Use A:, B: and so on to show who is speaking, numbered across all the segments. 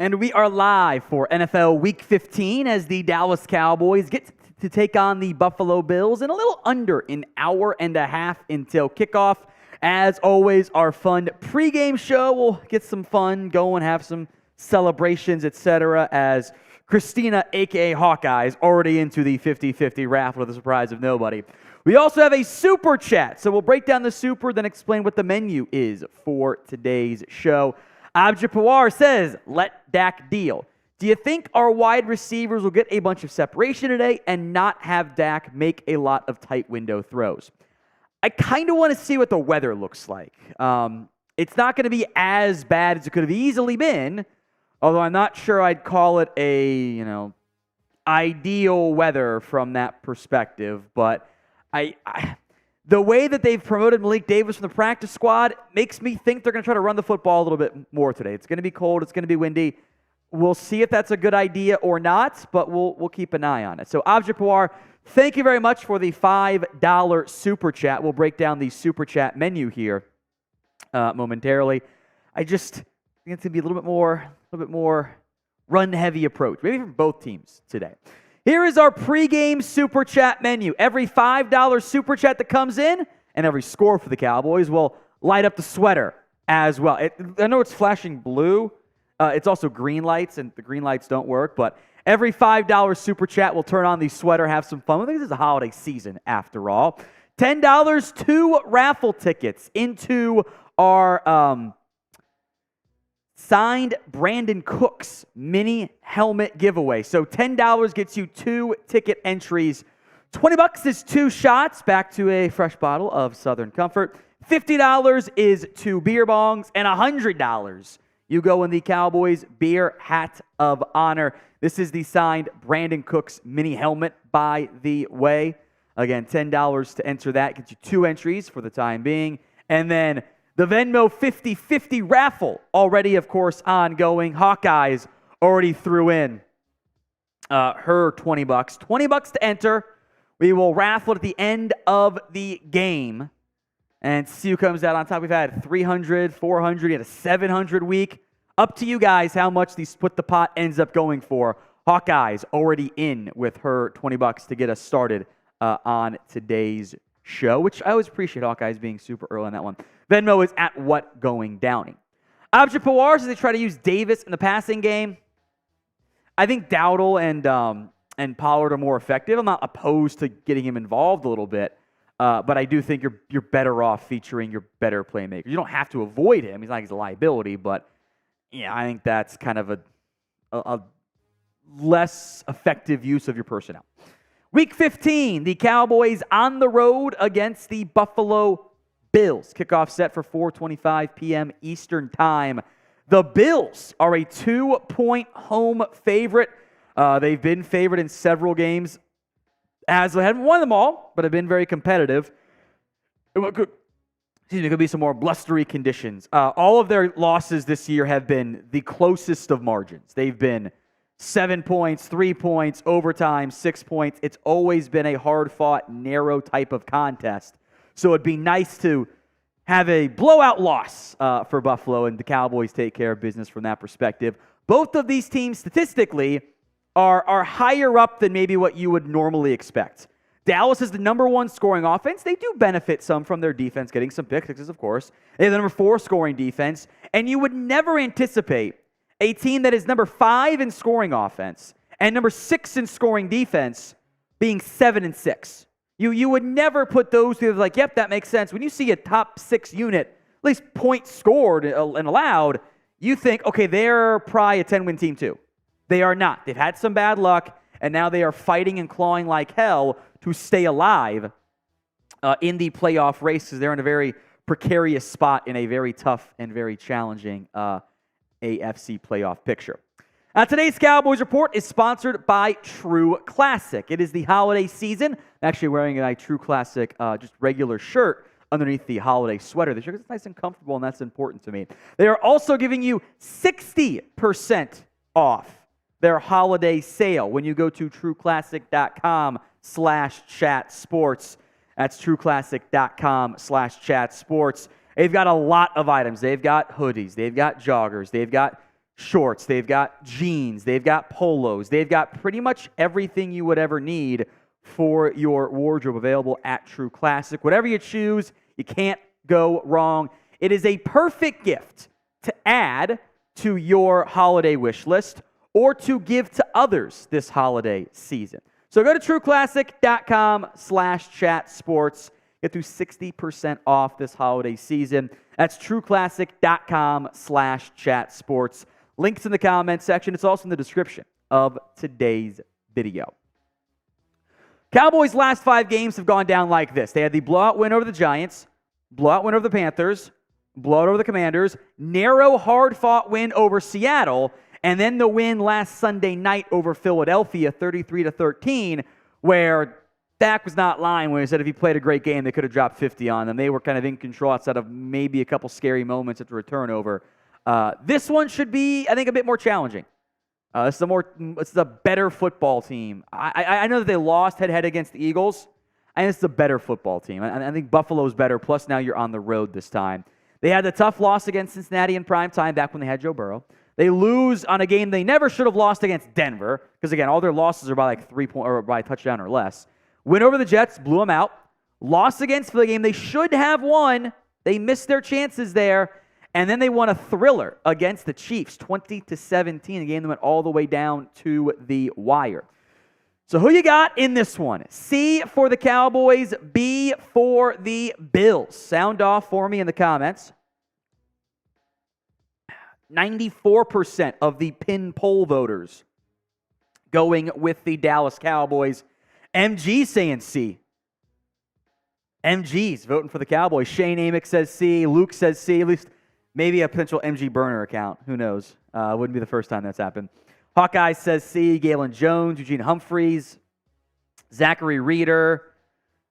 A: And we are live for NFL Week 15 as the Dallas Cowboys get to take on the Buffalo Bills in a little under an hour and a half until kickoff. As always, our fun pregame show. We'll get some fun going, have some celebrations, etc. as Christina, a.k.a. Hawkeye, is already into the 50-50 raffle to the surprise of nobody. We also have a super chat, so we'll break down the super, then explain what the menu is for today's show. Abja Pawar says, let Dak deal. Do you think our wide receivers will get a bunch of separation today and not have Dak make a lot of tight window throws? I kind of want to see what the weather looks like. It's not going to be as bad as it could have easily been, although I'm not sure I'd call it ideal weather from that perspective. But the way that they've promoted Malik Davis from the practice squad makes me think they're going to try to run the football a little bit more today. It's going to be cold. It's going to be windy. We'll see if that's a good idea or not, but we'll keep an eye on it. So, Abja Pawar, thank you very much for the $5 super chat. We'll break down the super chat menu here momentarily. I just think it's going to be a little bit more run-heavy approach, maybe from both teams today. Here is our pregame super chat menu. Every $5 super chat that comes in and every score for the Cowboys will light up the sweater as well. I know it's flashing blue. It's also green lights, and the green lights don't work. But every $5 super chat will turn on the sweater, have some fun. I think this is a holiday season after all. $10, 2 raffle tickets into our signed Brandin Cooks mini helmet giveaway. So $10 gets you 2 ticket entries. $20 is 2 shots back to a fresh bottle of Southern Comfort. $50 is 2 beer bongs, and $100 you go in the Cowboys beer hat of honor. This is the signed Brandin Cooks mini helmet, by the way. Again, $10 to enter that gets you 2 entries for the time being. And then the Venmo 50-50 raffle, already, of course, ongoing. Hawkeyes already threw in her $20. $20 to enter. We will raffle at the end of the game and see who comes out on top. We've had 300, 400, a 700 week. Up to you guys how much the split the pot ends up going for. Hawkeyes already in with her $20 to get us started on today's show, which I always appreciate Hawkeyes being super early on that one. Venmo is at what going Downey. Abja Pawar says they try to use Davis in the passing game. I think Dowdle and Pollard are more effective. I'm not opposed to getting him involved a little bit, but I do think you're better off featuring your better playmakers. You don't have to avoid him. He's not like he's a liability, but yeah, I think that's kind of a less effective use of your personnel. Week 15, the Cowboys on the road against the Buffalo Bills. Kickoff set for 4:25 p.m. Eastern Time. The Bills are a 2-point home favorite. They've been favored in several games, as they haven't won them all, but have been very competitive. There could be some more blustery conditions. All of their losses this year have been the closest of margins. They've been 7 points, 3 points, overtime, 6 points. It's always been a hard-fought, narrow type of contest. So it'd be nice to have a blowout loss for Buffalo, and the Cowboys take care of business from that perspective. Both of these teams, statistically, are higher up than maybe what you would normally expect. Dallas is the number 1 scoring offense. They do benefit some from their defense, getting some pick sixes, of course. They have the number 4 scoring defense, and you would never anticipate a team that is number 5 in scoring offense and number 6 in scoring defense being 7-6. You would never put those two like, yep, that makes sense. When you see a top 6 unit, at least points scored and allowed, you think, okay, they're probably a 10-win team too. They are not. They've had some bad luck, and now they are fighting and clawing like hell to stay alive in the playoff race, because they're in a very precarious spot in a very tough and very challenging AFC playoff picture. Today's Cowboys Report is sponsored by True Classic. It is the holiday season. I'm actually wearing a True Classic just regular shirt underneath the holiday sweater this year because it's nice and comfortable, and that's important to me. They are also giving you 60% off their holiday sale when you go to trueclassic.com/chatsports. That's trueclassic.com/chatsports. They've got a lot of items. They've got hoodies. They've got joggers. They've got shorts, they've got jeans, they've got polos, they've got pretty much everything you would ever need for your wardrobe available at True Classic. Whatever you choose, you can't go wrong. It is a perfect gift to add to your holiday wish list or to give to others this holiday season. So go to trueclassic.com/chatsports. Get through 60% off this holiday season. That's trueclassic.com/chatsports. Links in the comments section. It's also in the description of today's video. Cowboys' last 5 games have gone down like this. They had the blowout win over the Giants, blowout win over the Panthers, blowout over the Commanders, narrow, hard-fought win over Seattle, and then the win last Sunday night over Philadelphia, 33-13, where Dak was not lying when he said if he played a great game, they could have dropped 50 on them. They were kind of in control outside of maybe a couple scary moments after a turnover. This one should be, I think, a bit more challenging. This is a better football team. I know that they lost head-to-head against the Eagles. I think it's a better football team. I think Buffalo's better, plus now you're on the road this time. They had the tough loss against Cincinnati in primetime back when they had Joe Burrow. They lose on a game they never should have lost against Denver, because, again, all their losses are by like 3 points or by a touchdown or less. Win over the Jets, blew them out. Lost against Philly, game they should have won. They missed their chances there. And then they won a thriller against the Chiefs, 20-17, a game that went all the way down to the wire. So who you got in this one? C for the Cowboys, B for the Bills. Sound off for me in the comments. 94% of the pin poll voters going with the Dallas Cowboys. MG saying C. MG's voting for the Cowboys. Shane Amick says C. Luke says C. At least maybe a potential MG burner account. Who knows? Wouldn't be the first time that's happened. Hawkeye says C. Galen Jones, Eugene Humphreys, Zachary Reeder.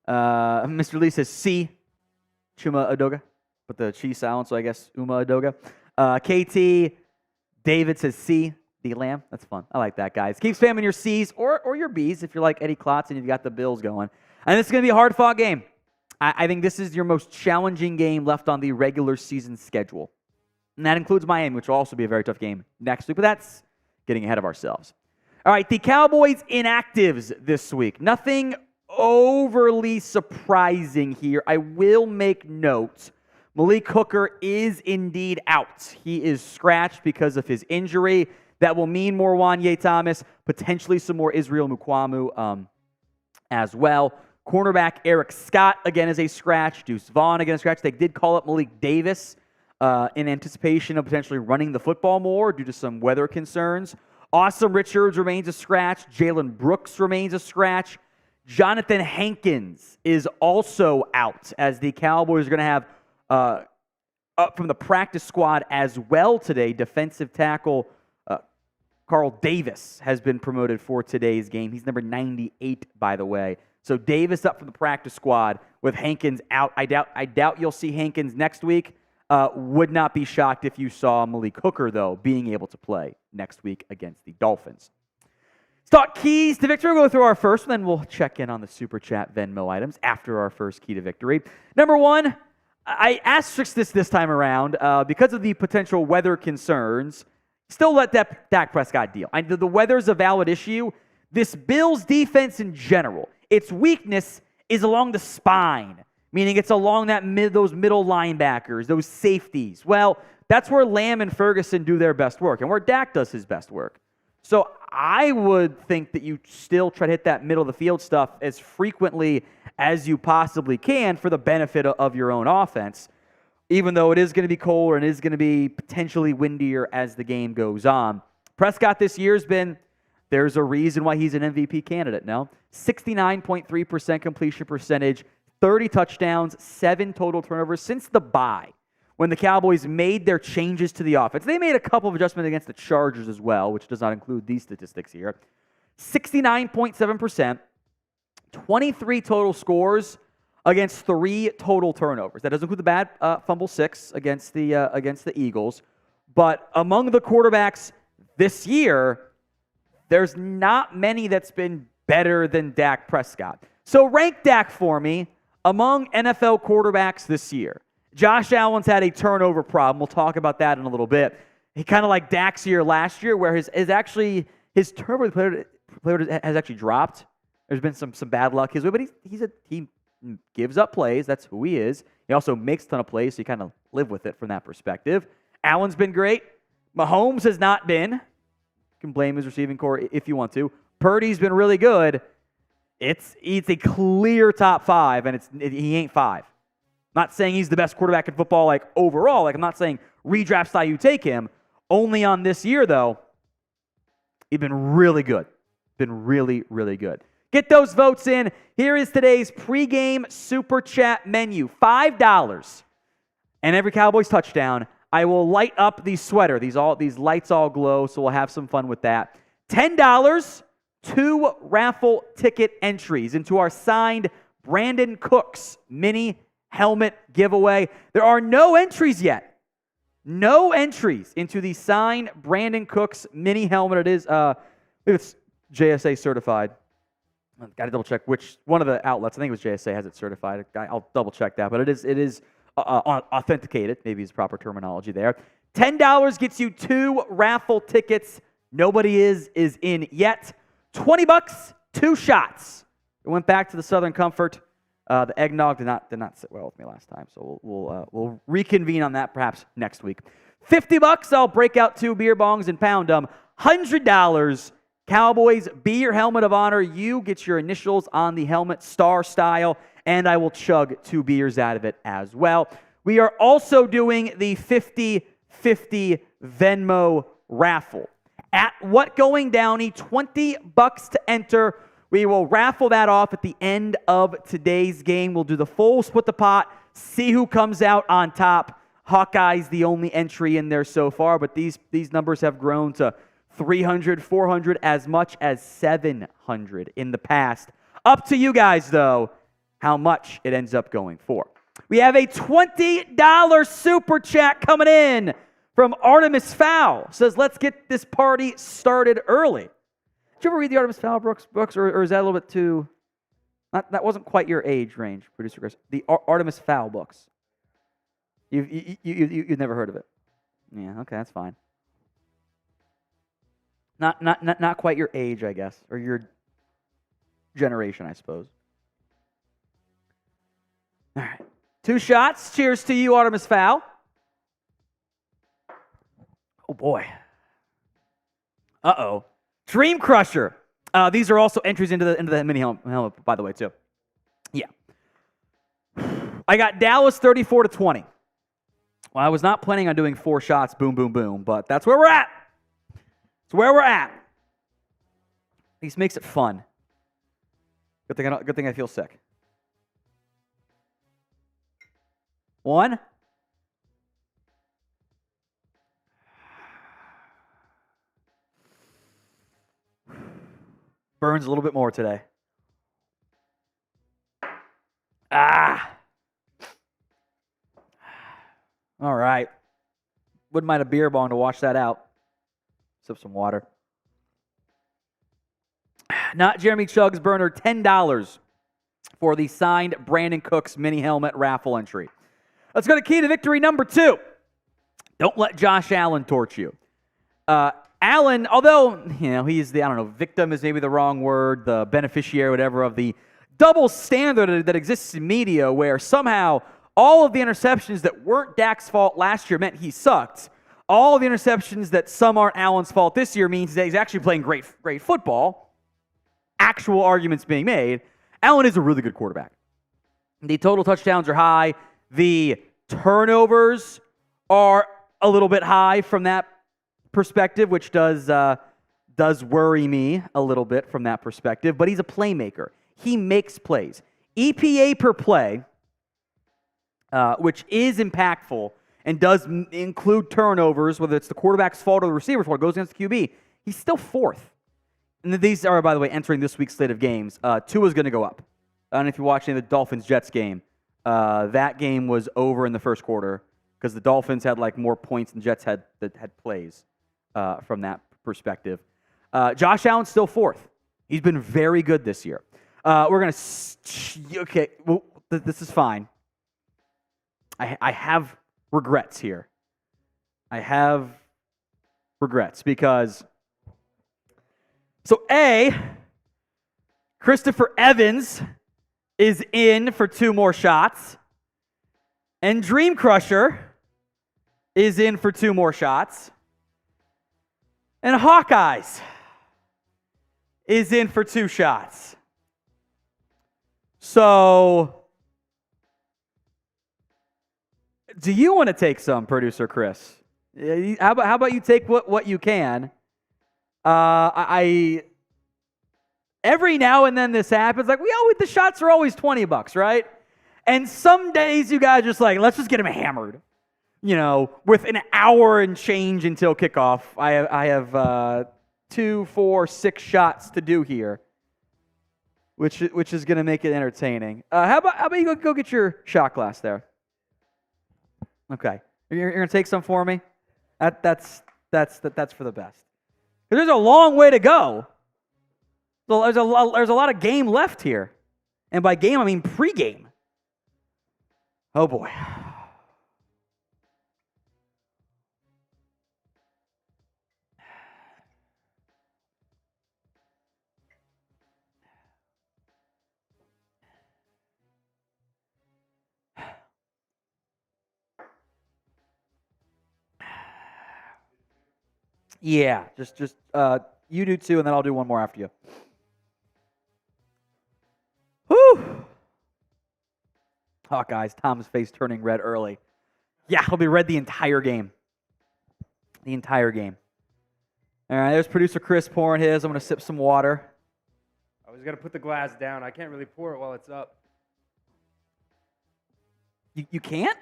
A: Mr. Lee says C. Chuma Adoga. But the chi silent, so I guess Uma Adoga. KT. David says C. D Lamb. That's fun. I like that, guys. Keep spamming your C's or your B's if you're like Eddie Klotz and you've got the Bills going. And this is going to be a hard-fought game. I think this is your most challenging game left on the regular season schedule. And that includes Miami, which will also be a very tough game next week. But that's getting ahead of ourselves. All right, the Cowboys inactives this week. Nothing overly surprising here. I will make note. Malik Hooker is indeed out. He is scratched because of his injury. That will mean more Wanye Thomas, potentially some more Israel Mukuamu as well. Cornerback Eric Scott, again, is a scratch. Deuce Vaughn, again, a scratch. They did call up Malik Davis in anticipation of potentially running the football more due to some weather concerns. Awesome Richards remains a scratch. Jalen Brooks remains a scratch. Jonathan Hankins is also out, as the Cowboys are going to have up from the practice squad as well today. Defensive tackle Carl Davis has been promoted for today's game. He's number 98, by the way. So Davis up from the practice squad with Hankins out. I doubt you'll see Hankins next week. Would not be shocked if you saw Malik Hooker, though, being able to play next week against the Dolphins. Let's talk keys to victory. We'll go through our first, and then we'll check in on the Super Chat Venmo items after our first key to victory. Number one, I asterisked this time around because of the potential weather concerns. Still let that Dak Prescott deal. The weather's a valid issue. This Bills defense in general, its weakness is along the spine, meaning it's along those middle linebackers, those safeties. Well, that's where Lamb and Ferguson do their best work and where Dak does his best work. So I would think that you still try to hit that middle of the field stuff as frequently as you possibly can for the benefit of your own offense, even though it is going to be colder and it is going to be potentially windier as the game goes on. Prescott this year has been, there's a reason why he's an MVP candidate now. 69.3% completion percentage, 30 touchdowns, 7 total turnovers since the bye when the Cowboys made their changes to the offense. They made a couple of adjustments against the Chargers as well, which does not include these statistics here. 69.7%, 23 total scores against 3 total turnovers. That doesn't include the bad fumble 6 against the Eagles. But among the quarterbacks this year, there's not many that's been better than Dak Prescott. So rank Dak for me among NFL quarterbacks this year. Josh Allen's had a turnover problem. We'll talk about that in a little bit. he kind of like Dak's year last year, where his turnover has actually dropped. There's been some bad luck his way, but he gives up plays. That's who he is. He also makes a ton of plays, so you kind of live with it from that perspective. Allen's been great. Mahomes has not been. You can blame his receiving core if you want to. Purdy's been really good. It's a clear top 5, and he ain't 5. Not saying he's the best quarterback in football, like overall. Like I'm not saying redraft style you take him. Only on this year though, he's been really good. Been really, really good. Get those votes in. Here is today's pregame super chat menu. $5. And every Cowboys touchdown, I will light up the sweater. These lights all glow, so we'll have some fun with that. $10, 2 raffle ticket entries into our signed Brandin Cooks mini helmet giveaway. There are no entries yet. No entries into the signed Brandin Cooks mini helmet. It is, I think it's JSA certified. I've got to double check which one of the outlets. I think it was JSA has it certified. I'll double check that, but it is authenticated. Maybe is proper terminology there. $10 gets you 2 raffle tickets. Nobody is in yet. $20, 2 shots. It went back to the Southern Comfort. The eggnog did not sit well with me last time, so we'll reconvene on that perhaps next week. $50, I'll break out 2 beer bongs and pound them. $100, Cowboys, be your helmet of honor. You get your initials on the helmet, star style, and I will chug 2 beers out of it as well. We are also doing the 50-50 Venmo raffle. At What Going Downey, $20 to enter. We will raffle that off at the end of today's game. We'll do the full split the pot, see who comes out on top. Hawkeye's the only entry in there so far, but these numbers have grown to 300, 400, as much as 700 in the past. Up to you guys, though, how much it ends up going for. We have a $20 super chat coming in from Artemis Fowl. Says, let's get this party started early. Did you ever read the Artemis Fowl books, or is that a little bit too... that wasn't quite your age range, Producer Chris. The Artemis Fowl books. You've never heard of it. Yeah, okay, that's fine. Not quite your age, I guess, or your generation, I suppose. All right. 2 shots. Cheers to you, Artemis Fowl. Oh, boy. Uh-oh. Dream Crusher. These are also entries into the mini helmet, by the way, too. Yeah. I got Dallas 34-20. Well, I was not planning on doing 4 shots, boom, boom, boom, but that's where we're at. It's where we're at. At least makes it fun. Good thing I feel sick. 1. Burns a little bit more today. All right. Wouldn't mind a beer bong to wash that out. Sip some water. Not Jeremy Chugg's burner, $10 for the signed Brandin Cooks mini helmet raffle entry. Let's go to key to victory number 2. Don't let Josh Allen torch you. Allen, although, he's victim is maybe the wrong word, the beneficiary, whatever, of the double standard that exists in media where somehow all of the interceptions that weren't Dak's fault last year meant he sucked. All of the interceptions that some aren't Allen's fault this year means that he's actually playing great football. Actual arguments being made. Allen is a really good quarterback. The total touchdowns are high. The turnovers are a little bit high from that perspective, which does worry me a little bit from that perspective. But he's a playmaker. He makes plays. EPA per play, which is impactful and does include turnovers, whether it's the quarterback's fault or the receiver's fault, goes against the QB, he's still 4th. And these are, by the way, entering this week's slate of games. 2 is going to go up. I don't know if you're watching the Dolphins-Jets game. That game was over in the first quarter because the Dolphins had more points than Jets had plays from that perspective. Josh Allen's still 4th. He's been very good this year. We're going to... Okay, well, this is fine. I have regrets here. I have regrets because, so A, Christopher Evans is in for 2 more shots, and Dream Crusher is in for 2 more shots, and Hawkeyes is in for 2 shots. So, do you want to take some, Producer Chris? How about you take what you can? I every now and then this happens. Like the shots are always $20, right? And some days you guys just like, let's just get him hammered. With an hour and change until kickoff. I have 2, 4, 6 shots to do here, which is going to make it entertaining. How about you go get your shot glass there? Okay, you're going to take some for me. That's for the best. There's a long way to go. So there's a lot of game left here, and by game I mean pregame. Oh boy. Yeah, just you do 2, and then I'll do 1 more after you. Whew. Hawkeyes, Tom's face turning red early. Yeah, he'll be red the entire game. The entire game. All right, there's Producer Chris pouring his. I'm going to sip some water.
B: I was going to put the glass down. I can't really pour it while it's up.
A: You can't?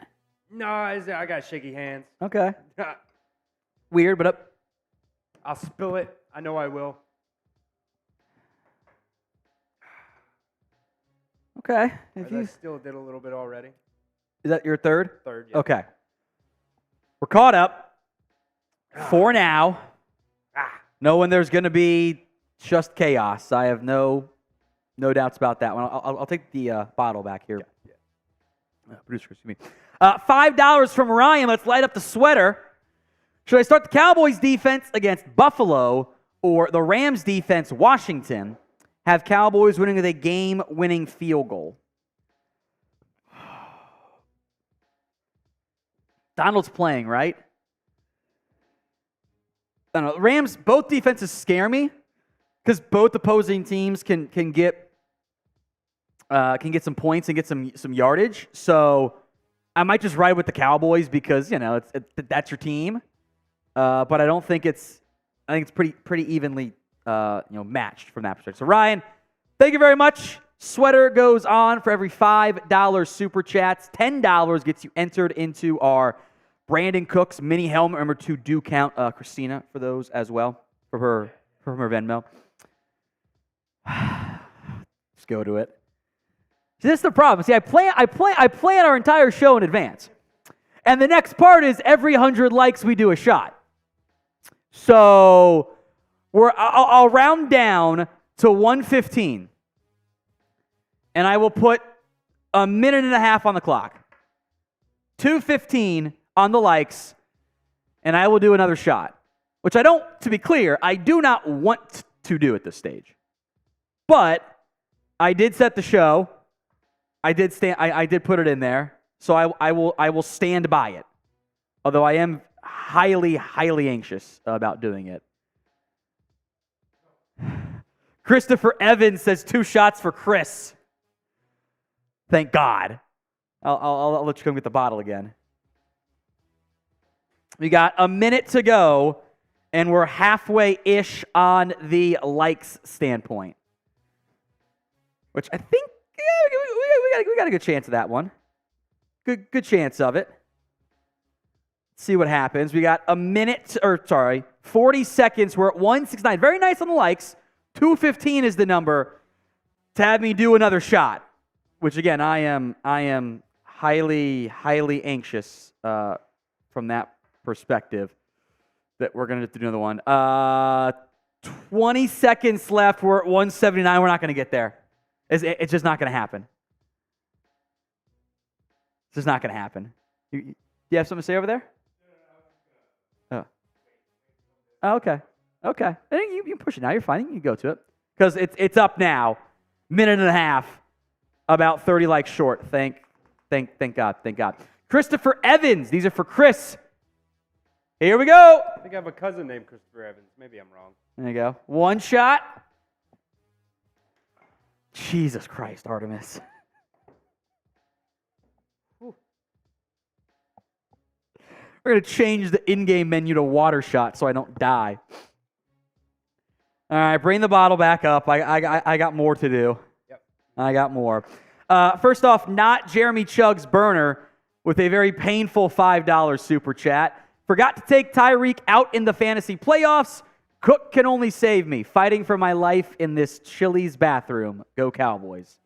B: No, I got shaky hands.
A: Okay. Weird, but up.
B: I'll spill it. I know I will.
A: Okay.
B: I still did a little bit already.
A: Is that your third?
B: Third, yeah.
A: Okay. We're caught up for now. Knowing there's going to be just chaos. I have no doubts about that one. I'll take the bottle back here. Yeah. Producer, excuse me. $5 from Ryan. Let's light up the sweater. Should I start the Cowboys defense against Buffalo or the Rams defense, Washington? Have Cowboys winning with a game-winning field goal? Donald's playing, right? I don't know. Rams, both defenses scare me because both opposing teams can get some points and get some yardage. So I might just ride with the Cowboys because that's your team. But I don't think I think it's pretty evenly matched from that perspective. So Ryan, thank you very much. Sweater goes on for every $5 super chats. $10 gets you entered into our Brandin Cooks mini helmet. Remember to do count Christina for those as well from her Venmo. Let's go to it. See, this is the problem. See, I plan our entire show in advance. And the next part is every 100 likes we do a shot. So I'll round down to 115. And I will put a minute and a half on the clock. 2:15 on the likes, and I will do another shot. Which to be clear, I do not want to do at this stage. But I did set the show. I did put it in there. So I will stand by it. Although I am highly, highly anxious about doing it. Christopher Evans says 2 shots for Chris. Thank God. I'll let you come get the bottle again. We got a minute to go, and we're halfway-ish on the likes standpoint. Which I think we got a good chance of that one. Good chance of it. Let's see what happens. We got 40 seconds. We're at 169. Very nice on the likes. 215 is the number to have me do another shot. Which again, I am highly, highly anxious from that perspective that we're going to do another one. 20 seconds left. We're at 179. We're not going to get there. It's just not going to happen. It's just not going to happen. You have something to say over there? Oh. Oh, okay. Okay. I think you can push it now. You're fine. You can go to it. Because it's up now. Minute and a half. About 30 likes short. Thank God. Thank God. Christopher Evans. These are for Chris. Here we go.
B: I think I have a cousin named Christopher Evans. Maybe I'm wrong.
A: There you go. One shot. Jesus Christ, Artemis. We're going to change the in-game menu to water shot so I don't die. All right, bring the bottle back up. I got more to do.
B: Yep.
A: I got more. First off, not Jeremy Chugg's burner with a very painful $5 super chat. Forgot to take Tyreek out in the fantasy playoffs. Cook can only save me. Fighting for my life in this Chili's bathroom. Go Cowboys.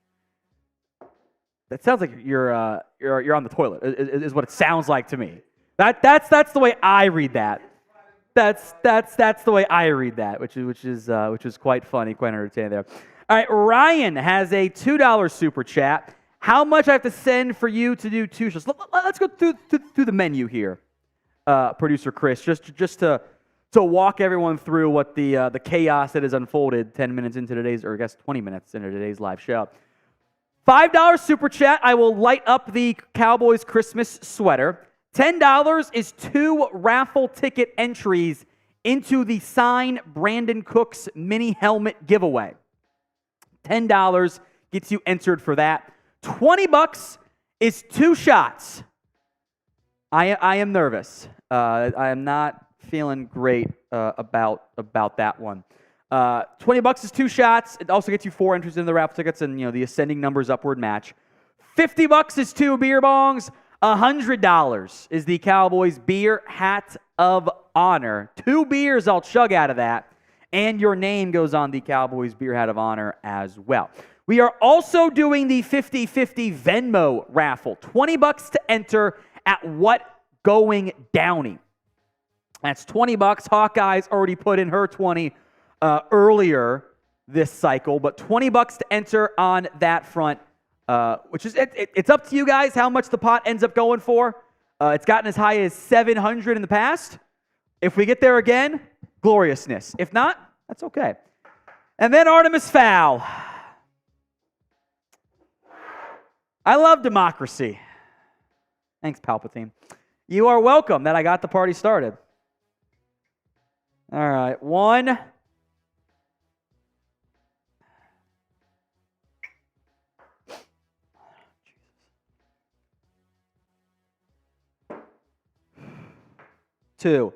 A: That sounds like you're on the toilet. Is what it sounds like to me. That's the way I read that. That's the way I read that, which is quite funny, quite entertaining there. All right, Ryan has a $2 super chat. How much I have to send for you to do two shows? Let's go through the menu here, producer Chris, just to walk everyone through what the chaos that has unfolded 10 minutes into today's, or I guess 20 minutes into today's live show. $5 super chat. I will light up the Cowboys Christmas sweater. $10 is 2 raffle ticket entries into the Sign Brandin Cooks mini helmet giveaway. $10 gets you entered for that. $20 is 2 shots. I am nervous. I am not feeling great about that one. $20 is 2 shots. It also gets you 4 entries in the raffle tickets, and the ascending numbers upward match. $50 is 2 beer bongs. $100 is the Cowboys Beer Hat of Honor. 2 beers I'll chug out of that, and your name goes on the Cowboys Beer Hat of Honor as well. We are also doing the 50-50 Venmo raffle. $20 to enter at What Going Downey. That's $20. Hawkeye's already put in her 20 earlier this cycle, but $20 to enter on that front. Which is it's up to you guys how much the pot ends up going for. It's gotten as high as 700 in the past. If we get there again, gloriousness. If not, that's okay. And then Artemis Fowl. I love democracy. Thanks, Palpatine. You are welcome that I got the party started. All right, 1. Two.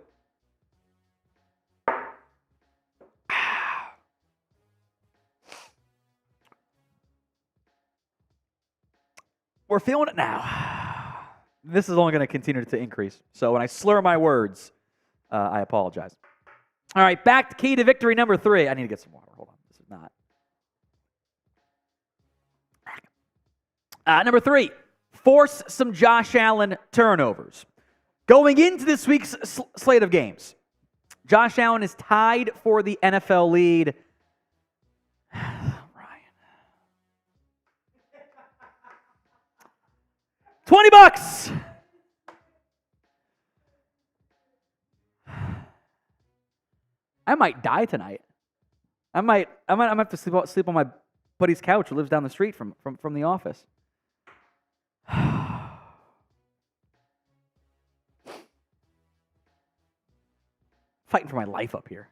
A: We're feeling it now. This is only going to continue to increase. So when I slur my words, I apologize. All right, back to key to victory number 3. I need to get some water. Hold on. This is not. Number 3, force some Josh Allen turnovers. Going into this week's slate of games, Josh Allen is tied for the NFL lead. Ryan. $20. I might die tonight. I might have to sleep on my buddy's couch who lives down the street from the office. Fighting for my life up here.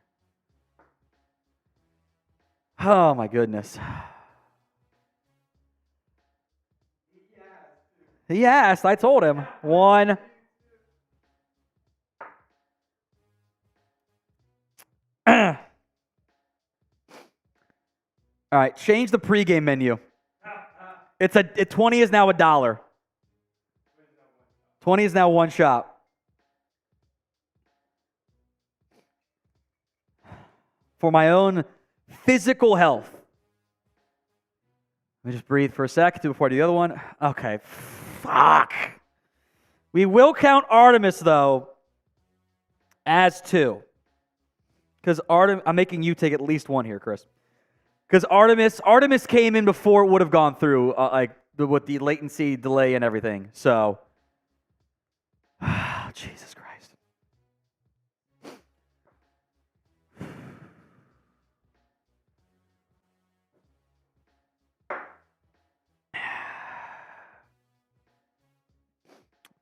A: Oh, my goodness. He asked. I told him. 1. All right, change the pregame menu. 20 is now $1. 20 is now 1 shot. For my own physical health. Let me just breathe for a sec before I do the other one. Okay, fuck. We will count Artemis, though, as 2. Because I'm making you take at least 1 here, Chris. Because Artemis came in before it would have gone through, with the latency, delay, and everything. So, Jesus Christ.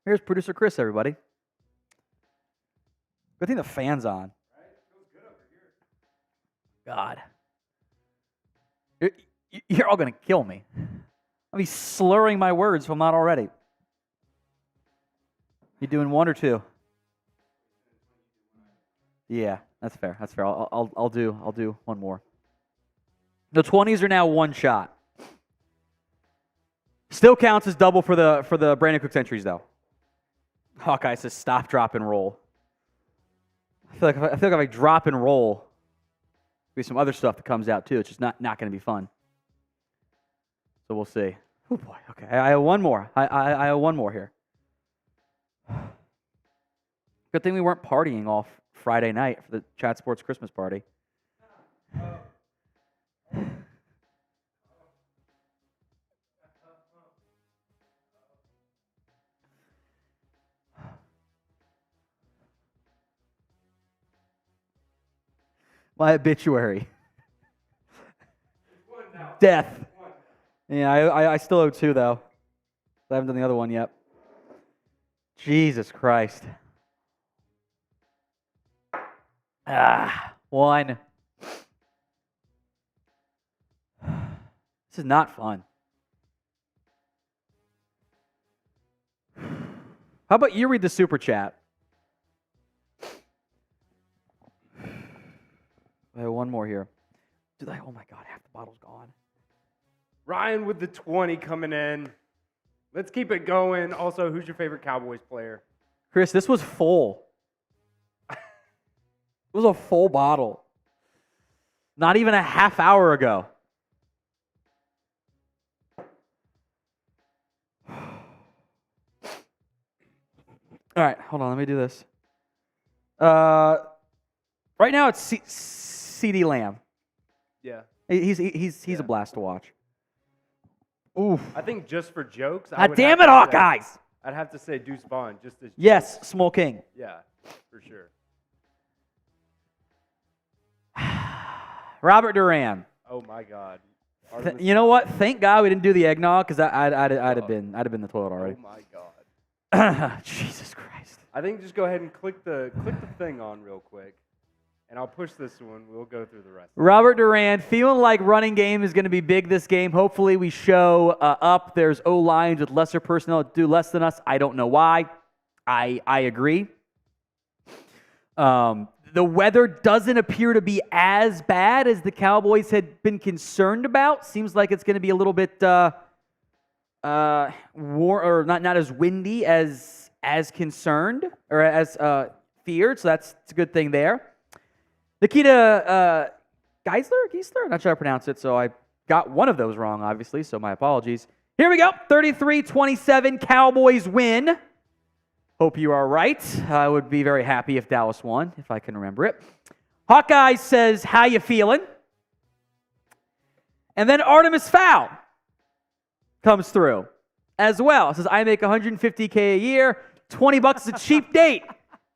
A: Here's producer Chris, everybody. Good thing the fan's on. God. You're all going to kill me. I'll be slurring my words if I'm not already. You doing one or two? Yeah, that's fair. That's fair. I'll do one more. The 20s are now one shot. Still counts as double for the Brandin Cooks entries though. Hawkeye says stop, drop, and roll. I feel like if I drop and roll, there'll be some other stuff that comes out too. It's just not going to be fun. So we'll see. Oh boy. Okay, I have one more. I have one more here. Good thing we weren't partying off Friday night for the Chat Sports Christmas party. My obituary. Death. Yeah, I still owe 2, though. I haven't done the other one yet. Jesus Christ. 1. This is not fun. How about you read the super chat? I have one more here. Oh my God, half the bottle's gone.
B: Ryan with the 20 coming in. Let's keep it going. Also, who's your favorite Cowboys player?
A: Chris, this was full. It was a full bottle. Not even a half hour ago. All right, hold on. Let me do this. Right now it's CeeDee Lamb.
B: Yeah.
A: He's a blast to watch. Oof.
B: I think just for jokes,
A: Damn it, Hawkeyes!
B: I'd have to say Deuce Vaughn just as
A: yes, Small King.
B: Yeah, for sure.
A: Robert Duran.
B: Oh my God.
A: You know what? Thank God we didn't do the eggnog because I'd have been the toilet already.
B: Oh my God.
A: Jesus Christ.
B: I think just go ahead and click the thing on real quick, and I'll push this one. We'll go through the rest.
A: Robert Duran, feeling like running game is going to be big this game. Hopefully we show up. There's O-lines with lesser personnel that do less than us. I don't know why. I agree. The weather doesn't appear to be as bad as the Cowboys had been concerned about. Seems like it's going to be a little bit not as windy as concerned or as feared. So that's a good thing there. Nikita Geisler? I'm not sure how to pronounce it, so I got one of those wrong, obviously, so my apologies. Here we go. 33-27, Cowboys win. Hope you are right. I would be very happy if Dallas won, if I can remember it. Hawkeye says, how you feeling? And then Artemis Fowl comes through as well. It says, I make $150K a year. $20 is a cheap date.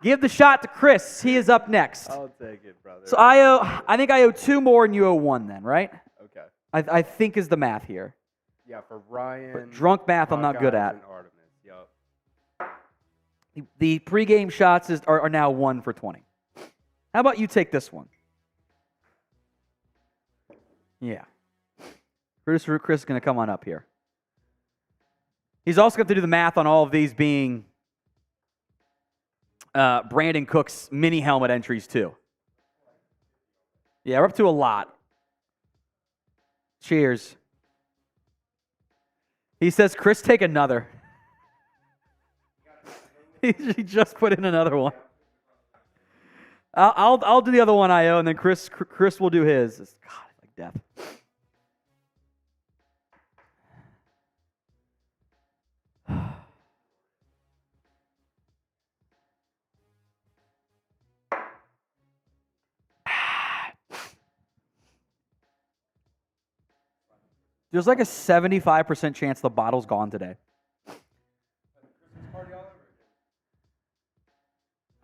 A: Give the shot to Chris. He is up next.
B: I'll take it, brother.
A: So I think I owe 2 more and you owe 1 then, right?
B: Okay.
A: I think is the math here.
B: Yeah, for Ryan.
A: But drunk math I'm not good at.
B: And Artemis. Yep.
A: The pregame shots are now 1 for 20. How about you take this one? Yeah. Producer Chris is going to come on up here. He's also going to do the math on all of these being Brandin Cooks mini helmet entries too. Yeah, we're up to a lot. Cheers. He says, Chris, take another. He just put in another one. I'll do the other one I owe, and then Chris will do his. God, it's like death. There's like a 75% chance the bottle's gone today.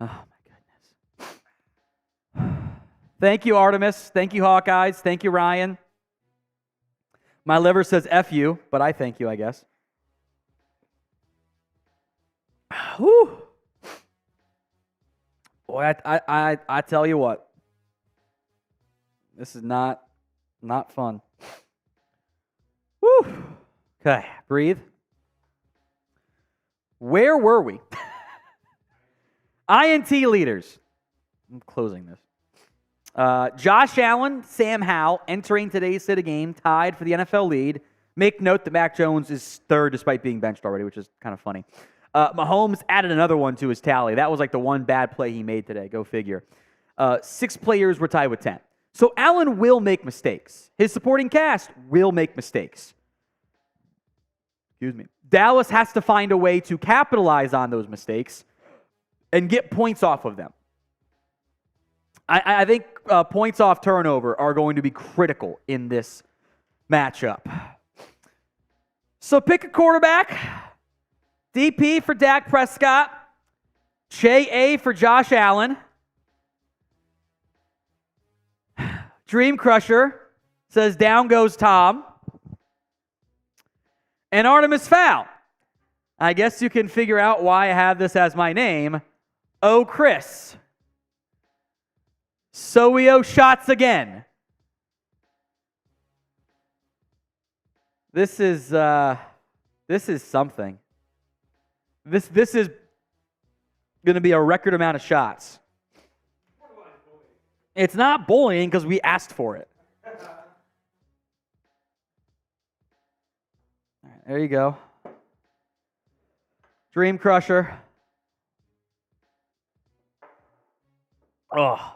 A: Oh, my goodness. Thank you, Artemis. Thank you, Hawkeyes. Thank you, Ryan. My liver says F you, but I thank you, I guess. Whew. Boy, I tell you what. This is not fun. Whew. Okay, breathe. Where were we? INT leaders. I'm closing this. Josh Allen, Sam Howell entering today's City game, tied for the NFL lead. Make note that Mac Jones is third despite being benched already, which is kind of funny. Mahomes added another one to his tally. That was like the one bad play he made today. Go figure. 6 players were tied with 10. So Allen will make mistakes. His supporting cast will make mistakes. Excuse me. Dallas has to find a way to capitalize on those mistakes and get points off of them. I think points off turnover are going to be critical in this matchup. So pick a quarterback. DP for Dak Prescott. JA for Josh Allen. Dream Crusher says down goes Tom. And Artemis Fowl. I guess you can figure out why I have this as my name. Oh, Chris. So shots again. This is something. This is going to be a record amount of shots. It's not bullying because we asked for it. All right, there you go. Dream Crusher. Oh.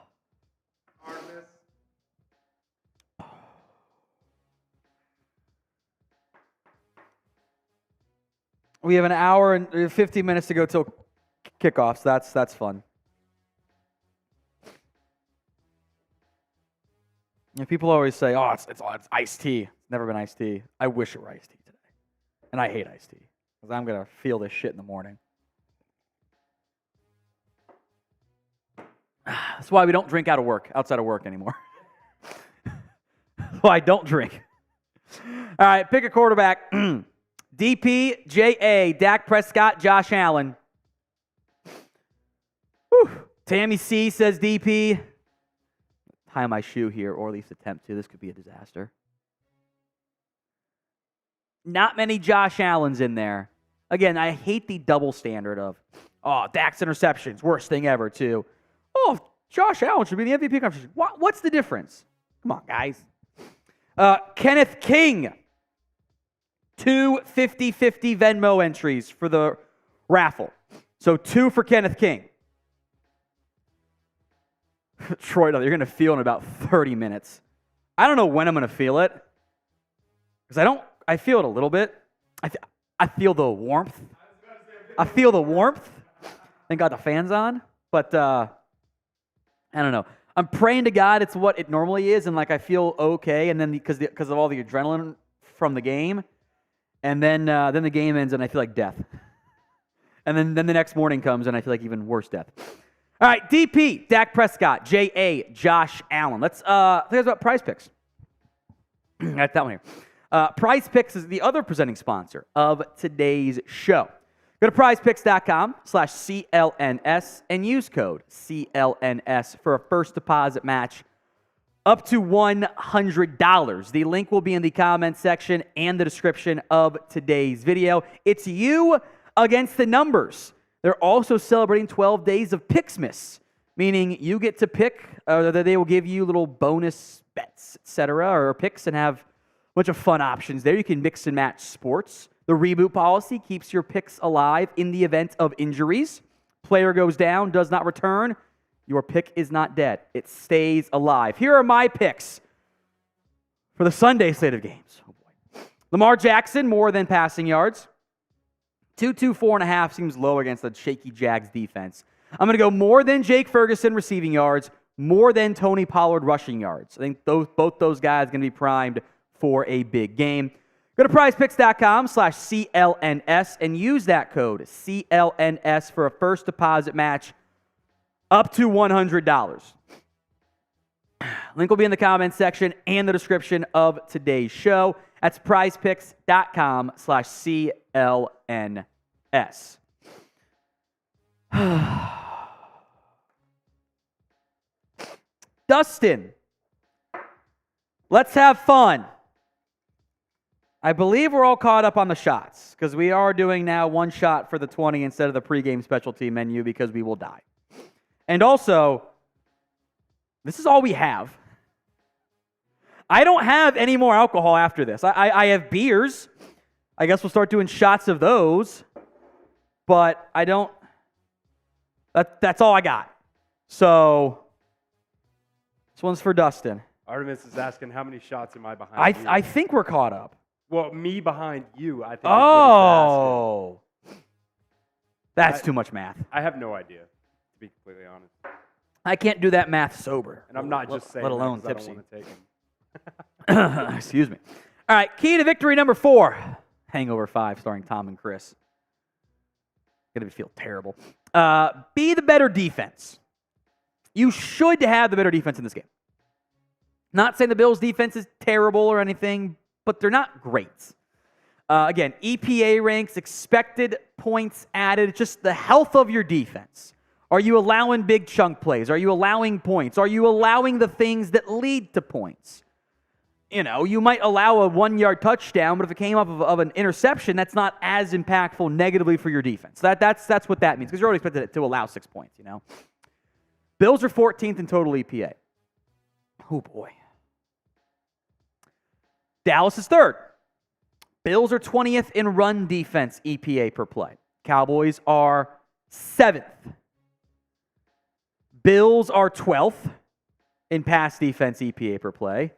A: We have an hour and 50 minutes to go till kickoff, so that's fun. And people always say, "Oh, it's iced tea." It's never been iced tea. I wish it were iced tea today, and I hate iced tea because I'm gonna feel this shit in the morning. That's why we don't drink outside of work anymore. That's why I don't drink. All right, pick a quarterback. DP, JA, Dak Prescott, Josh Allen. Whew. Tammy C says DP. Tie my shoe here, or at least attempt to. This could be a disaster. Not many Josh Allens in there. Again, I hate the double standard of, oh, Dak's interceptions, worst thing ever, too. Oh, Josh Allen should be the MVP conversation. What's the difference? Come on, guys. Kenneth King. 2 50-50 Venmo entries for the raffle. So 2 for Kenneth King. Troy, you're going to feel in about 30 minutes. I don't know when I'm going to feel it. Because I feel it a little bit. I feel the warmth. I feel the warmth. Thank God the fan's on. But I don't know. I'm praying to God it's what it normally is. And like I feel okay. And then because of all the adrenaline from the game. And then the game ends and I feel like death. And then the next morning comes and I feel like even worse death. All right, DP, Dak Prescott, JA, Josh Allen. Let's think about Prize Picks. Got that one here. Prize Picks is the other presenting sponsor of today's show. Go to prizepicks.com/CLNS and use code CLNS for a first deposit match up to $100. The link will be in the comments section and the description of today's video. It's you against the numbers. They're also celebrating 12 days of Picksmas, meaning you get to pick, they will give you little bonus bets, etc., or picks and have a bunch of fun options there. You can mix and match sports. The reboot policy keeps your picks alive in the event of injuries. Player goes down, does not return. Your pick is not dead. It stays alive. Here are my picks for the Sunday slate of games. Oh boy. Lamar Jackson, more than passing yards. 4.5 seems low against the shaky Jags defense. I'm going to go more than Jake Ferguson receiving yards, more than Tony Pollard rushing yards. I think both those guys are going to be primed for a big game. Go to prizepicks.com/CLNS and use that code CLNS for a first deposit match up to $100. Link will be in the comments section and the description of today's show. That's prizepicks.com/CLNS. Dustin, let's have fun. I believe we're all caught up on the shots because we are doing now one shot for the 20 instead of the pregame specialty menu because we will die. And also, this is all we have. I don't have any more alcohol after this. I have beers. I guess we'll start doing shots of those. But I don't. That's all I got. So, this one's for Dustin.
B: Artemis is asking how many shots am I behind you?
A: I think we're caught up.
B: Well, me behind you, I think.
A: Oh. That's too much math.
B: I have no idea, to be completely honest.
A: I can't do that math sober.
B: And I'm not just saying
A: let alone
B: that 'cause
A: tipsy.
B: I don't want to take them.
A: Excuse me. All right, key to victory number 4. Hangover 5, starring Tom and Chris. Gonna feel terrible. Be the better defense. You should have the better defense in this game. Not saying the Bills' defense is terrible or anything, but they're not great. Again, EPA ranks, expected points added, just the health of your defense. Are you allowing big chunk plays? Are you allowing points? Are you allowing the things that lead to points? You know, you might allow a 1-yard touchdown, but if it came off of an interception, that's not as impactful negatively for your defense. That's what that means, because you're already expected it to allow 6 points, you know? Bills are 14th in total EPA. Oh, boy. Dallas is 3rd. Bills are 20th in run defense EPA per play. Cowboys are 7th. Bills are 12th in pass defense EPA per play.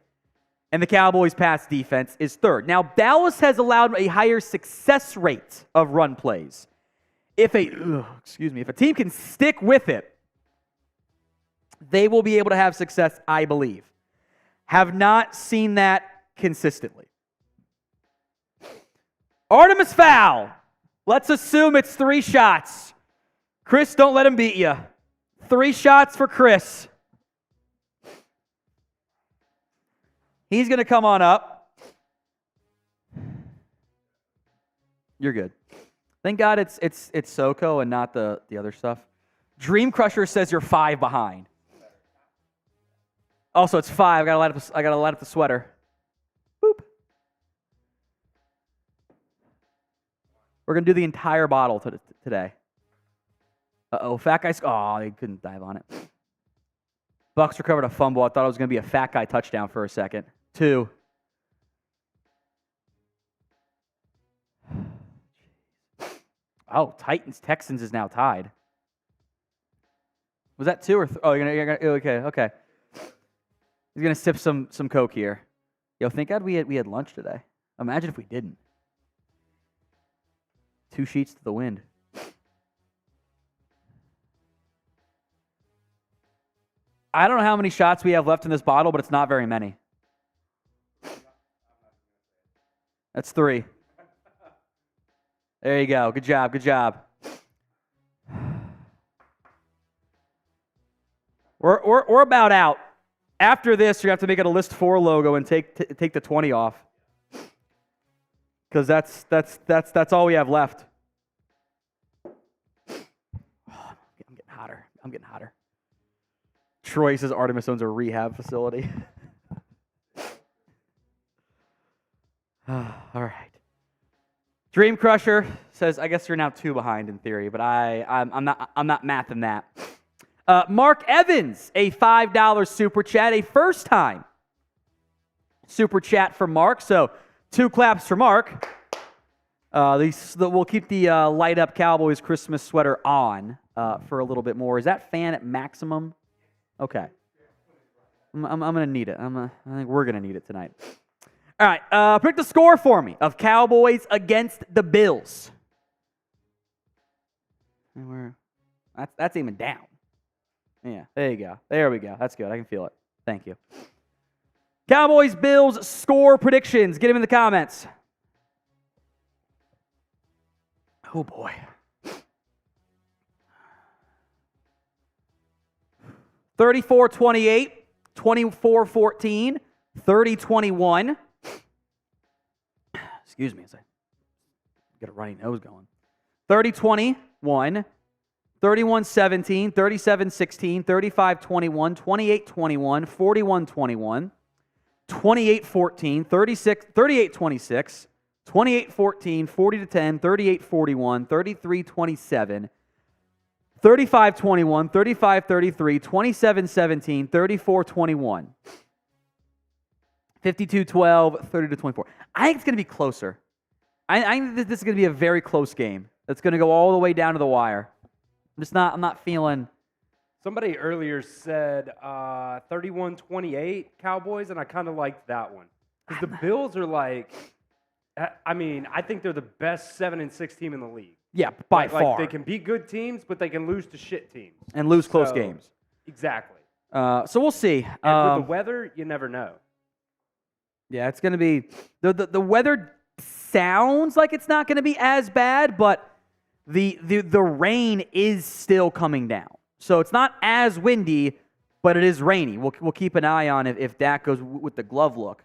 A: And the Cowboys' pass defense is 3rd. Now, Dallas has allowed a higher success rate of run plays. If a team can stick with it, they will be able to have success, I believe. Have not seen that consistently. Artemis foul. Let's assume it's 3 shots. Chris, don't let him beat you. 3 shots for Chris. He's going to come on up. You're good. Thank God it's SoCo and not the other stuff. Dream Crusher says you're 5 behind. Also, it's 5. I gotta light up the sweater. Boop. We're gonna do the entire bottle today. Fat guy. Oh, they couldn't dive on it. Bucks recovered a fumble. I thought it was gonna be a fat guy touchdown for a second. 2. Oh, Titans-Texans is now tied. Was that 2 or 3? Oh, you're gonna okay. He's gonna sip some Coke here. Yo, thank God we had lunch today. Imagine if we didn't. 2 sheets to the wind. I don't know how many shots we have left in this bottle, but it's not very many. That's 3. There you go. Good job. We're about out. After this, you have to make it a list 4 logo and take the 20 off, because that's all we have left. Oh, I'm getting hotter. Troy says Artemis owns a rehab facility. All right. Dream Crusher says, I guess you're now 2 behind in theory, but I'm not mathing that. Mark Evans, a $5 super chat, a first time super chat from Mark. So 2 claps for Mark. We'll keep the light up Cowboys Christmas sweater on for a little bit more. Is that fan at maximum? Okay. I'm going to need it. I think we're going to need it tonight. All right. Pick the score for me of Cowboys against the Bills. That's even down. Yeah, there you go. There we go. That's good. I can feel it. Thank you. Cowboys, Bills, score predictions. Get them in the comments. Oh, boy. 34-28, 24-14, 30-21. Excuse me as I get a runny nose going. 30-21, 31-17, 37-16, 35-21, 28-21, 41-21, 28-14, 38-26, 28-14, 40-10, 38-41, 33-27, 35-21, 35-33, 27-17, 34-21, 52-12, 30-24. I think it's going to be closer. I think this is going to be a very close game. It's going to go all the way down to the wire. I'm not feeling.
B: Somebody earlier said 31-28 Cowboys, and I kind of liked that one. Because the Bills are like, I think they're the best 7-6 team in the league.
A: Yeah, by far.
B: Like they can beat good teams, but they can lose to shit teams.
A: And lose close games.
B: Exactly.
A: So we'll see.
B: And with the weather, you never know.
A: Yeah, it's going to be the weather sounds like it's not going to be as bad, but the rain is still coming down. So it's not as windy, but it is rainy. We'll keep an eye on if Dak goes with the glove look.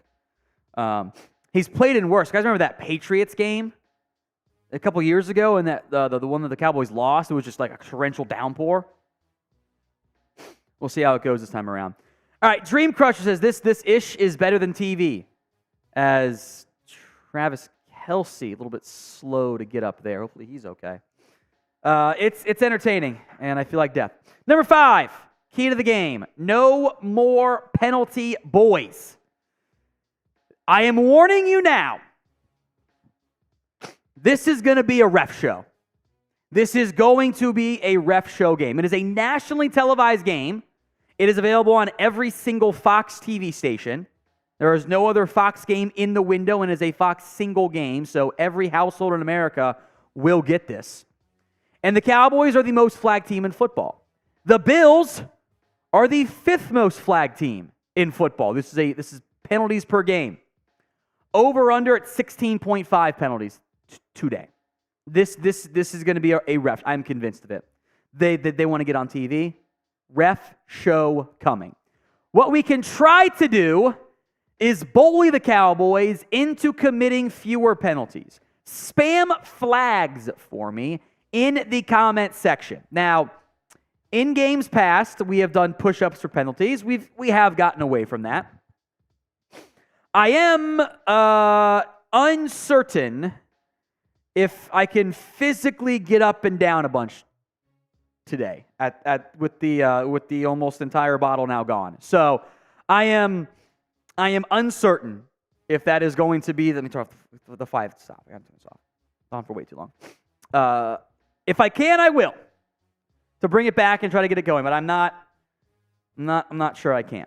A: He's played in worse. You guys remember that Patriots game a couple years ago, and that the one that the Cowboys lost? It was just like a torrential downpour. We'll see how it goes this time around. All right, Dream Crusher says this ish is better than TV. As Travis Kelce, a little bit slow to get up there. Hopefully he's okay. It's entertaining, and I feel like death. Number 5, key to the game. No more penalty boys. I am warning you now. This is going to be a ref show. This is going to be a ref show game. It is a nationally televised game. It is available on every single Fox TV station. There is no other Fox game in the window, and it is a Fox single game, so every household in America will get this. And the Cowboys are the most flagged team in football. The Bills are the 5th most flagged team in football. This is penalties per game. Over under at 16.5 penalties today. This is going to be a ref. I'm convinced of it. They want to get on TV. Ref show coming. What we can try to do is bully the Cowboys into committing fewer penalties. Spam flags for me in the comment section. Now, in games past, we have done push-ups for penalties. We have gotten away from that. I am uncertain if I can physically get up and down a bunch today with the almost entire bottle now gone. So I am uncertain if that is going to be. Let me turn off the 5 stop. I got to turn this off. It's on for way too long. If I can, I will to bring it back and try to get it going. But I'm not sure I can.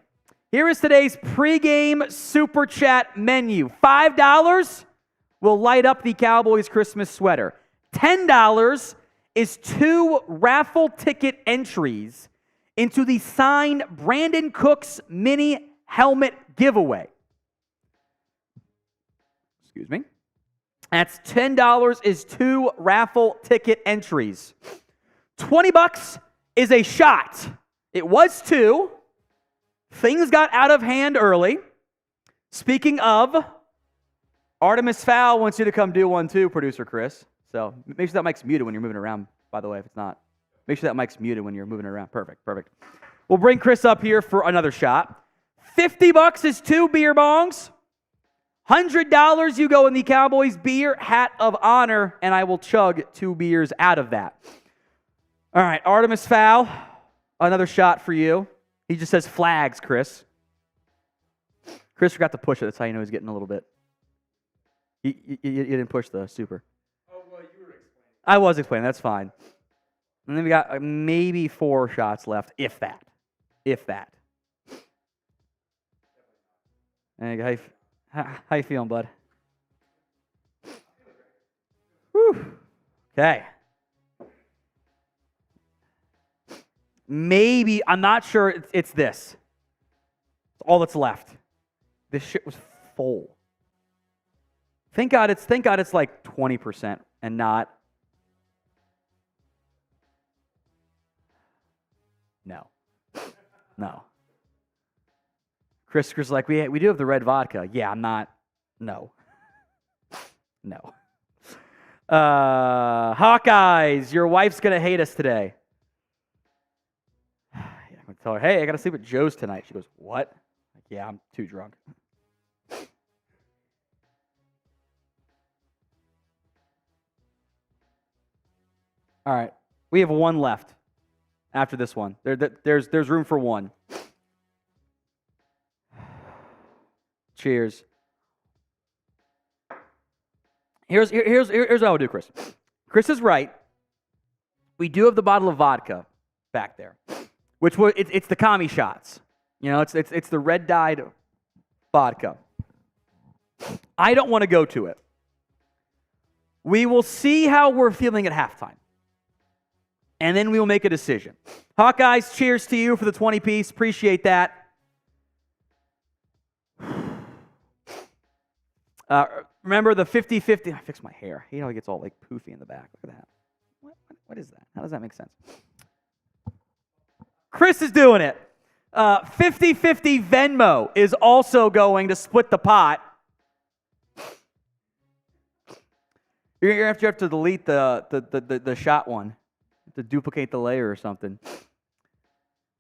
A: Here is today's pregame super chat menu. $5 will light up the Cowboys Christmas sweater. $10 is 2 raffle ticket entries into the signed Brandin Cooks mini helmet giveaway. Excuse me. That's $10 is 2 raffle ticket entries. $20 is a shot. It was 2. Things got out of hand early. Speaking of, Artemis Fowl wants you to come do one too, producer Chris. So make sure that mic's muted when you're moving around, by the way, if it's not. Make sure that mic's muted when you're moving around. Perfect. We'll bring Chris up here for another shot. $50 is 2 beer bongs. $100 you go in the Cowboys beer hat of honor, and I will chug 2 beers out of that. All right, Artemis Fowl, another shot for you. He just says flags, Chris. Chris forgot to push it. That's how you know he's getting a little bit. You didn't push the super.
B: Oh, well, you were explaining.
A: I was explaining. That's fine. And then we got maybe 4 shots left, if that. Hey, how you feeling, bud? Whew. Okay. Maybe, I'm not sure it's this. It's all that's left. This shit was full. Thank God it's like 20% and not. No. Chris is like, we do have the red vodka. Yeah, I'm not. No. Hawkeyes, your wife's going to hate us today. tell her, hey, I got to sleep at Joe's tonight. She goes, what? Like, yeah, I'm too drunk. All right. We have one left after this one. There's room for one. Cheers. Here's what I would do, Chris. Chris is right. We do have the bottle of vodka back there, which it's the commie shots. You know, it's the red dyed vodka. I don't want to go to it. We will see how we're feeling at halftime, and then we will make a decision. Hawkeyes, cheers to you for the 20-piece. Appreciate that. Remember the 50-50. I fixed my hair. You know, it gets all like poofy in the back. Look at that. What is that? How does that make sense? Chris is doing it. 50-50 Venmo is also going to split the pot. You're going to have to delete the shot one to duplicate the layer or something.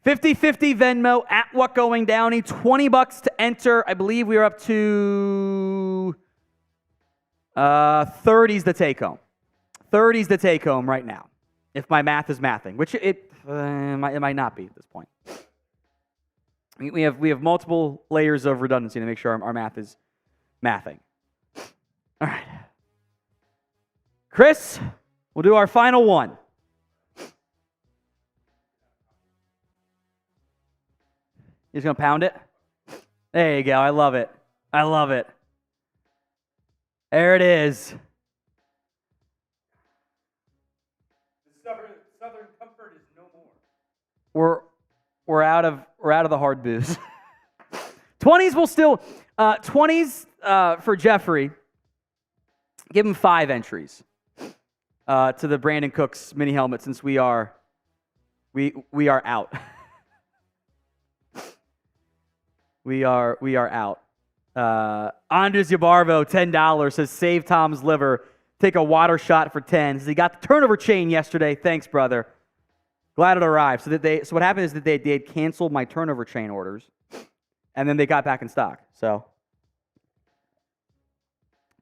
A: 50-50 Venmo at What Going Downey. $20 to enter. I believe we are up to 30's the take home. 30's the take home right now, if my math is mathing, which it might not be at this point. We have multiple layers of redundancy to make sure our math is mathing. All right. Chris, we'll do our final one. He's going to pound it? There you go. I love it. I love it. There it is.
B: The Southern Comfort is no more.
A: We're out of the hard booze. 20s will still 20s for Jeffrey. Give him 5 entries to the Brandin Cooks mini helmet since we are out. We are out. Andres Yabarvo, $10, says save Tom's liver. Take a water shot for 10. Says he got the turnover chain yesterday. Thanks, brother. Glad it arrived. So what happened is that they had canceled my turnover chain orders, and then they got back in stock. So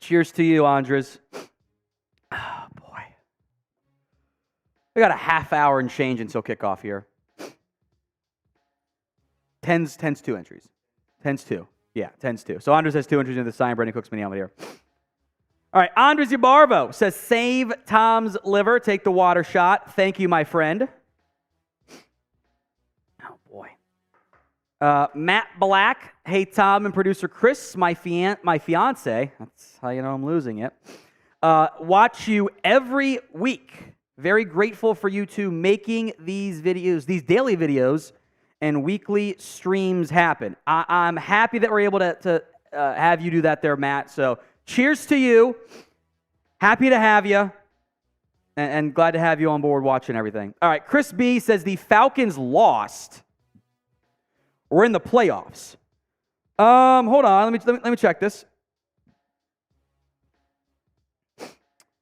A: cheers to you, Andres. Oh, boy. We got a half hour and change until kickoff here. 10's 2 entries. 10's 2. Yeah, 10's 2. So Andres has 2 entries into the signed Brandin Cooks mini helmet here. All right, Andres Yabarvo says, save Tom's liver. Take the water shot. Thank you, my friend. Oh, boy. Matt Black. Hey, Tom and producer Chris, my fiance. That's how you know I'm losing it. Watch you every week. Very grateful for you two making these videos, these daily videos, and weekly streams happen. I'm happy that we're able to have you do that there, Matt. So cheers to you. Happy to have you. And glad to have you on board watching everything. All right, Chris B says the Falcons lost. We're in the playoffs. Hold on. Let me check this.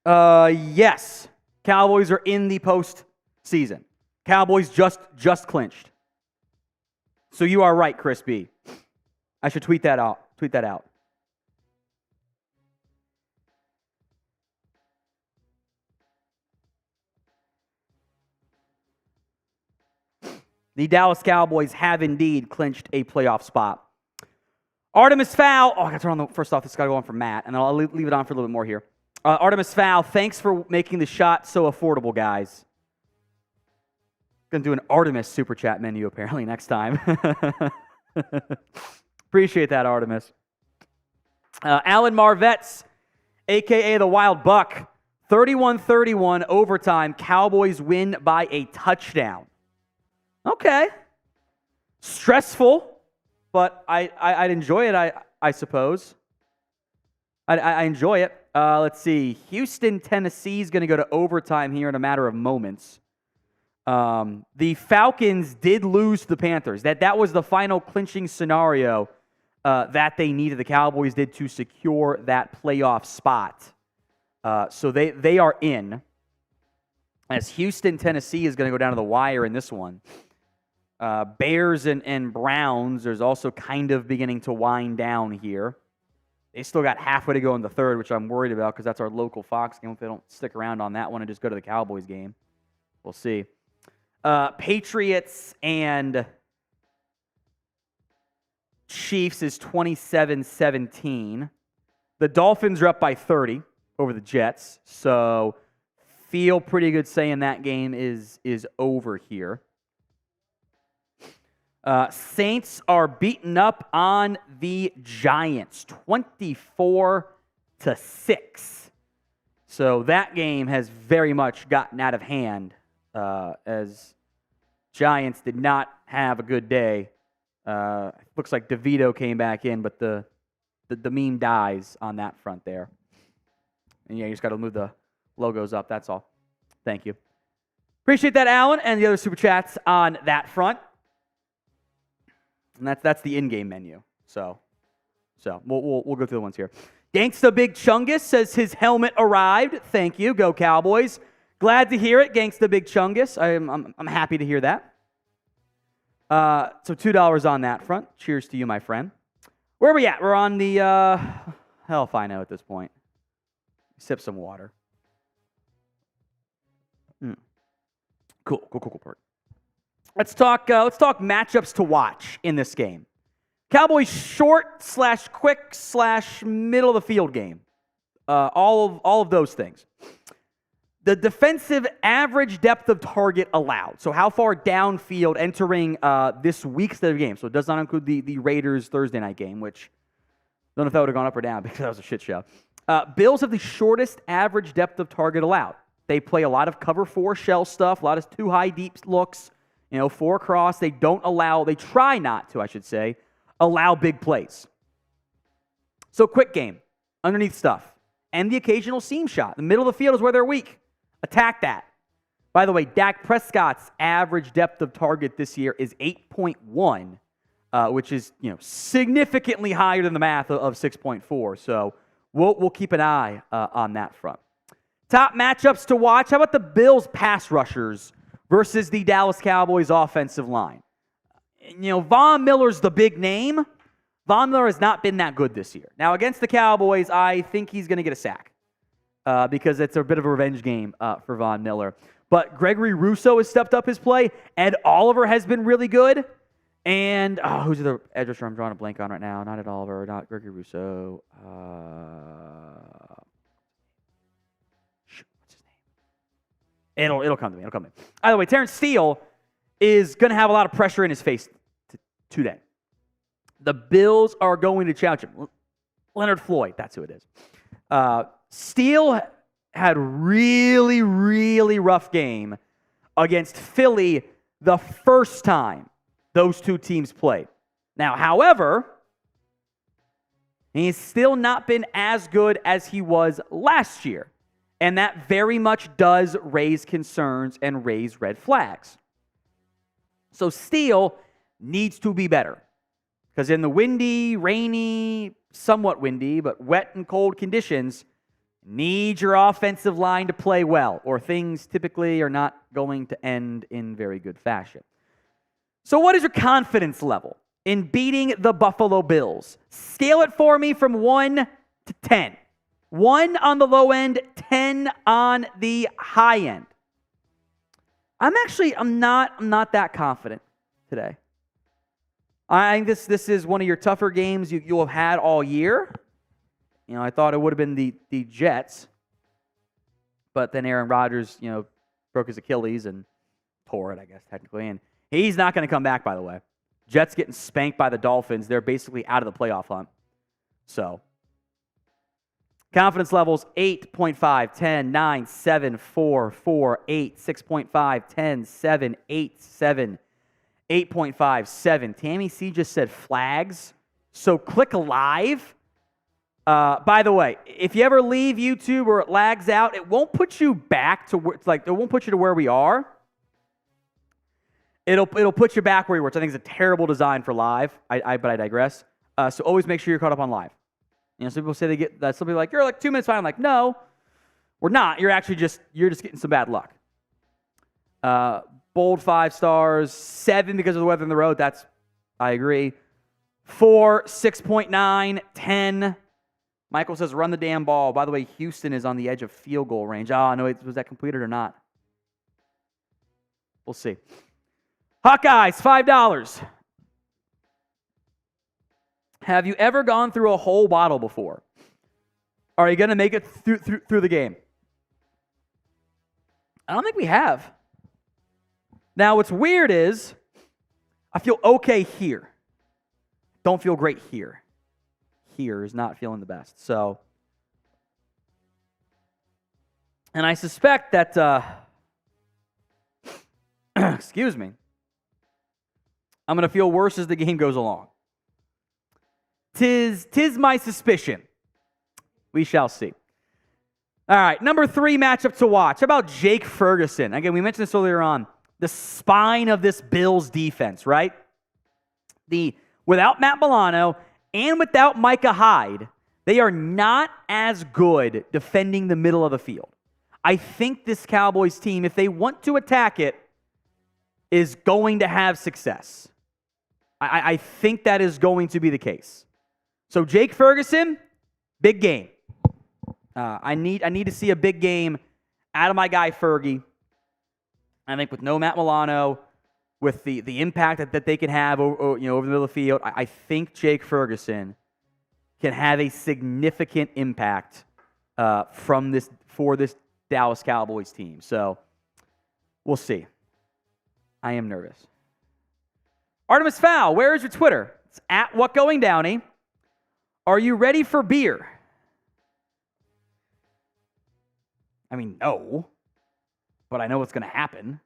A: Yes. Cowboys are in the postseason. Cowboys just clinched. So you are right, Chris B. I should tweet that out. The Dallas Cowboys have indeed clinched a playoff spot. Artemis Fowl. Oh, I got to turn on the first off. This got to go on for Matt, and I'll leave it on for a little bit more here. Artemis Fowl, thanks for making the shot so affordable, guys. Going to do an Artemis super chat menu apparently next time. Appreciate that, Artemis. Alan Marvetts, a.k.a. the Wild Buck, 31-31 overtime. Cowboys win by a touchdown. Okay. Stressful, but I'd enjoy it, I suppose. I enjoy it. Let's see. Houston, Tennessee is going to go to overtime here in a matter of moments. The Falcons did lose to the Panthers. That was the final clinching scenario that they needed. The Cowboys did to secure that playoff spot. So they are in. As Houston, Tennessee is going to go down to the wire in this one. Bears and Browns, there's also kind of beginning to wind down here. They still got halfway to go in the third, which I'm worried about because that's our local Fox game. If they don't stick around on that one and just go to the Cowboys game, we'll see. Patriots and Chiefs is 27-17. The Dolphins are up by 30 over the Jets, so feel pretty good saying that game is over here. Saints are beaten up on the Giants, 24-6. So that game has very much gotten out of hand as Giants did not have a good day. Looks like DeVito came back in, but the meme dies on that front there. And yeah, you just got to move the logos up. That's all. Thank you. Appreciate that, Alan, and the other super chats on that front. And that's the in-game menu. So we'll go through the ones here. Gangsta Big Chungus says his helmet arrived. Thank you. Go Cowboys. Glad to hear it, Gangsta Big Chungus. I'm happy to hear that. So $2 on that front. Cheers to you, my friend. Where are we at? We're on the hell if I know at this point. Sip some water. Cool. Let's talk matchups to watch in this game. Cowboys short/quick/ middle of the field game. All of those things. The defensive average depth of target allowed. So how far downfield entering this week's game. So it does not include the Raiders Thursday night game, which I don't know if that would have gone up or down because that was a shit show. Bills have the shortest average depth of target allowed. They play a lot of cover 4 shell stuff, a lot of 2 high deep looks, 4 cross. They try not to, I should say, allow big plays. So quick game, underneath stuff, and the occasional seam shot. The middle of the field is where they're weak. Attack that. By the way, Dak Prescott's average depth of target this year is 8.1, which is significantly higher than the math of 6.4. So we'll keep an eye on that front. Top matchups to watch. How about the Bills pass rushers versus the Dallas Cowboys offensive line? Von Miller's the big name. Von Miller has not been that good this year. Now, against the Cowboys, I think he's going to get a sack because it's a bit of a revenge game for Von Miller. But Gregory Rousseau has stepped up his play. Ed Oliver has been really good. And who's the edge rusher I'm drawing a blank on right now? Not Ed Oliver, not Gregory Rousseau. What's his name? It'll come to me. By the way, Terrence Steele is going to have a lot of pressure in his face today. The Bills are going to challenge him. Leonard Floyd, that's who it is. Steele had really, really rough game against Philly the first time those two teams played. Now, however, he's still not been as good as he was last year. And that very much does raise concerns and raise red flags. So Steele needs to be better. Because in the windy, rainy, somewhat windy, but wet and cold conditions, need your offensive line to play well, or things typically are not going to end in very good fashion. So what is your confidence level in beating the Buffalo Bills? Scale it for me from 1 to 10. 1 on the low end, 10 on the high end. I'm not that confident today. I think this is one of your tougher games you'll have had all year. I thought it would have been the Jets, but then Aaron Rodgers, broke his Achilles and tore it, I guess, technically, and he's not going to come back, by the way. Jets getting spanked by the Dolphins. They're basically out of the playoff hunt. So, confidence levels 8.5, 10, 9, 7, 4, 4, 8, 6.5, 10, 7, 8, 7, 8.5, 7. Tammy C just said flags. So click live. By the way, if you ever leave YouTube or it lags out, it won't put you back to where it won't put you to where we are. It'll put you back where you were, which I think is a terrible design for live. But I digress. So always make sure you're caught up on live. Some people say they get that. Some people are like, you're like 2 minutes behind. I'm like, no, we're not. You're just getting some bad luck. Bold 5 stars. 7 because of the weather on the road. I agree. 4, 6.9, 10. Michael says, run the damn ball. By the way, Houston is on the edge of field goal range. Oh, no, was that completed or not? We'll see. Hawkeyes, $5. Have you ever gone through a whole bottle before? Are you going to make it through the game? I don't think we have. Now, what's weird is I feel okay here. Don't feel great here. Here is not feeling the best. So, and I suspect that, excuse me, I'm going to feel worse as the game goes along. Tis my suspicion. We shall see. All right, number 3 matchup to watch. How about Jake Ferguson? Again, we mentioned this earlier on. The spine of this Bills defense, right? Without Matt Milano and without Micah Hyde, they are not as good defending the middle of the field. I think this Cowboys team, if they want to attack it, is going to have success. I think that is going to be the case. So Jake Ferguson, big game. I need to see a big game out of my guy Fergie. I think with no Matt Milano, with the impact that they can have over the middle of the field, I think Jake Ferguson can have a significant impact for this Dallas Cowboys team. So we'll see. I am nervous. Artemis Fowl, where is your Twitter? It's at WhatGoingDowney. Are you ready for beer? I mean, no. But I know what's going to happen.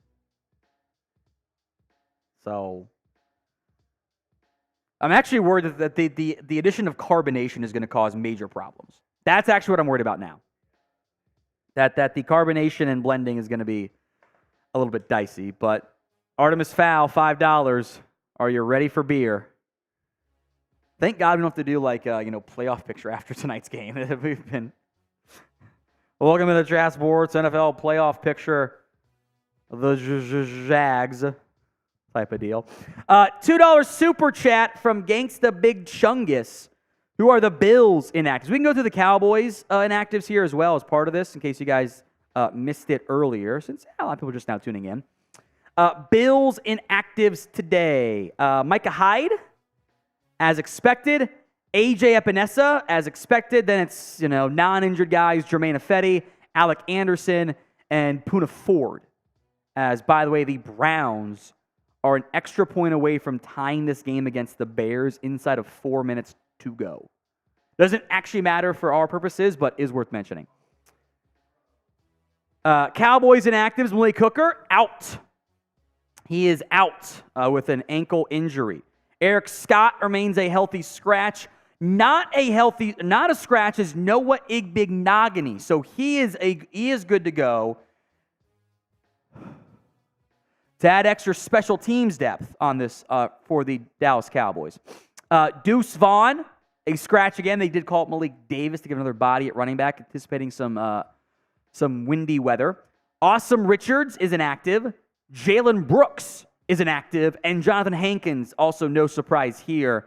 A: So I'm actually worried that the addition of carbonation is going to cause major problems. That's actually what I'm worried about now. That the carbonation and blending is going to be a little bit dicey. But Artemis Fowl, $5. Are you ready for beer? Thank God we don't have to do playoff picture after tonight's game. We've been welcome to the Draft Sports NFL playoff picture. The Jags type of deal. $2 super chat from Gangsta Big Chungus. Who are the Bills inactives? We can go through the Cowboys inactives here as well as part of this in case you guys missed it earlier, since a lot of people are just now tuning in. Bills inactives today. Micah Hyde, as expected. AJ Epinesa, as expected. Then it's, non-injured guys, Jermaine Ifedi, Alec Anderson, and Poona Ford. As, by the way, the Browns are an extra point away from tying this game against the Bears inside of 4 minutes to go. Doesn't actually matter for our purposes, but is worth mentioning. Cowboys inactives, Malik Hooker, out. He is out with an ankle injury. Eric Scott remains a healthy scratch. Not a scratch is Noah Igbignogany. So he is good to go. To add extra special teams depth on this for the Dallas Cowboys. Deuce Vaughn, a scratch again. They did call up Malik Davis to give another body at running back, anticipating some windy weather. Awesome Richards is inactive. Jalen Brooks is inactive. And Jonathan Hankins, also no surprise here,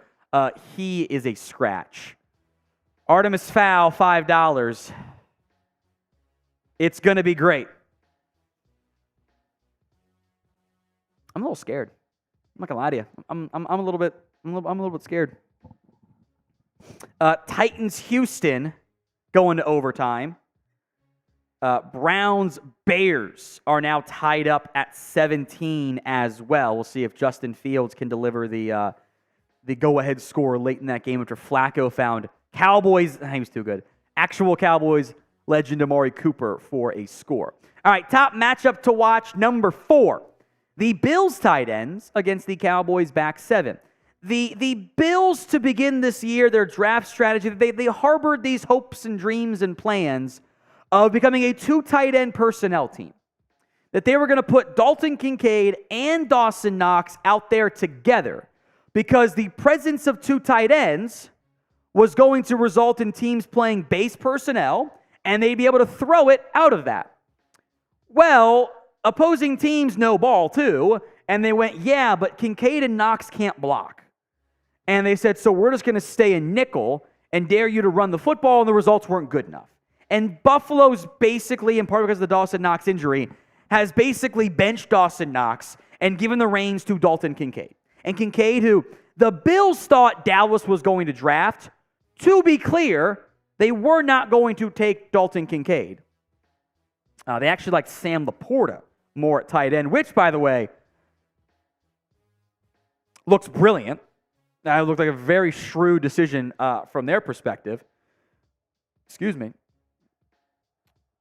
A: he is a scratch. Artemis Fowl, $5. It's going to be great. I'm a little scared. I'm not gonna lie to you. I'm a little bit scared. Titans Houston going to overtime. Browns Bears are now tied up at 17 as well. We'll see if Justin Fields can deliver the go-ahead score late in that game after Flacco found Cowboys. He was too good. Actual Cowboys legend Amari Cooper for a score. All right, top matchup to watch, number 4. The Bills tight ends against the Cowboys back 7. The Bills, to begin this year, their draft strategy, they harbored these hopes and dreams and plans of becoming a 2 tight end personnel team. That they were going to put Dalton Kincaid and Dawson Knox out there together because the presence of 2 tight ends was going to result in teams playing base personnel and they'd be able to throw it out of that. Well, opposing teams know ball too, and they went, yeah, but Kincaid and Knox can't block. And they said, so we're just going to stay in nickel and dare you to run the football, and the results weren't good enough. And Buffalo's basically, in part because of the Dawson Knox injury, has basically benched Dawson Knox and given the reins to Dalton Kincaid. And Kincaid, who the Bills thought Dallas was going to draft, to be clear, they were not going to take Dalton Kincaid. They actually liked Sam Laporta more at tight end, which, by the way, looks brilliant. It looked like a very shrewd decision from their perspective. Excuse me.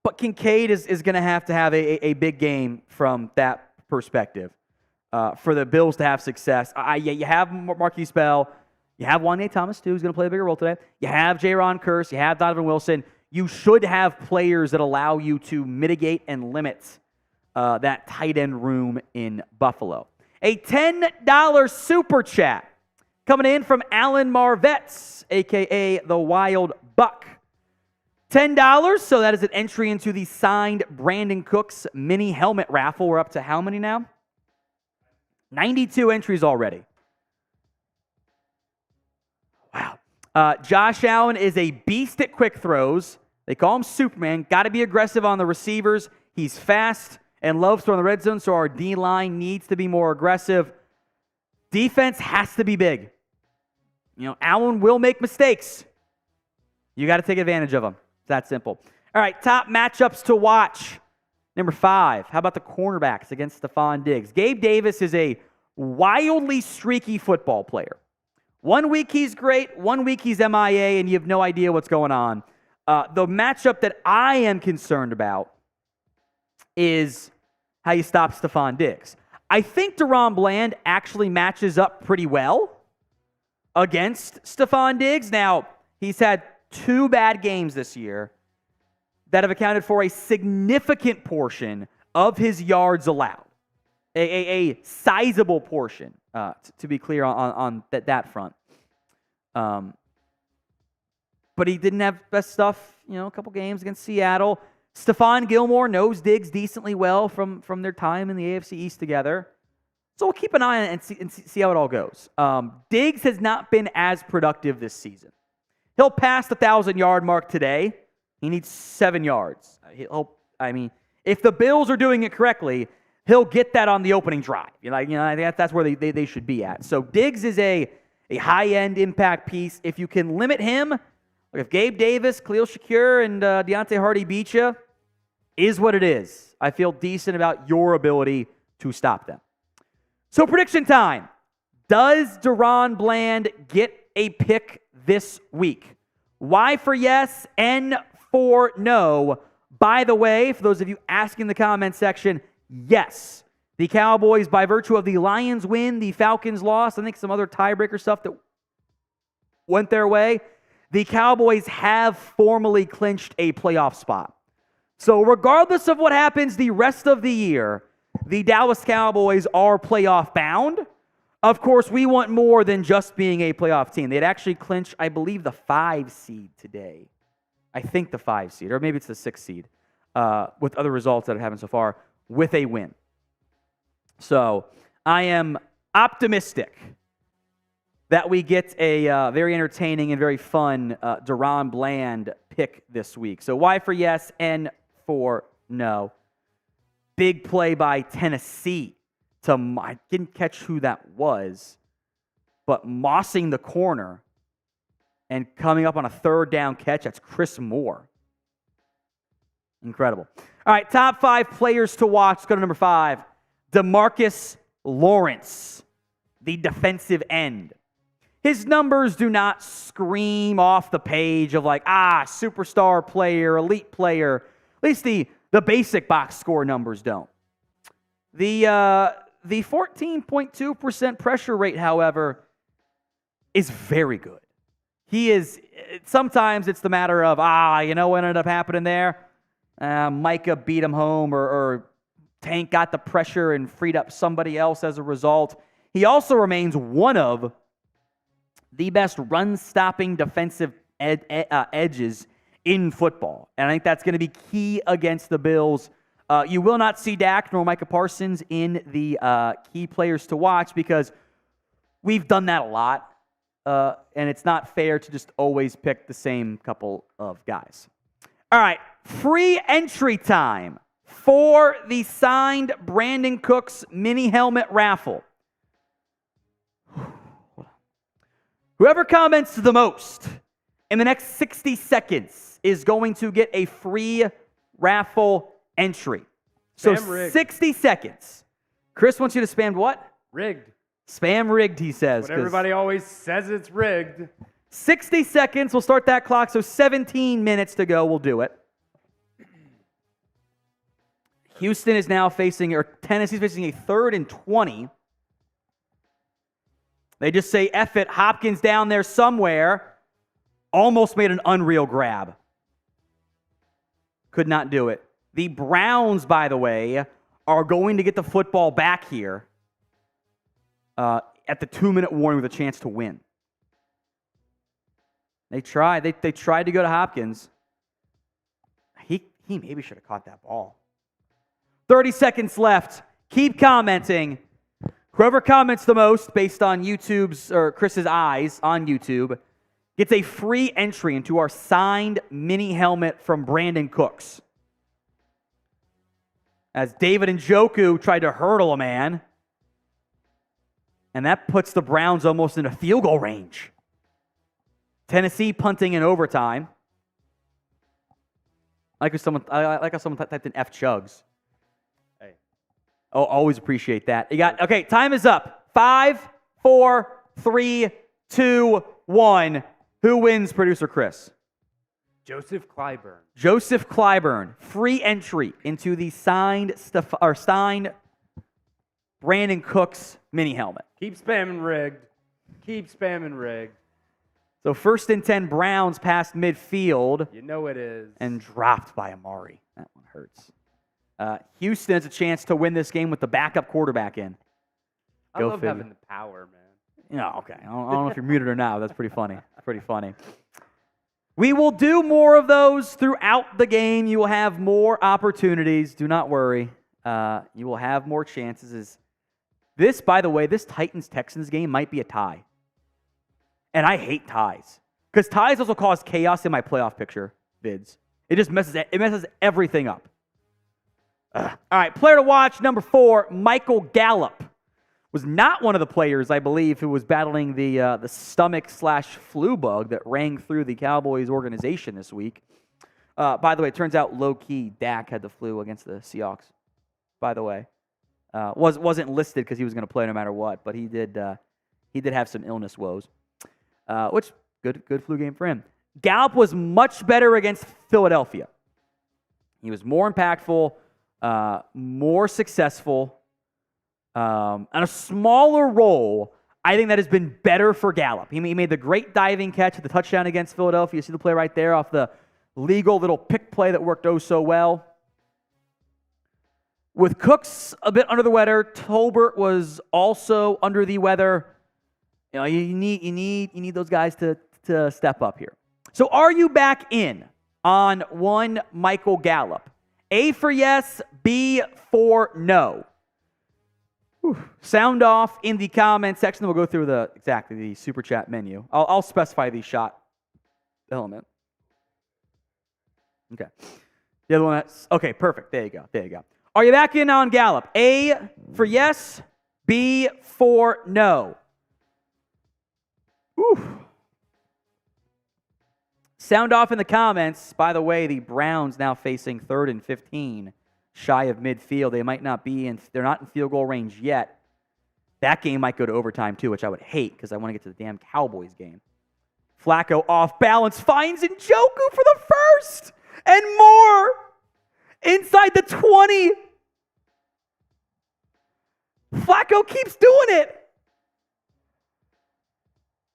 A: But Kincaid is going to have a big game from that perspective for the Bills to have success. You have Markquese Bell. You have Wanye Thomas, too, who's going to play a bigger role today. You have Jayron Kearse. You have Donovan Wilson. You should have players that allow you to mitigate and limit that tight end room in Buffalo. A $10 super chat coming in from Alan Marvetts, a.k.a. the Wild Buck. $10, so that is an entry into the signed Brandin Cooks mini helmet raffle. We're up to how many now? 92 entries already. Wow. Josh Allen is a beast at quick throws. They call him Superman. Got to be aggressive on the receivers. He's fast and loves throwing the red zone, so our D-line needs to be more aggressive. Defense has to be big. You know, Allen will make mistakes. You got to take advantage of them. It's that simple. All right, top matchups to watch. Number 5, how about the cornerbacks against Stephon Diggs? Gabe Davis is a wildly streaky football player. 1 week he's great, 1 week he's MIA, and you have no idea what's going on. The matchup that I am concerned about is how you stop Stephon Diggs. I think Daron Bland actually matches up pretty well against Stephon Diggs. Now, he's had 2 bad games this year that have accounted for a significant portion of his yards allowed. A sizable portion, to be clear on that front. But he didn't have best stuff, a couple games against Seattle. Stephon Gilmore knows Diggs decently well from their time in the AFC East together. So we'll keep an eye on it and see how it all goes. Diggs has not been as productive this season. He'll pass the 1,000-yard mark today. He needs 7 yards. If the Bills are doing it correctly, he'll get that on the opening drive. I think that's where they should be at. So Diggs is a high-end impact piece. If you can limit him, like if Gabe Davis, Khalil Shakir, and Deontay Hardy beat you, is what it is. I feel decent about your ability to stop them. So prediction time. Does Daron Bland get a pick this week? Y for yes, N for no. By the way, for those of you asking in the comment section, yes. The Cowboys, by virtue of the Lions win, the Falcons loss, I think some other tiebreaker stuff that went their way, the Cowboys have formally clinched a playoff spot. So regardless of what happens the rest of the year, the Dallas Cowboys are playoff bound. Of course, we want more than just being a playoff team. They'd actually clinched, I believe, the 5 seed today. I think the 5 seed, or maybe it's the 6 seed, with other results that have happened so far, with a win. So I am optimistic that we get a very entertaining and very fun Daron Bland pick this week. So Y for yes, N for no. Big play by Tennessee. I didn't catch who that was, but mossing the corner and coming up on a 3rd down catch. That's Chris Moore. Incredible. All right, top 5 players to watch. Let's go to number 5. DeMarcus Lawrence, the defensive end. His numbers do not scream off the page of superstar player, elite player. At least the basic box score numbers don't. The 14.2% pressure rate, however, is very good. Sometimes it's the matter of, what ended up happening there? Micah beat him home, or Tank got the pressure and freed up somebody else as a result. He also remains one of the best run-stopping defensive edges in football. And I think that's going to be key against the Bills You will not see Dak nor Micah Parsons in the key players to watch because we've done that a lot, and it's not fair to just always pick the same couple of guys. All right, free entry time for the signed Brandin Cooks mini helmet raffle. Whoever comments the most in the next 60 seconds is going to get a free raffle entry. So
B: Spam rigged.
A: 60 seconds. Chris wants you to spam what?
B: Rigged.
A: Spam rigged, he says.
B: But everybody always says it's rigged.
A: 60 seconds. We'll start that clock. So 17 minutes to go. We'll do it. Houston is now facing, or Tennessee's facing a 3rd and 20. They just say, F it. Hopkins down there somewhere. Almost made an unreal grab. Could not do it. The Browns, by the way, are going to get the football back here at the 2-minute warning with a chance to win. They tried. They tried to go to Hopkins. He maybe should have caught that ball. 30 seconds left. Keep commenting. Whoever comments the most based on YouTube's or Chris's eyes on YouTube gets a free entry into our signed mini helmet from Brandin Cooks. As David Njoku tried to hurdle a man. And that puts the Browns almost in a field goal range. Tennessee punting in overtime. I like how someone typed in F Chugs. Hey. Oh, always appreciate that. Okay, time is up. 5, 4, 3, 2, 1. Who wins, producer Chris?
B: Joseph Clyburn.
A: Joseph Clyburn, free entry into the signed Brandin Cooks mini helmet.
B: Keep spamming rigged. Keep spamming rigged.
A: So 1st and 10 Browns past midfield.
B: You know it is.
A: And dropped by Amari. That one hurts. Houston has a chance to win this game with the backup quarterback in.
B: I love having the power, man.
A: No, okay. I don't know if you're muted or not. That's pretty funny. Pretty funny. We will do more of those throughout the game. You will have more opportunities. Do not worry. You will have more chances. This, by the way, this Titans-Texans game might be a tie. And I hate ties. Because ties also cause chaos in my playoff picture vids. It just messes everything up. All right, player to watch, number 4, Michael Gallup. Was not one of the players, I believe, who was battling the stomach/flu bug that rang through the Cowboys organization this week. By the way, it turns out low-key Dak had the flu against the Seahawks. By the way, wasn't listed because he was going to play no matter what, but he did have some illness woes, which good flu game for him. Gallup was much better against Philadelphia. He was more impactful, more successful. On a smaller role, I think that has been better for Gallup. He made the great diving catch at the touchdown against Philadelphia. You see the play right there off the legal little pick play that worked oh so well. With Cooks a bit under the weather, Tolbert was also under the weather. You know, you need those guys to step up here. So are you back in on one Michael Gallup? A for yes, B for no. Sound off in the comment section. We'll go through the super chat menu. I'll specify the shot element. Okay. The other one okay, perfect. There you go. Are you back in on Gallup? A for yes, B for no. Sound off in the comments. By the way, the Browns now facing 3rd and 15. Shy of midfield. They're not in field goal range yet. That game might go to overtime too, which I would hate because I want to get to the damn Cowboys game. Flacco off balance, finds Njoku for the first and more inside the 20. Flacco keeps doing it.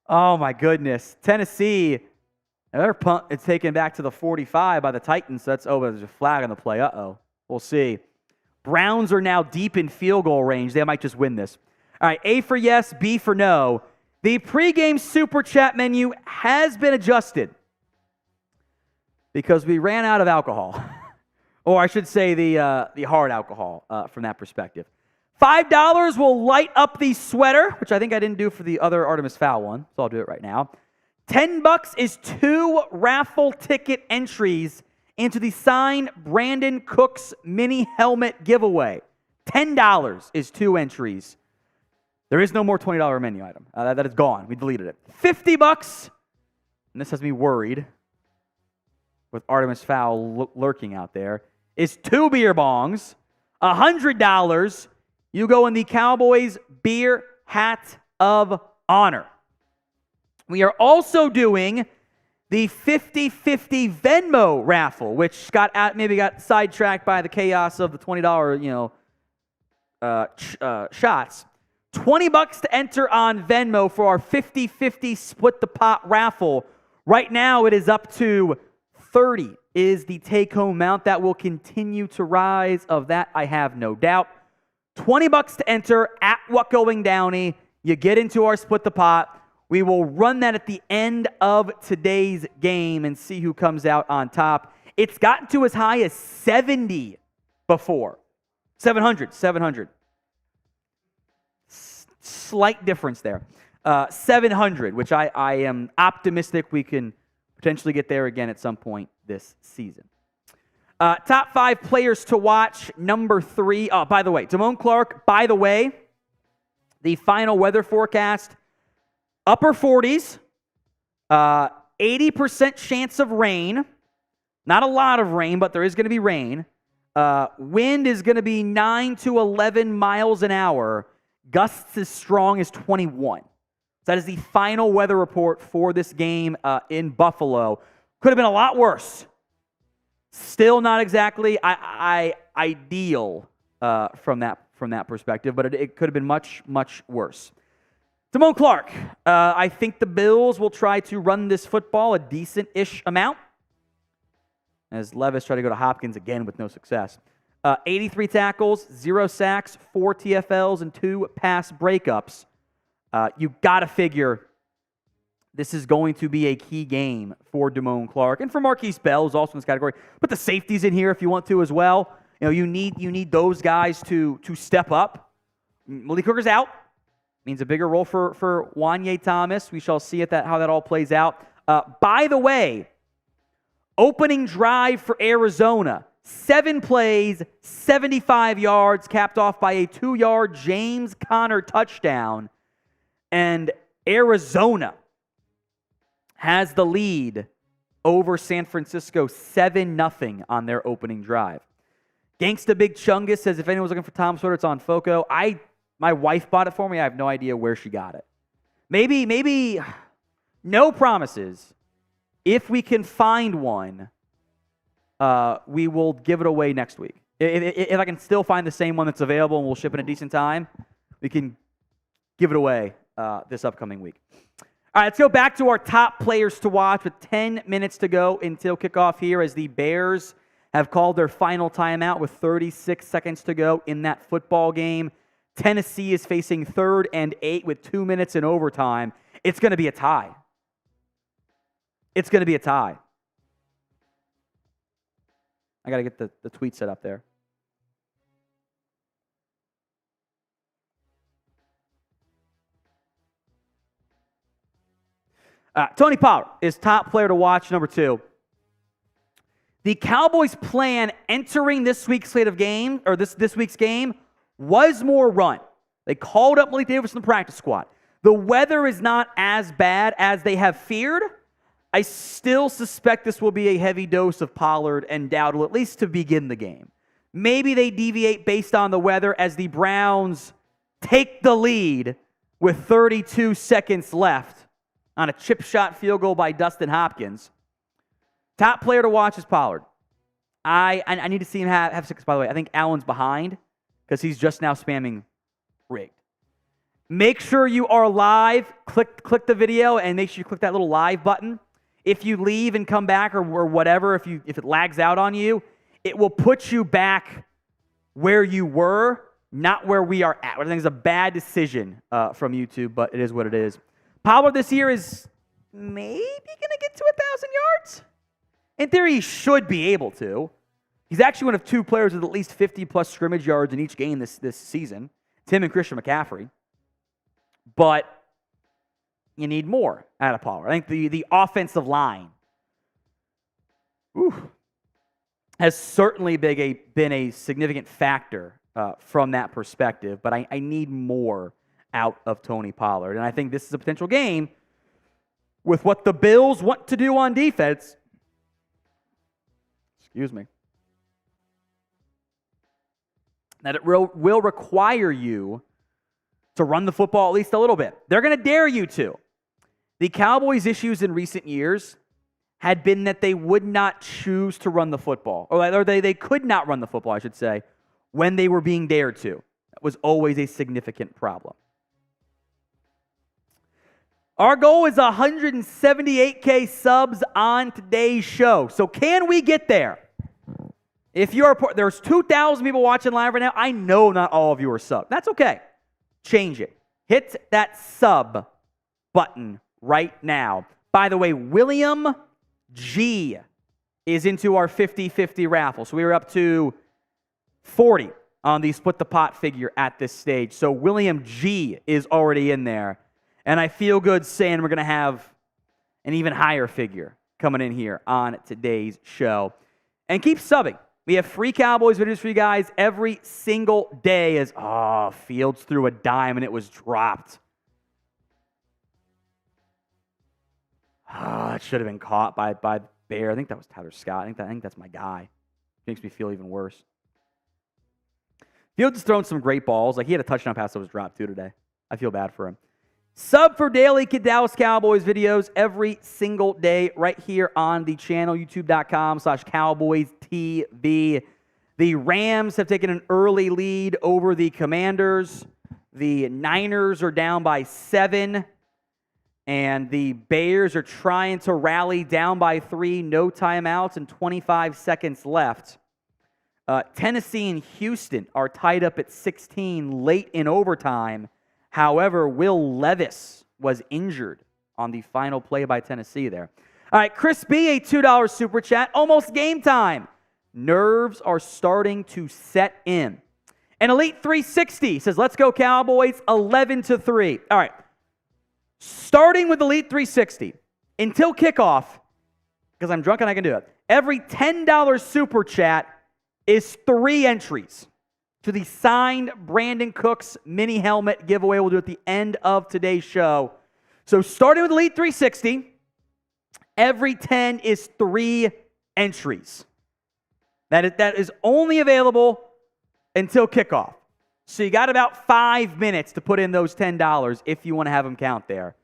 A: Oh my goodness. Tennessee, another punt. It's taken back to the 45 by the Titans. So there's a flag on the play. We'll see. Browns are now deep in field goal range. They might just win this. All right, A for yes, B for no. The pregame super chat menu has been adjusted because we ran out of alcohol. Or I should say the hard alcohol from that perspective. $5 will light up the sweater, which I think I didn't do for the other Artemis Fowl one, so I'll do it right now. $10 is 2 raffle ticket entries into the signed Brandin Cooks mini helmet giveaway. $10 is 2 entries. There is no more $20 menu item. That is gone. We deleted it. $50, and this has me worried with Artemis Fowl lurking out there, is 2 beer bongs. $100, you go in the Cowboys Beer Hat of Honor. We are also doing the 50-50 Venmo raffle, which maybe got sidetracked by the chaos of the $20, shots. $20 to enter on Venmo for our 50-50 split the pot raffle. Right now, it is up to $30 is the take-home amount. That will continue to rise. Of that, I have no doubt. $20 to enter at What Going Downey. You get into our split the pot. We will run that at the end of today's game and see who comes out on top. It's gotten to as high as 70 before. 700. Slight difference there. 700, which I am optimistic we can potentially get there again at some point this season. Top 5 players to watch. Number 3. Oh, by the way, Damone Clark, the final weather forecast, upper 40s, 80% chance of rain. Not a lot of rain, but there is going to be rain. Wind is going to be 9 to 11 miles an hour. Gusts as strong as 21. So that is the final weather report for this game in Buffalo. Could have been a lot worse. Still not exactly ideal from that perspective, but it could have been much, much worse. Damone Clark, I think the Bills will try to run this football a decent-ish amount, as Levis tried to go to Hopkins again with no success. 83 tackles, 0 sacks, 4 TFLs, and 2 pass breakups. You got to figure this is going to be a key game for Damone Clark and for Markquese Bell, who's also in this category. Put the safeties in here if you want to as well. You need those guys to step up. Malik Hooker's out. Means a bigger role for Wanye Thomas. We shall see how that all plays out. By the way, opening drive for Arizona. 7 plays, 75 yards, capped off by a 2-yard James Conner touchdown. And Arizona has the lead over San Francisco 7-0 on their opening drive. Gangsta Big Chungus says, if anyone's looking for Tom Sawyer, it's on Foco. My wife bought it for me. I have no idea where she got it. Maybe, no promises. If we can find one, we will give it away next week. If I can still find the same one that's available and we'll ship in a decent time, we can give it away this upcoming week. All right, let's go back to our top players to watch with 10 minutes to go until kickoff here as the Bears have called their final timeout with 36 seconds to go in that football game. Tennessee is facing 3rd and 8 with 2 minutes in overtime. It's going to be a tie. I got to get the tweet set up there. Tony Pollard is top player to watch, number 2. The Cowboys' plan entering this week's slate of game, or this week's game, was more run. They called up Malik Davis from the practice squad. The weather is not as bad as they have feared. I still suspect this will be a heavy dose of Pollard and Dowdle, at least to begin the game. Maybe they deviate based on the weather as the Browns take the lead with 32 seconds left on a chip shot field goal by Dustin Hopkins. Top player to watch is Pollard. I need to see him have 6, by the way. I think Allen's behind because he's just now spamming rigged. Make sure you are live. Click the video and make sure you click that little live button. If you leave and come back or whatever, if it lags out on you, it will put you back where you were, not where we are at. I think it's a bad decision from YouTube, but it is what it is. Pollard this year is maybe going to get to 1,000 yards. In theory, he should be able to. He's actually one of 2 players with at least 50-plus scrimmage yards in each game this season. It's him and Christian McCaffrey. But you need more out of Pollard. I think the offensive line has certainly been a significant factor from that perspective, but I need more out of Tony Pollard. And I think this is a potential game with what the Bills want to do on defense. Excuse me. That it will require you to run the football at least a little bit. They're going to dare you to. The Cowboys' issues in recent years had been that they would not choose to run the football, or they could not run the football, I should say, when they were being dared to. That was always a significant problem. Our goal is 178K subs on today's show. So can we get there? If you're there's 2,000 people watching live right now. I know not all of you are sub. That's okay. Change it. Hit that sub button right now. By the way, William G is into our 50-50 raffle. So we were up to 40 on the split the pot figure at this stage. So William G is already in there. And I feel good saying we're going to have an even higher figure coming in here on today's show. And keep subbing. We have free Cowboys videos for you guys every single day as, Fields threw a dime and it was dropped. It should have been caught by Bear. I think that was Tyler Scott. I think that's my guy. Makes me feel even worse. Fields has thrown some great balls. Like, he had a touchdown pass that was dropped too today. I feel bad for him. Sub for daily Dallas Cowboys videos every single day right here on the channel, youtube.com/CowboysTV. The Rams have taken an early lead over the Commanders. The Niners are down by 7. And the Bears are trying to rally down by 3. No timeouts and 25 seconds left. Tennessee and Houston are tied up at 16 late in overtime. However, Will Levis was injured on the final play by Tennessee there. All right, Chris B, a $2 super chat. Almost game time. Nerves are starting to set in. And Elite 360 says, let's go Cowboys, 11-3. All right, starting with Elite 360, until kickoff, because I'm drunk and I can do it, every $10 super chat is 3 entries to the signed Brandin Cooks mini helmet giveaway we'll do at the end of today's show. So starting with Elite 360, every 10 is 3 entries. That is only available until kickoff. So you got about 5 minutes to put in those $10 if you want to have them count there.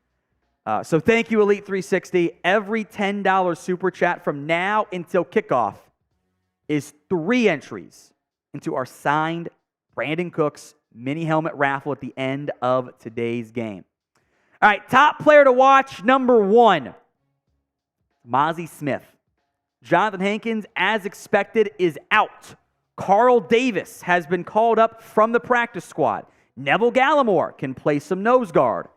A: So thank you, Elite 360. Every $10 super chat from now until kickoff is 3 entries into our signed Brandin Cooks mini helmet raffle at the end of today's game. All right, top player to watch, number 1, Mazi Smith. Jonathan Hankins, as expected, is out. Carl Davis has been called up from the practice squad. Neville Gallimore can play some nose guard.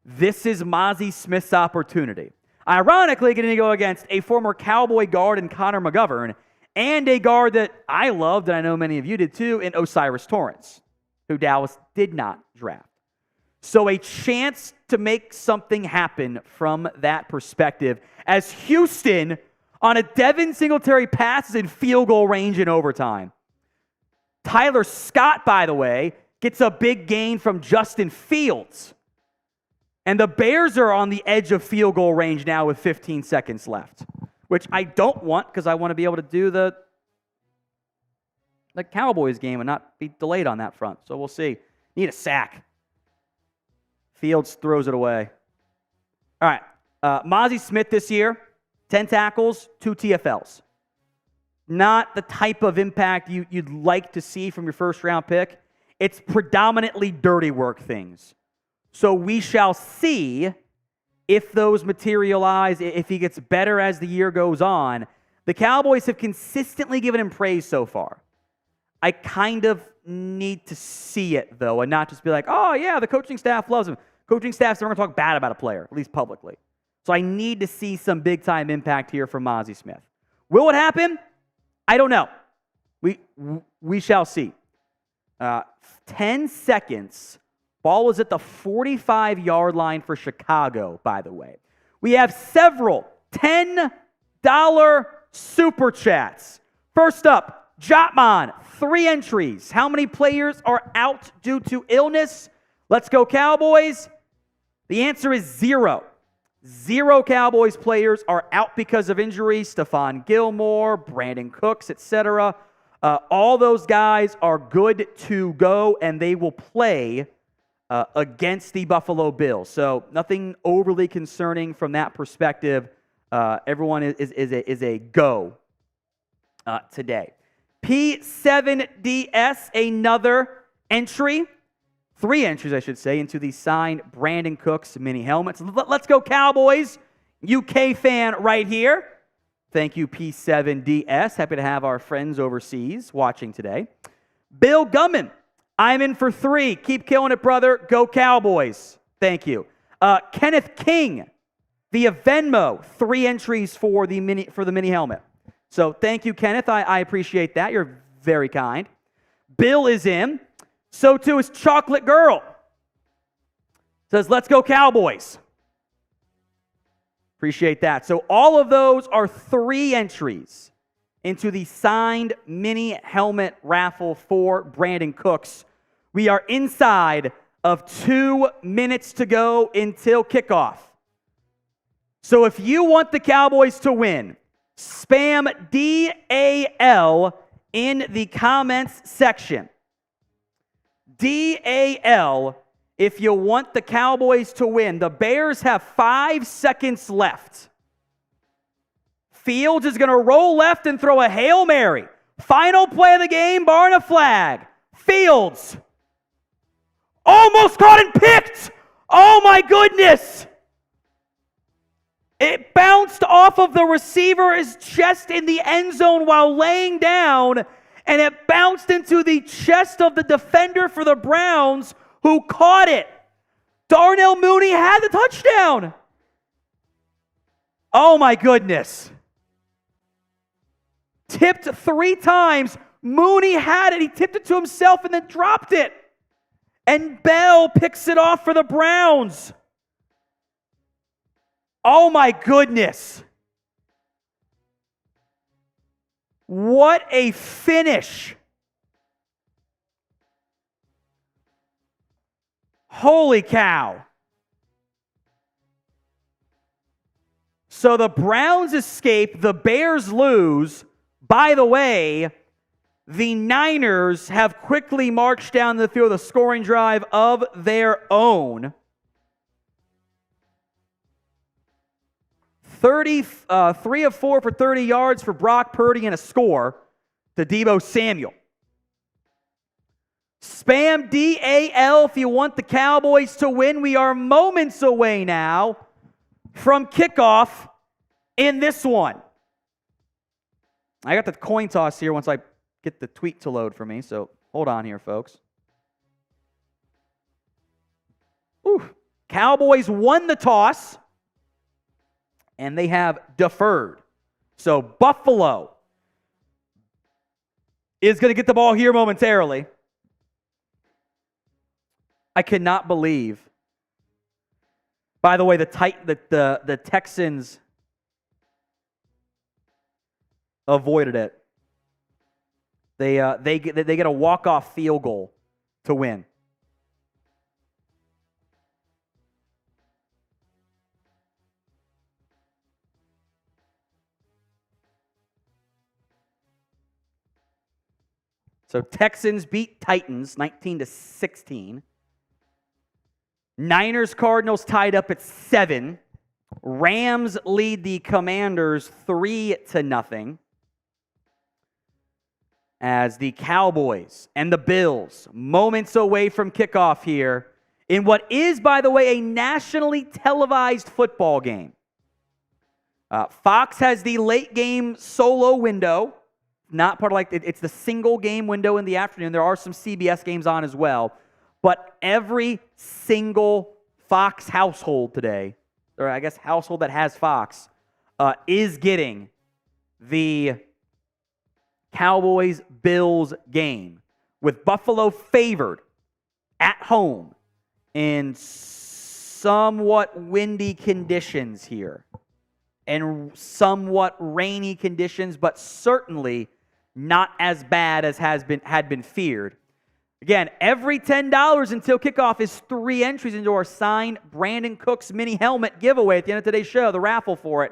A: This is Mazi Smith's opportunity. Ironically, getting to go against a former Cowboy guard in Connor McGovern, and a guard that I loved, and I know many of you did too, in O'Cyrus Torrence, who Dallas did not draft. So a chance to make something happen from that perspective, as Houston, on a Devin Singletary pass, is in field goal range in overtime. Tyler Scott, by the way, gets a big gain from Justin Fields. And the Bears are on the edge of field goal range now with 15 seconds left, which I don't want because I want to be able to do the Cowboys game and not be delayed on that front. So we'll see. Need a sack. Fields throws it away. All right. Mazi Smith this year, 10 tackles, 2 TFLs. Not the type of impact you'd like to see from your first-round pick. It's predominantly dirty work things. So we shall see if those materialize, if he gets better as the year goes on. The Cowboys have consistently given him praise so far. I kind of need to see it, though, and not just be like, oh, yeah, the coaching staff loves him. Coaching staff's never going to talk bad about a player, at least publicly. So I need to see some big-time impact here from Mazi Smith. Will it happen? I don't know. We shall see. 10 seconds. Ball is at the 45-yard line for Chicago, by the way. We have several $10 super chats. First up, Jotman, 3 entries. How many players are out due to illness? Let's go Cowboys. The answer is 0. 0 Cowboys players are out because of injury. Stephon Gilmore, Brandin Cooks, etc. All those guys are good to go, and they will play against the Buffalo Bills. So nothing overly concerning from that perspective. Everyone is a go today. P7DS, another entry. 3 entries, I should say, into the signed Brandin Cooks mini helmets. Let's go Cowboys. UK fan right here. Thank you, P7DS. Happy to have our friends overseas watching today. Bill Gumman, I'm in for 3. Keep killing it, brother. Go Cowboys. Thank you. Kenneth King via Venmo, 3 entries for the mini helmet. So thank you, Kenneth. I appreciate that. You're very kind. Bill is in. So too is Chocolate Girl. Says, let's go Cowboys. Appreciate that. So all of those are 3 entries into the signed mini helmet raffle for Brandin Cooks. We are inside of 2 minutes to go until kickoff. So if you want the Cowboys to win, spam DAL in the comments section. DAL if you want the Cowboys to win. The Bears have 5 seconds left. Fields is going to roll left and throw a Hail Mary. Final play of the game, barring a flag. Fields almost caught and picked. Oh my goodness. It bounced off of the receiver's chest in the end zone while laying down, and it bounced into the chest of the defender for the Browns, who caught it. Darnell Mooney had the touchdown. Oh my goodness. Tipped 3 times. Mooney had it. He tipped it to himself and then dropped it. And Bell picks it off for the Browns. Oh my goodness. What a finish. Holy cow. So the Browns escape, the Bears lose. By the way, the Niners have quickly marched down the field, a scoring drive of their own. 3 of 4 for 30 yards for Brock Purdy and a score to Deebo Samuel. Spam DAL if you want the Cowboys to win. We are moments away now from kickoff in this one. I got the coin toss here once I get the tweet to load for me, so hold on here, folks. Ooh. Cowboys won the toss, and they have deferred. So Buffalo is going to get the ball here momentarily. I cannot believe. By the way, the Texans avoided it. They get a walk-off field goal to win. So Texans beat Titans 19-16. Niners Cardinals tied up at 7. Rams lead the Commanders 3-0. As the Cowboys and the Bills, moments away from kickoff here in what is, by the way, a nationally televised football game. Fox has the late game solo window, not part of it's the single game window in the afternoon. There are some CBS games on as well, but every single Fox household today, or I guess household that has Fox, is getting the Cowboys-Bills game with Buffalo favored at home in somewhat windy conditions here and somewhat rainy conditions, but certainly not as bad as had been feared. Again, every $10 until kickoff is 3 entries into our signed Brandin Cooks mini helmet giveaway at the end of today's show, the raffle for it,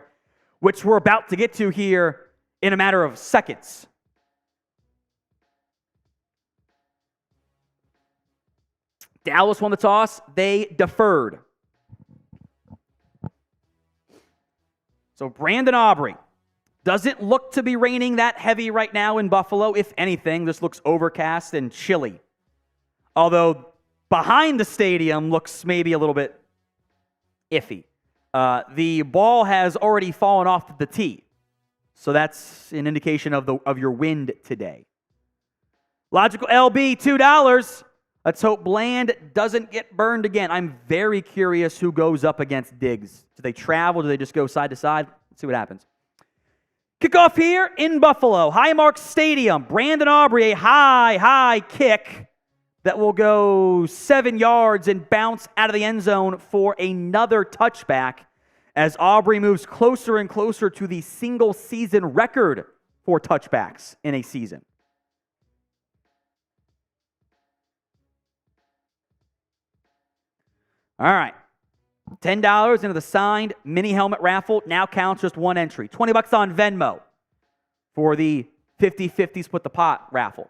A: which we're about to get to here in a matter of seconds. Dallas won the toss. They deferred. So Brandon Aubrey doesn't look to be raining that heavy right now in Buffalo. If anything, this looks overcast and chilly. Although behind the stadium looks maybe a little bit iffy. The ball has already fallen off the tee. So that's an indication of your wind today. Logical LB, $2. Let's hope Bland doesn't get burned again. I'm very curious who goes up against Diggs. Do they travel? Do they just go side to side? Let's see what happens. Kickoff here in Buffalo. Highmark Stadium. Brandon Aubrey, a high kick that will go 7 yards and bounce out of the end zone for another touchback as Aubrey moves closer and closer to the single-season record for touchbacks in a season. All right, $10 into the signed mini helmet raffle. Now counts just 1 entry. $20 on Venmo for the 50-50 split the pot raffle.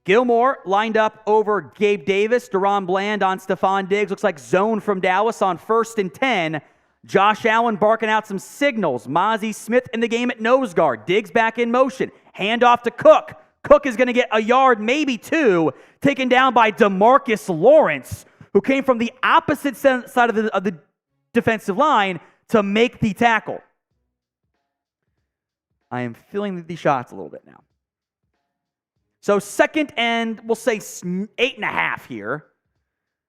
A: Gilmore lined up over Gabe Davis. Daron Bland on Stephon Diggs. Looks like zone from Dallas on 1st and 10. Josh Allen barking out some signals. Mazi Smith in the game at nose guard. Diggs back in motion. Handoff to Cook. Cook is going to get a yard, maybe 2, taken down by DeMarcus Lawrence, who came from the opposite side of the defensive line to make the tackle. I am feeling the shots a little bit now. So 2nd and we'll say 8.5 here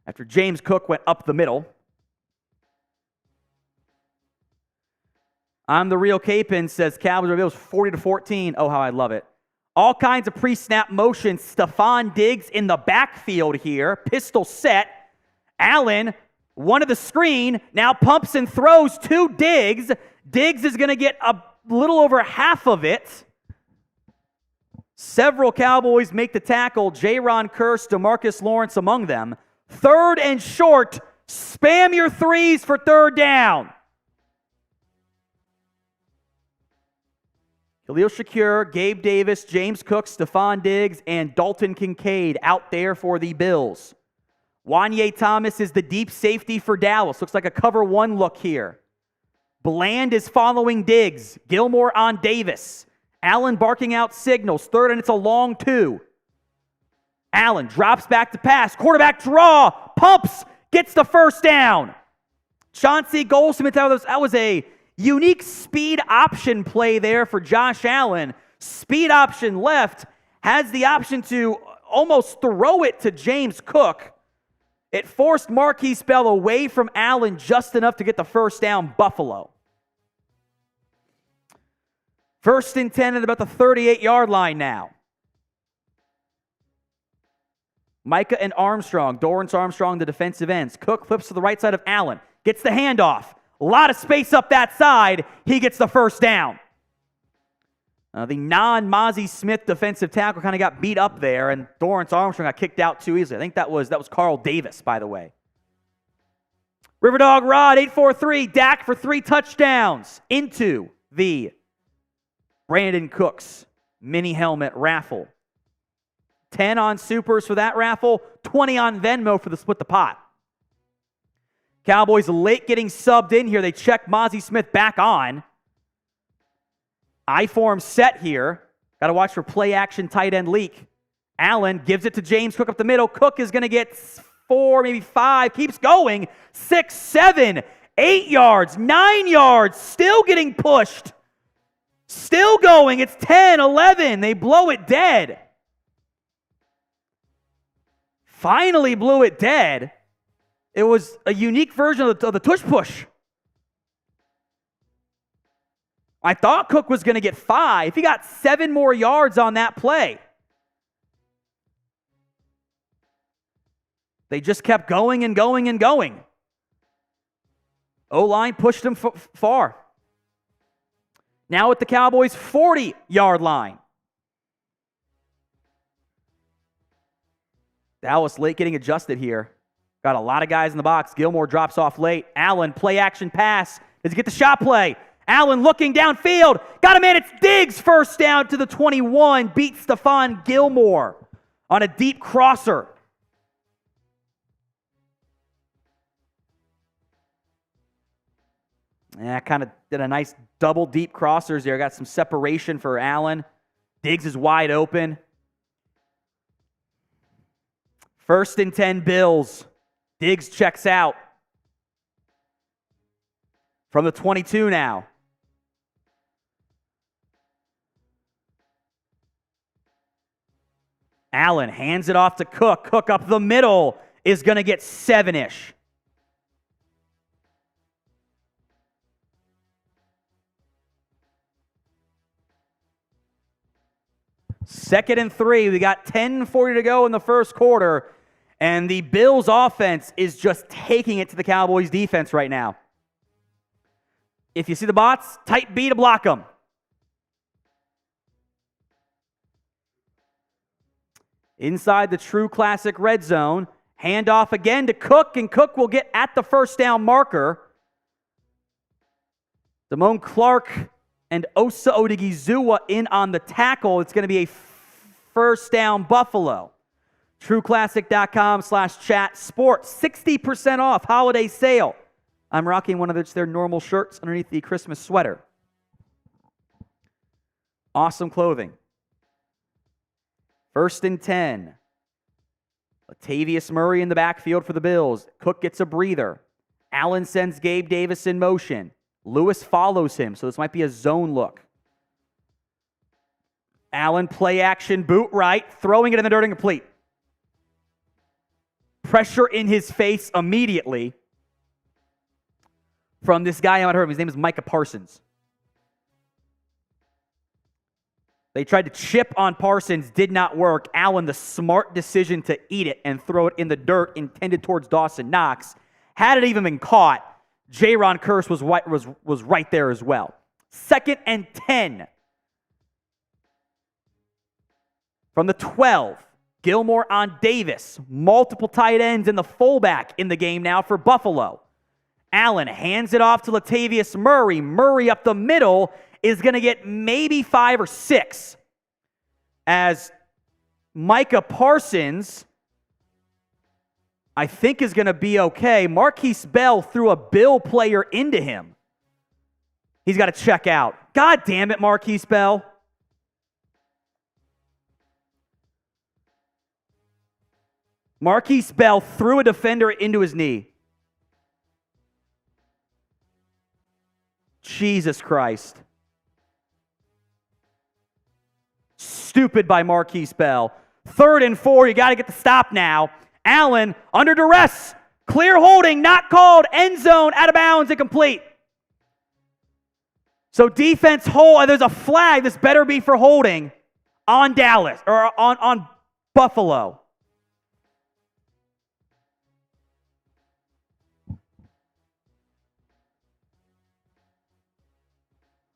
A: after James Cook went up the middle. I'm the real Capin, says Cowboys reveals 40-14. Oh, how I love it. All kinds of pre-snap motion. Stephon Diggs in the backfield here. Pistol set. Allen, one of the screen, now pumps and throws to Diggs. Diggs is going to get a little over half of it. Several Cowboys make the tackle. Jayron, Kearse, DeMarcus Lawrence among them. 3rd and short. Spam your threes for 3rd down. Khalil Shakir, Gabe Davis, James Cook, Stephon Diggs, and Dalton Kincaid out there for the Bills. Wanye Thomas is the deep safety for Dallas. Looks like a cover 1 look here. Bland is following Diggs. Gilmore on Davis. Allen barking out signals. 3rd and it's a long 2. Allen drops back to pass. Quarterback draw. Pumps. Gets the 1st down. Chauncey Goldsmith, that was a unique speed option play there for Josh Allen. Speed option left. Has the option to almost throw it to James Cook. It forced Markquese away from Allen just enough to get the 1st down, Buffalo. 1st and 10 at about the 38-yard line now. Micah and Armstrong. Dorance Armstrong, the defensive ends. Cook flips to the right side of Allen. Gets the handoff. A lot of space up that side. He gets the 1st down. The non-Mazi Smith defensive tackle kind of got beat up there, and Dorance Armstrong got kicked out too easily. I think that was Carl Davis, by the way. Riverdog Rod, 843. Dak for 3 touchdowns into the Brandin Cooks mini helmet raffle. 10 on Supers for that raffle, 20 on Venmo for the split the pot. Cowboys late getting subbed in here. They check Mazi Smith back on. I-form set here. Got to watch for play action tight end leak. Allen gives it to James Cook up the middle. Cook is going to get 4, maybe 5. Keeps going. 6, 7, 8 yards, 9 yards. Still getting pushed. Still going. It's 10, 11. They blow it dead. Finally blew it dead. It was a unique version of the tush push. I thought Cook was going to get 5. He got 7 more yards on that play. They just kept going and going and going. O-line pushed him far. Now at the Cowboys' 40-yard line. Dallas late getting adjusted here. Got a lot of guys in the box. Gilmore drops off late. Allen, play action pass. Does he get the shot play? Allen looking downfield. Got a man. It's Diggs, first down to the 21. Beats Stephon Gilmore on a deep crosser. Yeah, kind of did a nice double deep crossers there. Got some separation for Allen. Diggs is wide open. 1st and 10 Bills. Diggs checks out. From the 22 now. Allen hands it off to Cook. Cook up the middle is going to get 7-ish. Second and 3. We got 10:40 to go in the first quarter. And the Bills offense is just taking it to the Cowboys defense right now. If you see the bots, tight B to block them. Inside the true classic red zone. Handoff again to Cook, and Cook will get at the first down marker. Damone Clark and Osa Odighizuwa in on the tackle. It's going to be a first down Buffalo. TrueClassic.com/chat sports. 60% off holiday sale. I'm rocking one of their normal shirts underneath the Christmas sweater. Awesome clothing. 1st and 10. Latavius Murray in the backfield for the Bills. Cook gets a breather. Allen sends Gabe Davis in motion. Lewis follows him, so this might be a zone look. Allen play action, boot right, throwing it in the dirt incomplete. Pressure in his face immediately from this guy I haven't heard of. His name is Micah Parsons. They tried to chip on Parsons, did not work. Allen, the smart decision to eat it and throw it in the dirt intended towards Dawson Knox. Had it even been caught, Jayron Kearse was right there as well. 2nd and 10. From the 12, Gilmore on Davis. Multiple tight ends and the fullback in the game now for Buffalo. Allen hands it off to Latavius Murray. Murray up the middle is going to get maybe 5 or 6. As Micah Parsons, I think, is going to be okay. Markquese Bell threw a Bill player into him. He's got to check out. God damn it, Markquese Bell. Markquese Bell threw a defender into his knee. Jesus Christ. Stupid by Markquese Bell. 3rd and 4, you got to get the stop now. Allen under duress. Clear holding, not called. End zone, out of bounds, incomplete. So defense hold, there's a flag. This better be for holding on Dallas, or on Buffalo.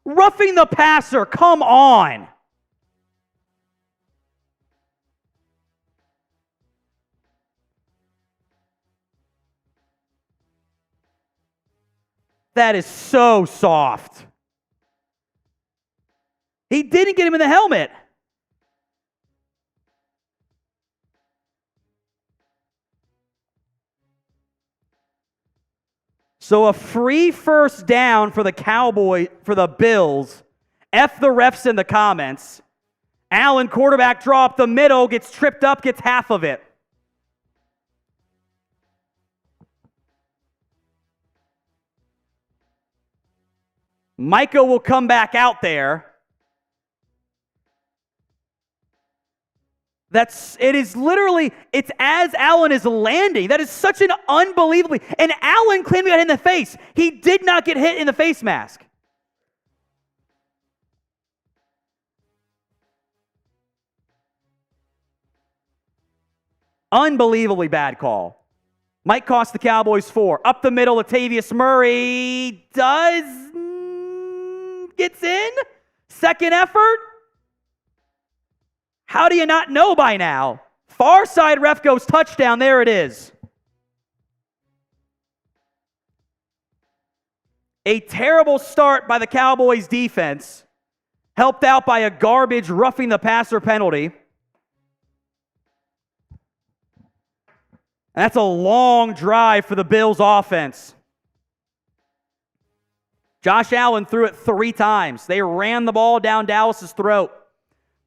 A: Roughing the passer, come on. That is so soft. He didn't get him in the helmet. So a free first down for the Cowboys, for the Bills. F the refs in the comments. Allen, quarterback draw up the middle, gets tripped up, gets half of it. Micah will come back out there. It's as Allen is landing. That is such an unbelievably, and Allen claimed he got hit in the face. He did not get hit in the face mask. Unbelievably bad call. Might cost the Cowboys 4. Up the middle, Latavius Murray gets in. Second effort. How do you not know by now? Far side ref goes touchdown. There it is. A terrible start by the Cowboys defense, helped out by a garbage roughing the passer penalty. And that's a long drive for the Bills offense. Josh Allen threw it 3 times. They ran the ball down Dallas's throat.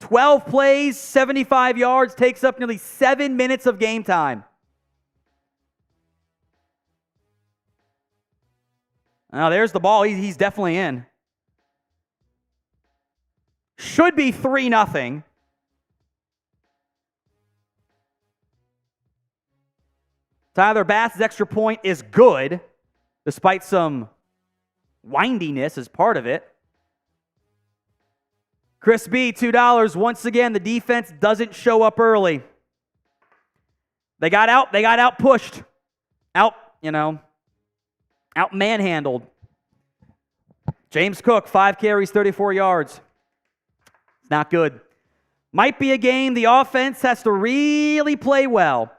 A: 12 plays, 75 yards, takes up nearly 7 minutes of game time. Now there's the ball. He's definitely in. Should be 3-0. Tyler Bass's extra point is good, despite some windiness as part of it. Chris B, $2. Once again, the defense doesn't show up early. They got out pushed. Out manhandled. James Cook, 5 carries, 34 yards. It's not good. Might be a game the offense has to really play well.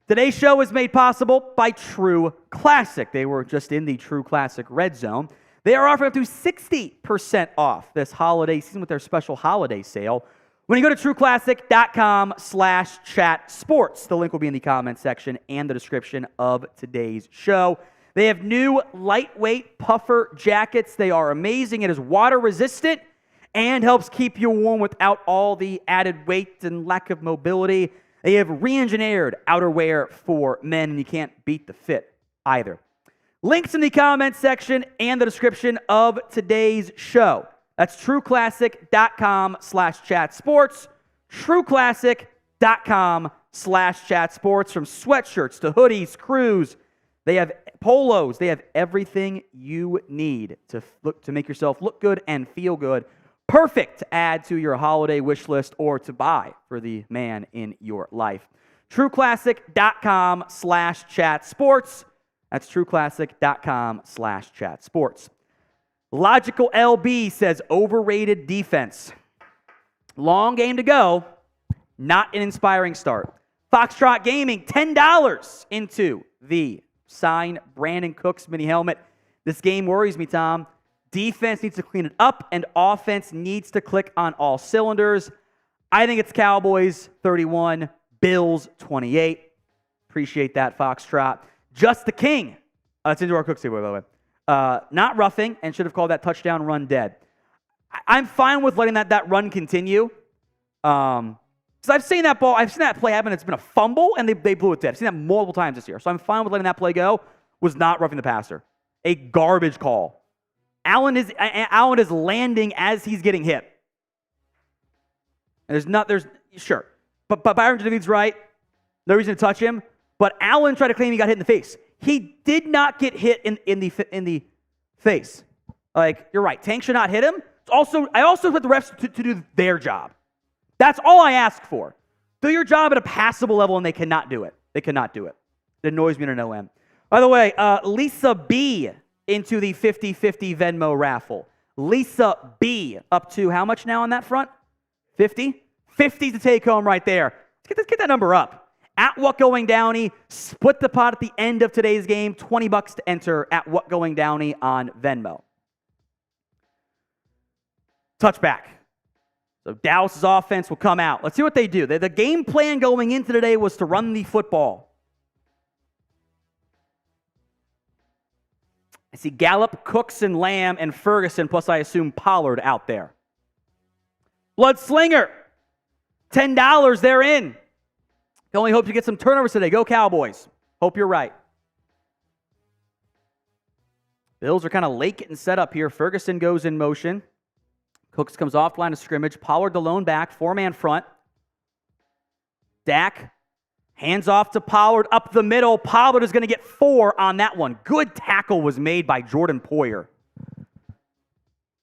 A: Today's show is made possible by True Classic. They were just in the True Classic Red Zone. They are offering up to 60% off this holiday season with their special holiday sale. When you go to trueclassic.com/chatsports, the link will be in the comment section and the description of today's show. They have new lightweight puffer jackets. They are amazing. It is water resistant and helps keep you warm without all the added weight and lack of mobility. They have re-engineered outerwear for men, and you can't beat the fit either. Links in the comment section and the description of today's show. That's trueclassic.com/chatsports. trueclassic.com/chatsports. From sweatshirts to hoodies, crews, they have polos. They have everything you need to make yourself look good and feel good. Perfect to add to your holiday wish list or to buy for the man in your life. trueclassic.com/chatsports. That's trueclassic.com/chatsports. Logical LB says overrated defense. Long game to go. Not an inspiring start. Foxtrot Gaming, $10 into the sign Brandin Cooks mini helmet. This game worries me, Tom. Defense needs to clean it up, and offense needs to click on all cylinders. I think it's Cowboys 31, Bills 28. Appreciate that, Foxtrot. Just the King. It's into our Cooks here, by the way. Not roughing, and should have called that touchdown run dead. I'm fine with letting that run continue. Because I've seen that play happen. It's been a fumble, and they blew it dead. I've seen that multiple times this year. So I'm fine with letting that play go. Was not roughing the passer. A garbage call. Allen is landing as he's getting hit. And sure. But Byron David's right. No reason to touch him. But Allen tried to claim he got hit in the face. He did not get hit in the face. Like, you're right. Tank should not hit him. I also put the refs to do their job. That's all I ask for. Do your job at a passable level, and they cannot do it. They cannot do it. It annoys me to no end. By the way, Lisa B into the 50-50 Venmo raffle. Lisa B up to how much now on that front? 50? 50 to take home right there. Let's get that number up. At What Going Downey, split the pot at the end of today's game. $20 to enter at What Going Downey on Venmo. Touchback. So Dallas's offense will come out. Let's see what they do. The game plan going into today was to run the football. I see Gallup, Cooks, and Lamb, and Ferguson, plus I assume Pollard out there. Blood Slinger, $10, they're in. Can only hope to get some turnovers today. Go Cowboys. Hope you're right. Bills are kind of late getting set up here. Ferguson goes in motion. Cooks comes off line of scrimmage. Pollard the lone back. 4-man front. Dak hands off to Pollard up the middle. Pollard is going to get 4 on that one. Good tackle was made by Jordan Poyer.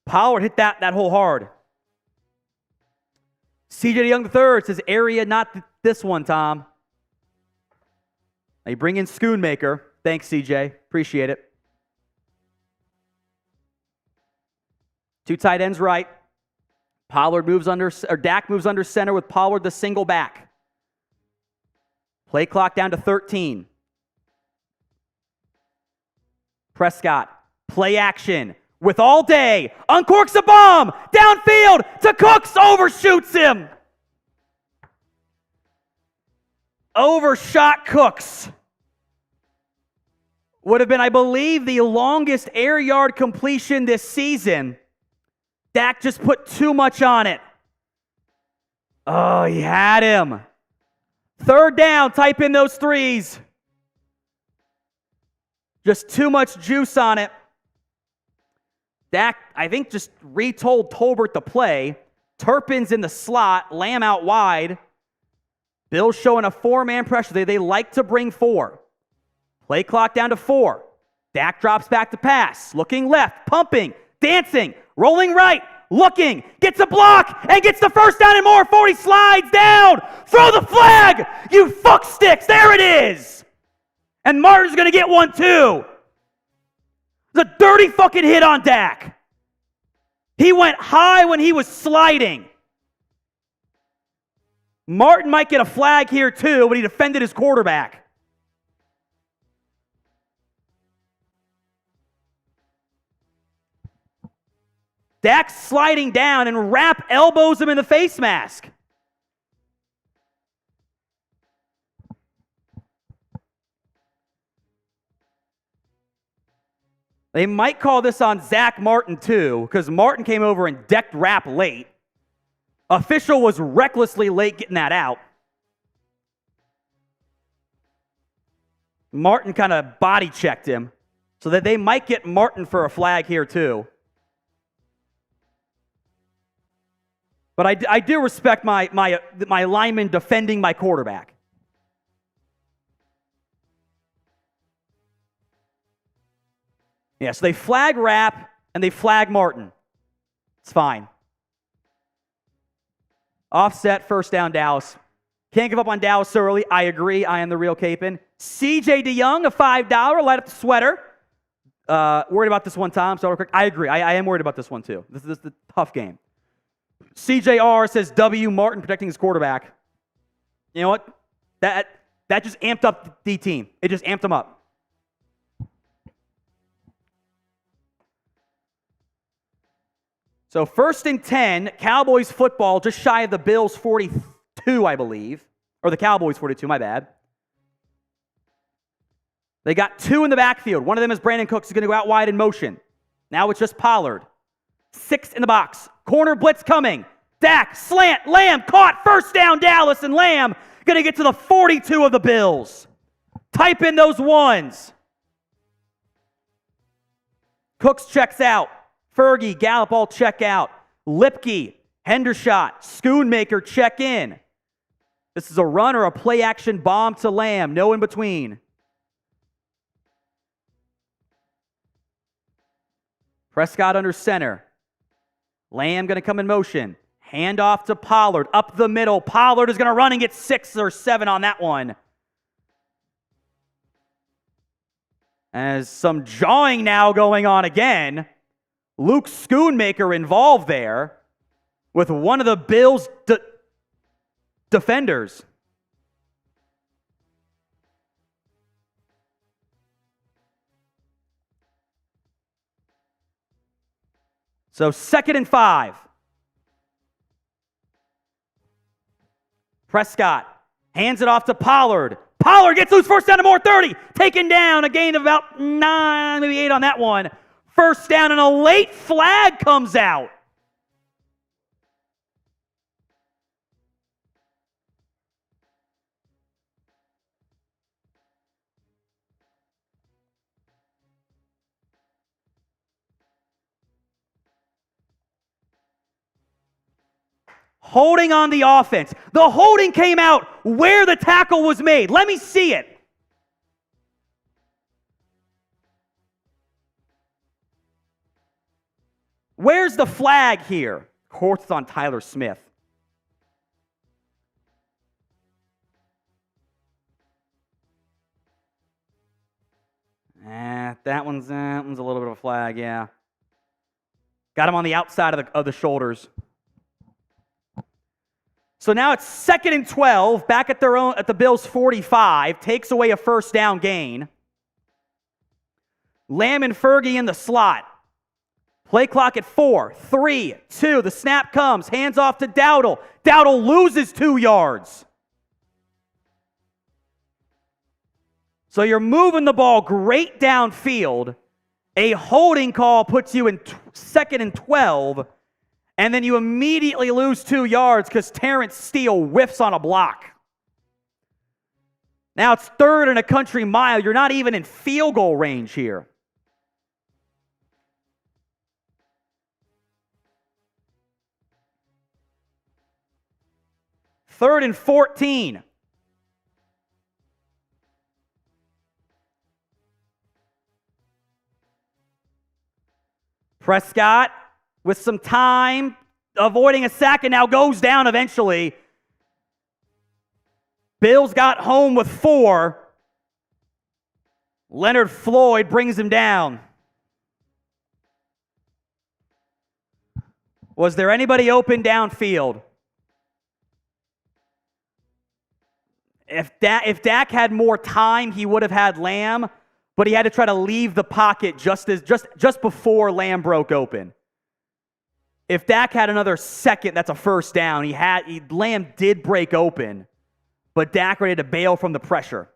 A: Pollard hit that hole hard. CJ Young III says area, not this one, Tom. They bring in Schoonmaker. Thanks, CJ. Appreciate it. 2 tight ends right. Dak moves under center with Pollard the single back. Play clock down to 13. Prescott, play action with all day. Uncorks a bomb. Downfield to Cooks. Overshoots him. Overshot Cooks. Would have been, I believe, the longest air yard completion this season. Dak just put too much on it. Oh, he had him. 3rd down, type in those 3s. Just too much juice on it. Dak, I think, just retold Tolbert the play. Turpin's in the slot, Lamb out wide. Bill's showing a 4-man pressure. They like to bring 4. Play clock down to 4. Dak drops back to pass. Looking left, pumping, dancing, rolling right, looking, gets a block, and gets the first down and more. 40 slides down. Throw the flag, you fuck sticks. There it is. And Martin's going to get one too. It's a dirty fucking hit on Dak. He went high when he was sliding. Martin might get a flag here too, but he defended his quarterback. Dak sliding down and Rapp elbows him in the face mask. They might call this on Zack Martin too, because Martin came over and decked Rapp late. Official was recklessly late getting that out. Martin kind of body checked him, so that they might get Martin for a flag here too. But I do respect my lineman defending my quarterback. Yeah, so they flag Rapp and they flag Martin. It's fine. Offset, 1st down, Dallas. Can't give up on Dallas so early. I agree. I am the real Capon. CJ DeYoung, a $5. Light up the sweater. Worried about this one, Tom. So real quick, I agree. I am worried about this one too. This is a tough game. CJR says W. Martin protecting his quarterback. You know what? That just amped up the team. It just amped them up. So 1st and 10, Cowboys football, just shy of the Bills 42, I believe. Or the Cowboys 42, my bad. They got 2 in the backfield. One of them is Brandin Cooks, who's going to go out wide in motion. Now it's just Pollard. 6 in the box. Corner blitz coming. Dak, slant, Lamb, caught. 1st down, Dallas, and Lamb going to get to the 42 of the Bills. Type in those 1s. Cooks checks out. Fergie, Gallup all check out. Lipke, Hendershot, Schoonmaker check in. This is a run or a play action bomb to Lamb. No in between. Prescott under center. Lamb going to come in motion. Hand off to Pollard. Up the middle. Pollard is going to run and get 6 or 7 on that one. As some jawing now going on again. Luke Schoonmaker involved there with one of the Bills' defenders. So 2nd and 5. Prescott hands it off to Pollard. Pollard gets loose, 1st down and more, 30. Taken down, a gain of about 9, maybe 8 on that one. 1st down and a late flag comes out. Holding on the offense. The holding came out where the tackle was made. Let me see it. Where's the flag here? Of course, it's on Tyler Smith. That one's a little bit of a flag, yeah. Got him on the outside of the shoulders. So now it's 2nd and 12, back at the Bills' 45, takes away a first down gain. Lamb and Fergie in the slot. Play clock at 4, 3, 2. The snap comes. Hands off to Dowdle. Dowdle loses 2 yards. So you're moving the ball great downfield. A holding call puts you in 2nd and 12. And then you immediately lose 2 yards because Terrence Steele whiffs on a block. Now it's 3rd and a country mile. You're not even in field goal range here. Third and 14. Prescott with some time, avoiding a sack, and now goes down eventually. Bills got home with 4. Leonard Floyd brings him down. Was there anybody open downfield? If Dak had more time, he would have had Lamb, but he had to try to leave the pocket just before Lamb broke open. If Dak had another second, that's a first down. Lamb did break open, but Dak ready to bail from the pressure.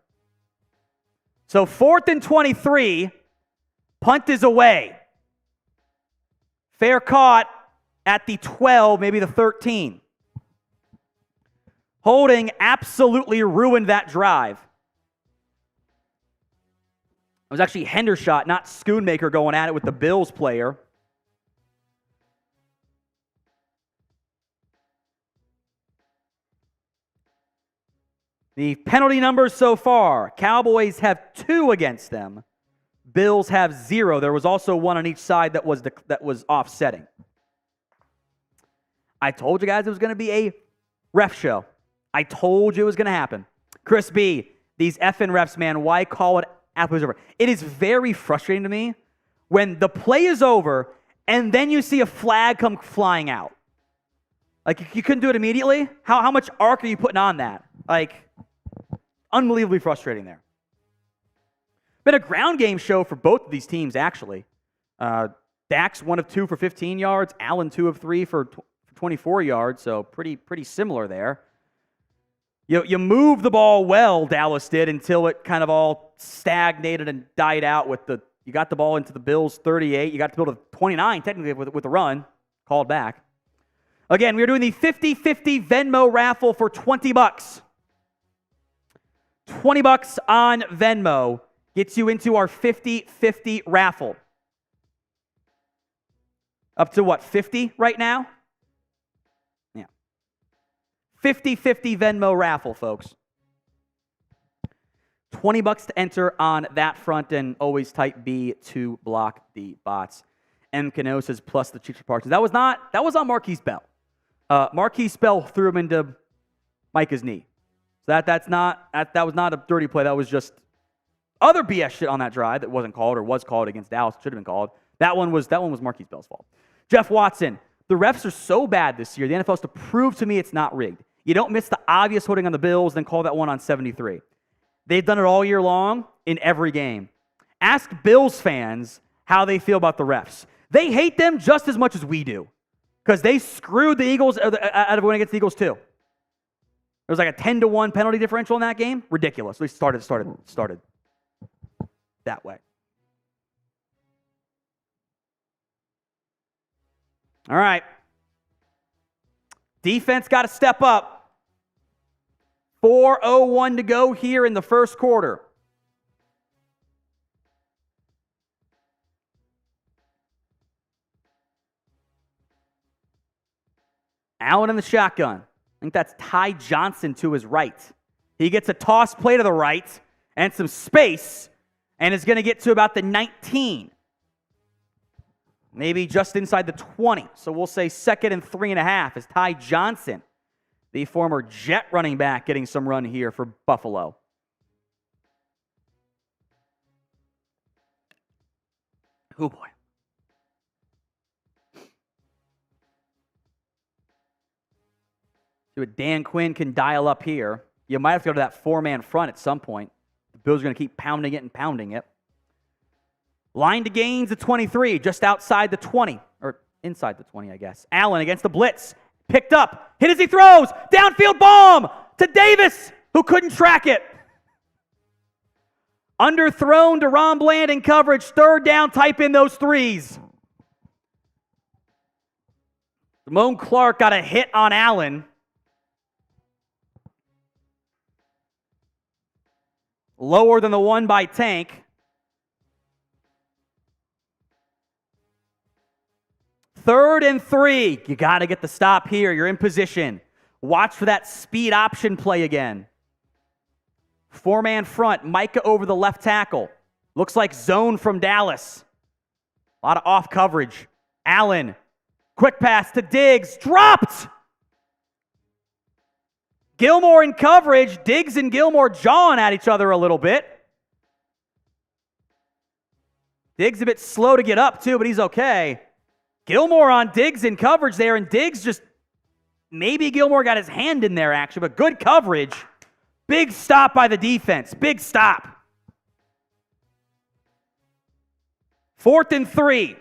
A: So 4th and 23, punt is away. Fair caught at the 12, maybe the 13. Holding absolutely ruined that drive. It was actually Hendershot, not Schoonmaker, going at it with the Bills player. The penalty numbers so far. Cowboys have 2 against them. Bills have 0. There was also 1 on each side that was offsetting. I told you guys it was going to be a ref show. I told you it was going to happen. Chris B, these effing refs, man, why call it after it's over? It is very frustrating to me when the play is over and then you see a flag come flying out. Like, you couldn't do it immediately? How much arc are you putting on that? Like, unbelievably frustrating there. Been a ground game show for both of these teams, actually. Dak's 1 of 2 for 15 yards. Allen 2 of 3 for 24 yards, so pretty similar there. You moved the ball well, Dallas did, until it kind of all stagnated and died out you got the ball into the Bills' 38. You got to build a 29, technically, with the run. Called back. Again, we are doing the 50-50 Venmo raffle for $20. $20 on Venmo gets you into our 50-50 raffle. Up to what, 50 right now? 50-50 Venmo raffle, folks. $20 to enter on that front, and always type B to block the bots. M. Cano says plus the Cheech Parsons. That was on Markquese Bell. Markquese Bell threw him into Micah's knee. So that was not a dirty play. That was just other BS shit on that drive that wasn't called or was called against Dallas. Should have been called. That one was Markquese Bell's fault. Jeff Watson. The refs are so bad this year. The NFL has to prove to me it's not rigged. You don't miss the obvious holding on the Bills, then call that one on 73. They've done it all year long in every game. Ask Bills fans how they feel about the refs. They hate them just as much as we do because they screwed the Eagles out of winning against the Eagles too. There was like a 10-1 penalty differential in that game. Ridiculous. At least started that way. All right. Defense got to step up. 4:01 to go here in the first quarter. Allen in the shotgun. I think that's Ty Johnson to his right. He gets a toss play to the right and some space and is going to get to about the 19. Maybe just inside the 20. So we'll say 2nd and 3.5 is Ty Johnson, the former Jet running back, getting some run here for Buffalo. Oh, boy. See what Dan Quinn can dial up here. You might have to go to that four-man front at some point. The Bills are going to keep pounding it and pounding it. Line to gains at 23, just outside the 20, or inside the 20, I guess. Allen against the blitz. Picked up. Hit as he throws. Downfield bomb to Davis, who couldn't track it. Underthrown to Ron Bland in coverage. Third down, type in those threes. Damone Clark got a hit on Allen. Lower than the one by Tank. Third and 3. You got to get the stop here. You're in position. Watch for that speed option play again. Four-man front. Micah over the left tackle. Looks like zone from Dallas. A lot of off coverage. Allen. Quick pass to Diggs. Dropped! Gilmore in coverage. Diggs and Gilmore jawing at each other a little bit. Diggs a bit slow to get up too, but he's okay. Gilmore on Diggs in coverage there, and Diggs just, maybe Gilmore got his hand in there actually, but good coverage. Big stop by the defense. Big stop. 4th and 3.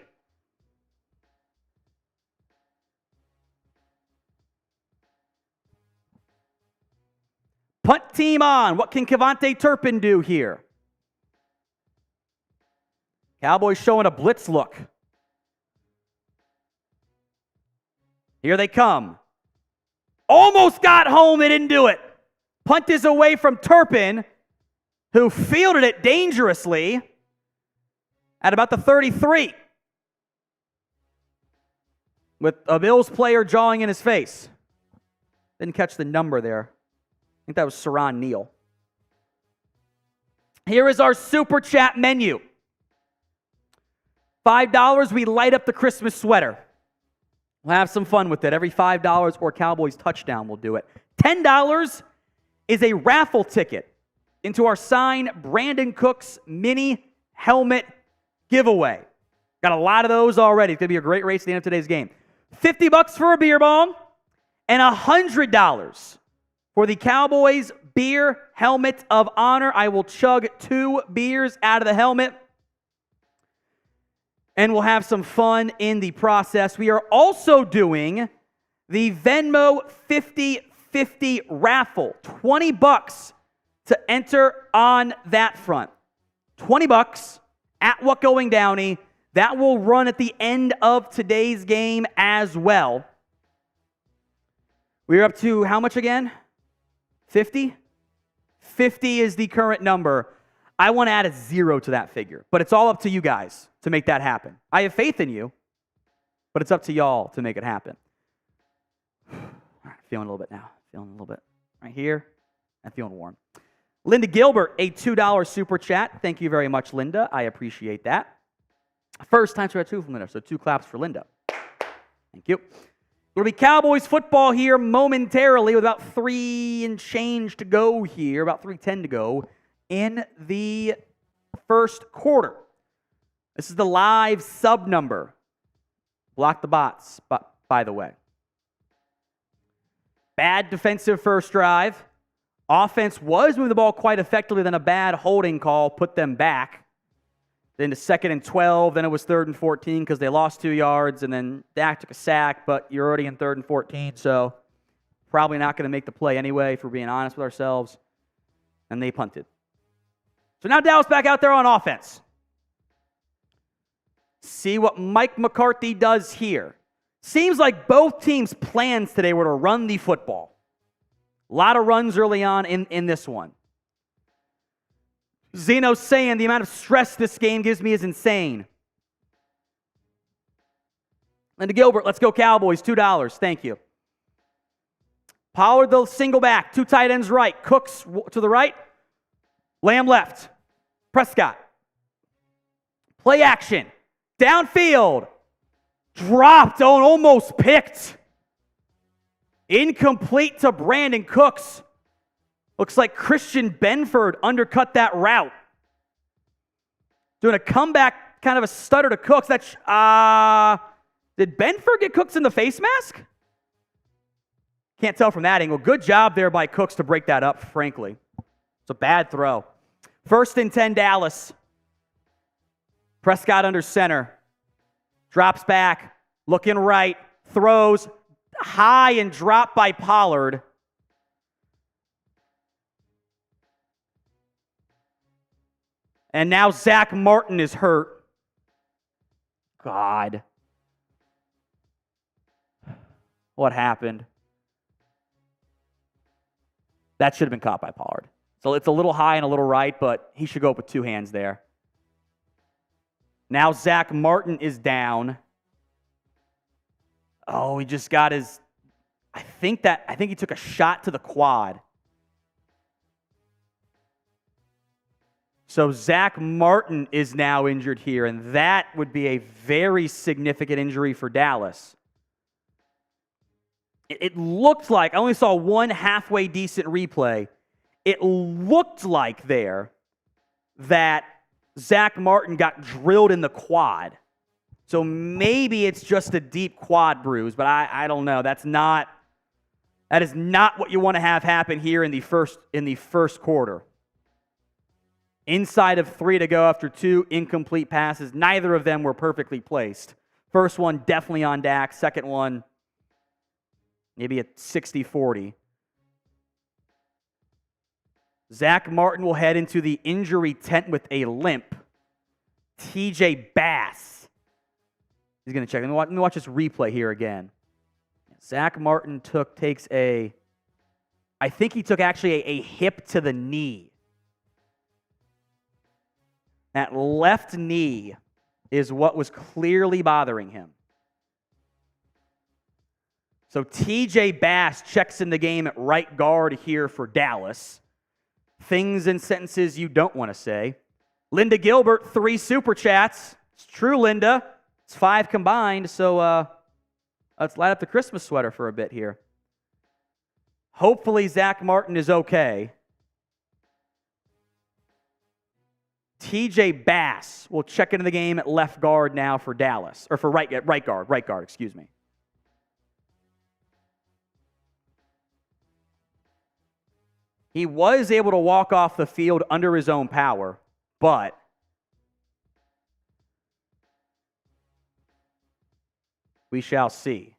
A: Punt team on. What can KaVonate Turpin do here? Cowboys showing a blitz look. Here they come. Almost got home. They didn't do it. Punt is away from Turpin, who fielded it dangerously at about the 33. With a Bills player jawing in his face. Didn't catch the number there. I think that was Saran Neal. Here is our Super Chat menu. $5, we light up the Christmas sweater. We'll have some fun with it. Every $5 or Cowboys touchdown, we'll do it. $10 is a raffle ticket into our signed Brandin Cooks mini helmet giveaway. Got a lot of those already. It's going to be a great race at the end of today's game. $50 for a beer bong and $100 for the Cowboys beer helmet of honor. I will chug 2 beers out of the helmet. And we'll have some fun in the process. We are also doing the Venmo 50/50 raffle. $20 to enter on that front. $20 at What Going Downey. That will run at the end of today's game as well. We're up to how much again? 50? 50 is the current number. I want to add a 0 to that figure, but it's all up to you guys to make that happen. I have faith in you, but it's up to y'all to make it happen. Feeling a little bit now. Feeling a little bit right here. I'm feeling warm. Linda Gilbert, a $2 super chat. Thank you very much, Linda. I appreciate that. First time we had 2 from Linda, so 2 claps for Linda. Thank you. It'll be Cowboys football here momentarily with about 3 and change to go here, about 3:10 to go in the first quarter. This is the live sub number. Block the bots, by the way. Bad defensive first drive. Offense was moving the ball quite effectively, then a bad holding call put them back. Then to 2nd and 12, then it was 3rd and 14 because they lost 2 yards, and then Dak took a sack, but you're already in 3rd and 14, so probably not going to make the play anyway, if we're being honest with ourselves. And they punted. So now Dallas back out there on offense. See what Mike McCarthy does here. Seems like both teams' plans today were to run the football. A lot of runs early on in this one. Zeno's saying the amount of stress this game gives me is insane. Linda Gilbert, let's go Cowboys, $2. Thank you. Pollard, the single back, 2 tight ends right. Cooks to the right. Lamb left. Prescott. Play action. Downfield. Dropped. Oh, almost picked. Incomplete to Brandin Cooks. Looks like Christian Benford undercut that route. Doing a comeback kind of a stutter to Cooks. Did Benford get Cooks in the face mask? Can't tell from that angle. Good job there by Cooks to break that up, frankly. It's a bad throw. 1st and 10, Dallas. Prescott under center. Drops back. Looking right. Throws high and dropped by Pollard. And now Zack Martin is hurt. God. What happened? That should have been caught by Pollard. So it's a little high and a little right, but he should go up with 2 hands there. Now Zack Martin is down. Oh, he just got his... I think he took a shot to the quad. So Zack Martin is now injured here, and that would be a very significant injury for Dallas. It looked like, I only saw one halfway decent replay. It looked like there that Zack Martin got drilled in the quad. So maybe it's just a deep quad bruise, but I don't know. That is not what you want to have happen here in the first quarter. Inside of 3 to go after 2 incomplete passes. Neither of them were perfectly placed. First one definitely on Dak. Second one, maybe a 60-40. Zack Martin will head into the injury tent with a limp. TJ Bass. He's going to check. Let me watch this replay here again. Zack Martin takes a hip to the knee. That left knee is what was clearly bothering him. So TJ Bass checks in the game at right guard here for Dallas. Things and sentences you don't want to say. Linda Gilbert, 3 super chats. It's true, Linda. It's 5 combined, so let's light up the Christmas sweater for a bit here. Hopefully Zack Martin is okay. TJ Bass will check into the game at left guard now for Dallas, or for right guard, excuse me. He was able to walk off the field under his own power, but we shall see.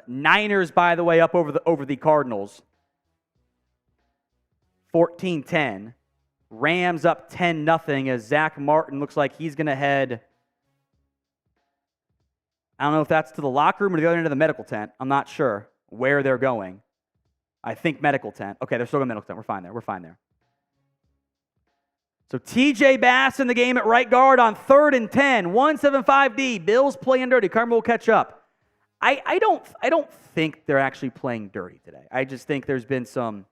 A: Niners, by the way, up over the Cardinals. 14-10. Rams up 10-0 as Zack Martin looks like he's going to head, I don't know if that's to the locker room or the other end of the medical tent. I'm not sure where they're going. I think medical tent. Okay, they're still going medical tent. We're fine there. So TJ Bass in the game at right guard on 3rd and 10. 175D. Bills playing dirty. Carmen will catch up. I don't think they're actually playing dirty today. I just think there's been some...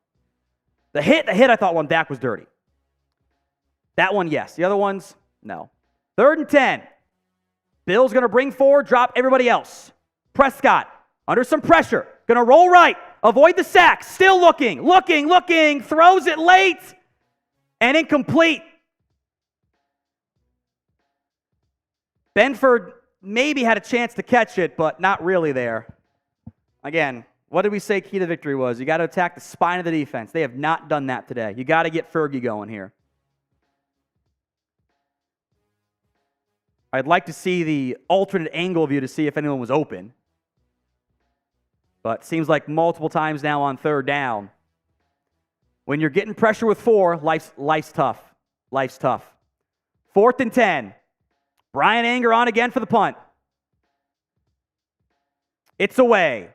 A: The hit I thought one Dak was dirty. That one, yes. The other ones, no. 3rd and 10. Bills going to bring forward, drop everybody else. Prescott, under some pressure, going to roll right, avoid the sack, still looking, throws it late, and incomplete. Benford maybe had a chance to catch it, but not really there. Again, what did we say key to victory was? You got to attack the spine of the defense. They have not done that today. You got to get Fergie going here. I'd like to see the alternate angle view to see if anyone was open. But seems like multiple times now on 3rd down. When you're getting pressure with 4, life's tough. 4th and 10. Brian Anger on again for the punt. It's away.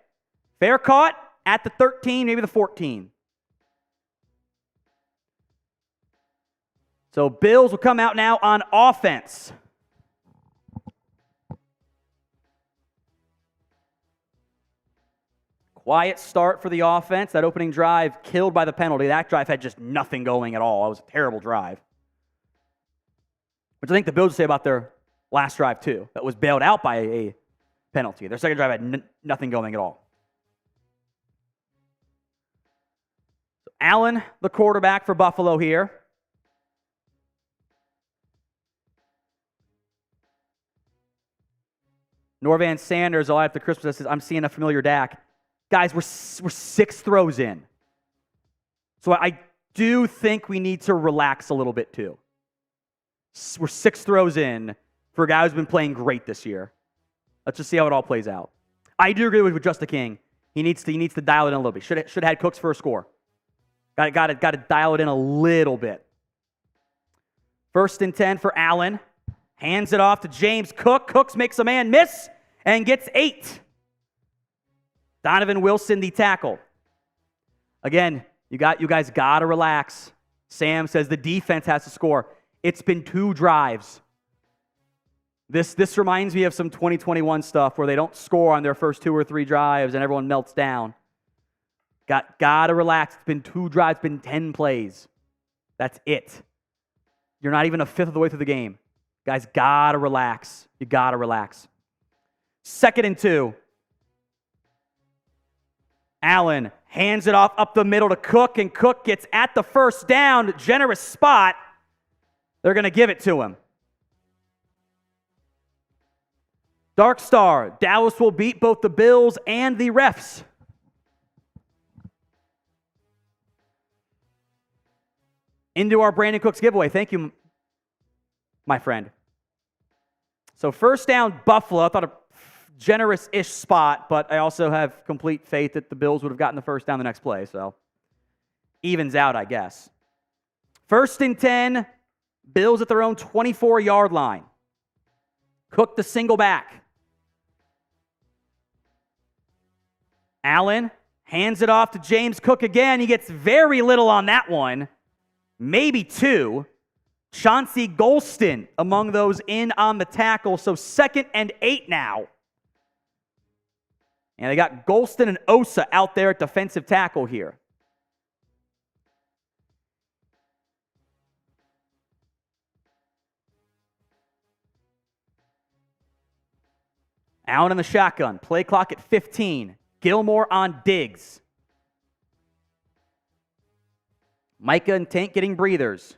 A: Fair caught at the 13, maybe the 14. So Bills will come out now on offense. Quiet start for the offense. That opening drive killed by the penalty. That drive had just nothing going at all. It was a terrible drive. Which I think the Bills would say about their last drive too. That was bailed out by a penalty. Their second drive had nothing going at all. So Allen, the quarterback for Buffalo here. Norvan Sanders, all after Christmas, says, I'm seeing a familiar Dak. Guys, we're 6 throws in. So I do think we need to relax a little bit too. We're 6 throws in for a guy who's been playing great this year. Let's just see how it all plays out. I do agree with Just the King. He needs to dial it in a little bit. Should have had Cooks for a score. Got to dial it in a little bit. 1st and 10 for Allen. Hands it off to James Cook. Cooks makes a man miss and gets 8. Donovan Wilson, the tackle. Again, you guys got to relax. Sam says the defense has to score. It's been 2 drives. This reminds me of some 2021 stuff where they don't score on their first 2 or 3 drives and everyone melts down. Got to relax. It's been 2 drives, been 10 plays. That's it. You're not even a fifth of the way through the game. Guys, got to relax. You got to relax. 2nd and 2. Allen hands it off up the middle to Cook, and Cook gets at the first down. Generous spot. They're going to give it to him. Dark Star, Dallas will beat both the Bills and the refs. Into our Brandin Cooks giveaway. Thank you, my friend. So 1st down, Buffalo. I thought a generous-ish spot, but I also have complete faith that the Bills would have gotten the 1st down the next play, so evens out, I guess. 1st and 10, Bills at their own 24-yard line. Cook the single back. Allen hands it off to James Cook again. He gets very little on that one. Maybe 2. Chauncey Golston among those in on the tackle. So 2nd and 8 now. And they got Golston and Osa out there at defensive tackle here. Allen in the shotgun. Play clock at 15. Gilmore on Diggs. Micah and Tank getting breathers.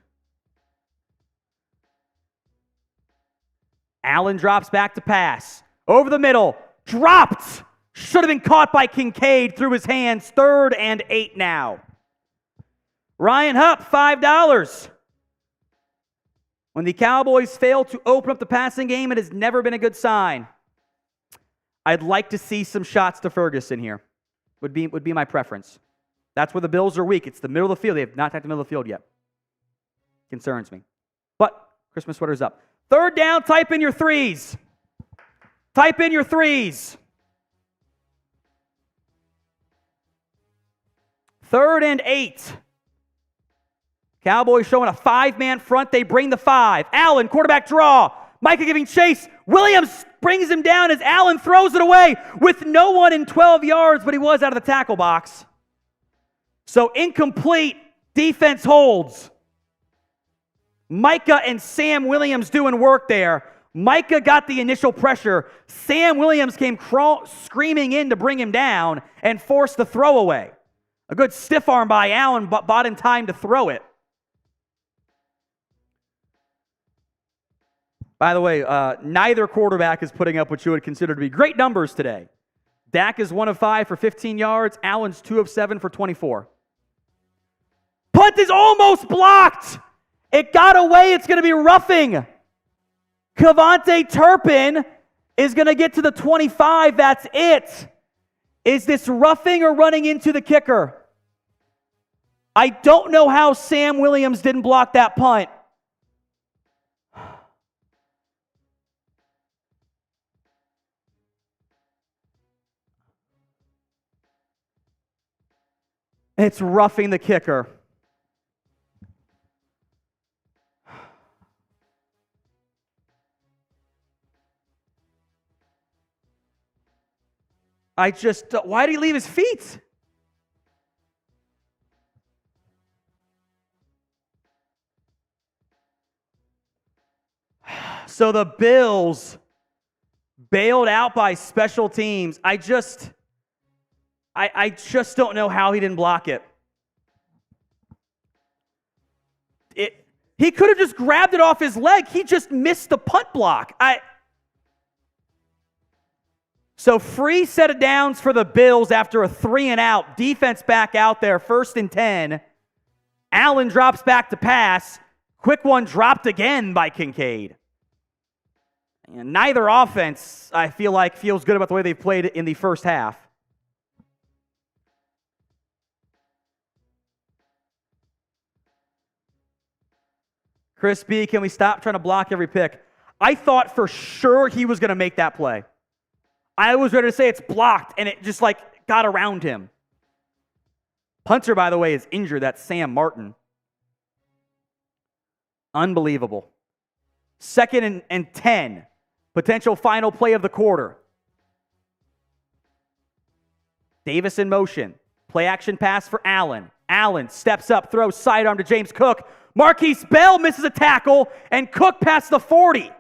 A: Allen drops back to pass. Over the middle. Dropped. Should have been caught by Kincaid through his hands. 3rd and 8 now. Ryan Hupp, $5. When the Cowboys fail to open up the passing game, it has never been a good sign. I'd like to see some shots to Ferguson here. Would be my preference. That's where the Bills are weak. It's the middle of the field. They have not attacked the middle of the field yet. Concerns me. But Christmas sweater's up. 3rd down, type in your 3s. Type in your 3s. 3rd and 8. Cowboys showing a 5-man front. They bring the 5. Allen, quarterback draw. Micah giving chase. Williams brings him down as Allen throws it away with no one in 12 yards, but he was out of the tackle box. So incomplete. Defense holds. Micah and Sam Williams doing work there. Micah got the initial pressure. Sam Williams came screaming in to bring him down and forced the throwaway. A good stiff arm by Allen, but bought in time to throw it. By the way, neither quarterback is putting up what you would consider to be great numbers today. Dak is 1 of 5 for 15 yards. Allen's 2 of 7 for 24. Punt is almost blocked. It got away. It's going to be roughing. KaVonate Turpin is going to get to the 25. That's it. Is this roughing or running into the kicker? I don't know how Sam Williams didn't block that punt. It's roughing the kicker. Why did he leave his feet? So the Bills bailed out by special teams. I just don't know how he didn't block it. He could have just grabbed it off his leg. He just missed the punt block. So free set of downs for the Bills after a 3-and-out. Defense back out there, 1st and 10. Allen drops back to pass. Quick one dropped again by Kincaid. And neither offense, I feel like, feels good about the way they've played in the first half. Chris B, can we stop trying to block every pick? I thought for sure he was going to make that play. I was ready to say it's blocked, and it just got around him. Punter, by the way, is injured. That's Sam Martin. Unbelievable. 2nd and 10. Potential final play of the quarter. Davis in motion. Play action pass for Allen. Allen steps up, throws sidearm to James Cook. Markquese Bell misses a tackle, and Cook past the 40.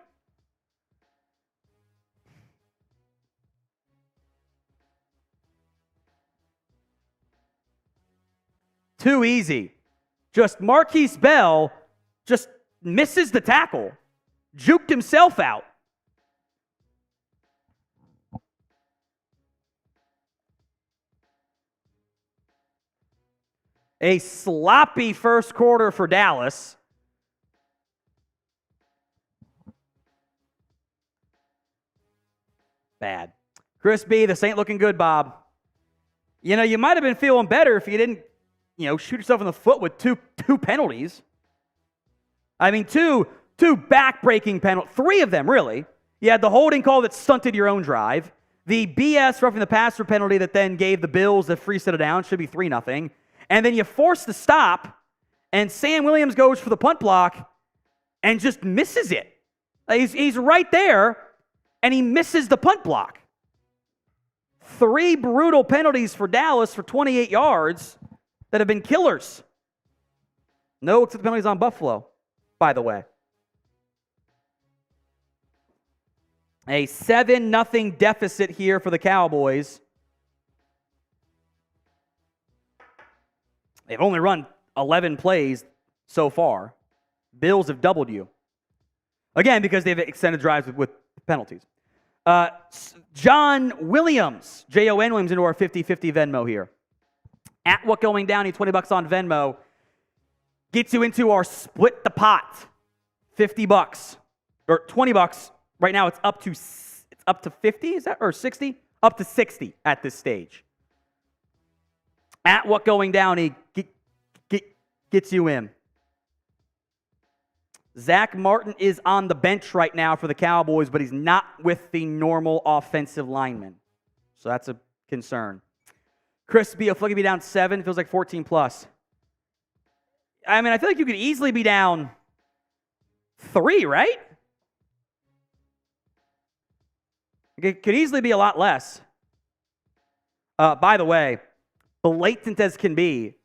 A: Too easy. Just Markquese Bell just misses the tackle. Juked himself out. A sloppy first quarter for Dallas. Bad. Chris B, this ain't looking good, Bob. You know, you might have been feeling better if you didn't, shoot yourself in the foot with two penalties. I mean, two back-breaking penalties. 3 of them, really. You had the holding call that stunted your own drive. The BS roughing the passer penalty that then gave the Bills a free set of downs. Should be 3-0. And then you force the stop, and Sam Williams goes for the punt block and just misses it. He's right there, and he misses the punt block. 3 brutal penalties for Dallas for 28 yards that have been killers. No except penalties on Buffalo, by the way. A 7-0 deficit here for the Cowboys. They've only run 11 plays so far. Bills have doubled you. Again, because they've extended drives with penalties. John Williams, Jon Williams, into our 50-50 Venmo here. At what going down, $20 on Venmo. Gets you into our split the pot. $50 or $20. Right now it's up to 50, is that, or 60? Up to 60 at this stage. At what going down, he gets you in. Zack Martin is on the bench right now for the Cowboys, but he's not with the normal offensive linemen. So that's a concern. Chris B, will be down 7. Feels like 14 plus. I mean, I feel like you could easily be down 3, right? It could easily be a lot less. By the way, blatant as can be,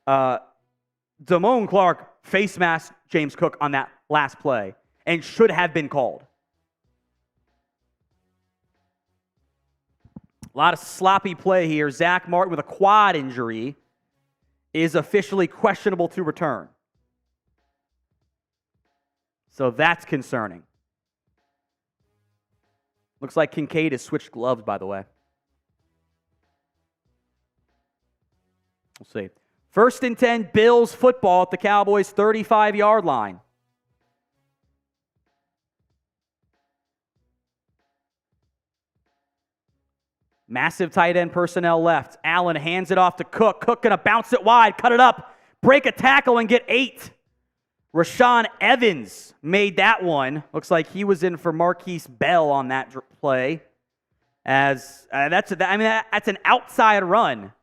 A: Damone Clark face masked James Cook on that last play and should have been called. A lot of sloppy play here. Zack Martin with a quad injury is officially questionable to return. So that's concerning. Looks like Kincaid has switched gloves, by the way. We'll see. 1st and 10, Bills football at the Cowboys' 35-yard line. Massive tight end personnel left. Allen hands it off to Cook. Cook going to bounce it wide, cut it up, break a tackle, and get 8. Rashaan Evans made that one. Looks like he was in for Markquese Bell on that play. That's an outside run.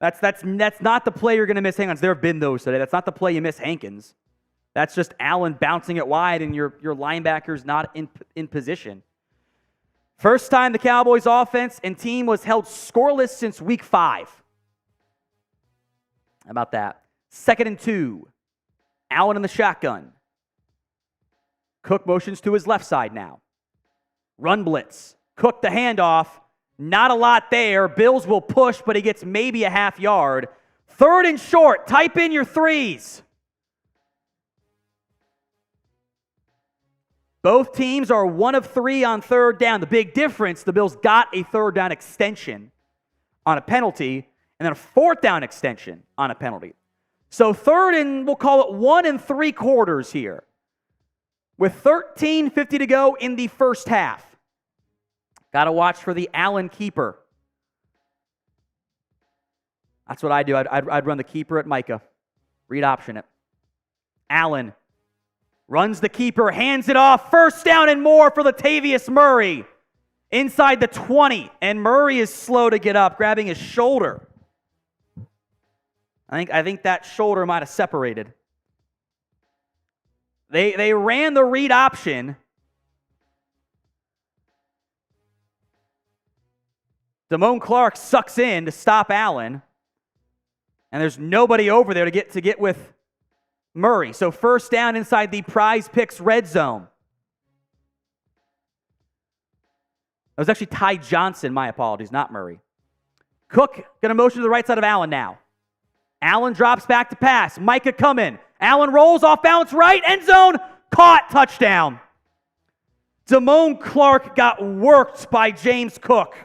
A: That's not the play you're going to miss Hankins. There have been those today. That's not the play you miss Hankins. That's just Allen bouncing it wide and your linebacker's not in position. First time the Cowboys offense and team was held scoreless since week 5. How about that? 2nd and 2. Allen in the shotgun. Cook motions to his left side now. Run blitz. Cook the handoff. Not a lot there. Bills will push, but he gets maybe a half yard. 3rd and short. Type in your 3s. Both teams are 1 of 3 on third down. The big difference, the Bills got a third down extension on a penalty and then a fourth down extension on a penalty. So third and, we'll call it 1 3/4 here, with 13:50 to go in the first half. Got to watch for the Allen keeper. That's what I do. I'd run the keeper at Micah. Read option it. Allen runs the keeper, hands it off. First down and more for Latavius Murray. Inside the 20, and Murray is slow to get up, grabbing his shoulder. I think that shoulder might have separated. They ran the read option. Damone Clark sucks in to stop Allen. And there's nobody over there to get with Murray. So first down inside the Prize Picks red zone. That was actually Ty Johnson, my apologies, not Murray. Cook going to motion to the right side of Allen now. Allen drops back to pass. Micah coming. Allen rolls off balance right, end zone, caught, touchdown. Damone Clark got worked by James Cook.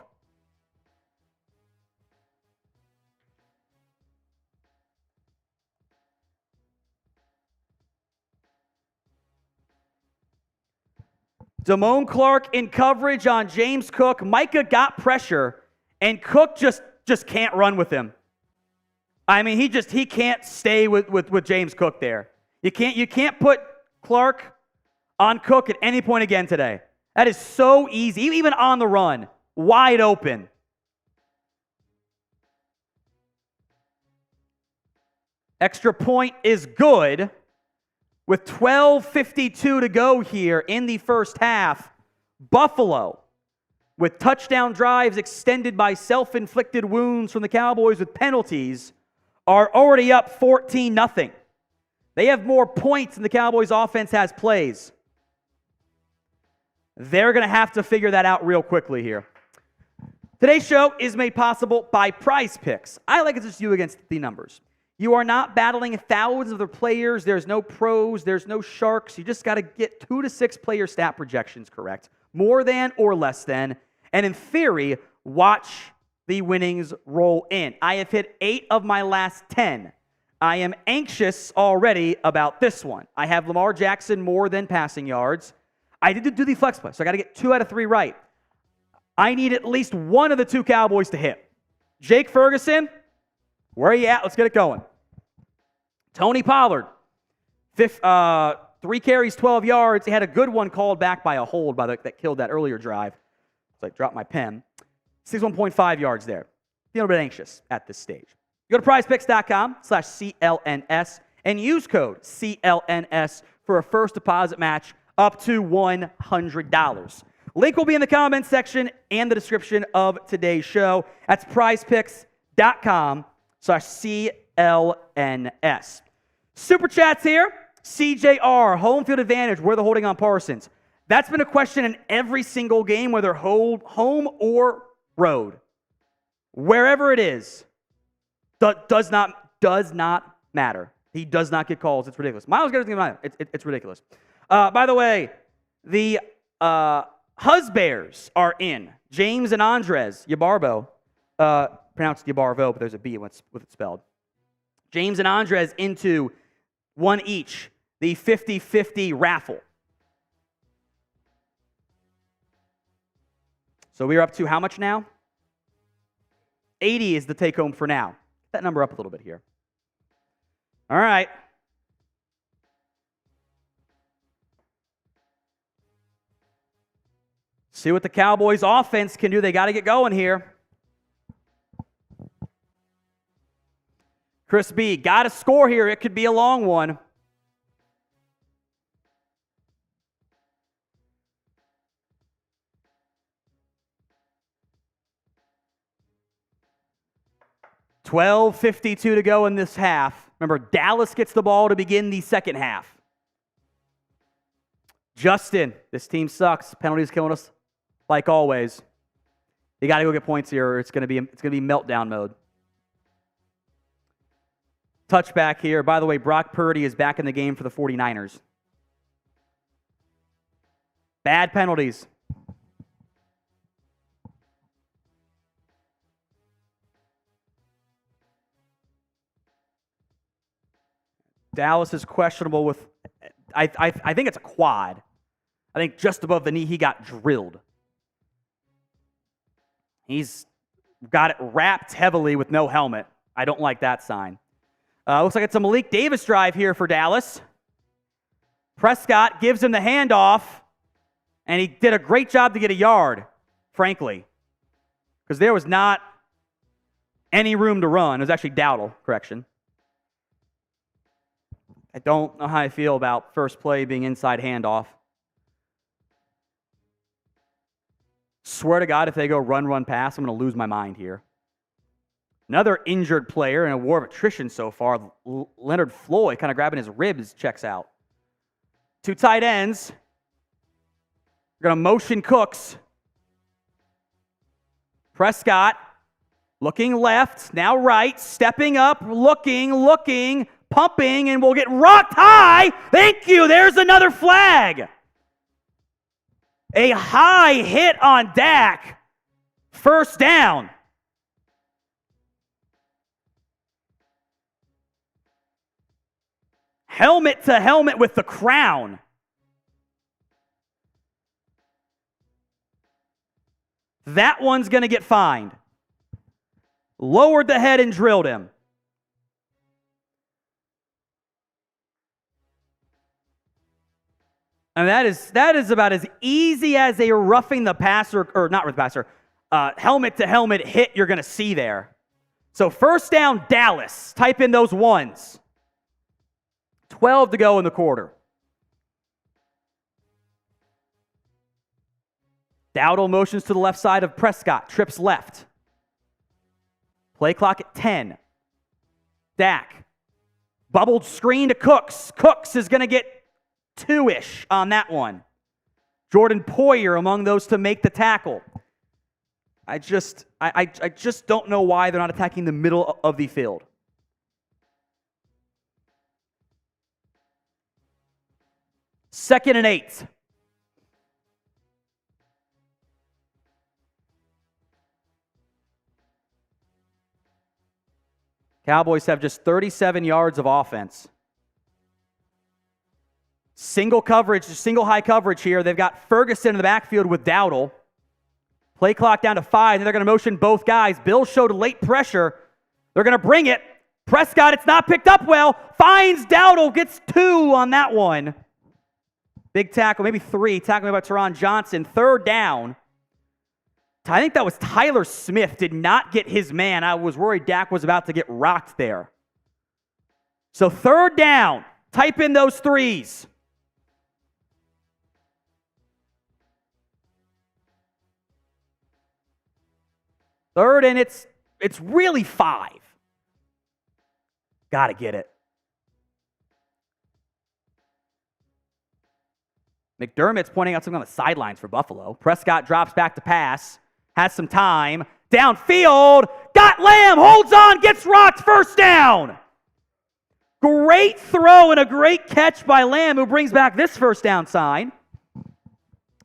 A: Damone Clark in coverage on James Cook. Micah got pressure, and Cook just can't run with him. I mean, he can't stay with James Cook there. You can't put Clark on Cook at any point again today. That is so easy, even on the run, wide open. Extra point is good. With 12:52 to go here in the first half, Buffalo, with touchdown drives extended by self-inflicted wounds from the Cowboys with penalties, are already up 14-0. They have more points than the Cowboys offense has plays. They're going to have to figure that out real quickly here. Today's show is made possible by Prize Picks. I like it just you against the numbers. You are not battling thousands of other players. There's no pros. There's no sharks. You just got to get 2 to 6 player stat projections correct, more than or less than. And in theory, watch the winnings roll in. I have hit 8 of my last 10. I am anxious already about this one. I have Lamar Jackson more than passing yards. I did do the flex play, so I got to get 2 out of 3 right. I need at least one of the 2 Cowboys to hit. Jake Ferguson, where are you at? Let's get it going. Tony Pollard, 3 carries, 12 yards. He had a good one called back by a hold that killed that earlier drive. So I dropped my pen. 61.5 yards there. Feeling a bit anxious at this stage. Go to prizepicks.com/CLNS and use code CLNS for a first deposit match up to $100. Link will be in the comments section and the description of today's show. That's prizepicks.com/CLNS. Super chats here. CJR, home field advantage, where they're holding on Parsons. That's been a question in every single game, whether home or road. Wherever it is, does not matter. He does not get calls. It's ridiculous. Miles Garrett's going to it's ridiculous. By the way, the Husbears are in. James and Andres Yabarbo, pronounced Yabarvo, but there's a B with it spelled. James and Andres into one each, the 50-50 raffle. So we're up to how much now? 80 is the take home for now. Get that number up a little bit here. All right. See what the Cowboys offense can do. They got to get going here. Chris B, got to score here. It could be a long one. $12:52 to go in this half. Remember, Dallas gets the ball to begin the second half. Justin, this team sucks. Penalties killing us like always. You got to go get points here, or it's going to be meltdown mode. Touchback here. By the way, Brock Purdy is back in the game for the 49ers. Bad penalties. Dallas is questionable with, I think it's a quad. I think just above the knee, he got drilled. He's got it wrapped heavily with no helmet. I don't like that sign. Looks like it's a Malik Davis drive here for Dallas. Prescott gives him the handoff, and he did a great job to get a yard, frankly, because there was not any room to run. It was actually Dowdle, correction. I don't know how I feel about first play being inside handoff. Swear to God, if they go run, pass, I'm going to lose my mind here. Another injured player in a war of attrition so far, Leonard Floyd, kind of grabbing his ribs, checks out. 2 tight ends. We're going to motion Cooks. Prescott looking left, now right, stepping up, looking, pumping, and we'll get rocked high. Thank you. There's another flag. A high hit on Dak. First down. Helmet to helmet with the crown. That one's going to get fined. Lowered the head and drilled him. And that is about as easy as a roughing the passer, or not with the passer, helmet to helmet hit you're going to see there. So first down, Dallas. Type in those ones. 12 to go in the quarter. Dowdle motions to the left side of Prescott. Trips left. Play clock at 10. Dak. Bubbled screen to Cooks. Cooks is going to get 2-ish on that one. Jordan Poyer among those to make the tackle. I just don't know why they're not attacking the middle of the field. Second and 8. Cowboys have just 37 yards of offense. Single coverage, single high coverage here. They've got Ferguson in the backfield with Dowdle. Play clock down to 5. Then they're going to motion both guys. Bill showed late pressure. They're going to bring it. Prescott, it's not picked up well. Finds Dowdle, gets 2 on that one. Big tackle, maybe 3. Tackling by Teron Johnson. Third down. I think that was Tyler Smith. Did not get his man. I was worried Dak was about to get rocked there. So third down. Type in those 3s. Third, and it's really 5. Got to get it. McDermott's pointing out something on the sidelines for Buffalo. Prescott drops back to pass. Has some time. Downfield. Got Lamb. Holds on. Gets rocked. First down. Great throw and a great catch by Lamb, who brings back this first down sign.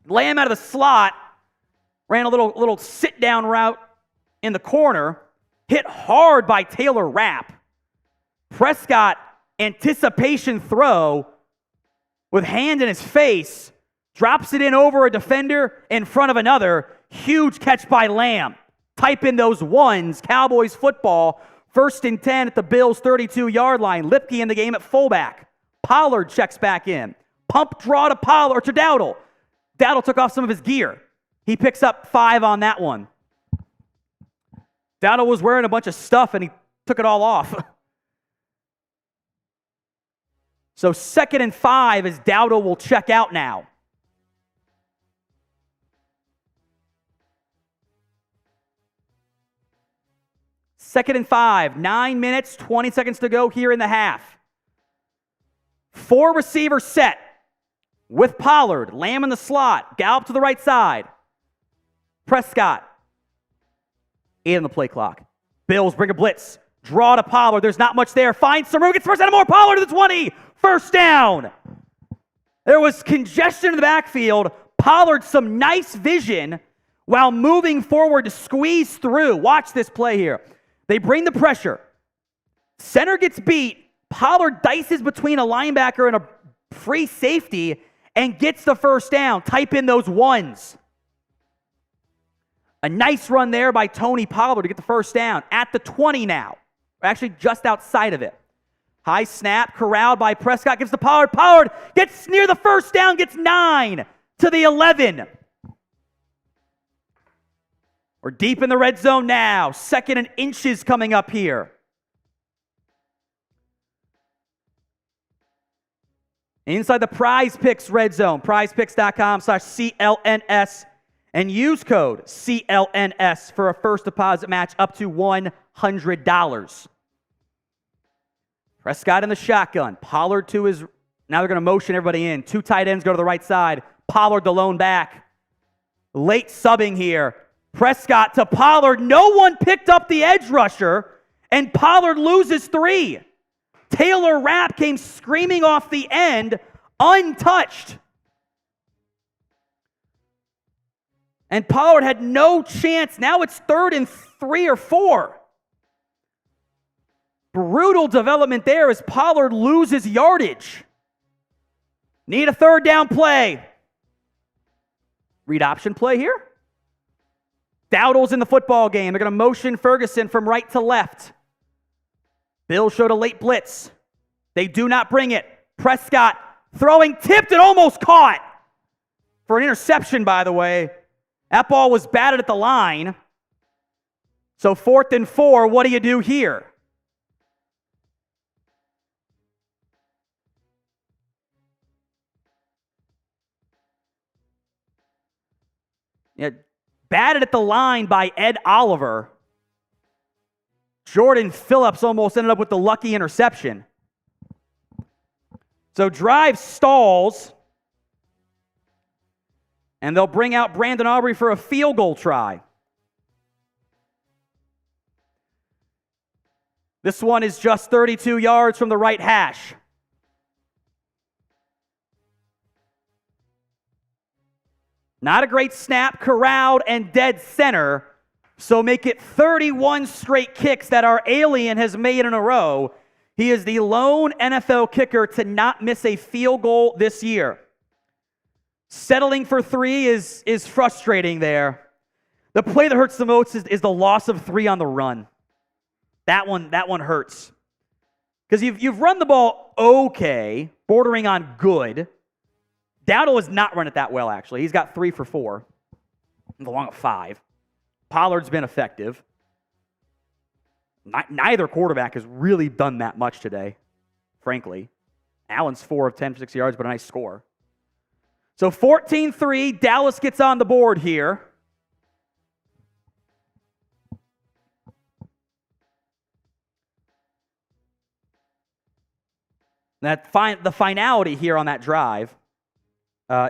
A: Lamb out of the slot. Ran a little sit-down route in the corner. Hit hard by Taylor Rapp. Prescott, anticipation throw with hand in his face. Drops it in over a defender in front of another. Huge catch by Lamb. Type in those ones. Cowboys football. 1st and 10 at the Bills' 32-yard line. Lipke in the game at fullback. Pollard checks back in. Pump draw to Pollard, or to Dowdle. Dowdle took off some of his gear. He picks up 5 on that one. Dowdle was wearing a bunch of stuff and he took it all off. So 2nd and 5 as Dowdle will check out now. Second and 5, 9 minutes, 20 seconds to go here in the half. 4 receiver set with Pollard, Lamb in the slot, Gallup to the right side. Prescott, 8 on the play clock. Bills bring a blitz, draw to Pollard. There's not much there. Finds some room, gets first down and more. Pollard to the 20, first down. There was congestion in the backfield. Pollard some nice vision while moving forward to squeeze through. Watch this play here. They bring the pressure. Center gets beat. Pollard dices between a linebacker and a free safety and gets the first down. Type in those ones. A nice run there by Tony Pollard to get the first down. At the 20 now. Actually, just outside of it. High snap, corralled by Prescott, gives to Pollard. Pollard gets near the first down, gets 9 to the 11. We're deep in the red zone now. 2nd and inches coming up here. Inside the Prize Picks red zone, prizepicks.com/CLNS, and use code CLNS for a first deposit match up to $100. Prescott in the shotgun. Pollard to his, now they're going to motion everybody in. 2 tight ends go to the right side. Pollard the lone back. Late subbing here. Prescott to Pollard. No one picked up the edge rusher, and Pollard loses 3. Taylor Rapp came screaming off the end, untouched. And Pollard had no chance. Now it's 3rd and 3 or 4. Brutal development there as Pollard loses yardage. Need a 3rd down play. Read option play here. Dowdle's in the football game. They're going to motion Ferguson from right to left. Bill showed a late blitz. They do not bring it. Prescott throwing, tipped and almost caught. For an interception, by the way. That ball was batted at the line. So 4th and 4, what do you do here? Yeah, batted at the line by Ed Oliver. Jordan Phillips almost ended up with the lucky interception. So drive stalls. And they'll bring out Brandin Aubrey for a field goal try. This one is just 32 yards from the right hash. Not a great snap, corralled and dead center. So make it 31 straight kicks that our alien has made in a row. He is the lone NFL kicker to not miss a field goal this year. Settling for 3 is frustrating there. The play that hurts the most is the loss of 3 on the run. That one hurts. Because you've run the ball okay, bordering on good. Dowdle has not run it that well, actually. He's got 3 for 4. Along with 5. Pollard's been effective. Neither quarterback has really done that much today, frankly. Allen's 4 of 10 for 6 yards, but a nice score. So 14-3, Dallas gets on the board here. The finality here on that drive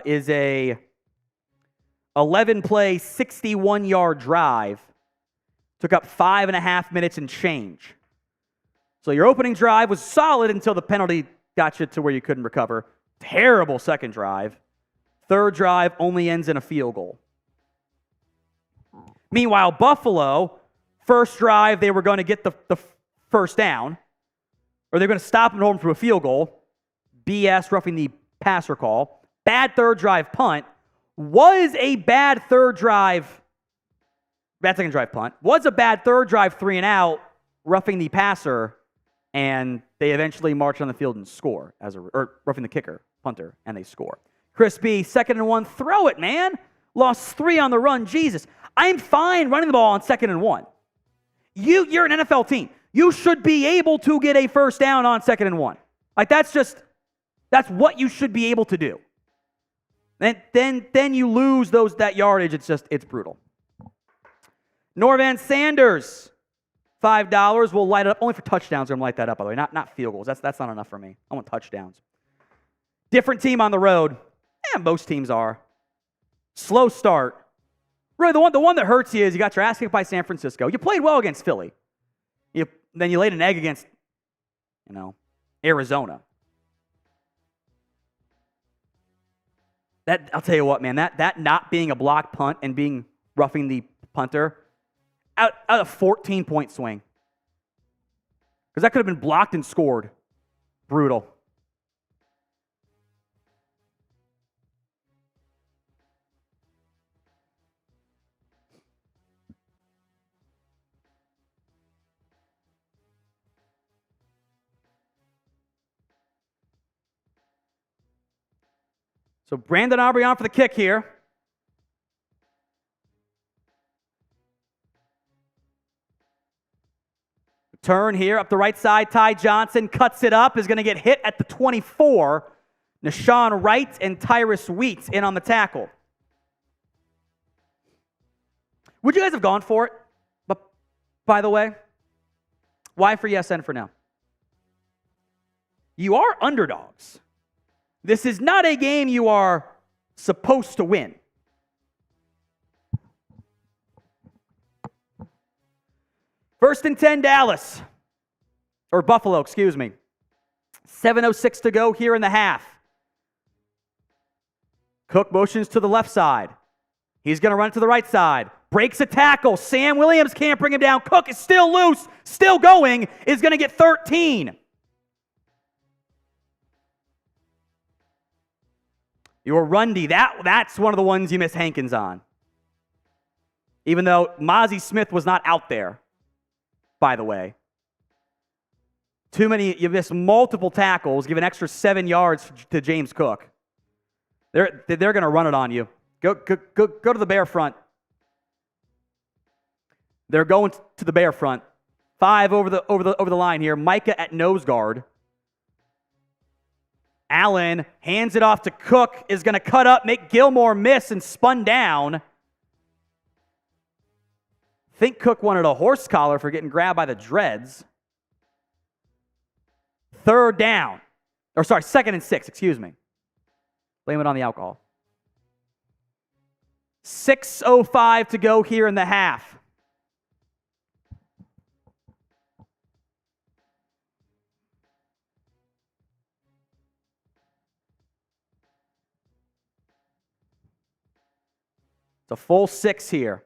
A: is a 11-play, 61-yard drive. Took up 5.5 minutes and change. So your opening drive was solid until the penalty got you to where you couldn't recover. Terrible second drive. Third drive only ends in a field goal. Meanwhile, Buffalo, first drive, they were going to get the first down, or they're going to stop and hold them for a field goal. BS, roughing the passer call. Bad third drive punt. Was a bad third drive, bad second drive punt. Was a bad third drive 3 and out, roughing the passer, and they eventually march on the field and score, or roughing the kicker, punter, and they score. Chris B, 2nd and 1, throw it, man. Lost 3 on the run, Jesus. I'm fine running the ball on 2nd and 1. You're an NFL team. You should be able to get a first down on 2nd and 1. Like, that's what you should be able to do. And then you lose that yardage. It's brutal. Norvan Sanders, $5. We'll light it up only for touchdowns. I'm going to light that up, by the way. Not field goals. That's not enough for me. I want touchdowns. Different team on the road. Most teams are. Slow start. Really, the one that hurts you is you got your ass kicked by San Francisco. You played well against Philly. Then you laid an egg against, Arizona. That I'll tell you what, man, that not being a blocked punt and roughing the punter out a 14-point swing. Because that could have been blocked and scored. Brutal. So Brandin Aubrey on for the kick here. Turn here up the right side. Ty Johnson cuts it up, is going to get hit at the 24. Nashawn Wright and Tyrus Wheat in on the tackle. Would you guys have gone for it? But by the way, why for yes and for no? You are underdogs. This is not a game you are supposed to win. First and 10, Dallas. Or Buffalo, excuse me. 7:06 to go here in the half. Cook motions to the left side. He's going to run to the right side. Breaks a tackle. Sam Williams can't bring him down. Cook is still loose, still going, is going to get 13. Your Rundy, that's one of the ones you miss Hankins on. Even though Mazi Smith was not out there, by the way. Too many, you miss multiple tackles, give an extra 7 yards to James Cook. They're going to run it on you. Go to the Bear front. They're going to the Bear front. 5 over the line here. Micah at nose guard. Allen hands it off to Cook, is going to cut up, make Gilmore miss, and spun down. Think Cook wanted a horse collar for getting grabbed by the dreads. Third down. Or sorry, 2nd and 6, excuse me. Blame it on the alcohol. 6:05 to go here in the half. It's a full 6 here.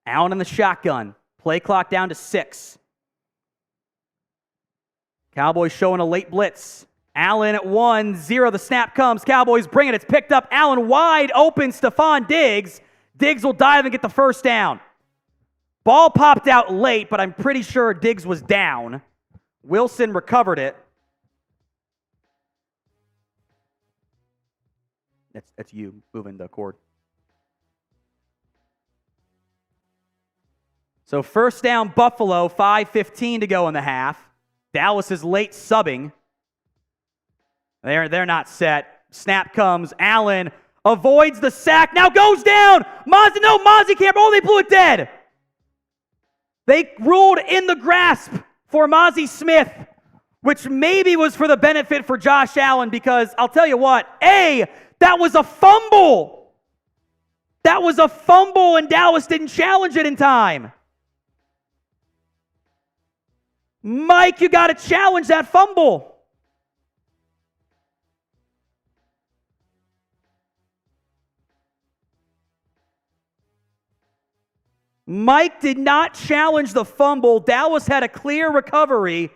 A: Allen in the shotgun. Play clock down to 6. Cowboys showing a late blitz. Allen at 1-0. The snap comes. Cowboys bring it. It's picked up. Allen wide open. Stephon Diggs. Diggs will dive and get the first down. Ball popped out late, but I'm pretty sure Diggs was down. Wilson recovered it. That's you moving the cord. So first down, Buffalo, 5:15 to go in the half. Dallas is late subbing. They're not set. Snap comes. Allen avoids the sack. Now goes down. Mazi can't. Oh, they blew it dead. They ruled in the grasp for Mazi Smith, which maybe was for the benefit for Josh Allen, because I'll tell you what, that was a fumble. That was a fumble, and Dallas didn't challenge it in time. Mike, you got to challenge that fumble. Mike did not challenge the fumble. Dallas had a clear recovery.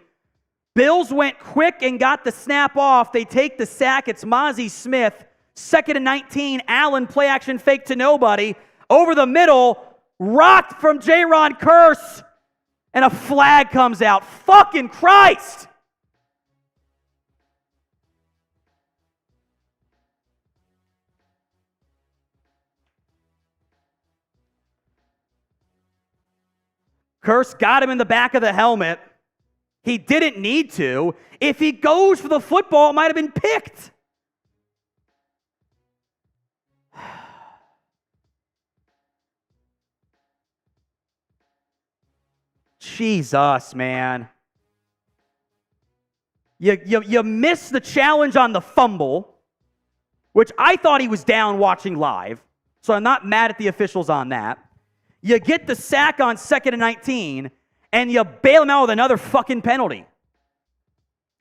A: Bills went quick and got the snap off. They take the sack. It's Mazi Smith. 2nd and 19. Allen play action fake to nobody. Over the middle. Rocked from Jayron Kearse. And a flag comes out. Fucking Christ! Kearse got him in the back of the helmet. He didn't need to. If he goes for the football, it might have been picked. Jesus, man. You missed the challenge on the fumble, which I thought he was down watching live, so I'm not mad at the officials on that. You get the sack on 2nd and 19, and you bail him out with another fucking penalty.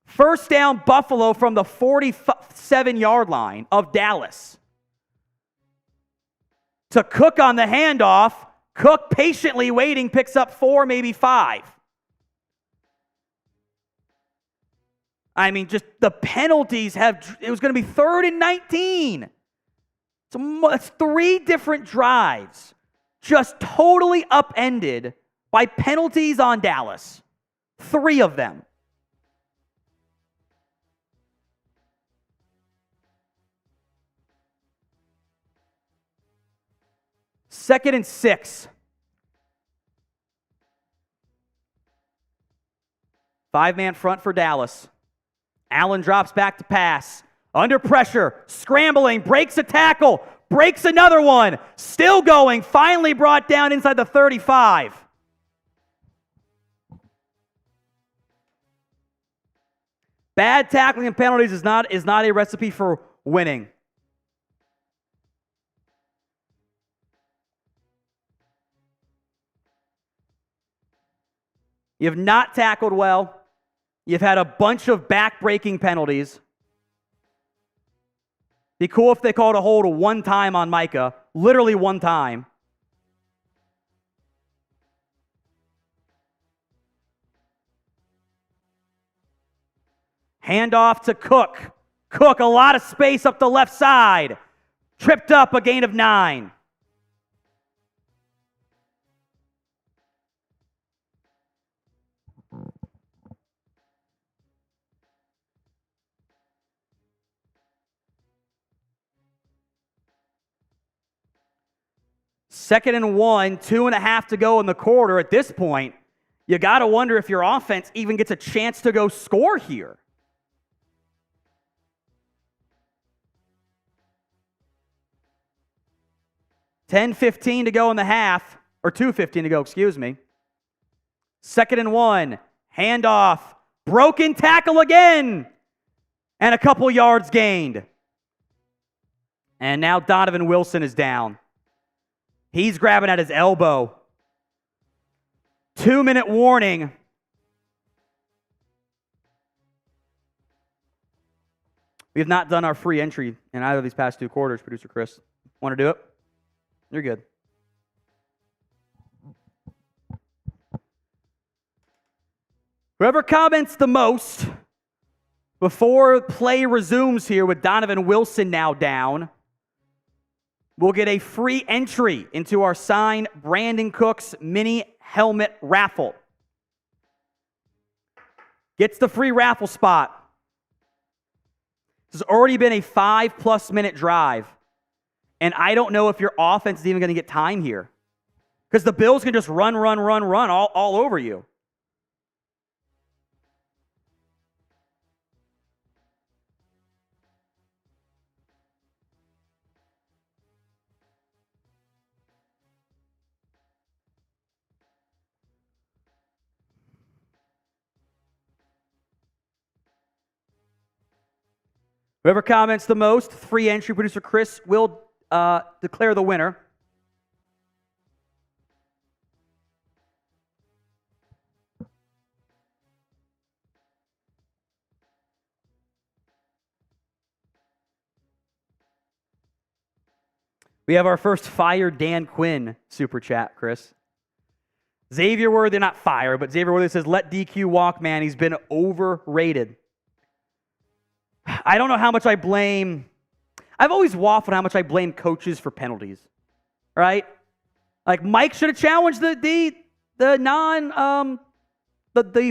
A: First down, Buffalo from the 47-yard line of Dallas. to Cook on the handoff. Cook patiently waiting, picks up 4, maybe 5. I mean, just the penalties it was going to be 3rd and 19. So that's 3 different drives just totally upended by penalties on Dallas. 3 of them. Second and 6. 5-man front for Dallas. Allen drops back to pass. Under pressure, scrambling, breaks a tackle, breaks another one. Still going, finally brought down inside the 35. Bad tackling and penalties is not a recipe for winning. You have not tackled well. You've had a bunch of back-breaking penalties. Be cool if they called a hold 1 time on Micah. Literally 1 time. Handoff to Cook. Cook, a lot of space up the left side. Tripped up, a gain of 9. Second and 1, 2.5 to go in the quarter. At this point, you got to wonder if your offense even gets a chance to go score here. $10:15 to go in the half, or $2:15 to go, excuse me. Second and 1, handoff, broken tackle again, and a couple yards gained. And now Donovan Wilson is down. He's grabbing at his elbow. 2-minute warning. We have not done our free entry in either of these past 2 quarters, Producer Chris. Want to do it? You're good. Whoever comments the most before play resumes here with Donovan Wilson now down will get a free entry into our signed Brandin Cooks mini helmet raffle. Gets the free raffle spot. This has already been a 5+ minute drive. And I don't know if your offense is even going to get time here. Because the Bills can just run all over you. Whoever comments the most, free entry, Producer Chris will declare the winner. We have our first Fire Dan Quinn super chat, Chris. Xavier Worthy, not fire, but Xavier Worthy says, let DQ walk, man. He's been overrated. I don't know how much I blame. I've always waffled how much I blame coaches for penalties, right? Like Mike should have challenged the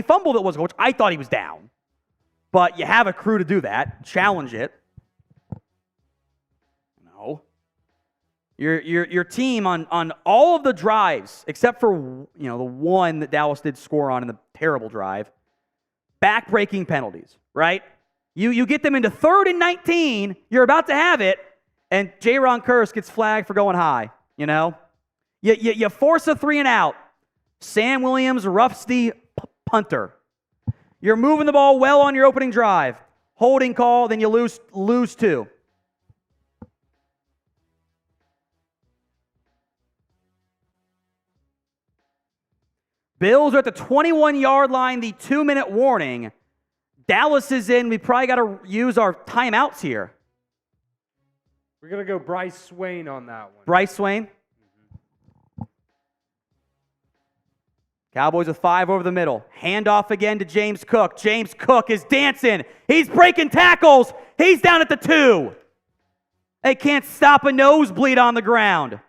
A: fumble that was, which I thought he was down. But you have a crew to do that. Challenge it. No. Your team on all of the drives, except for the one that Dallas did score on in the terrible drive, back-breaking penalties, right? You get them into 3rd and 19, you're about to have it, and Jayron Kearse gets flagged for going high, You force a 3 and out. Sam Williams roughs the punter. You're moving the ball well on your opening drive. Holding call, then you lose 2. Bills are at the 21-yard line, the 2-minute warning. Dallas is in. We probably got to use our timeouts here.
B: We're going to go Bryce Swain on that one.
A: Bryce Swain. Cowboys with 5 over the middle. Handoff again to James Cook. James Cook is dancing. He's breaking tackles. He's down at the 2. They can't stop a nosebleed on the ground.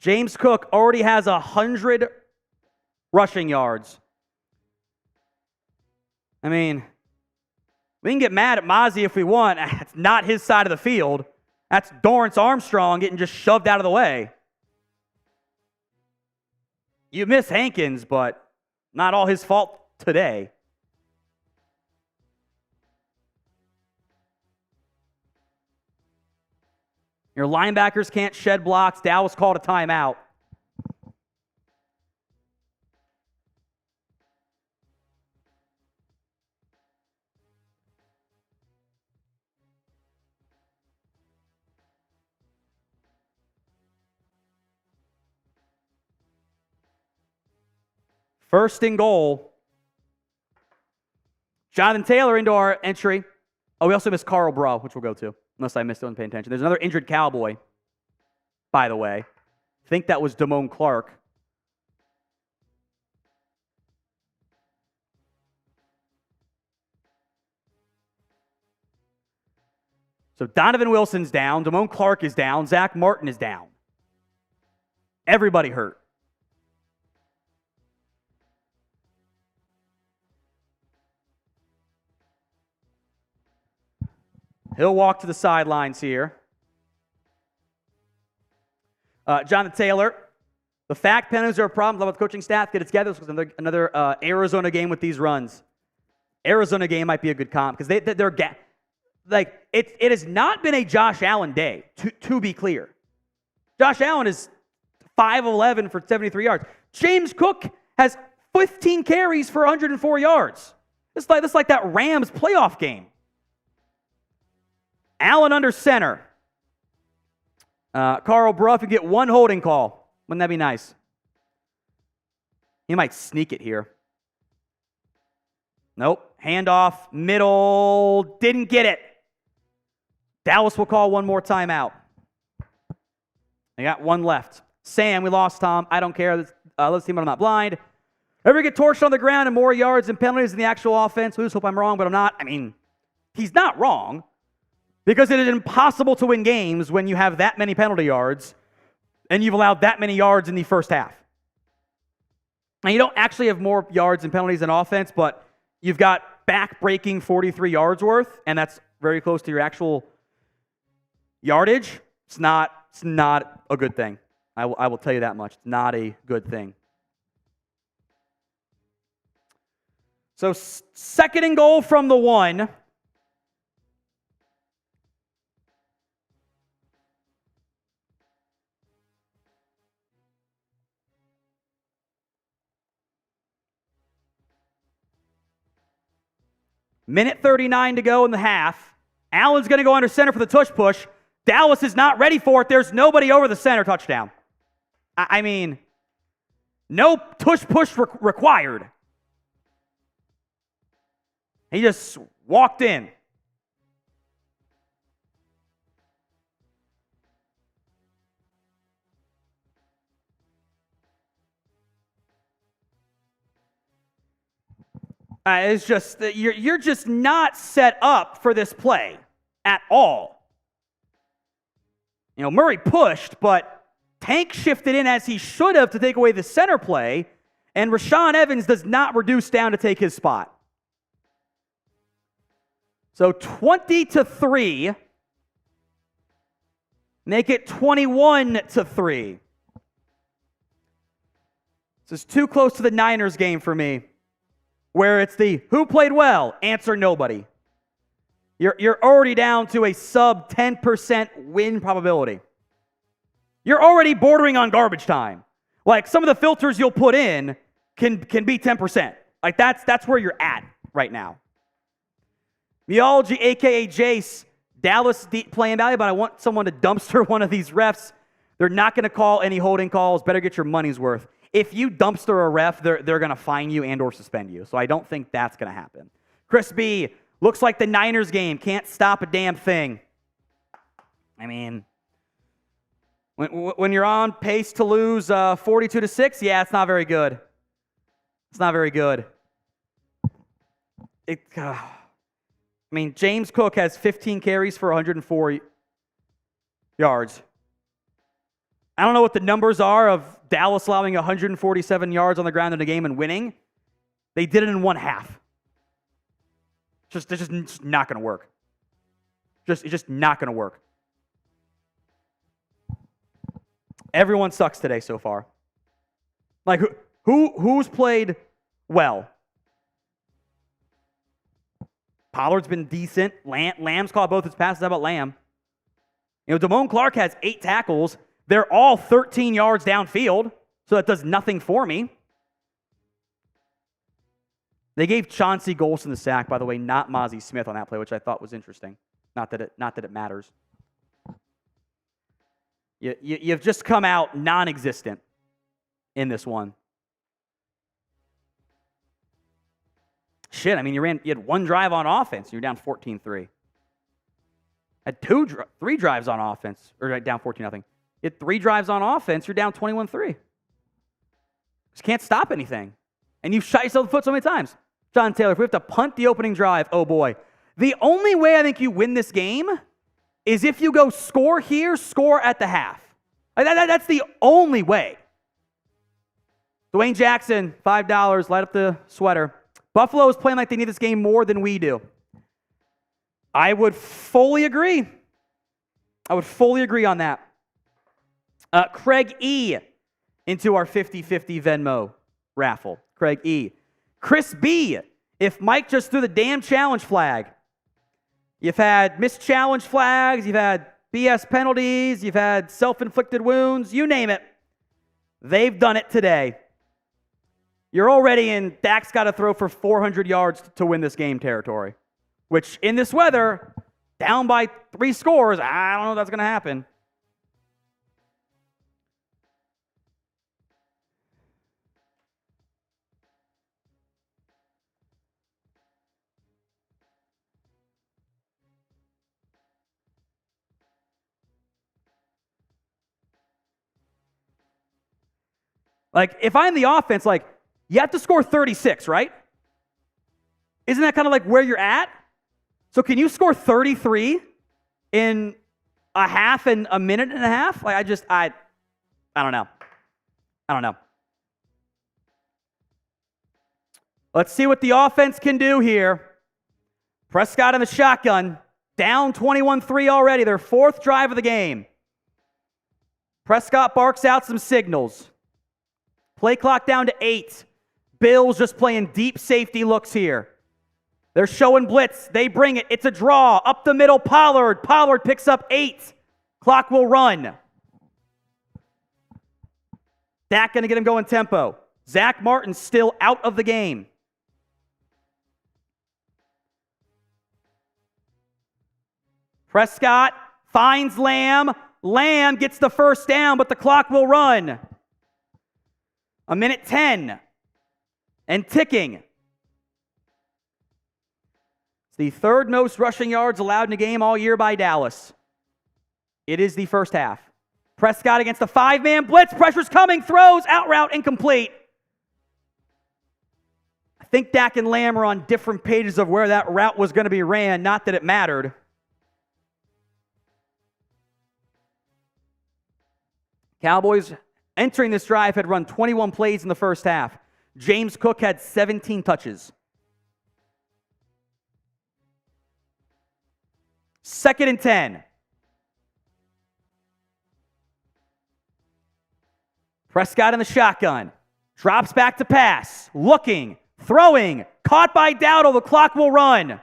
A: James Cook already has 100 rushing yards. I mean, we can get mad at Mazi if we want. It's not his side of the field. That's Dorance Armstrong getting just shoved out of the way. You miss Hankins, but not all his fault today. Your linebackers can't shed blocks. Dallas called a timeout. First and goal. Jonathan Taylor into our entry. Oh, we also missed Carl Bro, which we'll go to, unless I missed it and paying attention. There's another injured Cowboy, by the way. I think that was Damone Clark. So Donovan Wilson's down. Damone Clark is down. Zack Martin is down. Everybody hurt. He'll walk to the sidelines here. Jonathan Taylor. The fact penalties are a problem. Love with the coaching staff. Get it together. This was another Arizona game with these runs. Arizona game might be a good comp because they're like it has not been a Josh Allen day. To be clear, Josh Allen is 5'11" for 73 yards. James Cook has 15 carries for 104 yards. It's like that Rams playoff game. Allen under center. Carl Bruff, you get one holding call. Wouldn't that be nice? He might sneak it here. Nope. Handoff, middle, didn't get it. Dallas will call one more timeout. They got one left. Sam, we lost Tom. I don't care. Let's see, but I'm not blind. Ever get torched on the ground and more yards and penalties than the actual offense? I just hope I'm wrong, but I'm not. I mean, he's not wrong. Because it is impossible to win games when you have that many penalty yards and you've allowed that many yards in the first half. Now, you don't actually have more yards and penalties than offense, but you've got back-breaking 43 yards worth, and that's very close to your actual yardage. It's not a good thing. I will tell you that much. It's not a good thing. So, second and goal from the 1. Minute 39 to go in the half. Allen's going to go under center for the tush push. Dallas is not ready for it. There's nobody over the center. Touchdown. I mean, no tush push required. He just walked in. It's just that you're just not set up for this play at all. You know, Murray pushed, but Tank shifted in as he should have to take away the center play, and Rashaan Evans does not reduce down to take his spot. So 20-3. Make it 21-3. This is too close to the Niners game for me, where it's the who played well, answer nobody. You're already down to a sub 10% win probability. You're already bordering on garbage time. Like, some of the filters you'll put in can be 10%. Like, that's where you're at right now. Meology, a.k.a. Jace, Dallas playing value, but I want someone to dumpster one of these refs. They're not going to call any holding calls. Better get your money's worth. If you dumpster a ref, they're going to fine you and or suspend you. So I don't think that's going to happen. Chris B, looks like the Niners game. Can't stop a damn thing. I mean, when you're on pace to lose 42-6, yeah, it's not very good. It's not very good. I mean, James Cook has 15 carries for 104 yards. I don't know what the numbers are of Dallas allowing 147 yards on the ground in a game and winning. They did it in one half. It's just not going to work. It's just not going to work. Everyone sucks today so far. Like, who's played well? Pollard's been decent. Lamb's caught both his passes. How about Lamb? You know, Damone Clark has 8 tackles. They're all 13 yards downfield, so that does nothing for me. They gave Chauncey Golston the sack, by the way, not Mazi Smith on that play, which I thought was interesting. Not that it matters. You've just come out non-existent in this one. Shit, I mean, you had one drive on offense. You're down 14-3. Had 3 drives on offense, or down 14-0. You had 3 drives on offense. You're down 21-3. Just can't stop anything. And you've shot yourself in the foot so many times. John Taylor, if we have to punt the opening drive, oh boy. The only way I think you win this game is if you go score here, score at the half. That's the only way. Dwayne Jackson, $5, light up the sweater. Buffalo is playing like they need this game more than we do. I would fully agree. I would fully agree on that. Craig E. into our 50-50 Venmo raffle. Craig E. Chris B. If Mike just threw the damn challenge flag. You've had missed challenge flags. You've had BS penalties. You've had self-inflicted wounds. You name it. They've done it today. You're already in Dak's got to throw for 400 yards to win this game territory, which in this weather, down by 3 scores, I don't know if that's going to happen. Like, if I'm the offense, like, you have to score 36, right? Isn't that kind of like where you're at? So can you score 33 in a half and a minute and a half? Like, I don't know. I don't know. Let's see what the offense can do here. Prescott in the shotgun, down 21-3 already, their 4th drive of the game. Prescott barks out some signals. Play clock down to 8. Bills just playing deep safety looks here. They're showing blitz. They bring it. It's a draw. Up the middle, Pollard. Pollard picks up 8. Clock will run. Dak going to get him going tempo. Zack Martin still out of the game. Prescott finds Lamb. Lamb gets the first down, but the clock will run. 1:10 and ticking. It's the 3rd most rushing yards allowed in a game all year by Dallas. It is the first half. Prescott against the 5-man blitz. Pressure's coming. Throws. Out route. Incomplete. I think Dak and Lamb are on different pages of where that route was going to be ran. Not that it mattered. Cowboys entering this drive had run 21 plays in the first half. James Cook had 17 touches. 2nd and 10. Prescott in the shotgun. Drops back to pass. Looking. Throwing. Caught by Dowdle. The clock will run.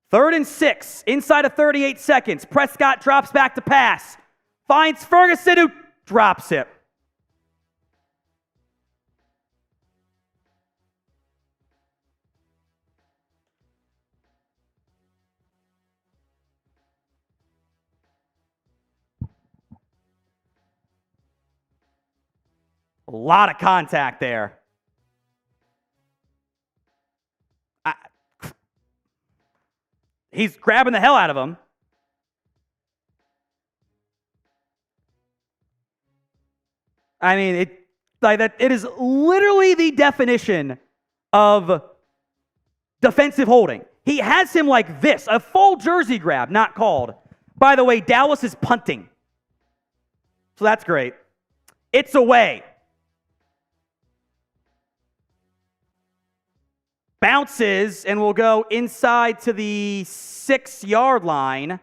A: Third and 6, inside of 38 seconds. Prescott drops back to pass. Finds Ferguson, who drops it. A lot of contact there. He's grabbing the hell out of him. I mean, it is literally the definition of defensive holding. He has him like this, a full jersey grab, not called. By the way, Dallas is punting. So that's great. It's away. Bounces and will go inside to the 6-yard line,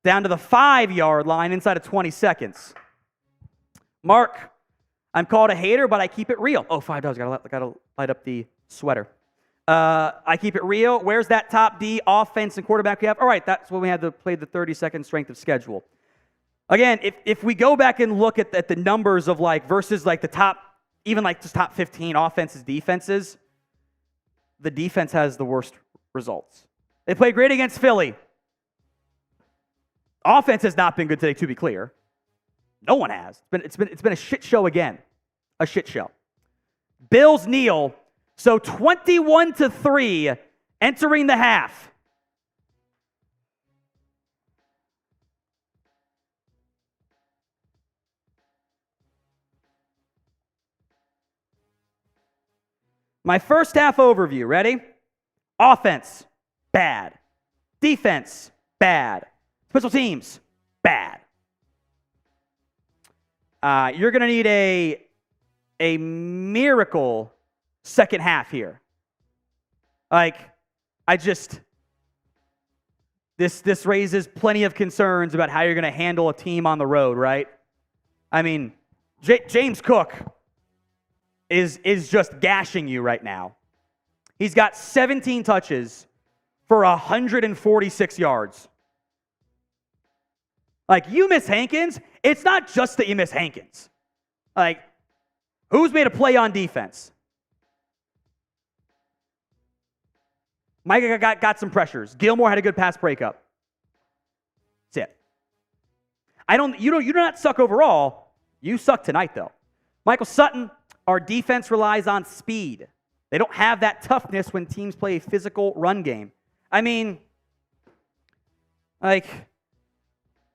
A: down to the 5-yard line inside of 20 seconds. Mark, I'm called a hater, but I keep it real. Oh, $5. Gotta light up the sweater. I keep it real. Where's that top D offense and quarterback we have? All right, that's when we had to play the 32nd strength of schedule. Again, if we go back and look at the numbers of like versus like the top, even like just top 15 offenses, defenses, the defense has the worst results. They played great against Philly. Offense has not been good today, to be clear. No one has. It's been a shit show again. A shit show. Bills kneel. So 21-3 entering the half. My first half overview. Ready? Offense, bad. Defense, bad. Special teams, bad. You're going to need a miracle second half here. Like, this raises plenty of concerns about how you're going to handle a team on the road, right? I mean, James Cook is just gashing you right now. He's got 17 touches for 146 yards. Like, you miss Hankins, it's not just that you miss Hankins. Like, who's made a play on defense? Micah got some pressures. Gilmore had a good pass breakup. That's it. You do not suck overall. You suck tonight, though. Michael Sutton, our defense relies on speed. They don't have that toughness when teams play a physical run game. I mean, like,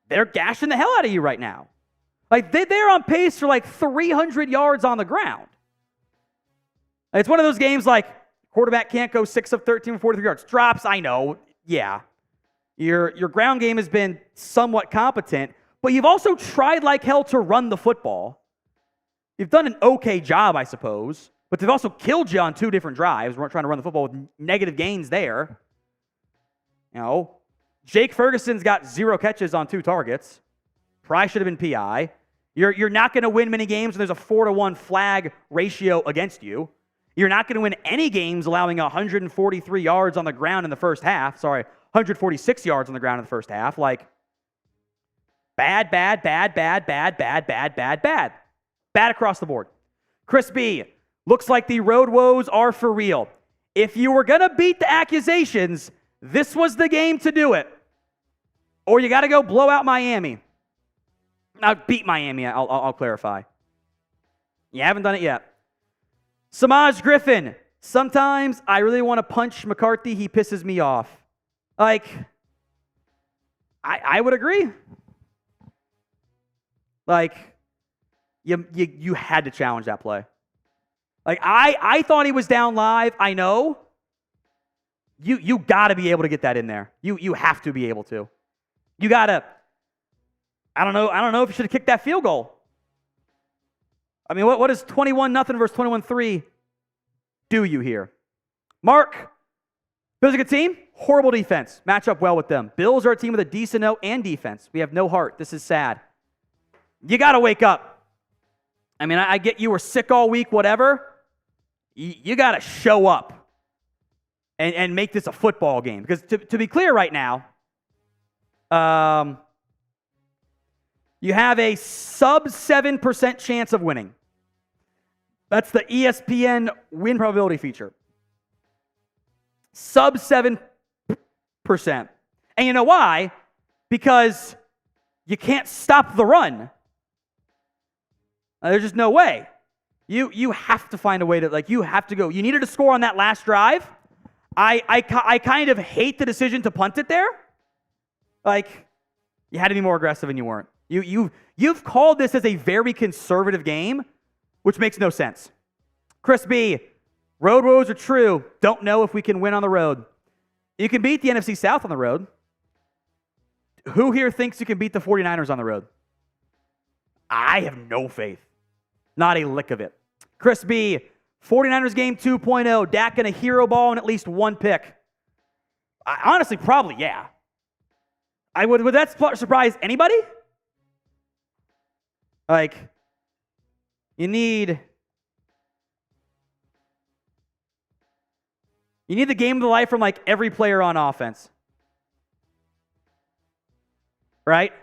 A: they're gashing the hell out of you right now. Like, they're on pace for like 300 yards on the ground. It's one of those games like, quarterback can't go 6 of 13 for 43 yards. Drops, I know. Yeah. Your ground game has been somewhat competent, but you've also tried like hell to run the football. You've done an okay job, I suppose, but they've also killed you on 2 different drives. We're trying to run the football with negative gains there. You know, Jake Ferguson's got 0 catches on 2 targets. Probably should have been PI. You're not going to win many games when there's a 4-to-1 flag ratio against you. You're not going to win any games allowing 143 yards on the ground in the first half. Sorry, 146 yards on the ground in the first half. Like, bad. Bad across the board. Chris B, looks like the road woes are for real. If you were going to beat the accusations, this was the game to do it. Or you got to go blow out Miami. Now, beat Miami, I'll clarify. You haven't done it yet. Samaj Griffin, sometimes I really want to punch McCarthy. He pisses me off. Like, I would agree. Like, you had to challenge that play. Like, I thought he was down live. I know. You got to be able to get that in there. You have to be able to. You got to. I don't know if you should have kicked that field goal. I mean, what is 21-0 versus 21-3 do you here? Mark, Bills are a good team. Horrible defense. Match up well with them. Bills are a team with a decent O and defense. We have no heart. This is sad. You got to wake up. I mean, I get you were sick all week, whatever. You got to show up and make this a football game. Because to be clear right now, you have a sub 7% chance of winning. That's the ESPN win probability feature. Sub 7%. And you know why? Because you can't stop the run. There's just no way. You have to find a way to, you have to go. You needed to score on that last drive. I kind of hate the decision to punt it there. You had to be more aggressive and you weren't. You've called this as a very conservative game, which makes no sense. Chris B, road woes are true. Don't know if we can win on the road. You can beat the NFC South on the road. Who here thinks you can beat the 49ers on the road? I have no faith. Not a lick of it. Chris B, 49ers game 2.0. Dak in a hero ball and at least one pick. Honestly, probably, yeah. Would that surprise anybody? You need the game of the life from every player on offense. Right?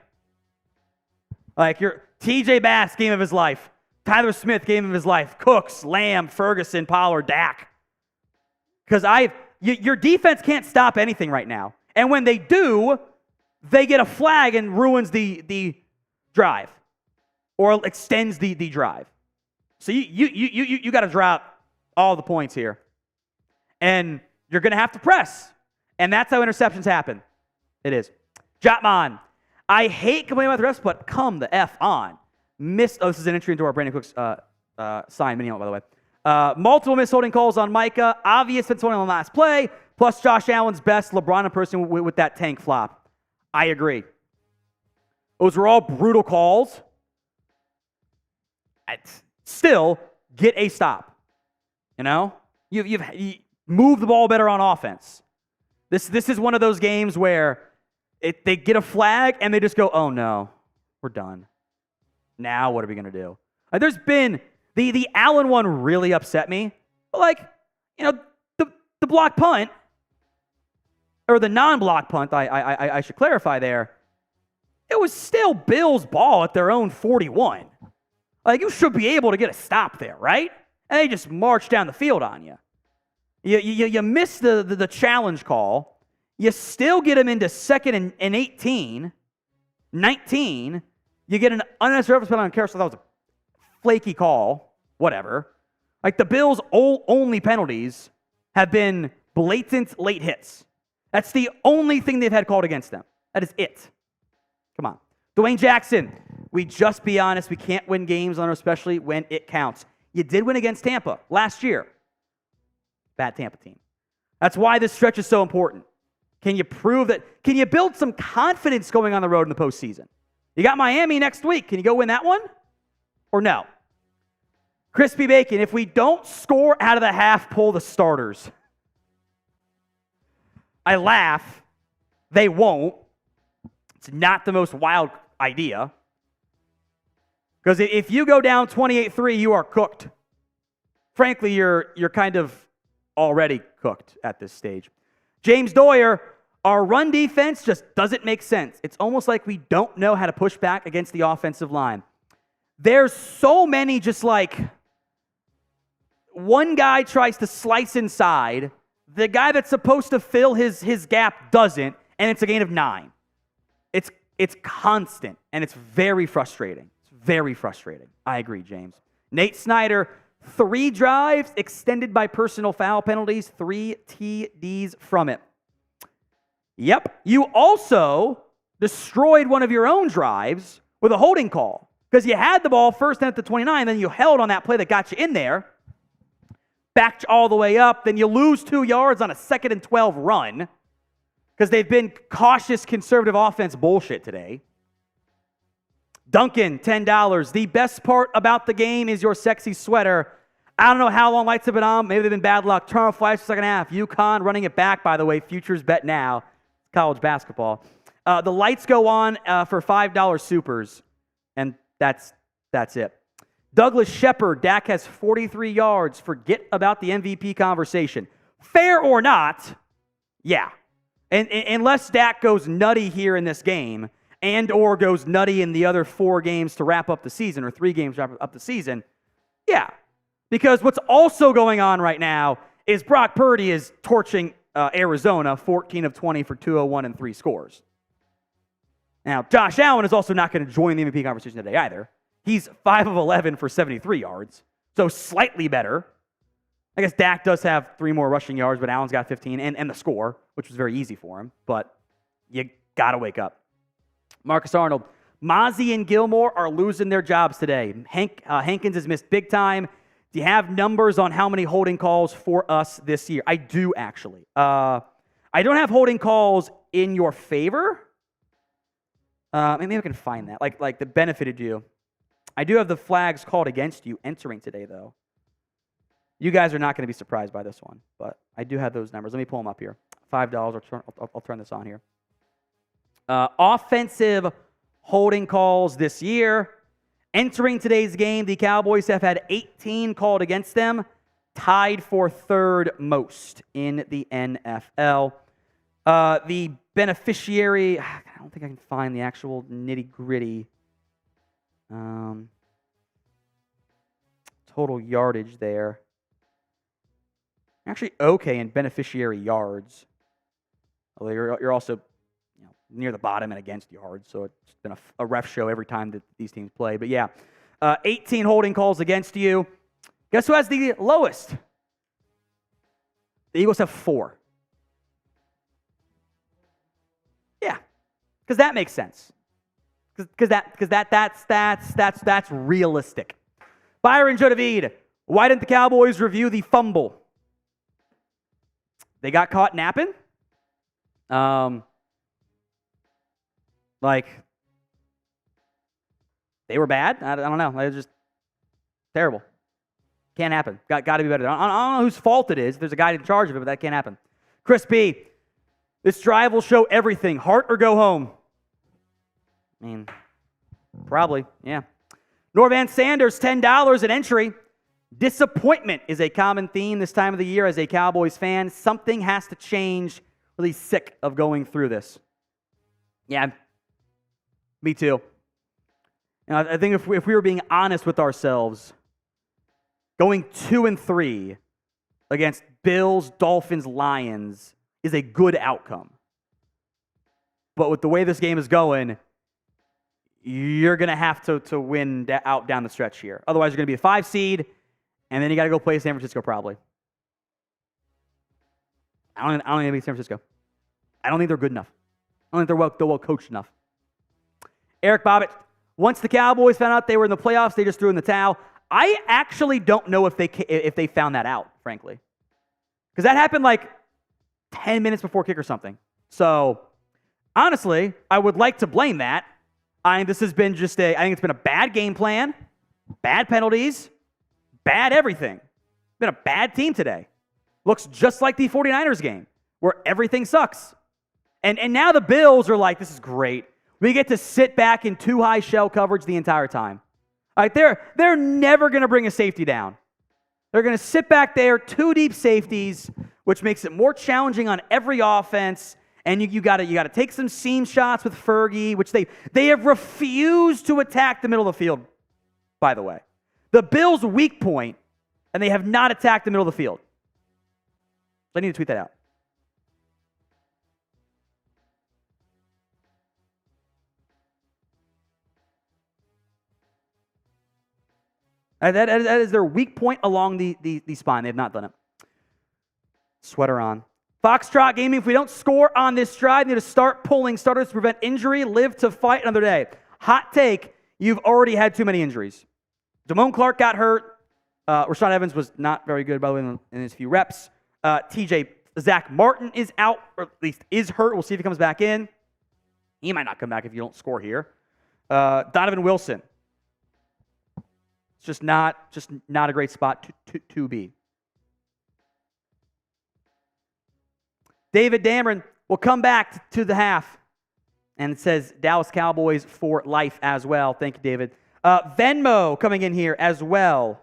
A: Your TJ Bass, game of his life. Tyler Smith, game of his life. Cooks, Lamb, Ferguson, Pollard, Dak. Because your defense can't stop anything right now. And when they do, they get a flag and ruins the drive. Or extends the drive. So you got to drop all the points here. And you're going to have to press. And that's how interceptions happen. It is. Jotman, I hate complaining about the refs, but come the F on. This is an entry into our Brandin Cooks sign mini, by the way. Multiple misholding calls on Micah. Obvious misholding on the last play. Plus Josh Allen's best LeBron impersonation with that tank flop. I agree. Those were all brutal calls. Still, get a stop. You've moved the ball better on offense. This is one of those games where they get a flag and they just go, oh no, we're done. Now what are we going to do? There's been, the Allen one really upset me. But the block punt, or the non-block punt, I should clarify there, it was still Bills' ball at their own 41. You should be able to get a stop there, right? And they just march down the field on you. You miss the challenge call. You still get them into 2nd and 18, 19. You get an unnecessary penalty on Kearse. That was a flaky call. Whatever. The Bills' only penalties have been blatant late hits. That's the only thing they've had called against them. That is it. Come on. Dwayne Jackson, we just be honest. We can't win games on, especially when it counts. You did win against Tampa last year. Bad Tampa team. That's why this stretch is so important. Can you prove that? Can you build some confidence going on the road in the postseason? You got Miami next week. Can you go win that one? Or no? Crispy Bacon, if we don't score out of the half, pull the starters. I laugh. They won't. It's not the most wild idea. Because if you go down 28-3, you are cooked. Frankly, you're kind of already cooked at this stage. James Doyer, our run defense just doesn't make sense. It's almost like we don't know how to push back against the offensive line. There's so many just one guy tries to slice inside, the guy that's supposed to fill his gap doesn't, and it's a gain of 9. It's constant, and it's very frustrating. It's very frustrating. I agree, James. Nate Snyder, 3 drives extended by personal foul penalties, 3 TDs from it. Yep. You also destroyed one of your own drives with a holding call because you had the ball first down at the 29, then you held on that play that got you in there, backed all the way up, then you lose 2 yards on a 2nd and 12 run because they've been cautious, conservative offense bullshit today. Duncan, $10. The best part about the game is your sexy sweater. I don't know how long lights have been on. Maybe they've been bad luck. Turn off flash second half. UConn running it back, by the way. Futures bet now. College basketball. The lights go on for $5 supers, and that's it. Douglas Shepard, Dak has 43 yards. Forget about the MVP conversation. Fair or not, yeah. And unless Dak goes nutty here in this game and or goes nutty in the other 4 games to wrap up the season or 3 games to wrap up the season, yeah. Because what's also going on right now is Brock Purdy is torching Arizona, 14 of 20 for 201 and 3 scores. Now, Josh Allen is also not going to join the MVP conversation today either. He's 5 of 11 for 73 yards, so slightly better. I guess Dak does have 3 more rushing yards, but Allen's got 15 and the score, which was very easy for him. But you got to wake up. Marcus Arnold. Mazi and Gilmore are losing their jobs today. Hankins has missed big time. Do you have numbers on how many holding calls for us this year? I do, actually. I don't have holding calls in your favor. Maybe I can find that, like that benefited you. I do have the flags called against you entering today, though. You guys are not going to be surprised by this one, but I do have those numbers. Let me pull them up here. $5. I'll turn this on here. Offensive holding calls this year. Entering today's game, the Cowboys have had 18 called against them, tied for 3rd most in the NFL. The beneficiary, I don't think I can find the actual nitty-gritty total yardage there. Actually, okay in beneficiary yards. Although you're also near the bottom and against yards, so it's been a ref show every time that these teams play. But yeah, 18 holding calls against you. Guess who has the lowest? The Eagles have 4. Yeah, because that makes sense. Because that's realistic. Byron Jodavid. Why didn't the Cowboys review the fumble? They got caught napping. They were bad. I don't know. They were just terrible. Can't happen. Got to be better. I don't know whose fault it is. There's a guy in charge of it, but that can't happen. Chris B. This drive will show everything. Heart or go home? I mean, probably, yeah. Norvan Sanders, $10 at entry. Disappointment is a common theme this time of the year as a Cowboys fan. Something has to change. Really sick of going through this. Yeah, me too. I think if we were being honest with ourselves, going 2-3 against Bills, Dolphins, Lions is a good outcome. But with the way this game is going, you're going to have to win out down the stretch here. Otherwise, you're going to be a 5 seed, and then you got to go play San Francisco probably. I don't think it'll be San Francisco. I don't think they're good enough. I don't think they're well coached enough. Eric Bobbitt, once the Cowboys found out they were in the playoffs, they just threw in the towel. I actually don't know if they found that out, frankly. Because that happened like 10 minutes before kick or something. So, honestly, I would like to blame that. This has been I think it's been a bad game plan, bad penalties, bad everything. Been a bad team today. Looks just like the 49ers game, where everything sucks. And now the Bills are like, this is great. We get to sit back in 2 high shell coverage the entire time. All right, they're never going to bring a safety down. They're going to sit back there, 2 deep safeties, which makes it more challenging on every offense. And you got to take some seam shots with Fergie, which they have refused to attack the middle of the field, by the way. The Bills' weak point, and they have not attacked the middle of the field. I need to tweet that out. That is their weak point along the spine. They have not done it. Sweater on. Foxtrot Gaming, if we don't score on this drive, we need to start pulling starters to prevent injury, live to fight another day. Hot take, you've already had too many injuries. Damone Clark got hurt. Rashaan Evans was not very good, by the way, in his few reps. Zack Martin is out, or at least is hurt. We'll see if he comes back in. He might not come back if you don't score here. Donovan Wilson. It's just not a great spot to be. David Dameron will come back to the half. And it says Dallas Cowboys for life as well. Thank you, David. Venmo coming in here as well.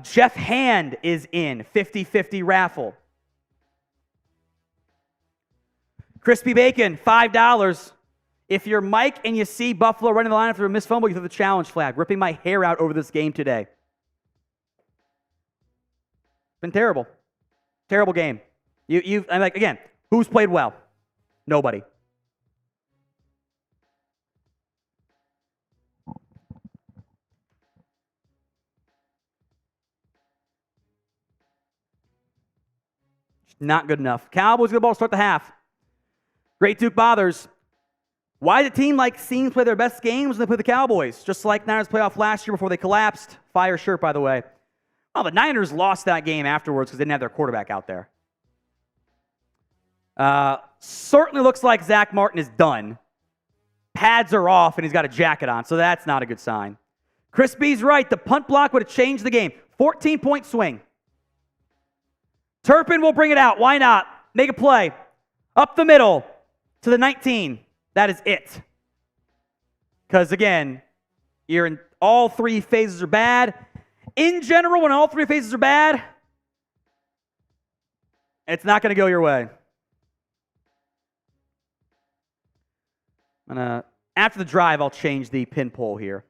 A: Jeff Hand is in. 50-50 raffle. Crispy Bacon, $5. If you're Mike and you see Buffalo running the line after a missed fumble, you throw the challenge flag. Ripping my hair out over this game today. Been terrible. Terrible game. I'm like, again, who's played well? Nobody. Not good enough. Cowboys get the ball to start the half. Great Duke bothers. Why does a team like seems play their best games when they play the Cowboys? Just like Niners playoff last year before they collapsed. Fire shirt, by the way. Oh, the Niners lost that game afterwards because they didn't have their quarterback out there. Certainly looks like Zack Martin is done. Pads are off, and he's got a jacket on, so that's not a good sign. Chris B's right. The punt block would have changed the game. 14-point swing. Turpin will bring it out. Why not? Make a play. Up the middle to the 19. That is it. Because, again, you're in all three phases are bad. In general, when all three phases are bad, it's not going to go your way. After the drive, I'll change the pin poll here.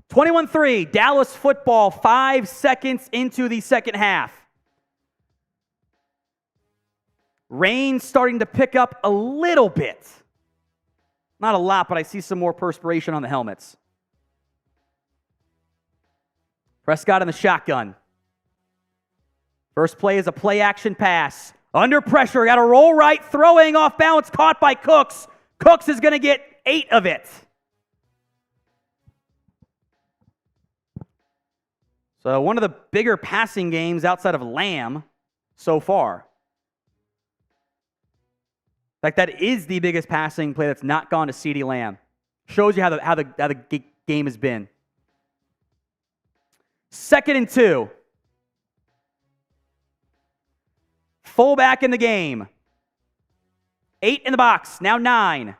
A: 21-3, Dallas football, 5 seconds into the second half. Rain starting to pick up a little bit. Not a lot, but I see some more perspiration on the helmets. Prescott in the shotgun. First play is a play-action pass. Under pressure, got to roll right, throwing off balance, caught by Cooks. Cooks is going to get 8 of it. So one of the bigger passing games outside of Lamb so far. In fact, that is the biggest passing play that's not gone to CeeDee Lamb. Shows you how the game has been. 2nd and 2. Fullback in the game. 8 in the box, now 9.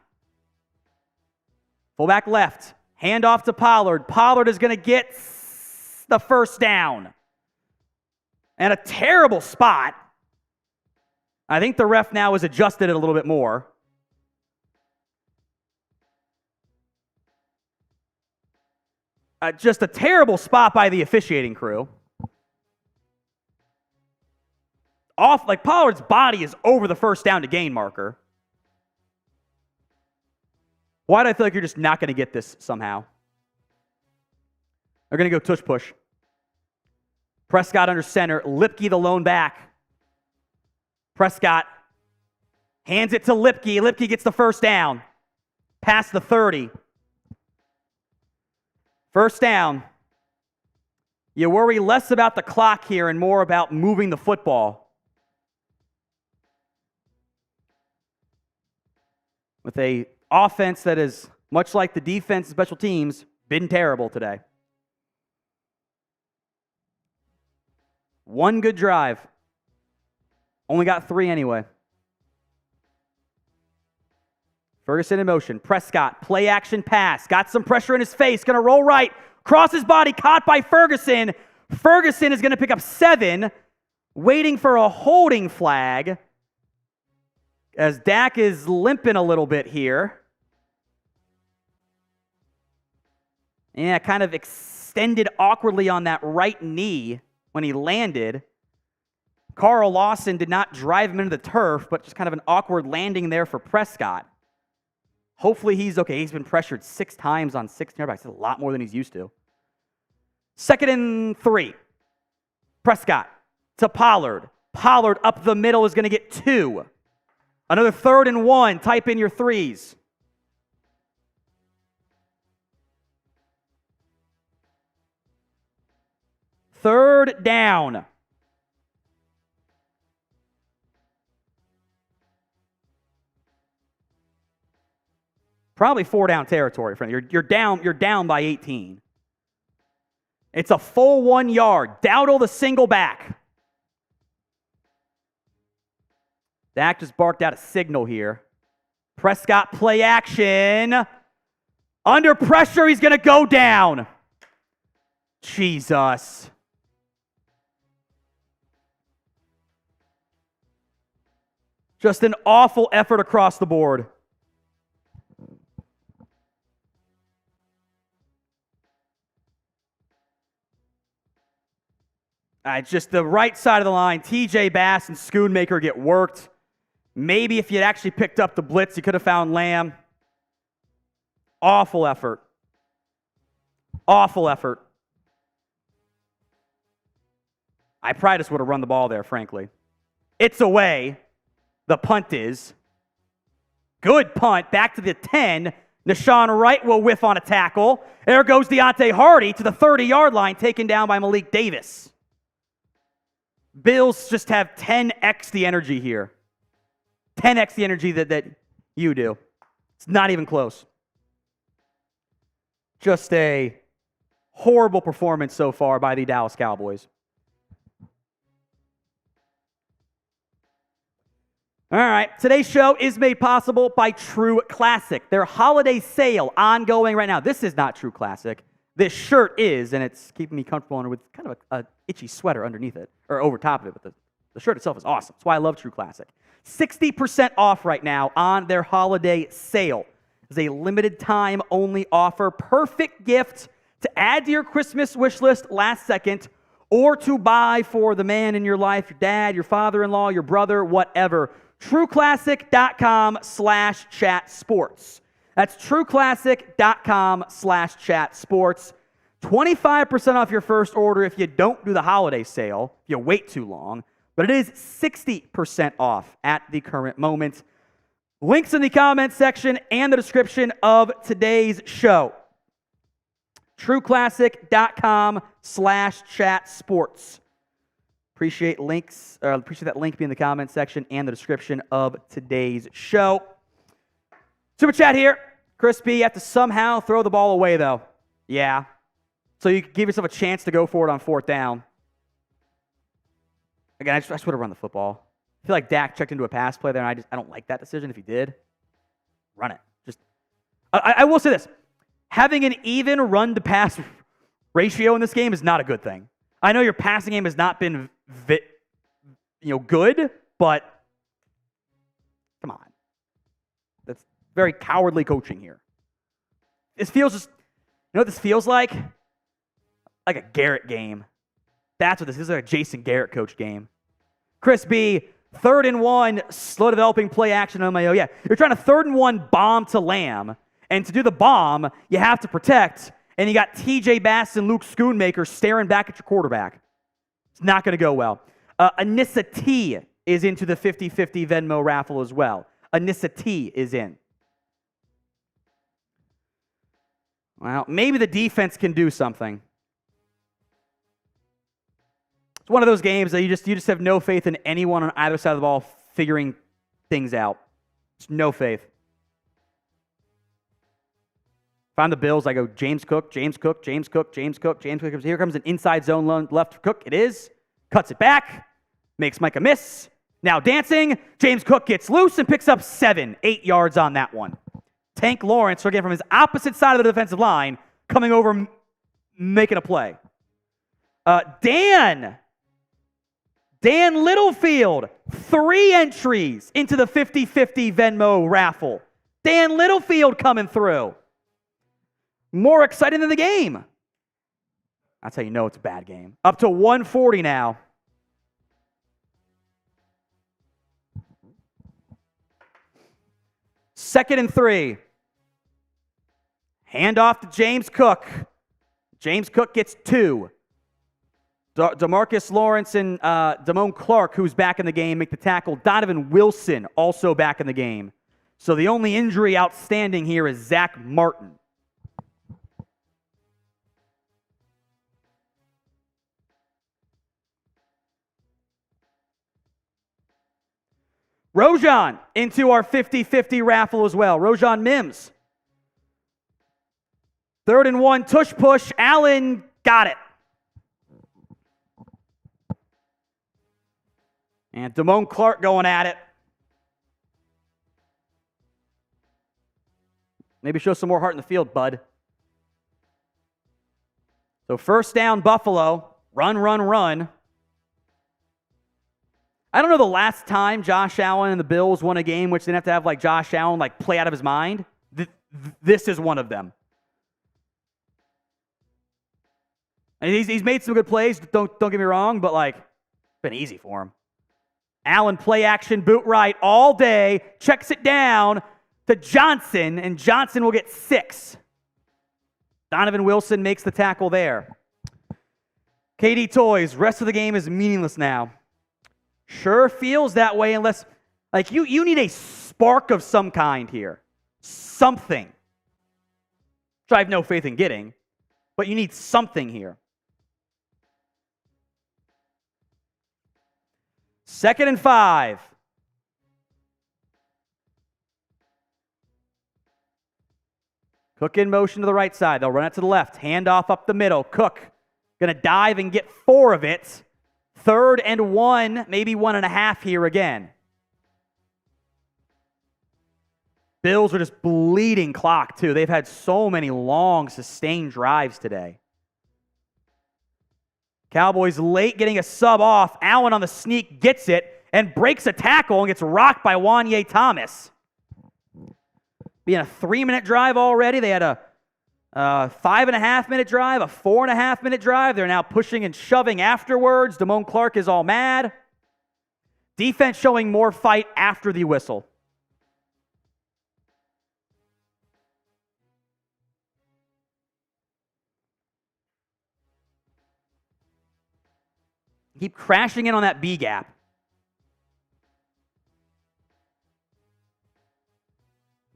A: Fullback left. Hand off to Pollard. Pollard is going to get the first down. And a terrible spot. I think the ref now has adjusted it a little bit more. Just a terrible spot by the officiating crew. Like Pollard's body is over the first down to gain marker. Why do I feel like you're just not going to get this somehow? They're going to go tush push. Prescott under center. Lipke the lone back. Prescott hands it to Lipke. Lipke gets the first down. Past the 30. First down. You worry less about the clock here and more about moving the football. With a offense that is, much like the defense and special teams, been terrible today. One good drive. Only got 3 anyway. Ferguson in motion. Prescott, play action pass. Got some pressure in his face. Going to roll right. Cross his body. Caught by Ferguson. Ferguson is going to pick up 7. Waiting for a holding flag. As Dak is limping a little bit here. Yeah, kind of extended awkwardly on that right knee when he landed. Carl Lawson did not drive him into the turf, but just kind of an awkward landing there for Prescott. Hopefully he's okay. He's been pressured 6 times on 6 yards. That's a lot more than he's used to. 2nd and 3. Prescott to Pollard. Pollard up the middle is going to get 2. Another 3rd and 1. Type in your 3s. Third down. Probably 4 down territory, friend. You're down by 18. It's a full 1 yard. Dowdle the single back. Dak just barked out a signal here. Prescott play action. Under pressure, he's going to go down. Jesus. Just an awful effort across the board. Just the right side of the line. TJ Bass and Schoonmaker get worked. Maybe if you had actually picked up the blitz, you could have found Lamb. Awful effort. Awful effort. I probably just would have run the ball there, frankly. It's away. The punt is. Good punt. Back to the 10. Nashawn Wright will whiff on a tackle. There goes Deontay Hardy to the 30-yard line, taken down by Malik Davis. Bills just have 10x the energy here. 10x the energy that you do. It's not even close. Just a horrible performance so far by the Dallas Cowboys. All right, today's show is made possible by True Classic. Their holiday sale ongoing right now. This is not True Classic. This shirt is, and it's keeping me comfortable with kind of a itchy sweater underneath it, or over top of it, but the shirt itself is awesome. That's why I love True Classic. 60% off right now on their holiday sale. It's a limited time only offer. Perfect gift to add to your Christmas wish list last second, or to buy for the man in your life, your dad, your father-in-law, your brother, whatever. TrueClassic.com/chatsports. That's TrueClassic.com/chatsports. 25% off your first order if you don't do the holiday sale, if you wait too long. But it is 60% off at the current moment. Links in the comment section and the description of today's show. TrueClassic.com/chatsports. Appreciate that link being in the comment section and the description of today's show. Super chat here. Crispy, you have to somehow throw the ball away, though. Yeah. So you can give yourself a chance to go for it on 4th down. Again, I just would have run the football. I feel like Dak checked into a pass play there, and I don't like that decision. If he did, run it. I will say this. Having an even run-to-pass ratio in this game is not a good thing. I know your passing game has not been good, but come on. That's very cowardly coaching here. This feels just, you know what this feels like? Like a Garrett game. That's what this is, like a Jason Garrett coach game. Chris B, 3rd and 1, slow developing play action on MIO. Yeah, you're trying to 3rd and 1 bomb to Lamb, and to do the bomb, you have to protect, and you got TJ Bass and Luke Schoonmaker staring back at your quarterback. It's not going to go well. Anissa T is into the 50-50 Venmo raffle as well. Anissa T is in. Well, maybe the defense can do something. It's one of those games that you just have no faith in anyone on either side of the ball figuring things out. Just no faith. If I'm the Bills, I go James Cook, James Cook, James Cook, James Cook, James Cook. Here comes an inside zone left Cook. It is. Cuts it back. Makes Micah miss. Now dancing. James Cook gets loose and picks up 8 yards on that one. Tank Lawrence, again from his opposite side of the defensive line, coming over, making a play. Dan Littlefield, 3 entries into the 50-50 Venmo raffle. Dan Littlefield coming through. More exciting than the game. That's how you know it's a bad game. Up to 140 now. Second and 3. Hand off to James Cook. James Cook gets 2. DeMarcus Lawrence and Damone Clark, who's back in the game, make the tackle. Donovan Wilson also back in the game. So the only injury outstanding here is Zack Martin. Rojan into our 50-50 raffle as well. Rojan Mims. 3rd and 1, tush push. Allen got it. And Damone Clark going at it. Maybe show some more heart in the field, bud. So 1st down, Buffalo. Run, run, run. I don't know the last time Josh Allen and the Bills won a game which they didn't have to have like Josh Allen like play out of his mind. This is one of them. And he's made some good plays, don't get me wrong, but like it's been easy for him. Allen play action, boot right all day, checks it down to Johnson, and Johnson will get 6. Donovan Wilson makes the tackle there. KD Toys, rest of the game is meaningless now. Sure feels that way unless, like, you need a spark of some kind here. Something. Which I have no faith in getting, but you need something here. 2nd and 5. Cook in motion to the right side. They'll run it to the left. Handoff up the middle. Cook going to dive and get 4 of it. 3rd and 1, maybe 1.5 here again. Bills are just bleeding clock, too. They've had so many long, sustained drives today. Cowboys late getting a sub off. Allen on the sneak gets it and breaks a tackle and gets rocked by Wanye Thomas. Being a 3-minute drive already. They had a 5.5-minute drive, a 4.5-minute drive. They're now pushing and shoving afterwards. Damone Clark is all mad. Defense showing more fight after the whistle. Keep crashing in on that B gap.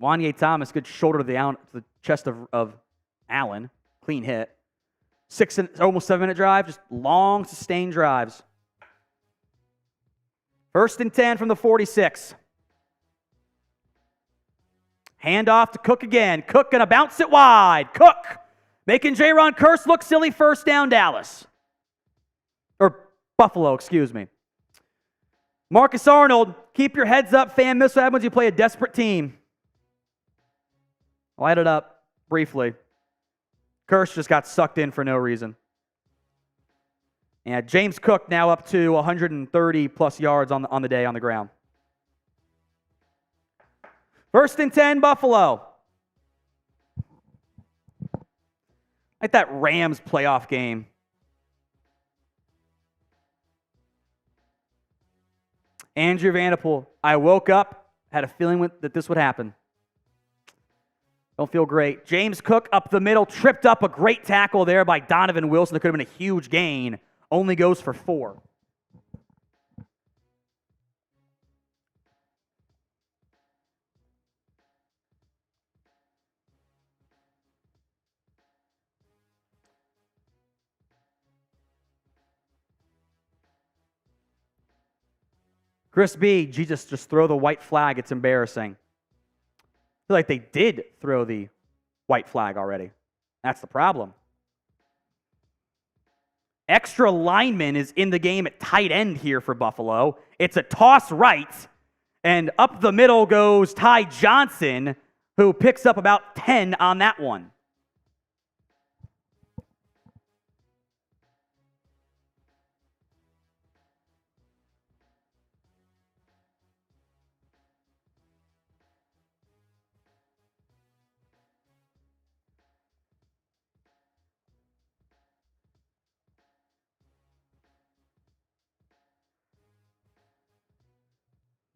A: Wanye Thomas, good shoulder to the chest of Allen. Clean hit. Almost 7-minute drive, just long, sustained drives. 1st and 10 from the 46. Handoff to Cook again. Cook gonna bounce it wide. Cook making Jayron Kearse look silly. 1st down, Dallas. Or Buffalo, excuse me. Marcus Arnold, keep your heads up, fam. This is what happens when you play a desperate team. Light it up briefly. Kearse just got sucked in for no reason. And James Cook now up to 130-plus yards on the day on the ground. 1st and 10, Buffalo. Like that Rams playoff game. Andrew Vanderpool, I woke up, had a feeling that this would happen. Don't feel great. James Cook up the middle, tripped up a great tackle there by Donovan Wilson. That could have been a huge gain. Only goes for 4. Chris B, Jesus, just throw the white flag. It's embarrassing. I feel like they did throw the white flag already. That's the problem. Extra lineman is in the game at tight end here for Buffalo. It's a toss right, and up the middle goes Ty Johnson, who picks up about 10 on that one.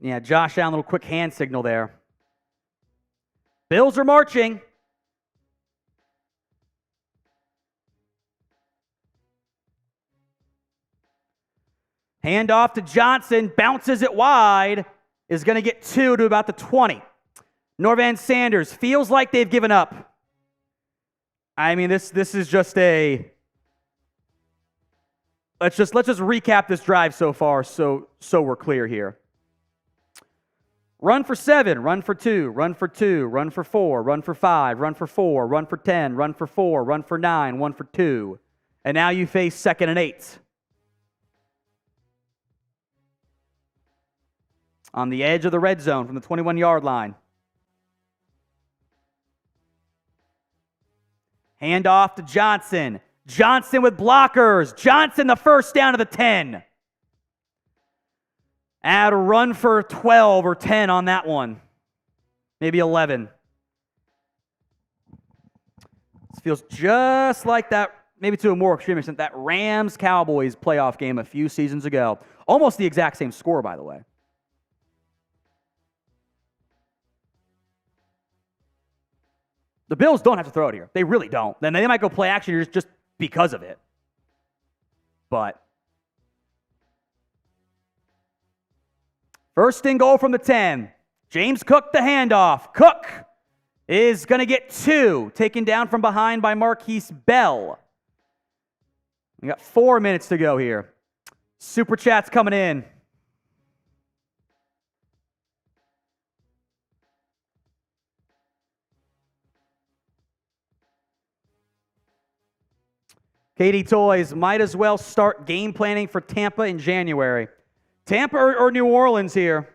A: Yeah, Josh Allen, a little quick hand signal there. Bills are marching. Hand off to Johnson, bounces it wide, is going to get 2 to about the 20. Norvan Sanders feels like they've given up. I mean, this is just a... Let's just recap this drive so far so we're clear here. Run for 7, run for 2, run for 2, run for 4, run for 5, run for 4, run for 10, run for 4, run for 9, 1 for 2. And now you face 2nd and 8. On the edge of the red zone from the 21-yard line. Hand off to Johnson. Johnson with blockers. Johnson the 1st down to the 10. Add a run for 12 or 10 on that one. Maybe 11. This feels just like that, maybe to a more extreme extent, that Rams-Cowboys playoff game a few seasons ago. Almost the exact same score, by the way. The Bills don't have to throw it here. They really don't. Then they might go play action here just because of it. But First and goal from the 10. James Cook the handoff. Cook is going to get 2, taken down from behind by Markquese Bell. We got 4 minutes to go here. Super Chat's coming in. KD Toys, might as well start game planning for Tampa in January. Tampa or New Orleans here?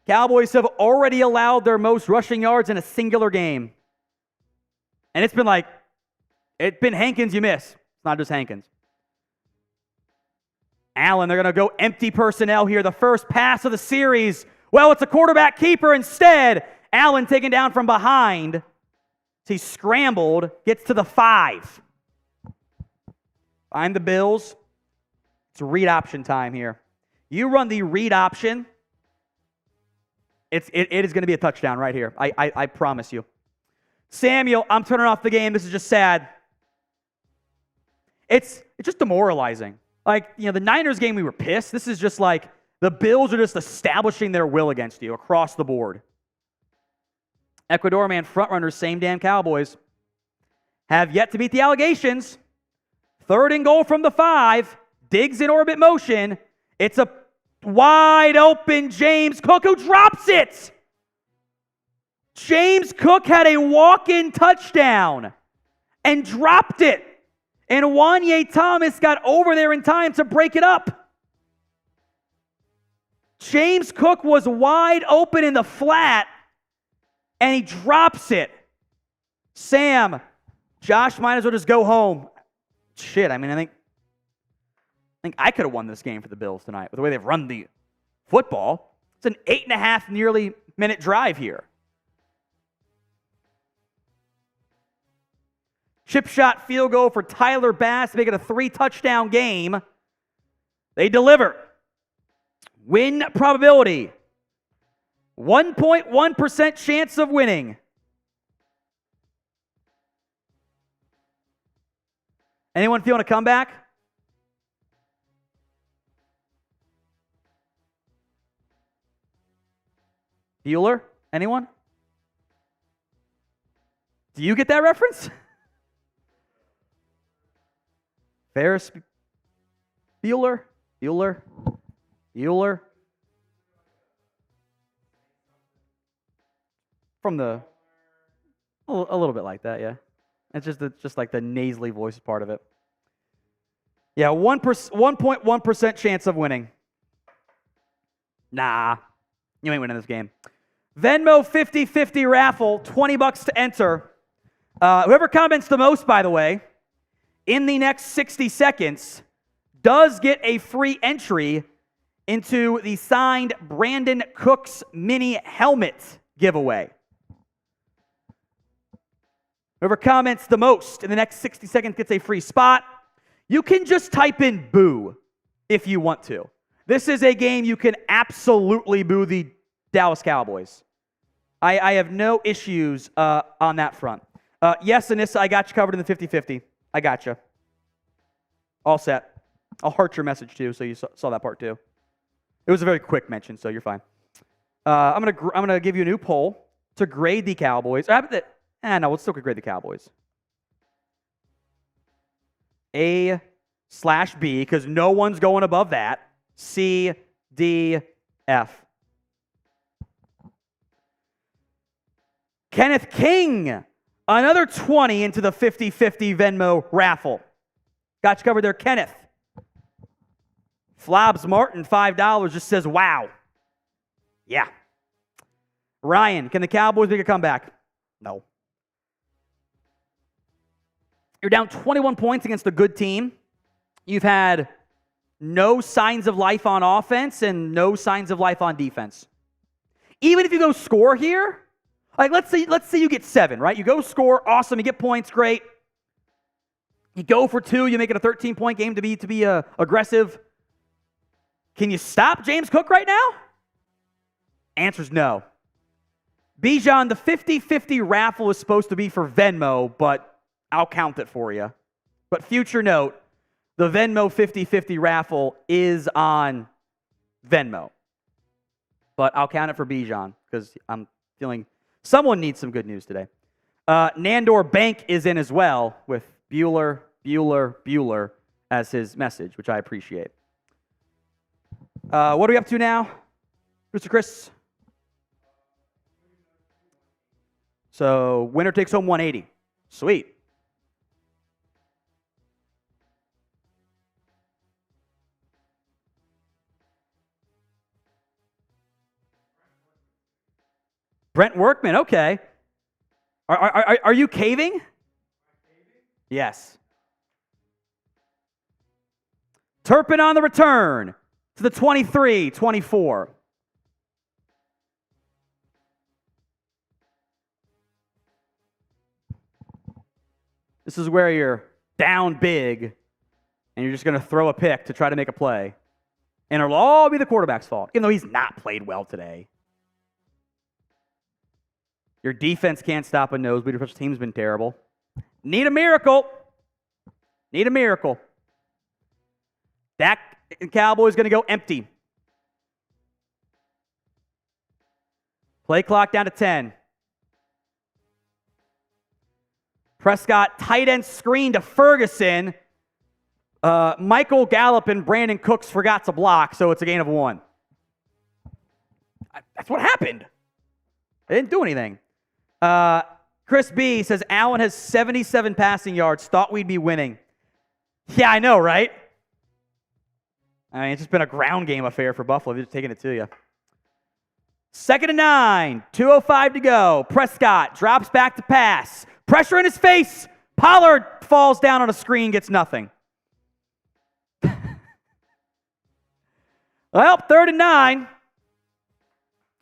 A: Cowboys have already allowed their most rushing yards in a singular game. And it's been Hankins you miss. It's not just Hankins. Allen, they're going to go empty personnel here. The first pass of the series. Well, it's a quarterback keeper instead. Allen taken down from behind. He scrambled, gets to the 5. Find the Bills. It's read option time here. You run the read option, it is going to be a touchdown right here. I promise you. Samuel, I'm turning off the game. This is just sad. It's just demoralizing. The Niners game, we were pissed. This is just like the Bills are just establishing their will against you across the board. Ecuador man frontrunners, same damn Cowboys, have yet to beat the allegations. 3rd and goal from the 5. Diggs in orbit motion. It's a wide open James Cook who drops it. James Cook had a walk-in touchdown and dropped it. And Wanye Thomas got over there in time to break it up. James Cook was wide open in the flat. And he drops it. Sam, Josh might as well just go home. Shit, I think I could have won this game for the Bills tonight with the way they've run the football. It's an 8.5 nearly minute drive here. Chip shot field goal for Tyler Bass to make it a 3-touchdown game. They deliver. Win probability. 1.1% chance of winning. Anyone feeling a comeback? Bueller? Anyone? Do you get that reference? Ferris Bueller? Bueller? From a little bit like that, yeah. It's just like the nasally voice part of it. Yeah, 1.1% chance of winning. Nah, you ain't winning this game. Venmo 50-50 raffle, $20 to enter. Whoever comments the most, by the way, in the next 60 seconds, does get a free entry into the signed Brandin Cooks mini helmet giveaway. Whoever comments the most in the next 60 seconds gets a free spot. You can just type in boo if you want to. This is a game you can absolutely boo the Dallas Cowboys. I have no issues on that front. Yes, Anissa, I got you covered in the 50-50. I got you. All set. I'll heart your message too, so you saw that part too. It was a very quick mention, so you're fine. I'm gonna give you a new poll to grade the Cowboys. No, we'll still grade the Cowboys. A/B, because no one's going above that. C, D, F. Kenneth King, another 20 into the 50-50 Venmo raffle. Got you covered there, Kenneth. Flobs Martin, $5, just says, wow. Yeah. Ryan, can the Cowboys make a comeback? No. You're down 21 points against a good team. You've had no signs of life on offense and no signs of life on defense. Even if you go score here, like let's say you get 7, right? You go score, awesome, you get points, great. You go for 2, you make it a 13-point game to be aggressive. Can you stop James Cook right now? Answer's no. Bijan, the 50-50 raffle is supposed to be for Venmo, but I'll count it for you. But future note, the Venmo 50-50 raffle is on Venmo. But I'll count it for Bijan because I'm feeling someone needs some good news today. Nandor Bank is in as well with Bueller as his message, which I appreciate. What are we up to now, Mr. Chris? So winner takes home 180. Sweet. Brent Workman, okay. Are you caving? Yes. Turpin on the return to the 23-24. This is where you're down big and you're just going to throw a pick to try to make a play. And it'll all be the quarterback's fault, even though he's not played well today. Your defense can't stop a nosebleed. Your team's been terrible. Need a miracle. Need a miracle. That Cowboys going to go empty. Play clock down to 10. Prescott, tight end screen to Ferguson. Michael Gallup and Brandin Cooks forgot to block, so it's a gain of 1. That's what happened. They didn't do anything. Chris B says, Allen has 77 passing yards. Thought we'd be winning. Yeah, I know, right? I mean, it's just been a ground game affair for Buffalo. They're just taking it to you. 2nd and 9. 2:05 to go. Prescott drops back to pass. Pressure in his face. Pollard falls down on a screen, gets nothing. Well, 3rd and 9.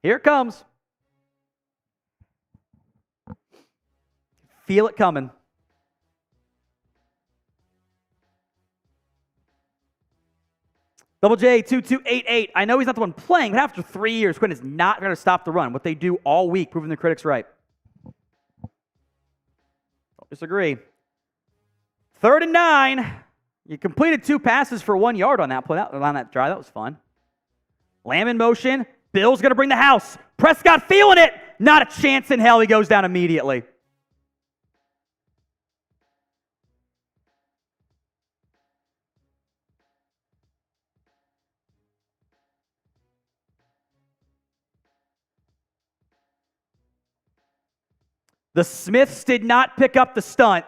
A: Here it comes. Feel it coming. Double J 2288. I know he's not the one playing, but after 3 years, Quinn is not going to stop the run. What they do all week, proving the critics right. Don't disagree. 3rd and 9. You completed 2 passes for 1 yard on that play. On that drive. That was fun. Lamb in motion. Bill's going to bring the house. Prescott feeling it. Not a chance in hell. He goes down immediately. The Smiths did not pick up the stunt.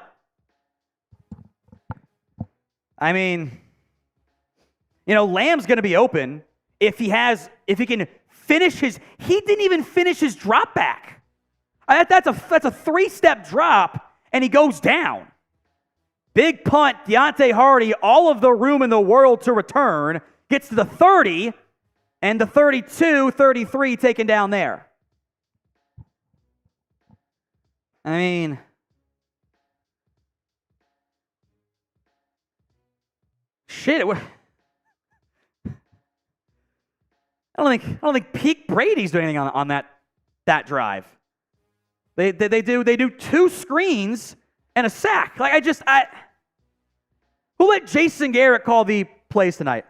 A: I mean, Lamb's going to be open if he can finish he didn't even finish his drop back. That's a 3-step drop, and he goes down. Big punt, Deontay Hardy, all of the room in the world to return, gets to the 30, and the 32, 33 taken down there. I mean, shit. I don't think peak Brady's doing anything on that drive. They do 2 screens and a sack. Who let Jason Garrett call the plays tonight?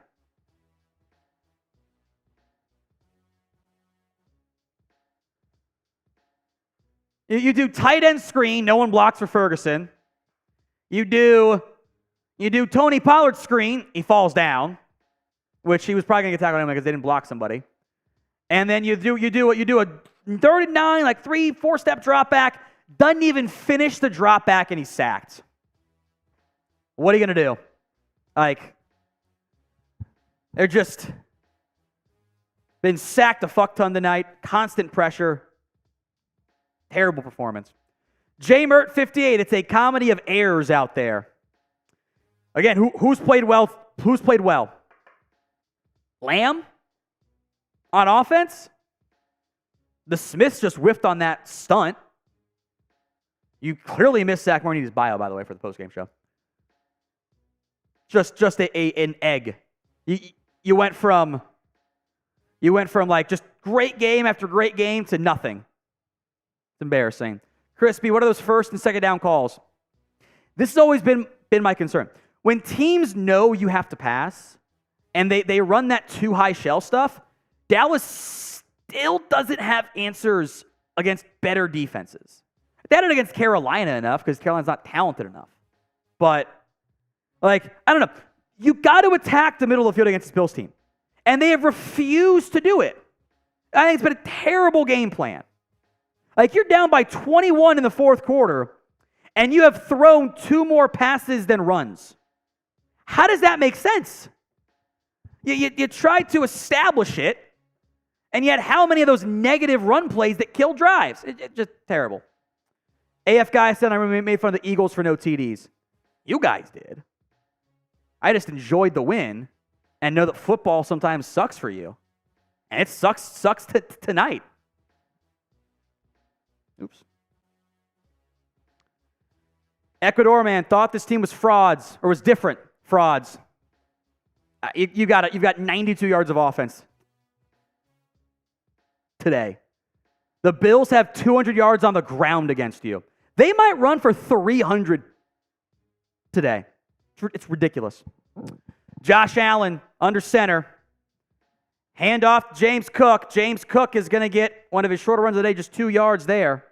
A: You do tight end screen, no one blocks for Ferguson. You do Tony Pollard screen, he falls down, which he was probably going to get tackled anyway because they didn't block somebody. And then you do a 3rd and 9, 3-4-step drop back, doesn't even finish the drop back, and he's sacked. What are you going to do? They're just been sacked a fuck ton tonight, constant pressure. Terrible performance. J Mert 58. It's a comedy of errors out there. Again, who's played well? Who's played well? Lamb on offense. The Smiths just whiffed on that stunt. You clearly missed Zach Morney's bio, by the way, for the postgame show. Just an egg. You went from just great game after great game to nothing. It's embarrassing. Crispy, what are those 1st and 2nd down calls? This has always been my concern. When teams know you have to pass and they run that too high shell stuff, Dallas still doesn't have answers against better defenses. They had it against Carolina enough because Carolina's not talented enough. But, I don't know. You got to attack the middle of the field against this Bills team. And they have refused to do it. I think it's been a terrible game plan. You're down by 21 in the fourth quarter, and you have thrown 2 more passes than runs. How does that make sense? You tried to establish it, and yet how many of those negative run plays that kill drives? It's just terrible. AF guy said I made fun of the Eagles for no TDs. You guys did. I just enjoyed the win and know that football sometimes sucks for you. And it sucks tonight. Oops. Ecuador man thought this team was frauds or was different. Frauds. You've got 92 yards of offense today. The Bills have 200 yards on the ground against you. They might run for 300 today. It's ridiculous. Josh Allen under center. Hand off to James Cook. James Cook is going to get one of his shorter runs of the day, just 2 yards there.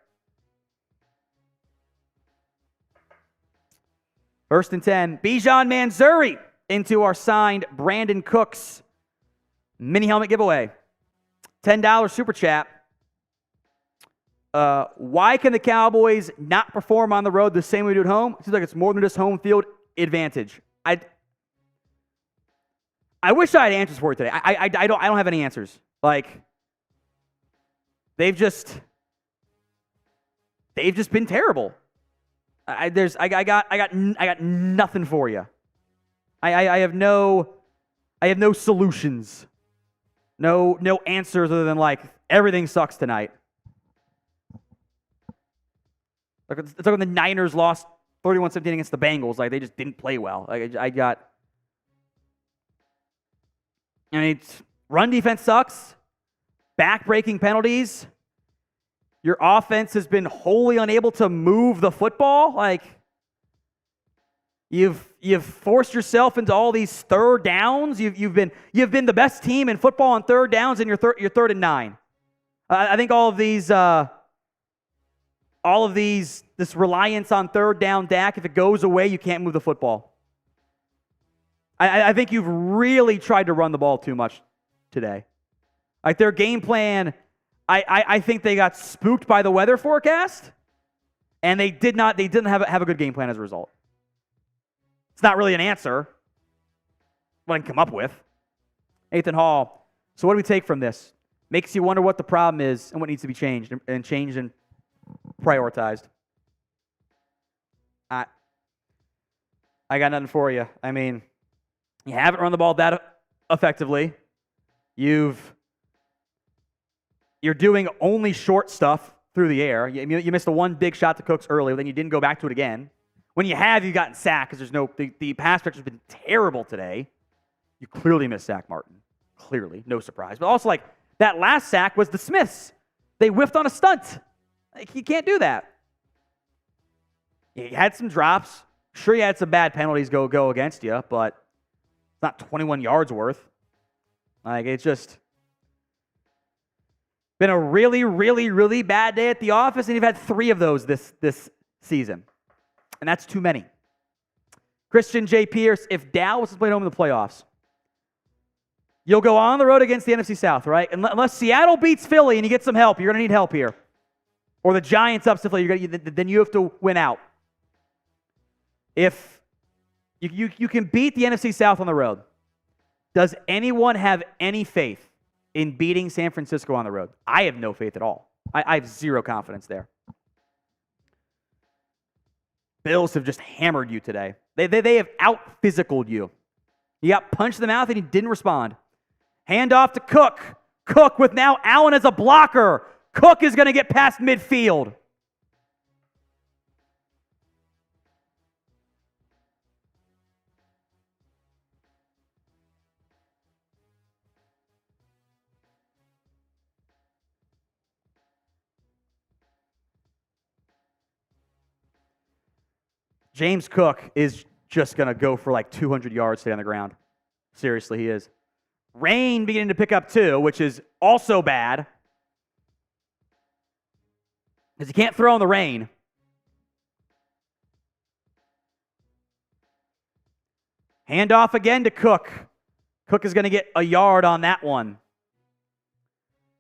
A: 1st and 10. Bijan Manzuri into our signed Brandin Cooks mini helmet giveaway. $10 super chat. Why can the Cowboys not perform on the road the same way we do at home? It seems like it's more than just home field advantage. I wish I had answers for it today. I don't have any answers. They've just been terrible. I got nothing for you. I have no solutions. No answers other than everything sucks tonight. It's like when the Niners lost 31-17 against the Bengals. They just didn't play well. Run defense sucks. Back-breaking penalties. Your offense has been wholly unable to move the football. You've forced yourself into all these third downs. You've been the best team in football on third downs, and you're 3rd and 9. I think all of this reliance on third down Dak, if it goes away, you can't move the football. I think you've really tried to run the ball too much today. Their game plan, I think they got spooked by the weather forecast, and they didn't have a good game plan as a result. It's not really an answer what I can come up with. Nathan Hall. So what do we take from this? Makes you wonder what the problem is and what needs to be changed and prioritized. I got nothing for you. You haven't run the ball that effectively. You're doing only short stuff through the air. You missed the one big shot to Cooks earlier, then you didn't go back to it again. When you have, you've gotten sacked because the pass protection has been terrible today. You clearly missed Zack Martin. Clearly, no surprise. But also, that last sack was the Smiths. They whiffed on a stunt. You can't do that. You had some drops. Sure, you had some bad penalties go against you, but it's not 21 yards worth. It's just been a really, really, really bad day at the office, and you've had 3 of those this season. And that's too many. Christian J. Pierce, if Dallas is playing home in the playoffs, you'll go on the road against the NFC South, right? Unless Seattle beats Philly and you get some help, you're going to need help here. Or the Giants upset Philly, then you have to win out. If you can beat the NFC South on the road, does anyone have any faith in beating San Francisco on the road? I have no faith at all. I have zero confidence there. Bills have just hammered you today. They have out-physicaled you. You got punched in the mouth and you didn't respond. Hand off to Cook. Cook with now Allen as a blocker. Cook is going to get past midfield. James Cook is just going to go for 200 yards today on the ground. Seriously, he is. Rain beginning to pick up 2, which is also bad. Because you can't throw in the rain. Handoff again to Cook. Cook is going to get a yard on that one.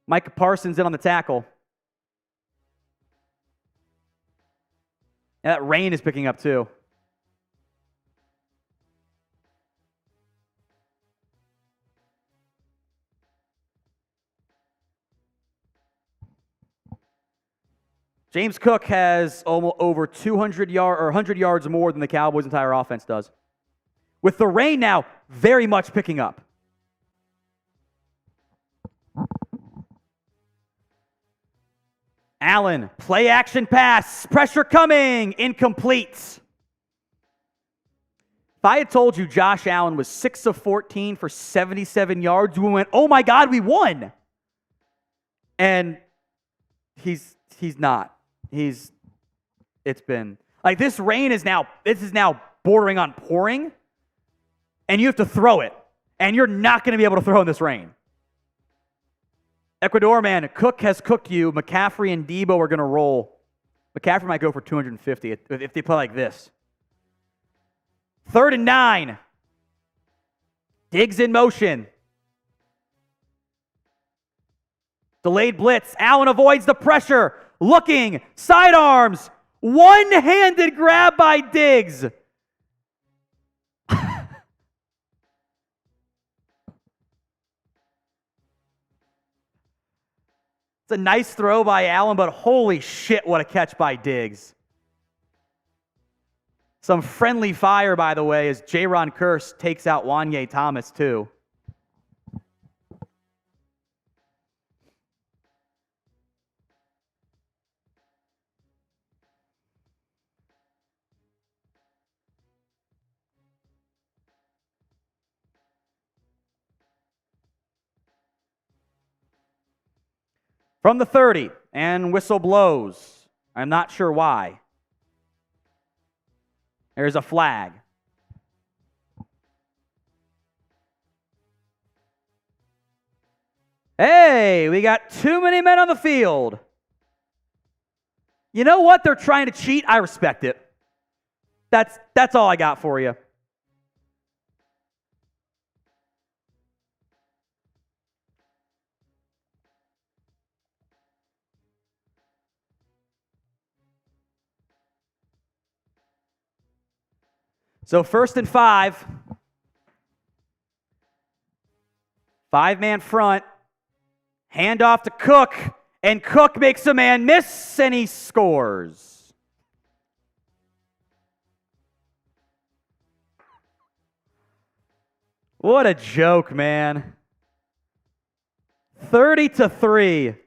A: Micah Parsons in on the tackle. And that rain is picking up too. James Cook has almost over 200 yards or 100 yards more than the Cowboys' entire offense does. With the rain now very much picking up. Allen, play action pass, pressure coming, incomplete. If I had told you Josh Allen was 6 of 14 for 77 yards, we went, oh my God, we won. And he's not. It's been, like, this rain is now bordering on pouring, and you have to throw it, and you're not going to be able to throw in this rain. Ecuador, man, Cook has cooked you. McCaffrey and Debo are going to roll. McCaffrey might go for 250 if they play like this. 3rd and 9. Diggs in motion. Delayed blitz. Allen avoids the pressure. Looking. Sidearms. One-handed grab by Diggs. It's a nice throw by Allen, but holy shit, what a catch by Diggs. Some friendly fire, by the way, as Jayron Kearse takes out Wanye Thomas, too. From the 30, and whistle blows. I'm not sure why. There's a flag. Hey, we got too many men on the field. You know what? They're trying to cheat. I respect it. That's all I got for you. So 1st and 5. 5-man front. Handoff to Cook. And Cook makes a man miss, and he scores. What a joke, man. 30-3.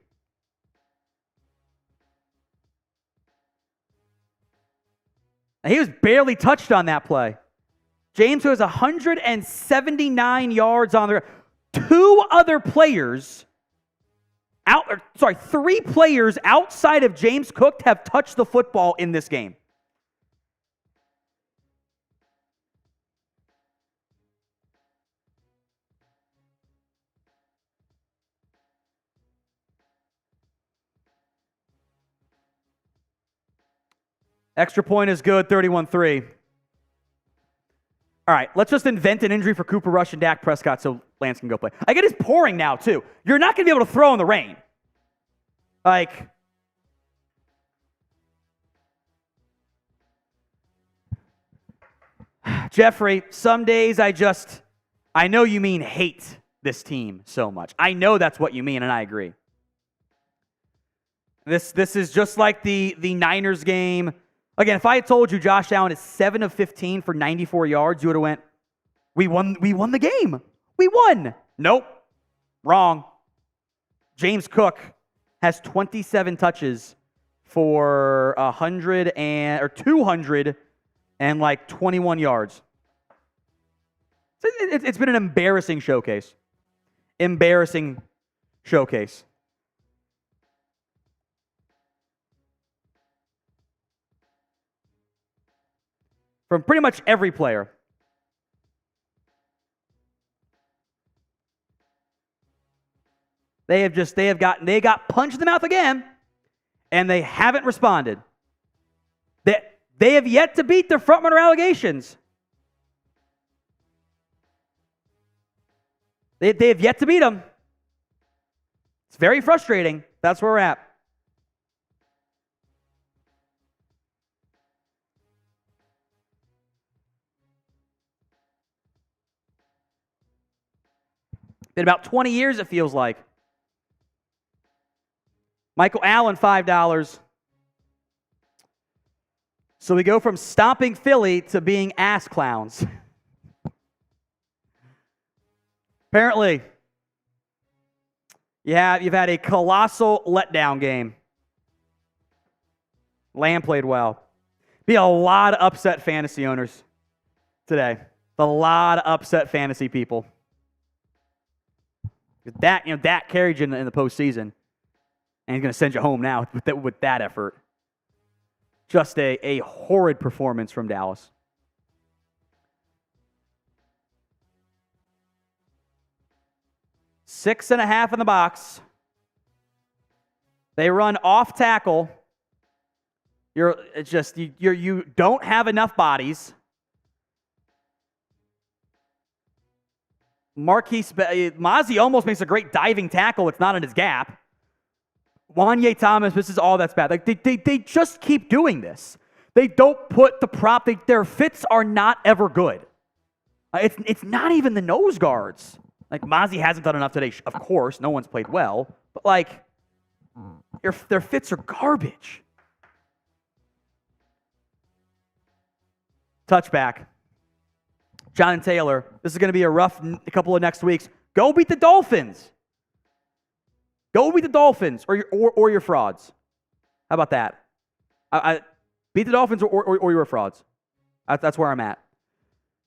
A: He was barely touched on that play. James has 179 yards on the ground. 3 players outside of James Cook have touched the football in this game. Extra point is good, 31-3. All right, let's just invent an injury for Cooper Rush and Dak Prescott so Lance can go play. I get it's pouring now, too. You're not going to be able to throw in the rain. Like, Jeffrey, some days I know you mean hate this team so much. I know that's what you mean, and I agree. This is just like the Niners game. Again, if I had told you Josh Allen is 7 of 15 for 94 yards, you would have went, we won the game. We won. Nope. Wrong. James Cook has 27 touches for 221 yards. It's been an embarrassing showcase. Embarrassing showcase. From pretty much every player. They got punched in the mouth again, and they haven't responded. They have yet to beat their front runner allegations. They have yet to beat them. It's very frustrating. That's where we're at. Been about 20 years, it feels like. Michael Allen, $5. So we go from stomping Philly to being ass clowns. Apparently, you've had a colossal letdown game. Lamb played well. Be a lot of upset fantasy owners today. A lot of upset fantasy people. Dak carried you in the postseason, and he's going to send you home now with that effort. Just a horrid performance from Dallas. 6.5 in the box. They run off tackle. You don't have enough bodies. Mazi almost makes a great diving tackle. It's not in his gap. Wanye Thomas, this is all that's bad. Like they just keep doing this. They don't put the prop. Their fits are not ever good. It's not even the nose guards. Like Mazi hasn't done enough today. Of course, no one's played well. But like, their fits are garbage. Touchback. John Taylor. This is going to be a rough couple of next weeks. Go beat the Dolphins. Go beat the Dolphins or your frauds. How about that? Beat the Dolphins or your frauds. That's where I'm at.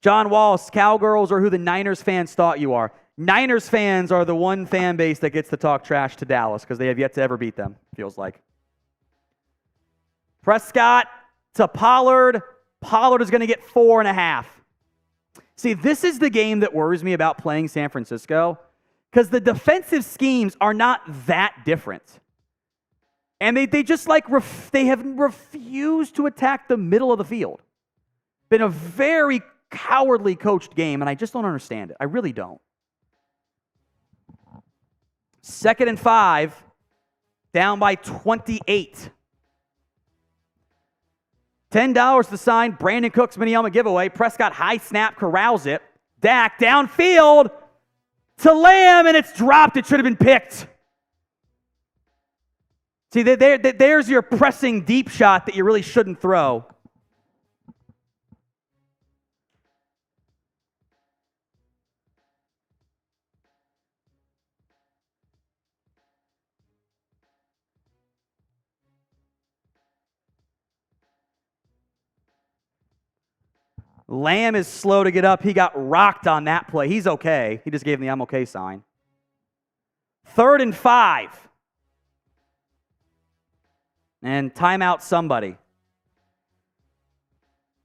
A: John Wallace, Cowgirls are who the Niners fans thought you are. Niners fans are the one fan base that gets to talk trash to Dallas because they have yet to ever beat them, feels like. Prescott to Pollard. Pollard is going to get 4.5. See, this is the game that worries me about playing San Francisco because the defensive schemes are not that different. And they just they have refused to attack the middle of the field. Been a very cowardly coached game, and I just don't understand it. I really don't. 2nd and 5, down by 28. $10 to sign. Brandin Cooks mini helmet giveaway. Prescott high snap, corrals it. Dak downfield to Lamb, and it's dropped. It should have been picked. See, there's your pressing deep shot that you really shouldn't throw. Lamb is slow to get up. He got rocked on that play. He's okay. He just gave him the I'm okay sign. 3rd and 5. And timeout somebody.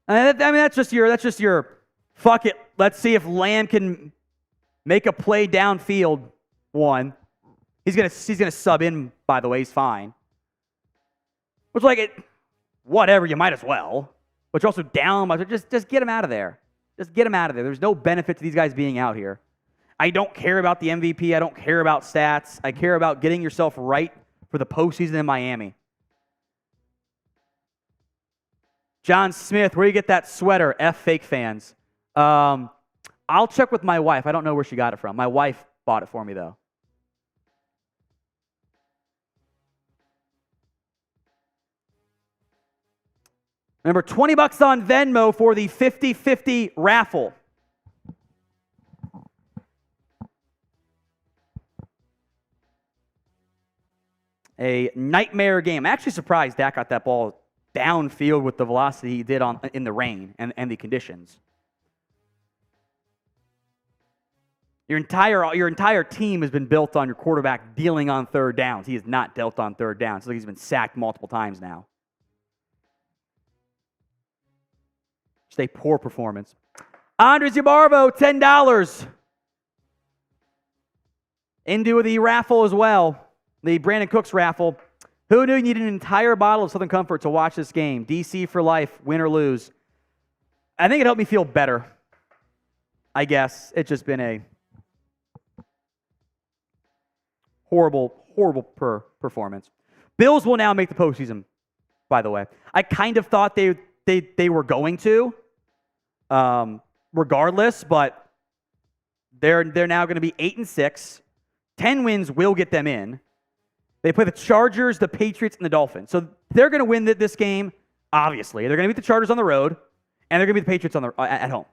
A: I mean, that's just your fuck it. Let's see if Lamb can make a play downfield one. He's gonna sub in, by the way, he's fine. Which whatever, you might as well. But you're also down. Just get him out of there. Just get him out of there. There's no benefit to these guys being out here. I don't care about the MVP. I don't care about stats. I care about getting yourself right for the postseason in Miami. John Smith, where do you get that sweater? F fake fans. I'll check with my wife. I don't know where she got it from. My wife bought it for me, though. Remember, $20 on Venmo for the 50-50 raffle. A nightmare game. I'm actually surprised Dak got that ball downfield with the velocity he did in the rain and the conditions. Your entire team has been built on your quarterback dealing on 3rd downs. He has not dealt on 3rd downs. So he's been sacked multiple times now. Just a poor performance. Andres Yabarvo, $10. Into the raffle as well, the Brandin Cooks raffle. Who knew you needed an entire bottle of Southern Comfort to watch this game? DC for life, win or lose. I think it helped me feel better. I guess it's just been a horrible performance. Bills will now make the postseason, by the way. I kind of thought they were going to, regardless, but they're now going to be 8-6. 10 wins will get them in. They play the Chargers, the Patriots, and the Dolphins. So they're going to win this game, obviously. They're going to beat the Chargers on the road, and they're going to beat the Patriots at home.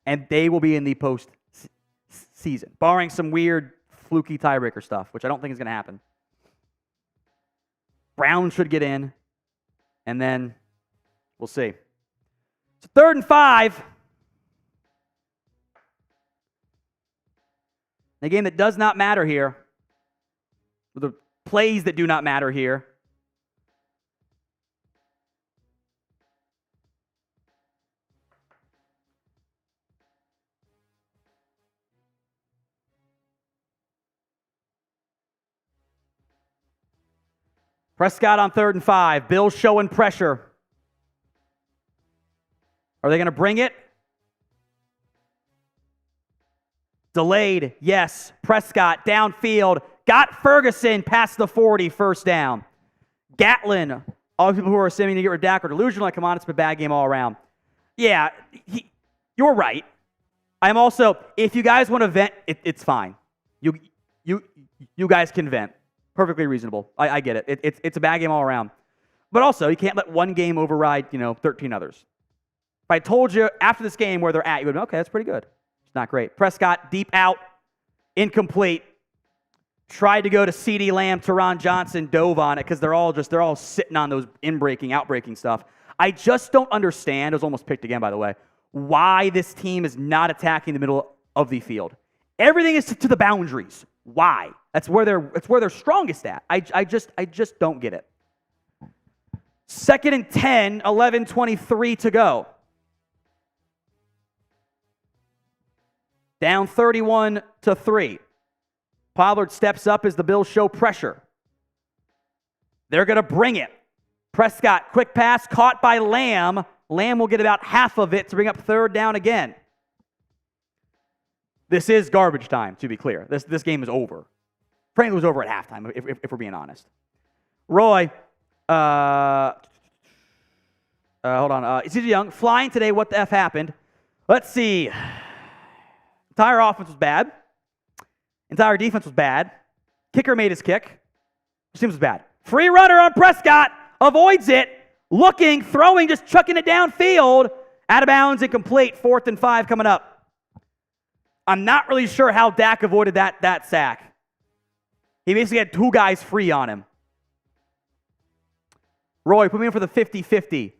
A: And they will be in the postseason, barring some weird, fluky tiebreaker stuff, which I don't think is going to happen. Brown should get in, and then we'll see. So 3rd and 5. A game that does not matter here. The plays that do not matter here. Prescott on 3rd and 5. Bills showing pressure. Are they going to bring it? Delayed, yes. Prescott downfield. Got Ferguson past the 40, first down. Gatlin, all the people who are assuming to get rid of Dak are delusional. Come on, it's a bad game all around. Yeah, you're right. I'm also, if you guys want to vent, it's fine. You guys can vent. Perfectly reasonable. I get it. It's a bad game all around. But also, you can't let one game override, 13 others. If I told you after this game where they're at, you would be, okay, that's pretty good. It's not great. Prescott, deep out, incomplete. Tried to go to CeeDee Lamb, Teron Johnson, dove on it because they're all sitting on those in-breaking, out-breaking stuff. I just don't understand, it was almost picked again, by the way, why this team is not attacking the middle of the field. Everything is to the boundaries. Why? That's where they're strongest at. I just don't get it. 2nd and 10, 11:23 to go. Down 31-3. Pollard steps up as the Bills show pressure. They're going to bring it. Prescott, quick pass, caught by Lamb. Lamb will get about half of it to bring up 3rd down again. This is garbage time, to be clear. This game is over. Frankly, it was over at halftime, if we're being honest. Roy, hold on. CeeDee Young, flying today. What the F happened? Let's see. Entire offense was bad. Entire defense was bad. Kicker made his kick. Seems was bad. Free runner on Prescott. Avoids it. Looking, throwing, just chucking it downfield. Out of bounds, incomplete. 4th and 5 coming up. I'm not really sure how Dak avoided that sack. He basically had 2 guys free on him. Roy, put me in for the 50-50.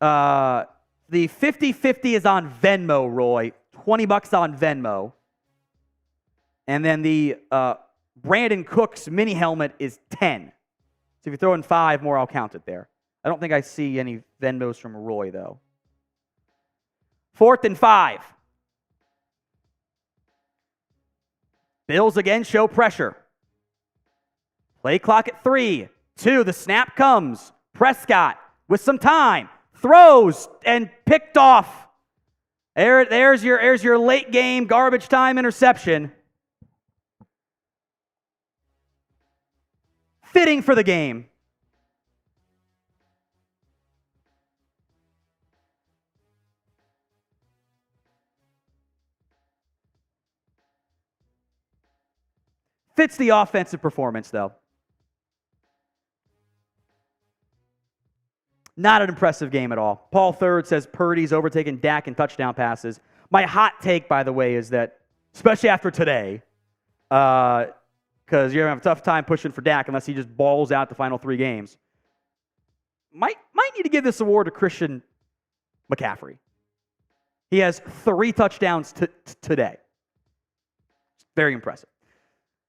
A: The 50-50 is on Venmo, Roy. $20 on Venmo. And then the Brandin Cooks mini helmet is 10. So if you throw in 5 more, I'll count it there. I don't think I see any Venmos from Roy, though. 4th and 5. Bills again show pressure. Play clock at 3. 2. The snap comes. Prescott with some time. Throws and picked off. There's your late game garbage time interception. Fitting for the game. Fits the offensive performance, though. Not an impressive game at all. Paul Third says Purdy's overtaken Dak in touchdown passes. My hot take, by the way, is that, especially after today, because you're going to have a tough time pushing for Dak unless he just balls out the final 3 games, might need to give this award to Christian McCaffrey. He has 3 touchdowns today. Very impressive.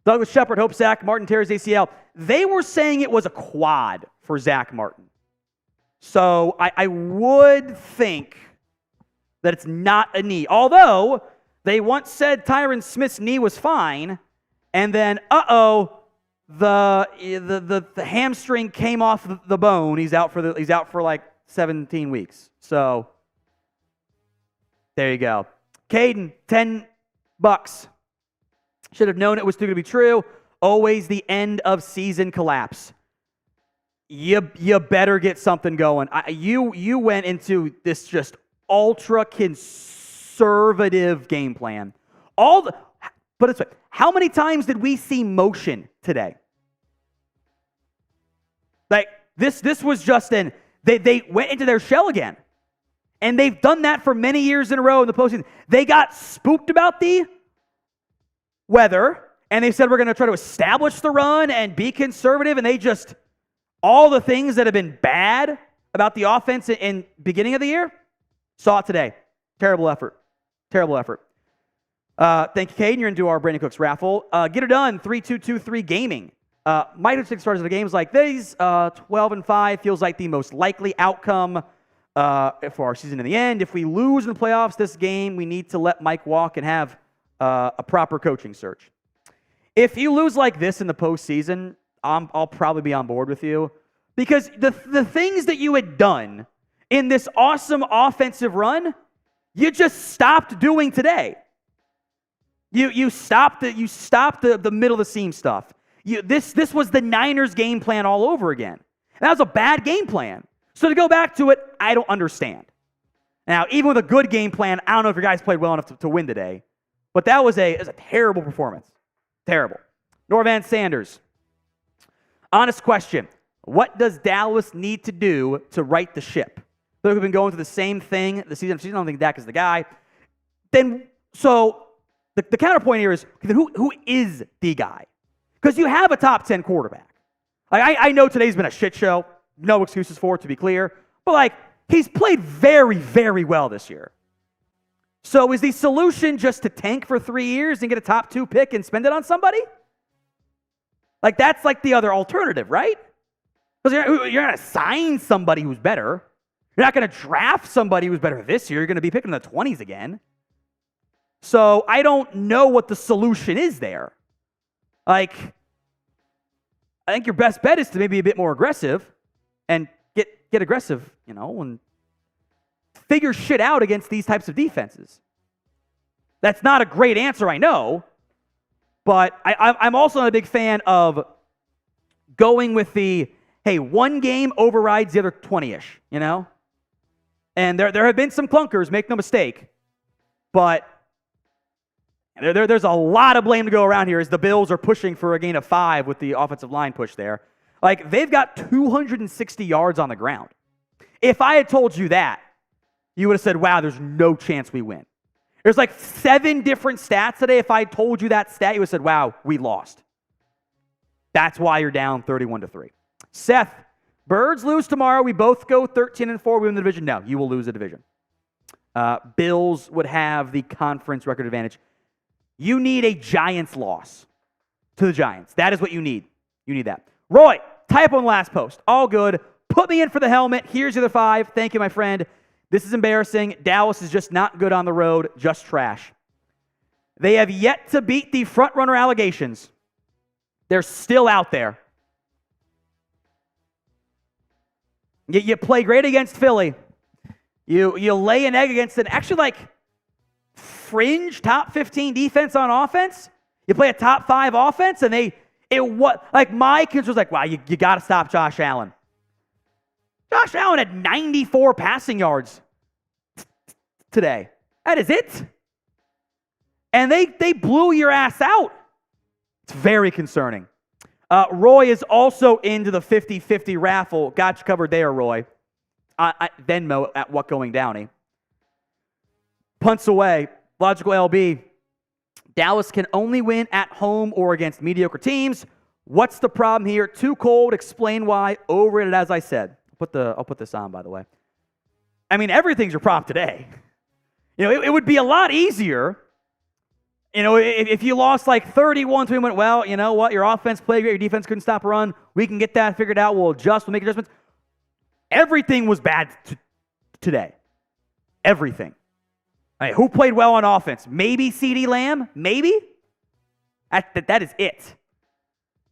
A: Douglas Shepard, Hope Zach Martin tears ACL. They were saying it was a quad for Zach Martin. So I would think that it's not a knee. Although they once said Tyron Smith's knee was fine, And then, the hamstring came off the bone. He's out for like 17 weeks. So there you go. Caden, $10. Should have known it was too good to be true. Always the end of season collapse. You better get something going. You went into this just ultra conservative game plan. Put it this way, how many times did we see motion today? Like this was just they went into their shell again. And they've done that for many years in a row in the postseason. They got spooked about the weather, and they said we're going to try to establish the run and be conservative, and they just, all the things that have been bad about the offense in beginning of the year, saw it today. Terrible effort. Terrible effort. Thank you, Caden. You're into our Brandin Cooks raffle. Get it done, 3223 Gaming. Might have 6 stars of the games like these. 12-5 feels like the most likely outcome for our season in the end. If we lose in the playoffs this game, we need to let Mike walk and have a proper coaching search. If you lose like this in the postseason, I'll probably be on board with you, because the things that you had done in this awesome offensive run, you just stopped doing today. You stopped the middle of the seam stuff. This was the Niners game plan all over again. That was a bad game plan. So to go back to it, I don't understand. Now, even with a good game plan, I don't know if your guys played well enough to win today. But that was a terrible performance. Terrible. Norvan Sanders. Honest question. What does Dallas need to do to right the ship? Look, we've been going through the same thing the season. I don't think Dak is the guy. So the counterpoint here is, who is the guy? Because you have a top 10 quarterback. I know today's been a shit show. No excuses for it, to be clear. But, he's played very, very well this year. So is the solution just to tank for 3 years and get a top 2 pick and spend it on somebody? That's the other alternative, right? Because you're going to sign somebody who's better. You're not going to draft somebody who's better this year. You're going to be picking in the 20s again. So I don't know what the solution is there. I think your best bet is to maybe be a bit more aggressive and get aggressive, and figure shit out against these types of defenses. That's not a great answer, I know, but I'm also not a big fan of going with the, hey, one game overrides the other 20-ish, And there have been some clunkers, make no mistake, but there's a lot of blame to go around here as the Bills are pushing for a gain of 5 with the offensive line push there. They've got 260 yards on the ground. If I had told you that, you would have said, wow, there's no chance we win. There's 7 different stats today. If I told you that stat, you would have said, wow, we lost. That's why you're down 31-3. Seth, Birds lose tomorrow. We both go 13-4. We win the division. No, you will lose the division. Bills would have the conference record advantage. You need a Giants loss to the Giants. That is what you need. You need that. Roy, type on the last post. All good. Put me in for the helmet. Here's the other 5. Thank you, my friend. This is embarrassing. Dallas is just not good on the road. Just trash. They have yet to beat the front-runner allegations. They're still out there. You play great against Philly. You lay an egg against an actually fringe top 15 defense on offense. You play a top 5 offense, and my kids was wow, you got to stop Josh Allen. Josh Allen had 94 passing yards today. That is it. And they blew your ass out. It's very concerning. Roy is also into the 50-50 raffle. Got you covered there, Roy. Venmo at What Going Downey. Punts away. Logical LB. Dallas can only win at home or against mediocre teams. What's the problem here? Too cold. Explain why. Overrated, as I said. I'll put this on, by the way. Everything's your problem today. It would be a lot easier. If you lost 31 to we went, well, you know what? Your offense played great. Your defense couldn't stop a run. We can get that figured out. We'll adjust. We'll make adjustments. Everything was bad today. Everything. Who played well on offense? Maybe CeeDee Lamb? Maybe? That is it.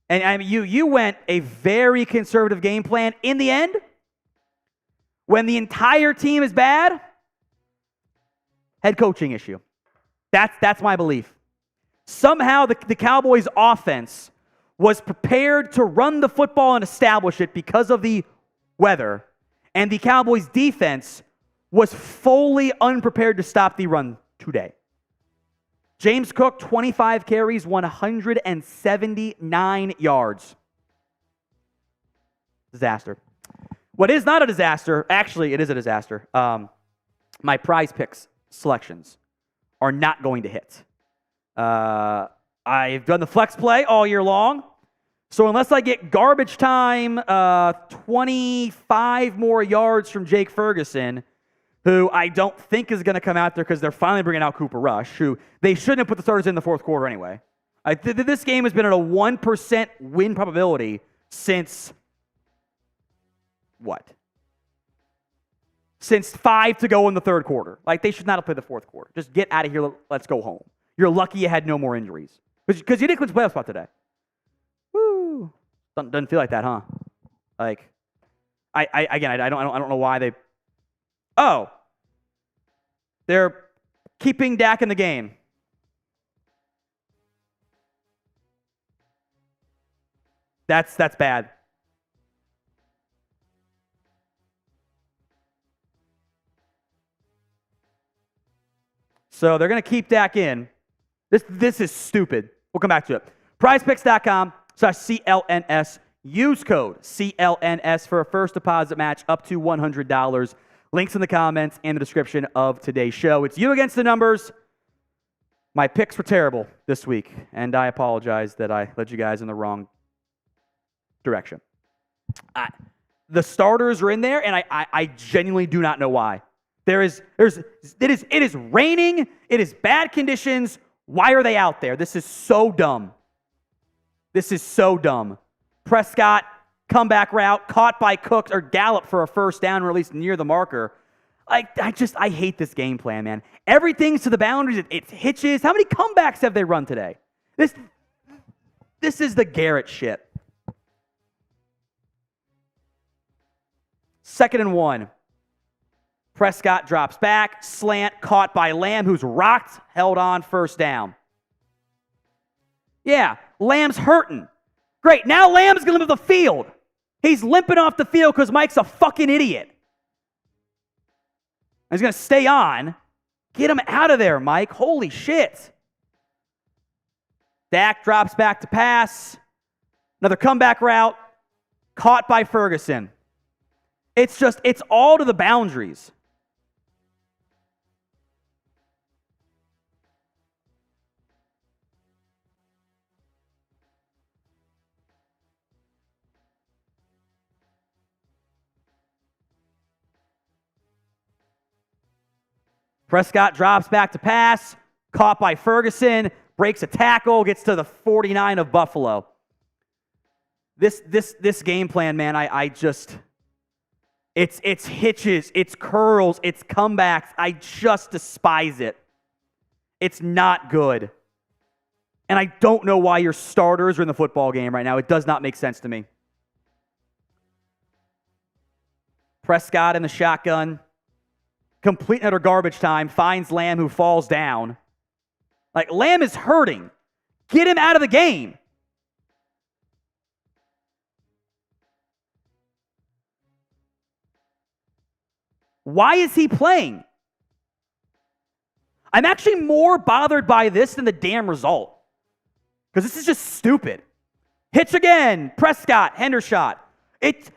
A: And I mean, you went a very conservative game plan. In the end, when the entire team is bad, head coaching issue. That's my belief. Somehow the Cowboys' offense was prepared to run the football and establish it because of the weather, and the Cowboys' defense was fully unprepared to stop the run today. James Cook, 25 carries, 179 yards. Disaster. What is not a disaster, actually, it is a disaster. My prize picks selections are not going to hit. I've done the flex play all year long, so unless I get garbage time 25 more yards from Jake Ferguson, who I don't think is going to come out there because they're finally bringing out Cooper Rush, who they shouldn't have put the starters in the fourth quarter anyway. This game has been at a 1% win probability since, what? Since 5 to go in the third quarter. Like, they should not have played the fourth quarter. Just get out of here. Let's go home. You're lucky you had no more injuries. Because you didn't clinch the playoff spot today. Woo. Doesn't feel like that, huh? Like, I don't know why they... Oh. They're keeping Dak in the game. That's bad. So they're going to keep Dak in. This is stupid. We'll come back to it. PrizePicks.com/CLNS. Use code CLNS for a first deposit match up to $100. Links in the comments and the description of today's show. It's you against the numbers. My picks were terrible this week, and I apologize that I led you guys in the wrong direction. The starters are in there, and I genuinely do not know why. It is raining. It is bad conditions. Why are they out there? This is so dumb. This is so dumb. Prescott, comeback route, caught by Cook or Gallup for a first down, or at least near the marker. I hate this game plan, man. Everything's to the boundaries. It hitches. How many comebacks have they run today? This is the Garrett shit. 2nd and 1. Prescott drops back, slant, caught by Lamb, who's rocked, held on, first down. Yeah, Lamb's hurting. Great, now Lamb's going to leave the field. He's limping off the field because Mike's a fucking idiot. He's going to stay on. Get him out of there, Mike. Holy shit. Dak drops back to pass. Another comeback route. Caught by Ferguson. It's all to the boundaries. Prescott drops back to pass, caught by Ferguson, breaks a tackle, gets to the 49 of Buffalo. This game plan, man, it's hitches, it's curls, it's comebacks. I just despise it. It's not good. And I don't know why your starters are in the football game right now. It does not make sense to me. Prescott in the shotgun. Complete utter garbage time, finds Lamb, who falls down. Like, Lamb is hurting. Get him out of the game. Why is he playing? I'm actually more bothered by this than the damn result. Because this is just stupid. Hitch again. Prescott, Hendershot. It's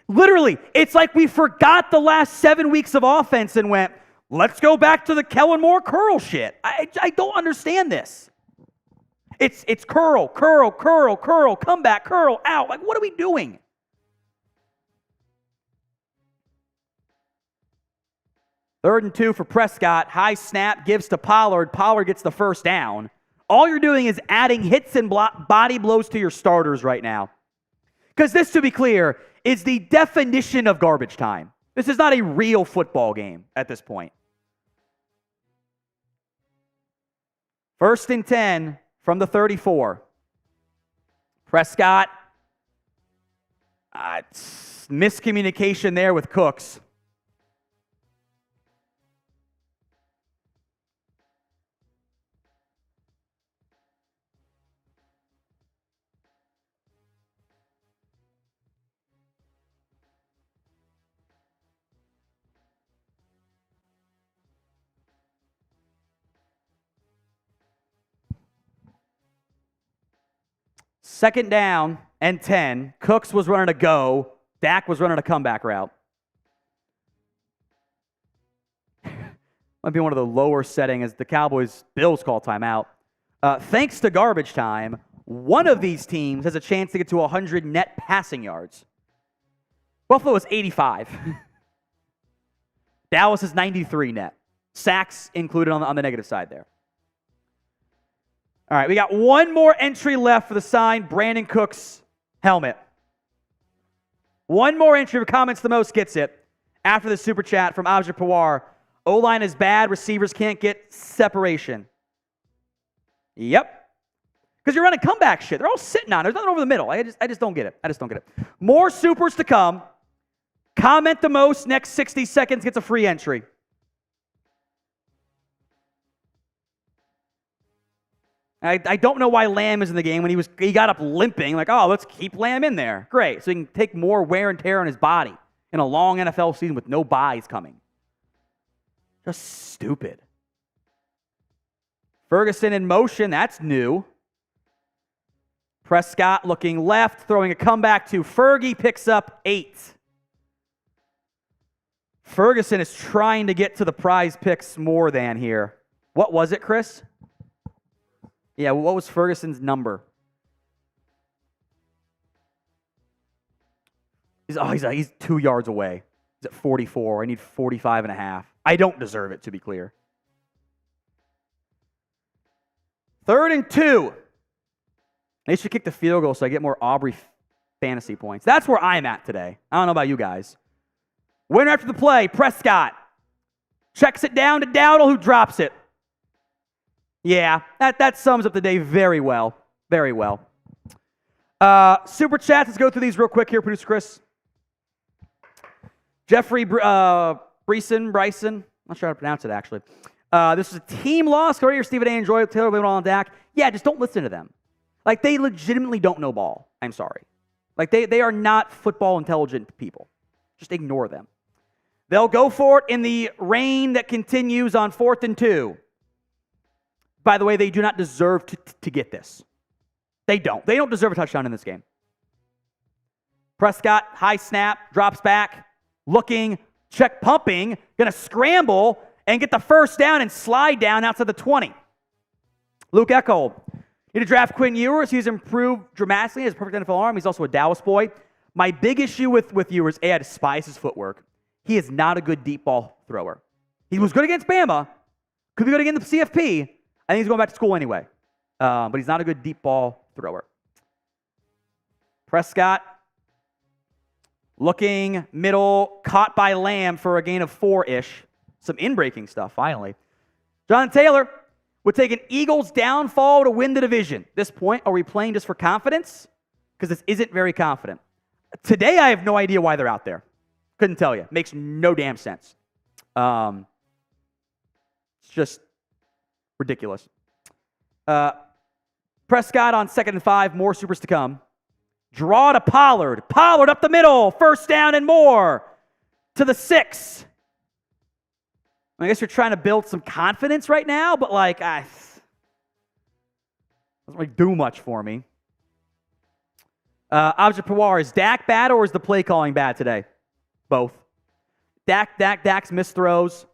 A: like we forgot the last 7 weeks of offense and went, let's go back to the Kellen Moore curl shit. I don't understand this. It's curl, come back, curl, out. Like, what are we doing? Third and 2 for Prescott. High snap, gives to Pollard. Pollard gets the first down. All you're doing is adding hits and body blows to your starters right now. Because this, to be clear, is the definition of garbage time. This is not a real football game at this point. 1st and 10 from the 34. Prescott. Miscommunication there with Cooks. Second down and 10. Cooks was running a go. Dak was running a comeback route. Might be one of the lower setting as the Bills call timeout. Thanks to garbage time, one of these teams has a chance to get to 100 net passing yards. Buffalo is 85. Dallas is 93 net. Sacks included on the negative side there. All right, we got one more entry left for the signed Brandin Cooks helmet. One more entry for comments the most gets it. After the super chat from Abja Pawar. O-line is bad, receivers can't get separation. Yep. Because you're running comeback shit. They're all sitting on it. There's nothing over the middle. I just don't get it. More supers to come. Comment the most next 60 seconds gets a free entry. I don't know why Lamb is in the game when he got up limping. Like, oh, let's keep Lamb in there. Great. So he can take more wear and tear on his body in a long NFL season with no buys coming. Just stupid. Ferguson in motion. That's new. Prescott looking left, throwing a comeback to Fergie, picks up 8. Ferguson is trying to get to the prize picks more than here. What was it, Chris? Yeah, what was Ferguson's number? He's 2 yards away. He's at 44. I need 45 and a half. I don't deserve it, to be clear. 3rd and 2. They should kick the field goal so I get more Aubrey fantasy points. That's where I'm at today. I don't know about you guys. Winner after the play, Prescott. Checks it down to Dowdle, who drops it. Yeah, that sums up the day very well. Very well. Super chats, let's go through these real quick here, producer Chris. Jeffrey Bryson, not sure how to pronounce it actually. This is a team loss. Go here, Stephen A. Enjoy it. Taylor, on Dak. Yeah, just don't listen to them. Like, they legitimately don't know ball. I'm sorry. Like, they are not football intelligent people. Just ignore them. They'll go for it in the rain that continues on 4th and 2. By the way, they do not deserve to get this. They don't. They don't deserve a touchdown in this game. Prescott, high snap, drops back, looking, check pumping, going to scramble and get the first down and slide down outside the 20. Luke Echold. Need to draft Quinn Ewers. He's improved dramatically. He has a perfect NFL arm. He's also a Dallas boy. My big issue with Ewers, I despise his footwork. He is not a good deep ball thrower. He was good against Bama. Could be good against the CFP. I think he's going back to school anyway. But he's not a good deep ball thrower. Prescott. Looking middle. Caught by Lamb for a gain of 4-ish. Some in-breaking stuff, finally. Jonathan Taylor would take an Eagles downfall to win the division. At this point, are we playing just for confidence? Because this isn't very confident. Today, I have no idea why they're out there. Couldn't tell you. Makes no damn sense. It's just ridiculous. Prescott on 2nd and 5. More supers to come. Draw to Pollard. Pollard up the middle. First down and more. To the 6. I guess you're trying to build some confidence right now, but doesn't really do much for me. Abja Pawar, is Dak bad or is the play calling bad today? Both. Dak's missed throws.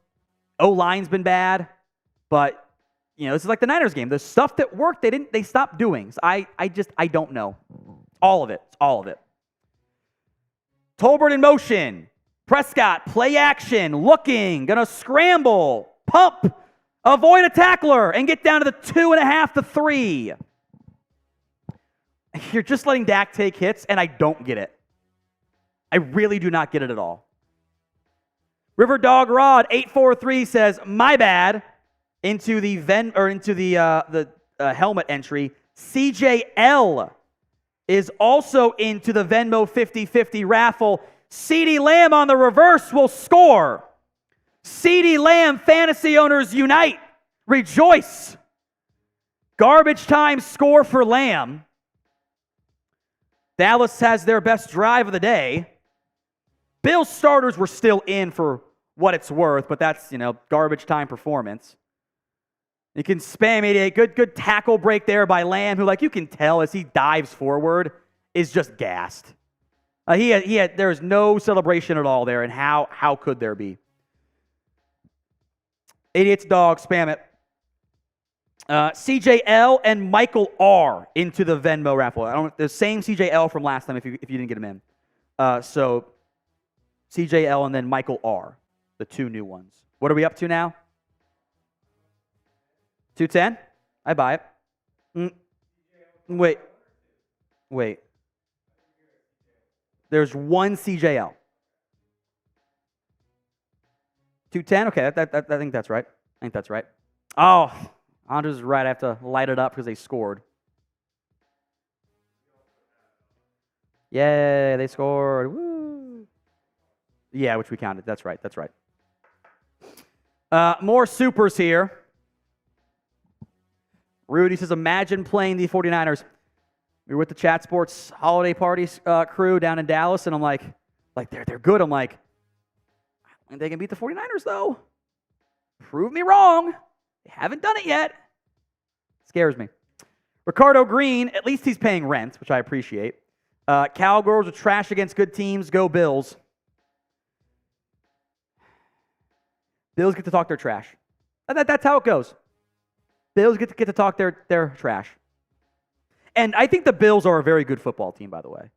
A: O-line's been bad, but this is like the Niners game. The stuff that worked, they stopped doing. So I don't know. All of it. It's all of it. Tolbert in motion. Prescott, play action, looking, gonna scramble, pump, avoid a tackler, and get down to the 2.5 to 3. You're just letting Dak take hits, and I don't get it. I really do not get it at all. River Dog Rod 843 says, "My bad," into the helmet entry. CJL is also into the Venmo 50-50 raffle. CeeDee Lamb on the reverse will score. CeeDee Lamb fantasy owners unite. Rejoice. Garbage time score for Lamb. Dallas has their best drive of the day. Bills starters were still in for what it's worth, but that's, garbage time performance. You can spam 88. Good tackle break there by Lamb, who, you can tell as he dives forward, is just gassed. There was no celebration at all there, and how could there be? 88's dog, spam it. CJL and Michael R into the Venmo raffle. The same CJL from last time if you didn't get him in. So CJL and then Michael R, the two new ones. What are we up to now? 210? I buy it. Wait. There's one CJL. 210? Okay, I think that's right. Oh, Andrew's right. I have to light it up because they scored. Yay, they scored. Woo. Yeah, which we counted. That's right. More supers here. Rudy says, imagine playing the 49ers. We were with the Chat Sports holiday parties crew down in Dallas, and I'm like they're good. I'm like, I don't think they can beat the 49ers, though. Prove me wrong. They haven't done it yet. Scares me. Ricardo Green, at least he's paying rent, which I appreciate. Cowgirls are trash against good teams. Go Bills. Bills get to talk their trash. That's how it goes. Bills get to talk their trash. And I think the Bills are a very good football team, by the way.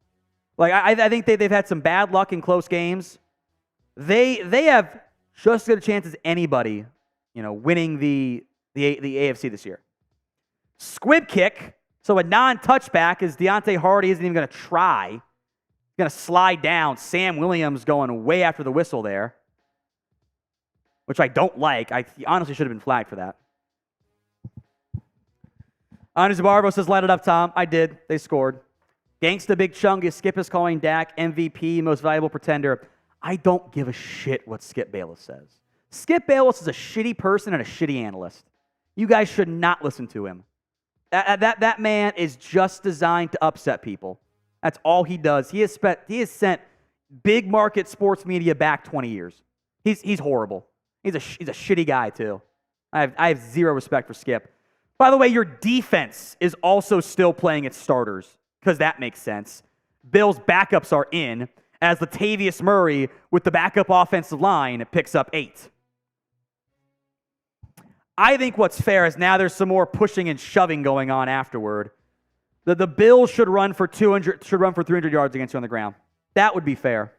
A: I think they've had some bad luck in close games. They have just as good a chance as anybody, winning the AFC this year. Squib kick, so a non-touchback, as Deontay Hardy isn't even going to try. He's going to slide down. Sam Williams going way after the whistle there, which I don't like. He honestly should have been flagged for that. Anu Zabarvo says, light it up, Tom. I did. They scored. Gangsta Big Chungus. Skip is calling Dak MVP, most valuable pretender. I don't give a shit what Skip Bayless says. Skip Bayless is a shitty person and a shitty analyst. You guys should not listen to him. That man is just designed to upset people. That's all he does. He has sent big market sports media back 20 years. He's horrible. He's a shitty guy, too. I have zero respect for Skip. By the way, your defense is also still playing its starters, because that makes sense. Bills' backups are in, as Latavius Murray, with the backup offensive line, picks up 8. I think what's fair is now there's some more pushing and shoving going on afterward. The Bills should run for 300 yards against you on the ground. That would be fair.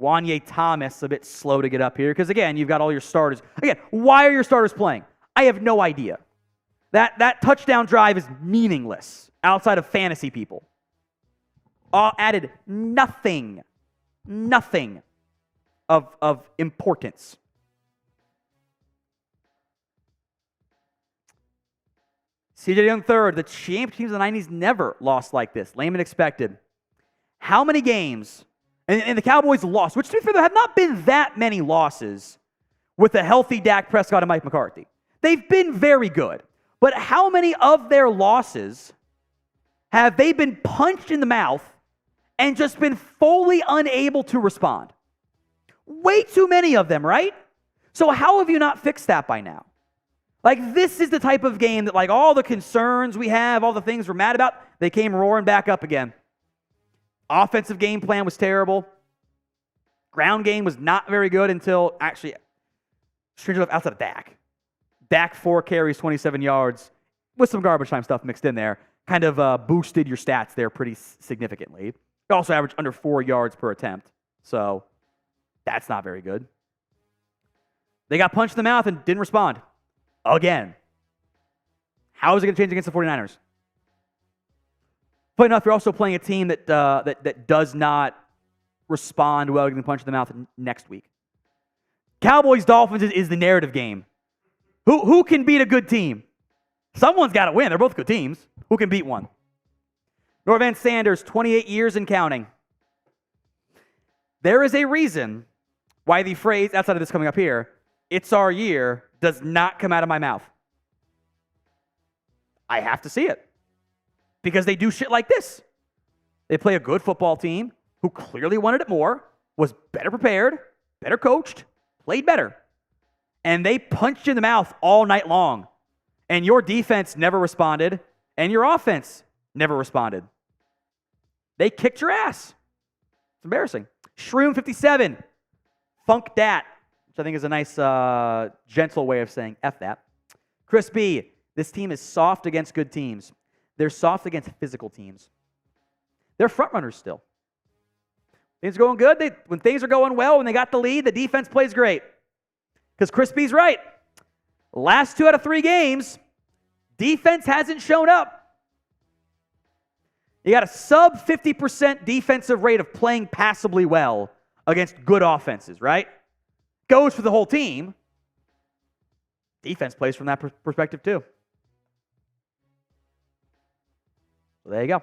A: Wanye Thomas, a bit slow to get up here, because, again, you've got all your starters. Again, why are your starters playing? I have no idea. That touchdown drive is meaningless outside of fantasy people. Added nothing of importance. CJ Young third, the champ teams of the 90s never lost like this. Lame and expected. How many games? And the Cowboys lost, which, to be fair, there have not been that many losses with a healthy Dak Prescott and Mike McCarthy. They've been very good. But how many of their losses have they been punched in the mouth and just been fully unable to respond? Way too many of them, right? So how have you not fixed that by now? This is the type of game that, all the concerns we have, all the things we're mad about, they came roaring back up again. Offensive game plan was terrible. Ground game was not very good until, actually, strangely enough, outside of Dak. Dak 4 carries, 27 yards, with some garbage time stuff mixed in there. Kind of boosted your stats there pretty significantly. They also averaged under 4 yards per attempt. So that's not very good. They got punched in the mouth and didn't respond. Again. How is it going to change against the 49ers? Funny enough, you're also playing a team that does not respond well to getting punched in the mouth next week. Cowboys-Dolphins is the narrative game. Who can beat a good team? Someone's got to win. They're both good teams. Who can beat one? Norvan Sanders, 28 years and counting. There is a reason why the phrase, outside of this coming up here, "it's our year," does not come out of my mouth. I have to see it. Because they do shit like this. They play a good football team who clearly wanted it more, was better prepared, better coached, played better. And they punched you in the mouth all night long. And your defense never responded, and your offense never responded. They kicked your ass. It's embarrassing. Shroom 57. Funk dat, which I think is a nice, gentle way of saying F that. Chris B. This team is soft against good teams. They're soft against physical teams. They're front runners still. Things are going good. When things are going well, when they got the lead, the defense plays great. Because Chris B's right. Last 2 out of 3 games, defense hasn't shown up. You got a sub 50% defensive rate of playing passably well against good offenses, right? Goes for the whole team. Defense plays from that perspective too. So there you go.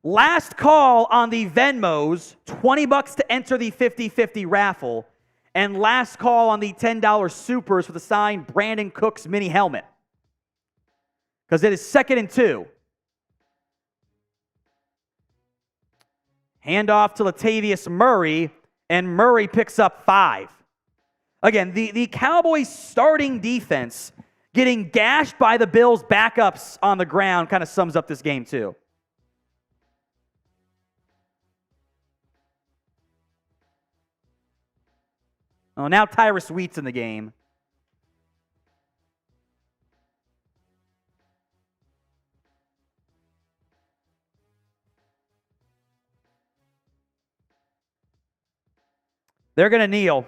A: Last call on the Venmos, $20 to enter the 50-50 raffle. And last call on the $10 supers for the signed Brandin Cooks mini helmet. Because it is 2nd and 2. Handoff to Latavius Murray, and Murray picks up 5. Again, the Cowboys starting defense getting gashed by the Bills' backups on the ground kind of sums up this game too. Oh, now Tyrus Wheat's in the game. They're going to kneel.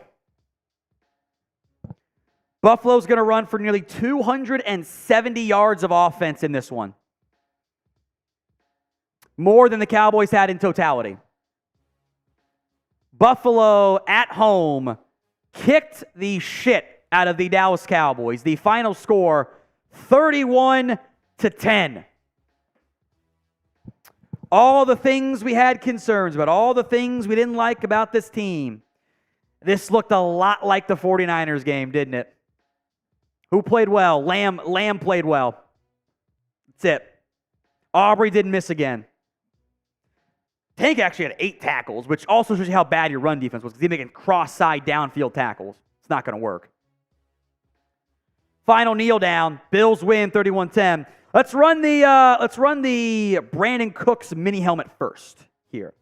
A: Buffalo's going to run for nearly 270 yards of offense in this one. More than the Cowboys had in totality. Buffalo at home kicked the shit out of the Dallas Cowboys. The final score, 31-10. All the things we had concerns about, all the things we didn't like about this team. This looked a lot like the 49ers game, didn't it? Who played well? Lamb played well. That's it. Aubrey didn't miss again. Tank actually had 8 tackles, which also shows you how bad your run defense was, because he's making cross-side downfield tackles. It's not going to work. Final kneel down. Bills win 31-10. Let's run the Brandin Cooks mini helmet first here.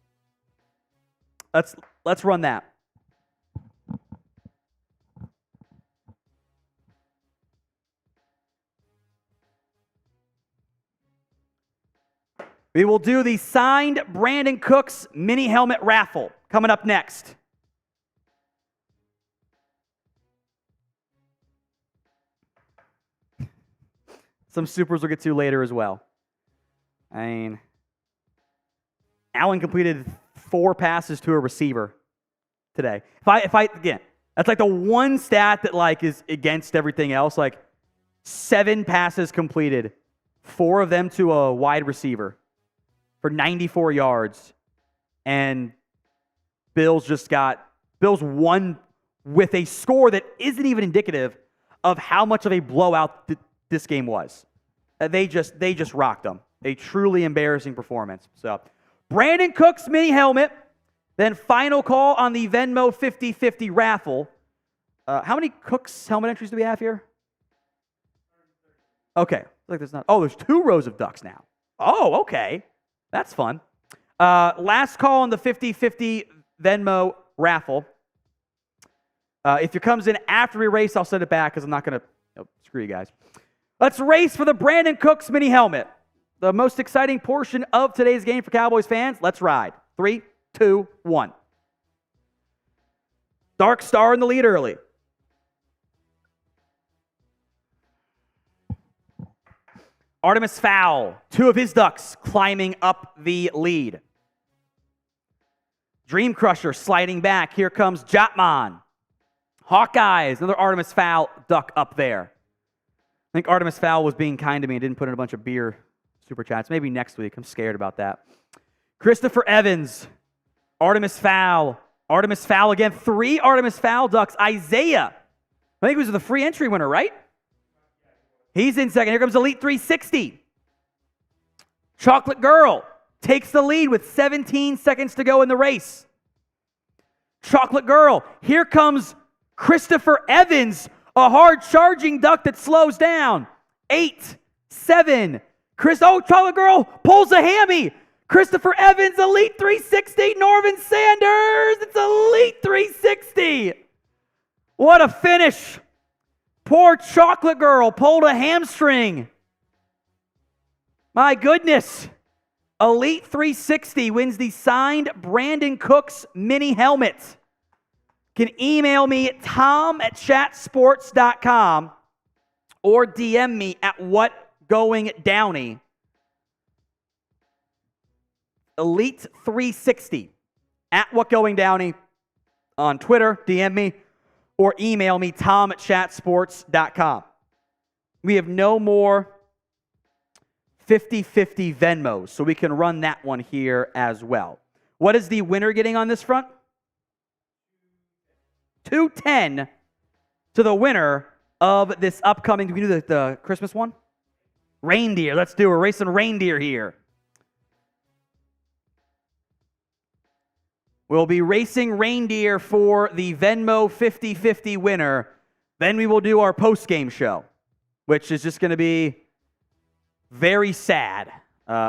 A: Let's run that. We will do the signed Brandin Cooks mini helmet raffle coming up next. Some supers we'll get to later as well. I mean, Allen completed 4 passes to a receiver today. If I again, that's like the one stat that like is against everything else. Like 7 passes completed, 4 of them to a wide receiver for 94 yards, and Bills won with a score that isn't even indicative of how much of a blowout this game was. They just rocked them. A truly embarrassing performance. So, Brandin Cooks mini helmet, then final call on the Venmo 50-50 raffle. How many Cooks helmet entries do we have here? Okay, like there's not. Oh, there's 2 rows of ducks now. Oh, okay. That's fun. Last call on the 50-50 Venmo raffle. If it comes in after we race, I'll send it back because I'm not going to screw you guys. Let's race for the Brandin Cooks mini helmet. The most exciting portion of today's game for Cowboys fans. Let's ride. 3, 2, 1. Dark Star in the lead early. Artemis Fowl, 2 of his ducks climbing up the lead. Dream Crusher sliding back. Here comes Jotman. Hawkeyes, another Artemis Fowl duck up there. think Artemis Fowl was being kind to me and didn't put in a bunch of beer super chats. Maybe next week. I'm scared about that. Christopher Evans. Artemis Fowl. Artemis Fowl again. 3 Artemis Fowl ducks. Isaiah. I think he was the free entry winner, right? He's in second. Here comes Elite 360. Chocolate Girl takes the lead with 17 seconds to go in the race. Chocolate Girl. Here comes Christopher Evans, a hard-charging duck that slows down. 8, 7. Chocolate Girl pulls a hammy. Christopher Evans, Elite 360. Norvin Sanders, it's Elite 360. What a finish. Poor Chocolate Girl pulled a hamstring. My goodness. Elite 360 wins the signed Brandin Cooks mini helmet. Can email me at tom@chatsports.com or DM me at whatgoingdowney. Elite 360 at whatgoingdowney on Twitter. DM me or email me tom@chatsports.com. We have no more 50-50 Venmos, so we can run that one here as well. What is the winner getting on this front? $210 to the winner of this upcoming. Do we do the Christmas one? Reindeer. Let's do it. We're racing reindeer here. We'll be racing reindeer for the Venmo 50-50 winner. Then we will do our post-game show, which is just going to be very sad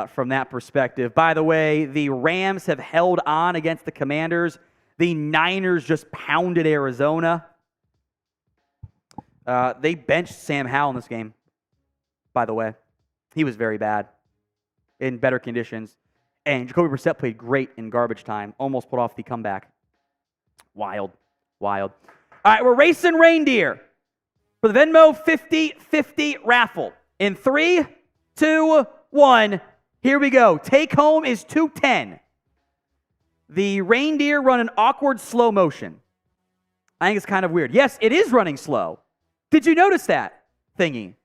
A: from that perspective. By the way, the Rams have held on against the Commanders. The Niners just pounded Arizona. They benched Sam Howell in this game, by the way. He was very bad in better conditions. And Jacoby Brissett played great in garbage time. Almost pulled off the comeback. Wild. All right, we're racing reindeer for the Venmo 50-50 raffle. In 3, 2, 1, here we go. Take home is $210. The reindeer run an awkward slow motion. I think it's kind of weird. Yes, it is running slow. Did you notice that thingy?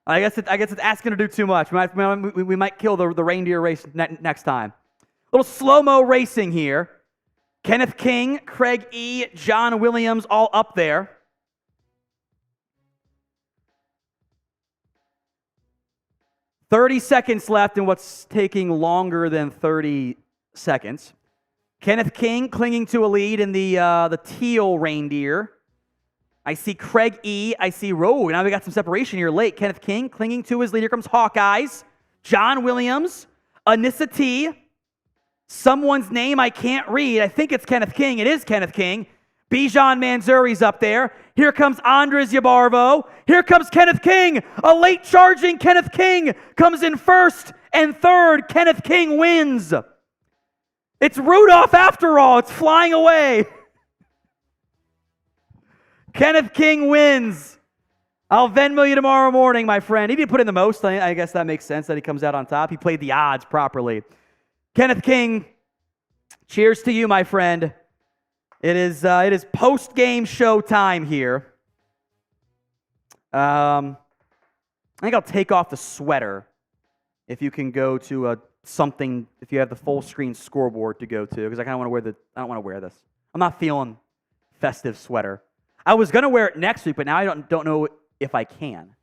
A: I guess it's asking to do too much. We might kill the reindeer race next time. A little slow-mo racing here. Kenneth King, Craig E., John Williams all up there. "30 seconds left in what's taking longer than 30 seconds. Kenneth King clinging to a lead in the teal reindeer. I see Craig E. I see Rowe. Now we got some separation here late. Kenneth King clinging to his lead. Here comes Hawkeyes. John Williams. Anissa T. Someone's name I can't read. I think it's Kenneth King. It is Kenneth King. Bijan Manzuri's up there. Here comes Andres Yabarvo. Here comes Kenneth King. A late charging Kenneth King comes in first and third. Kenneth King wins. It's Rudolph after all. It's flying away. Kenneth King wins. I'll Venmo you tomorrow morning, my friend. He didn't put in the most. I guess that makes sense that he comes out on top. He played the odds properly. Kenneth King, cheers to you, my friend. It is post-game show time here. I think I'll take off the sweater if you can go to something, if you have the full screen scoreboard to go to, because I kind of want to wear I don't want to wear this. I'm not feeling festive sweater. I was going to wear it next week, but now I don't know if I can.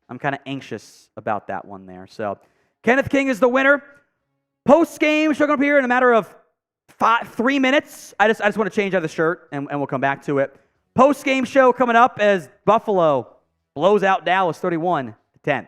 A: I'm kind of anxious about that one there. So, Kenneth King is the winner. Post-game show going up here in a matter of 3 minutes. I just want to change out of the shirt, and we'll come back to it. Post-game show coming up as Buffalo blows out Dallas 31-10.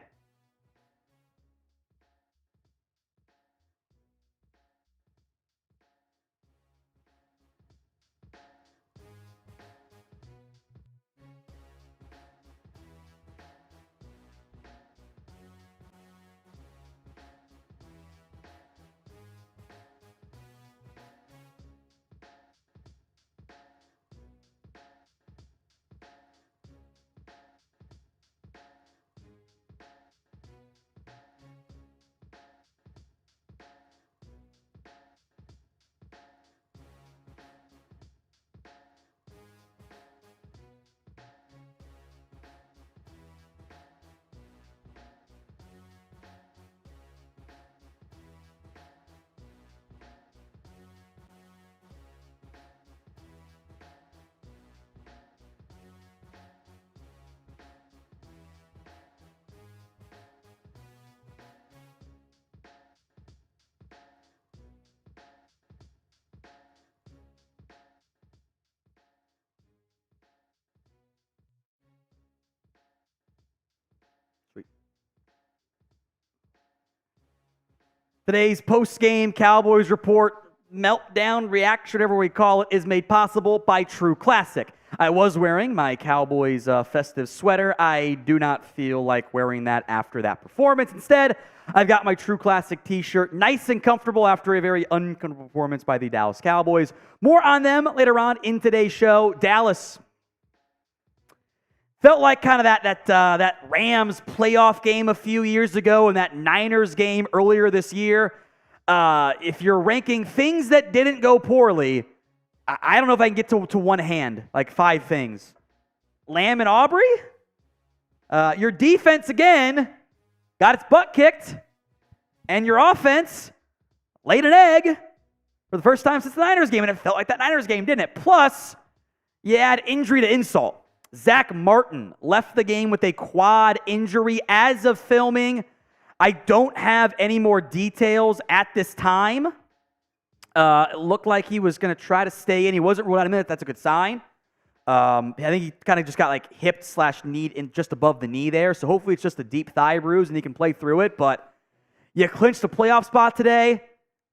A: Today's post-game Cowboys report, meltdown, reaction, whatever we call it, is made possible by True Classic. I was wearing my Cowboys festive sweater. I do not feel like wearing that after that performance. Instead, I've got my True Classic t-shirt, nice and comfortable after a very uncomfortable performance by the Dallas Cowboys. More on them later on in today's show. Dallas felt like kind of that Rams playoff game a few years ago and that Niners game earlier this year. If you're ranking things that didn't go poorly, I don't know if I can get to one hand, like 5 things. Lamb and Aubrey? Your defense, again, got its butt kicked. And your offense laid an egg for the first time since the Niners game. And it felt like that Niners game, didn't it? Plus, you add injury to insult. Zack Martin left the game with a quad injury as of filming. I don't have any more details at this time. It looked like he was going to try to stay in. He wasn't ruled out in a minute. That's a good sign. I think he kind of just got like hip/knee in just above the knee there. So hopefully it's just a deep thigh bruise and he can play through it. But you clinched the playoff spot today.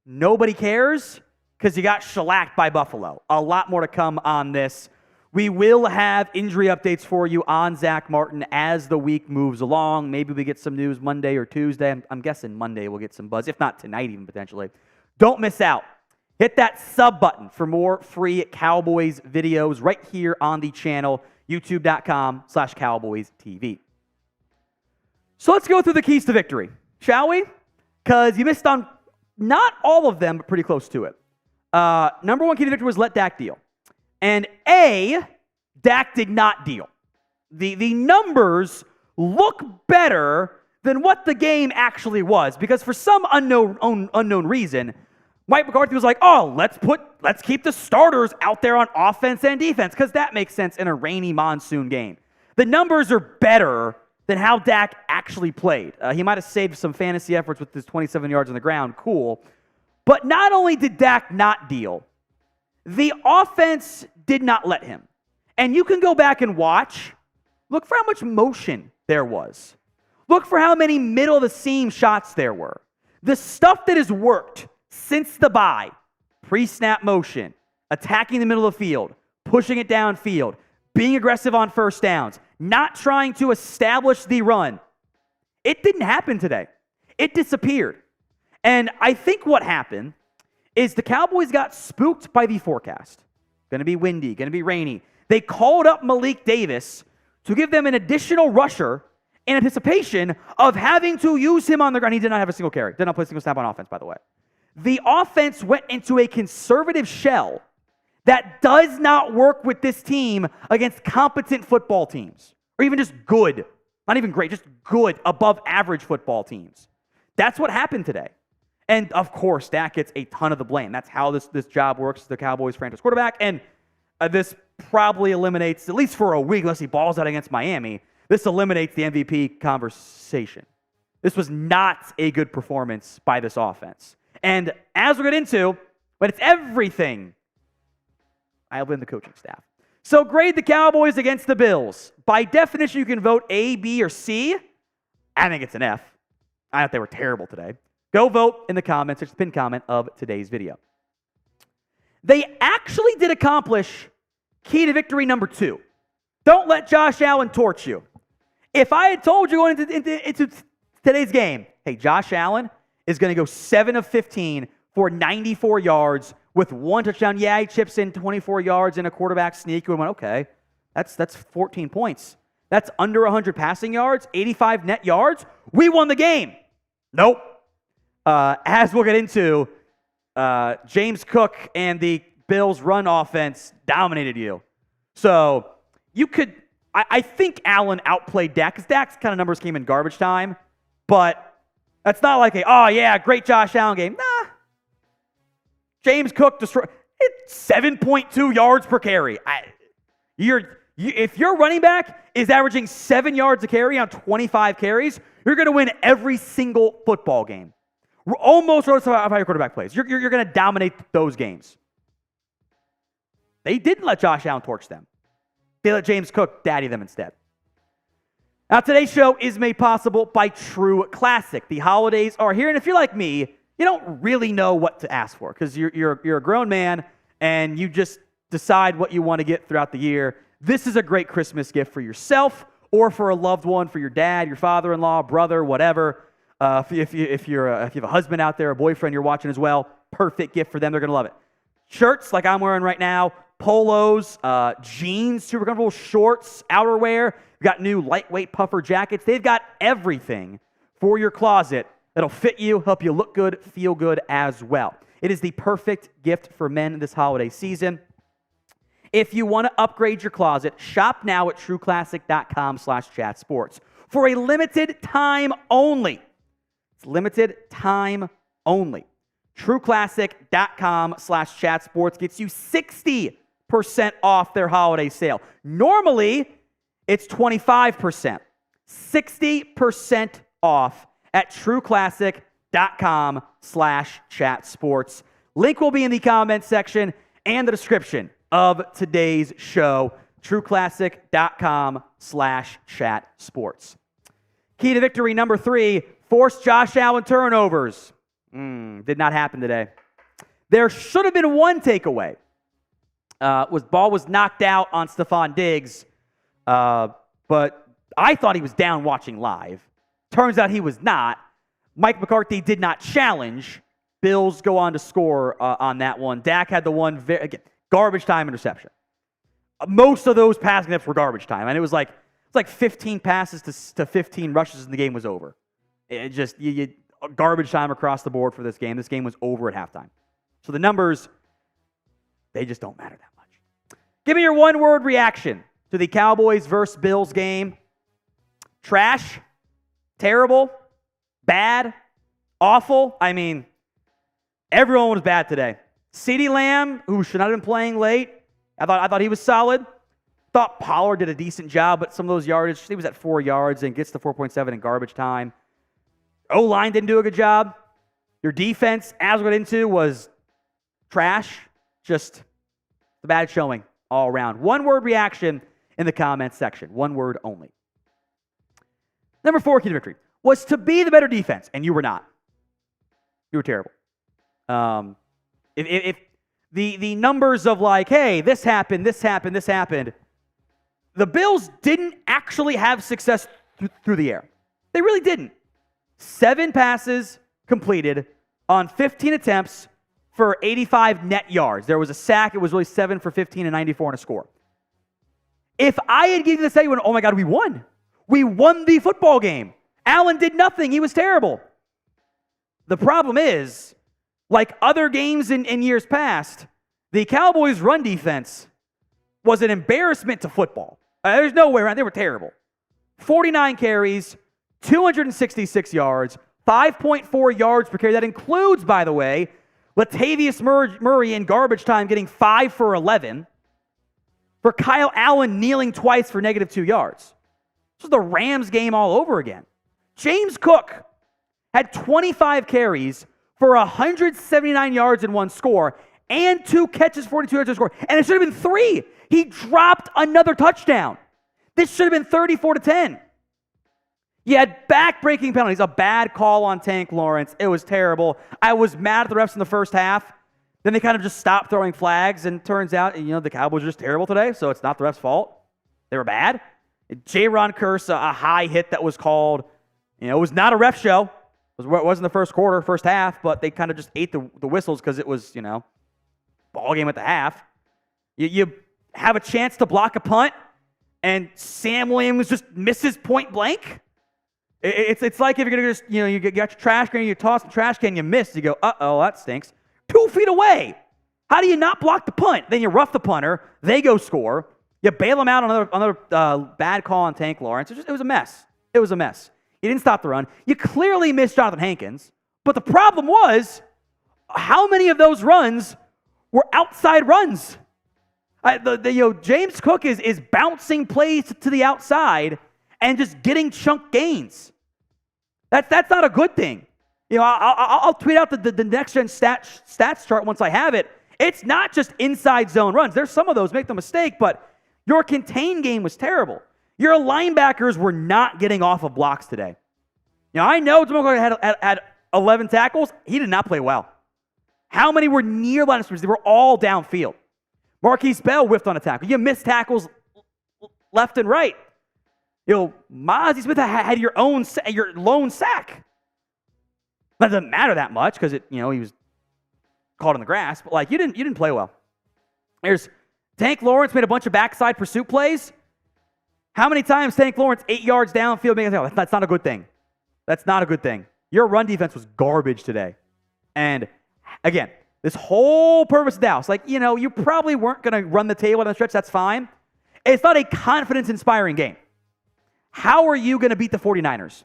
A: Nobody cares because you got shellacked by Buffalo. A lot more to come on this. We will have injury updates for you on Zack Martin as the week moves along. Maybe we get some news Monday or Tuesday. I'm guessing Monday we'll get some buzz, if not tonight even potentially. Don't miss out. Hit that sub button for more free Cowboys videos right here on the channel, youtube.com/CowboysTV. So let's go through the keys to victory, shall we? Because you missed on not all of them, but pretty close to it. Number one key to victory was let Dak deal. And Dak did not deal. The numbers look better than what the game actually was, because for some unknown reason, Mike McCarthy was like, oh, let's keep the starters out there on offense and defense, because that makes sense in a rainy monsoon game. The numbers are better than how Dak actually played. He might have saved some fantasy efforts with his 27 yards on the ground. Cool. But not only did Dak not deal, the offense did not let him. And you can go back and watch. Look for how much motion there was. Look for how many middle-of-the-seam shots there were. The stuff that has worked since the bye, pre-snap motion, attacking the middle of the field, pushing it downfield, being aggressive on first downs, not trying to establish the run. It didn't happen today. It disappeared. And I think what happened is the Cowboys got spooked by the forecast. Going to be windy, going to be rainy. They called up Malik Davis to give them an additional rusher in anticipation of having to use him on the ground. He did not have a single carry. Did not play a single snap on offense, by the way. The offense went into a conservative shell that does not work with this team against competent football teams, or even just good, not even great, just good, above average football teams. That's what happened today. And, of course, Dak gets a ton of the blame. That's how this job works as the Cowboys franchise quarterback. And this probably eliminates, at least for a week, unless he balls out against Miami, this eliminates the MVP conversation. This was not a good performance by this offense. And as we'll get into, but it's everything, I blame the coaching staff. So grade the Cowboys against the Bills. By definition, you can vote A, B, or C. I think it's an F. I thought they were terrible today. Go vote in the comments. It's the pinned comment of today's video. They actually did accomplish key to victory number 2. Don't let Josh Allen torch you. If I had told you going into today's game, hey, Josh Allen is going to go 7 of 15 for 94 yards with 1 touchdown. Yeah, he chips in 24 yards in a quarterback sneak. And went, okay, that's 14 points. That's under 100 passing yards, 85 net yards. We won the game. Nope. As we'll get into, James Cook and the Bills' run offense dominated you. So you could, I think Allen outplayed Dak, because Dak's kind of numbers came in garbage time, but that's not like oh yeah, great Josh Allen game. Nah. James Cook destroyed 7.2 yards per carry. If your running back is averaging 7 yards a carry on 25 carries, you're going to win every single football game. Almost regardless of how your quarterback plays. You're going to dominate those games. They didn't let Josh Allen torch them. They let James Cook daddy them instead. Now, today's show is made possible by True Classic. The holidays are here, and if you're like me, you don't really know what to ask for because you're a grown man and you just decide what you want to get throughout the year. This is a great Christmas gift for yourself or for a loved one, for your dad, your father-in-law, brother, whatever. If you have a husband out there, a boyfriend you're watching as well, perfect gift for them. They're going to love it. Shirts like I'm wearing right now, polos, jeans, super comfortable, shorts, outerwear. We've got new lightweight puffer jackets. They've got everything for your closet that'll fit you, help you look good, feel good as well. It is the perfect gift for men this holiday season. If you want to upgrade your closet, shop now at trueclassic.com/chatsports. For a limited time only. It's limited time only. trueclassic.com/chatsports gets you 60% off their holiday sale. Normally, it's 25%. 60% off at trueclassic.com/chatsports. Link will be in the comments section and the description of today's show. trueclassic.com/chatsports. Key to victory number 3, force Josh Allen turnovers. Did not happen today. There should have been one takeaway. Ball was knocked out on Stephon Diggs, but I thought he was down watching live. Turns out he was not. Mike McCarthy did not challenge. Bills go on to score on that one. Dak had the one, again, garbage time interception. Most of those passing attempts were garbage time, and it was like 15 passes to 15 rushes, and the game was over. It just garbage time across the board for this game. This game was over at halftime. So the numbers, they just don't matter that much. Give me your one-word reaction to the Cowboys versus Bills game. Trash, terrible, bad, awful. I mean, everyone was bad today. CeeDee Lamb, who should not have been playing late, I thought he was solid. Thought Pollard did a decent job, but some of those yardage, he was at 4 yards and gets to 4.7 in garbage time. O-line didn't do a good job. Your defense, as we got into, was trash. Just a bad showing all around. One-word reaction in the comments section. One word only. Number 4, key to victory, was to be the better defense, and you were not. You were terrible. If the numbers of like, hey, this happened, the Bills didn't actually have success through the air. They really didn't. 7 passes completed on 15 attempts for 85 net yards. There was a sack. It was really 7 for 15 and 94 and a score. If I had given this out, you went, oh my God, we won. We won the football game. Allen did nothing. He was terrible. The problem is, like other games in years past, the Cowboys' run defense was an embarrassment to football. There's no way around. They were terrible. 49 carries, 266 yards, 5.4 yards per carry. That includes, by the way, Latavius Murray in garbage time getting 5 for 11. For Kyle Allen kneeling twice for -2 yards. This was the Rams game all over again. James Cook had 25 carries for 179 yards and 1 score, and 2 catches, 42 yards and score. And it should have been 3. He dropped another touchdown. This should have been 34-10. You had back-breaking penalties, a bad call on Tank Lawrence. It was terrible. I was mad at the refs in the first half. Then they kind of just stopped throwing flags, and turns out, the Cowboys are just terrible today, so it's not the refs' fault. They were bad. Jayron Kearse, a high hit that was called. It was not a ref show. It wasn't the first quarter, first half, but they kind of just ate the whistles because it was, ball game at the half. You have a chance to block a punt, and Sam Williams just misses point blank. It's like if you're going to just, you got your trash can, you toss the trash can, you miss. You go, uh-oh, that stinks. 2 feet away. How do you not block the punt? Then you rough the punter. They go score. You bail them out on another bad call on Tank Lawrence. It was a mess. It was a mess. You didn't stop the run. You clearly missed Jonathan Hankins. But the problem was, how many of those runs were outside runs? James Cook is bouncing plays to the outside and just getting chunk gains. That's not a good thing. I'll tweet out the next gen stats chart once I have it. It's not just inside zone runs. There's some of those, make no mistake, but your contained game was terrible. Your linebackers were not getting off of blocks today. I know DeMarcus had 11 tackles. He did not play well. How many were near line of scrimmage? They were all downfield. Markquese Bell whiffed on a tackle. You missed tackles left and right. Mazi Smith had your lone sack. That doesn't matter that much because he was caught in the grass. But you didn't play well. There's Tank Lawrence made a bunch of backside pursuit plays. How many times Tank Lawrence 8 yards downfield making a tackle? That's not a good thing. That's not a good thing. Your run defense was garbage today. And again, this whole purpose of Dallas, you probably weren't going to run the table on the stretch. That's fine. It's not a confidence-inspiring game. How are you going to beat the 49ers?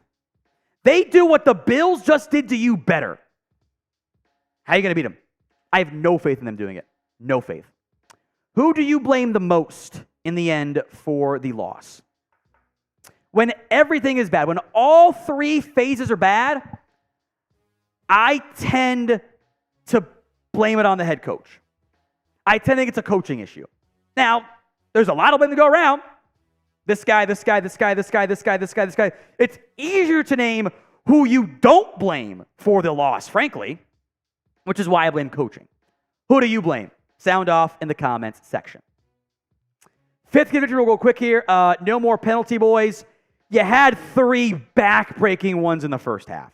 A: They do what the Bills just did to you better. How are you going to beat them? I have no faith in them doing it. No faith. Who do you blame the most in the end for the loss? When everything is bad, when all three phases are bad, I tend to blame it on the head coach. I tend to think it's a coaching issue. Now, there's a lot of blame to go around. This guy, this guy, this guy, this guy, this guy, this guy, this guy. It's easier to name who you don't blame for the loss, frankly, which is why I blame coaching. Who do you blame? Sound off in the comments section. Fifth victory, we'll go quick here. No more penalty, boys. You had 3 back-breaking ones in the first half.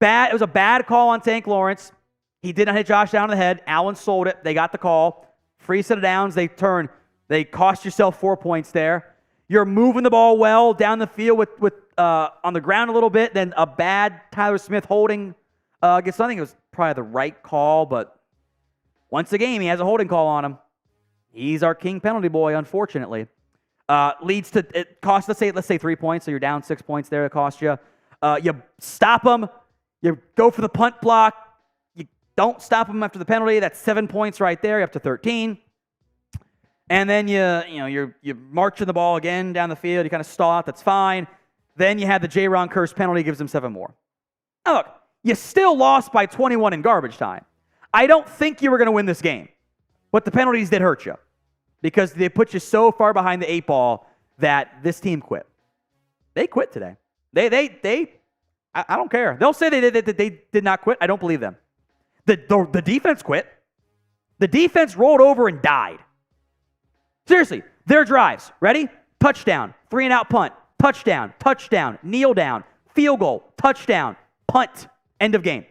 A: It was a bad call on Tank Lawrence. He did not hit Josh down in the head. Allen sold it. They got the call. Free set of downs. They cost yourself 4 points there. You're moving the ball well down the field with on the ground a little bit. Then a bad Tyler Smith holding against something. It was probably the right call, but once a game, he has a holding call on him. He's our king penalty boy, unfortunately. Leads to, it costs, let's say 3 points, so you're down 6 points there. It costs you. You stop them. You go for the punt block. You don't stop them after the penalty. That's 7 points right there. You're up to 13. And then you're marching the ball again down the field. You kind of stall out. That's fine. Then you had the Jayron Kearse penalty, gives them 7 more. Now look, you still lost by 21 in garbage time. I don't think you were going to win this game, but the penalties did hurt you because they put you so far behind the 8 ball that this team quit. They quit today. I don't care. They'll say they did not quit. I don't believe them. The defense quit. The defense rolled over and died. Seriously, their drives. Ready? Touchdown, 3-and-out punt, touchdown, kneel down, field goal, touchdown, punt, end of game.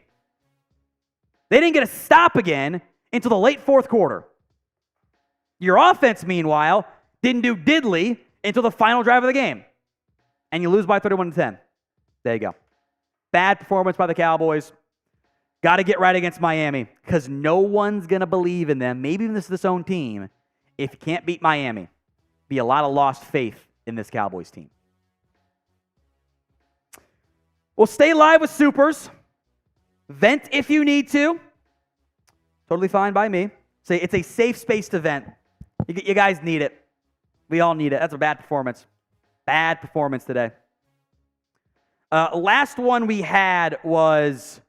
A: They didn't get a stop again until the late fourth quarter. Your offense, meanwhile, didn't do diddly until the final drive of the game. And you lose by 31-10. There you go. Bad performance by the Cowboys. Got to get right against Miami because no one's going to believe in them, maybe even this own team, if you can't beat Miami. Be a lot of lost faith in this Cowboys team. We'll stay live with Supers. Vent if you need to. Totally fine by me. Say it's a safe space to vent. You guys need it. We all need it. That's a bad performance. Bad performance today. Last one we had was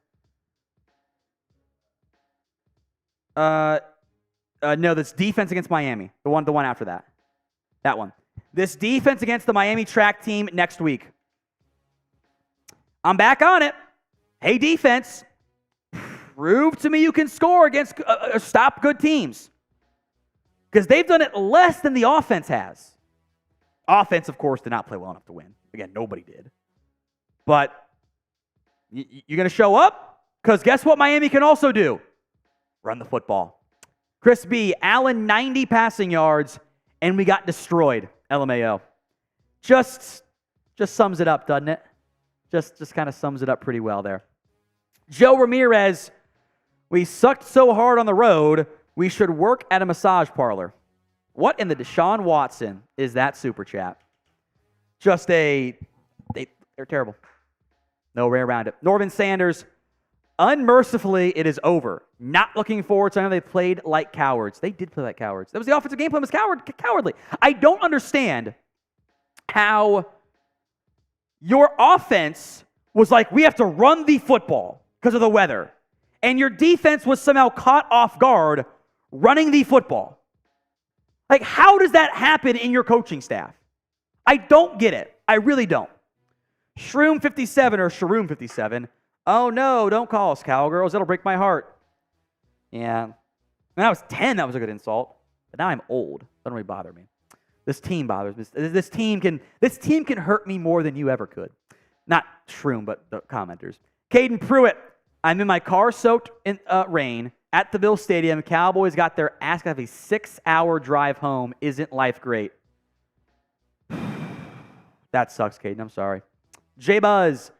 A: this defense against Miami. The one after that. That one. This defense against the Miami track team next week. I'm back on it. Hey, defense. Prove to me you can score against stop good teams. Because they've done it less than the offense has. Offense, of course, did not play well enough to win. Again, nobody did. But you're going to show up? Because guess what Miami can also do? Run the football. Chris B., Allen 90 passing yards, and we got destroyed. LMAO. Just sums it up, doesn't it? Just kind of sums it up pretty well there. Joe Ramirez, we sucked so hard on the road, we should work at a massage parlor. What in the Deshaun Watson is that super chat? They're terrible. No way around it. Norvin Sanders, unmercifully, it is over. Not looking forward to. I know they played like cowards. They did play like cowards. That was the offensive game plan was cowardly. I don't understand how your offense was like, we have to run the football because of the weather. And your defense was somehow caught off guard running the football. Like, how does that happen in your coaching staff? I don't get it. I really don't. Shroom 57 or Sharoom 57. Oh, no, don't call us cowgirls. It'll break my heart. Yeah. When I was 10, that was a good insult. But now I'm old. Doesn't really bother me. This team bothers me. This team can hurt me more than you ever could. Not Shroom, but the commenters. Caden Pruitt. I'm in my car soaked in rain at the Bill Stadium. Cowboys got their ass to have a 6-hour drive home. Isn't life great? That sucks, Caden. I'm sorry. J Buzz.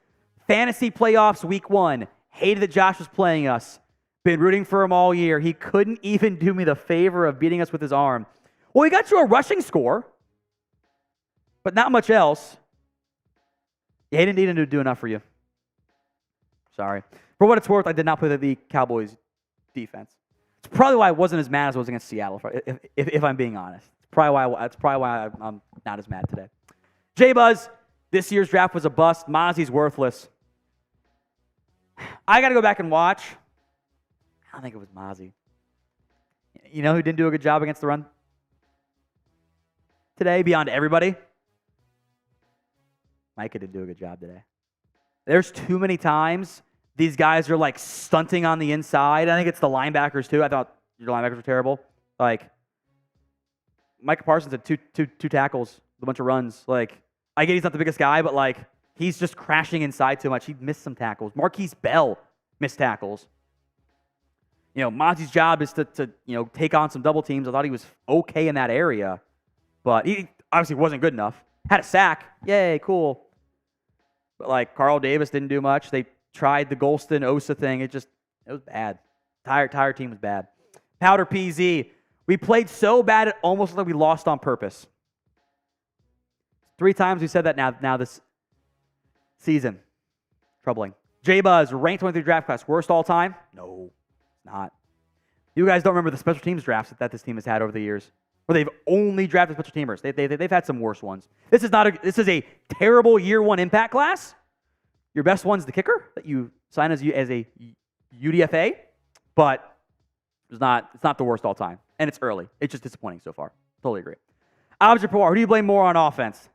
A: Fantasy playoffs week 1. Hated that Josh was playing us. Been rooting for him all year. He couldn't even do me the favor of beating us with his arm. Well, he got you a rushing score, but not much else. Yeah, he didn't do enough for you. Sorry. For what it's worth, I did not play the Cowboys defense. It's probably why I wasn't as mad as I was against Seattle, if I'm being honest. It's probably why I'm not as mad today. J-Buzz, this year's draft was a bust. Mazi's worthless. I got to go back and watch. I don't think it was Mazi. You know who didn't do a good job against the run today beyond everybody? Micah didn't do a good job today. There's too many times these guys are like stunting on the inside. I think it's the linebackers too. I thought your linebackers were terrible. Like Micah Parsons had two tackles, a bunch of runs. Like I get he's not the biggest guy, but like he's just crashing inside too much. He missed some tackles. Markquese Bell missed tackles. You know, Mazi's job is to take on some double teams. I thought he was okay in that area, but he obviously wasn't good enough. Had a sack. Yay, cool. But like Carl Davis didn't do much. They tried the Golston Osa thing. It was bad. Entire team was bad. Powder PZ. We played so bad it almost looked like we lost on purpose. 3 times we said that now this season. Troubling. J-Buzz, ranked 23 draft class. Worst all time? No, it's not. You guys don't remember the special teams drafts that this team has had over the years, where they've only drafted special teamers. They've had some worse ones. This is a terrible year 1 impact class. Your best one's the kicker that you sign as a UDFA, but it's not the worst all time. And it's early. It's just disappointing so far. Totally agree. Object Poir, who do you blame more on offense?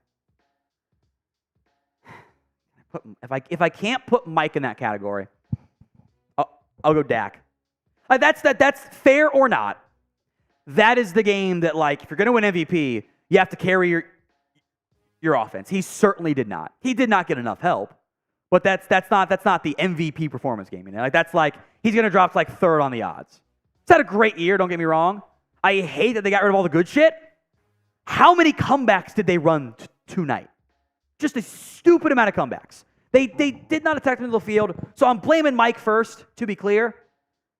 A: If I can't put Mike in that category, I'll go Dak. That's fair or not. That is the game that, like, if you're going to win MVP, you have to carry your offense. He certainly did not. He did not get enough help, but that's not the MVP performance game. You know, like that's like he's going to drop like 3rd on the odds. He's had a great year. Don't get me wrong. I hate that they got rid of all the good shit. How many comebacks did they run tonight? Just a stupid amount of comebacks. They did not attack the middle of the field. So I'm blaming Mike first, to be clear,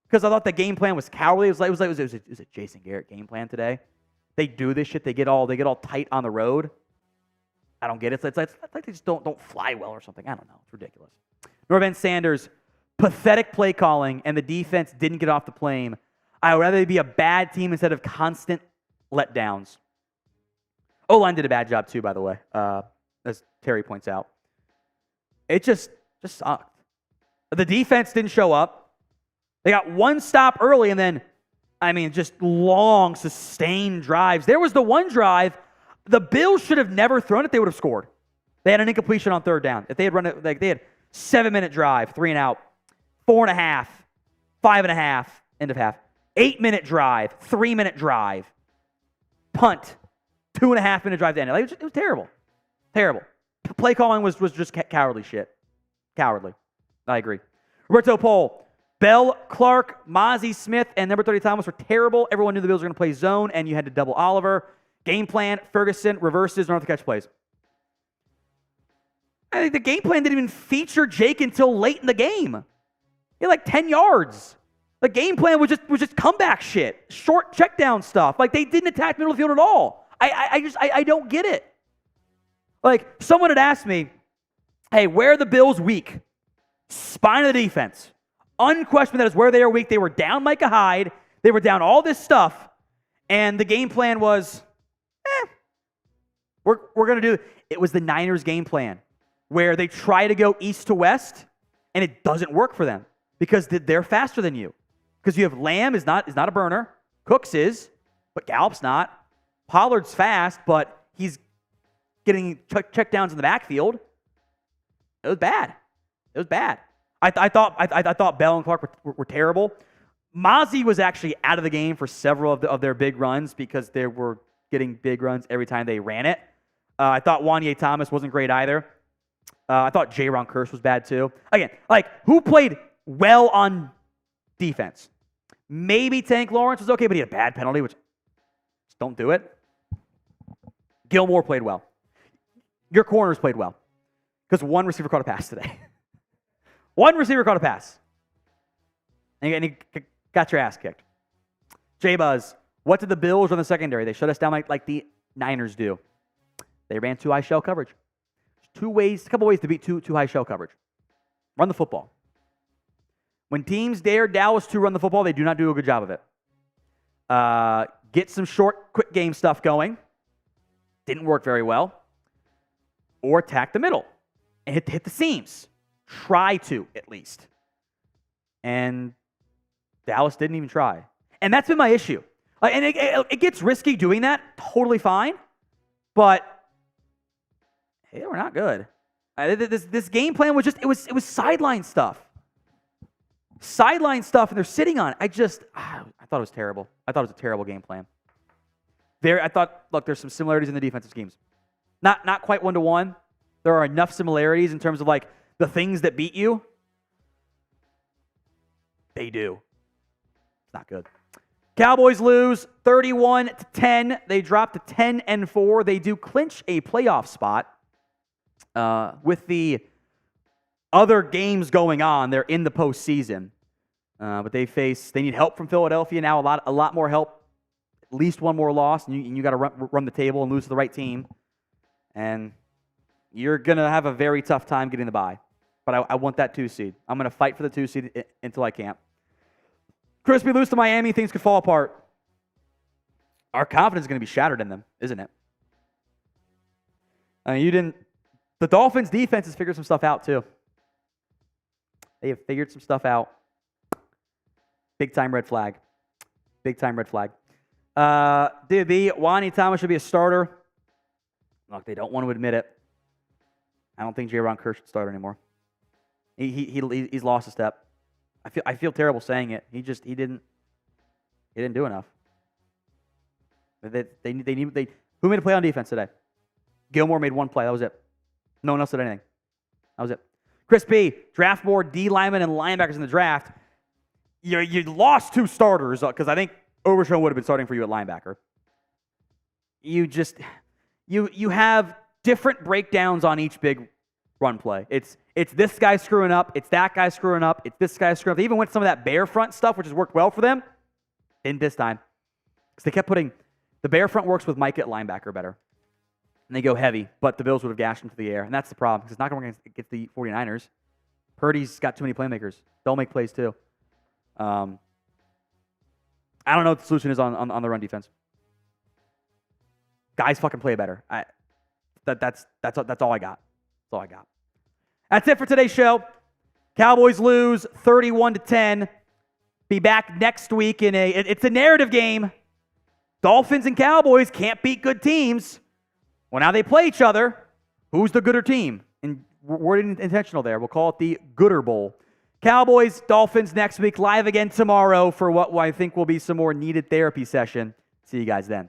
A: because I thought the game plan was cowardly. It was a Jason Garrett game plan today. They do this shit. They get all tight on the road. I don't get it. It's like they just don't fly well or something. I don't know. It's ridiculous. Norvan Sanders, pathetic play calling, and the defense didn't get off the plane. I would rather they be a bad team instead of constant letdowns. O-line did a bad job too, by the way, as Terry points out. It just sucked. The defense didn't show up. They got 1 stop early, and then, just long, sustained drives. There was the one drive, the Bills should have never thrown it. They would have scored. They had an incompletion on 3rd down. If they had run it, like they had 7-minute drive, 3 and out, 4.5, 5.5, end of half, 8-minute drive, 3-minute drive, punt, 2.5-minute drive to end. Like, it was terrible. Terrible. Play calling was just cowardly shit. Cowardly. I agree. Roberto Pohl. Bell, Clark, Mazi, Smith, and number 30 Thomas were terrible. Everyone knew the Bills were going to play zone, and you had to double Oliver. Game plan, Ferguson, reverses, north catch plays. I think the game plan didn't even feature Jake until late in the game. He had like 10 yards. The game plan was just comeback shit, short check down stuff. Like they didn't attack middle of the field at all. I don't get it. Like someone had asked me, hey, where are the Bills weak? Spine of the defense. Unquestionably, that is where they are weak. They were down Micah Hyde. They were down all this stuff. And the game plan was, we're going to do, it was the Niners game plan where they try to go east to west and it doesn't work for them because they're faster than you. Because you have Lamb is not a burner. Cooks is, but Gallup's not. Pollard's fast, but he's getting check downs in the backfield. It was bad. I thought Bell and Clark were terrible. Mazi was actually out of the game for several of their big runs because they were getting big runs every time they ran it. I thought Wanye Thomas wasn't great either. I thought Jayron Kearse was bad too. Again, like, who played well on defense? Maybe Tank Lawrence was okay, but he had a bad penalty, which just don't do it. Gilmore played well. Your corners played well because one receiver caught a pass today. One receiver caught a pass. And he got your ass kicked. J-Buzz, what did the Bills run the secondary? They shut us down like the Niners do. They ran too high shell coverage. A couple ways to beat too high shell coverage. Run the football. When teams dare Dallas to run the football, they do not do a good job of it. Get some short, quick game stuff going. Didn't work very well. Or attack the middle and hit the seams. Try to, at least. And Dallas didn't even try. And that's been my issue. And it gets risky doing that. Totally fine. But hey, we're not good. This game plan was it was sideline stuff. Sideline stuff, and they're sitting on it. I thought it was terrible. I thought it was a terrible game plan. I thought, look, there's some similarities in the defensive schemes. Not quite one-to-one. There are enough similarities in terms of like the things that beat you. They do. It's not good. Cowboys lose 31-10. They drop to 10-4. They do clinch a playoff spot. With the other games going on, they're in the postseason. But they need help from Philadelphia now. A lot more help. At least one more loss, and you got to run the table and lose to the right team. And you're going to have a very tough time getting the bye. But I want that 2 seed. I'm going to fight for the 2 seed until I can't. Crispy lose to Miami, things could fall apart. Our confidence is going to be shattered in them, isn't it? The Dolphins' defense has figured some stuff out, too. They have figured some stuff out. Big-time red flag. Big-time red flag. DB, Wanye Thomas should be a starter. Look, they don't want to admit it. I don't think Jayron Kearse should start anymore. He's lost a step. I feel terrible saying it. He didn't do enough. Who made a play on defense today? Gilmore made one play. That was it. No one else did anything. That was it. Chris B, draft board, D linemen and linebackers in the draft. You lost 2 starters because I think Overshown would have been starting for you at linebacker. You have different breakdowns on each big run play. It's this guy screwing up. It's that guy screwing up. It's this guy screwing up. They even went some of that bear front stuff, which has worked well for them. In this time. Because they kept putting the bear front works with Micah at linebacker better. And they go heavy, but the Bills would have gashed him to the air. And that's the problem, because it's not going to get the 49ers. Purdy's got too many playmakers. They'll make plays too. I don't know what the solution is on the run defense. Guys fucking play better. That's all I got. That's all I got. That's it for today's show. Cowboys lose 31-10. Be back next week it's a narrative game. Dolphins and Cowboys can't beat good teams. Well, now they play each other. Who's the gooder team? And we're intentional there. We'll call it the Gooder Bowl. Cowboys, Dolphins next week. Live again tomorrow for what I think will be some more needed therapy session. See you guys then.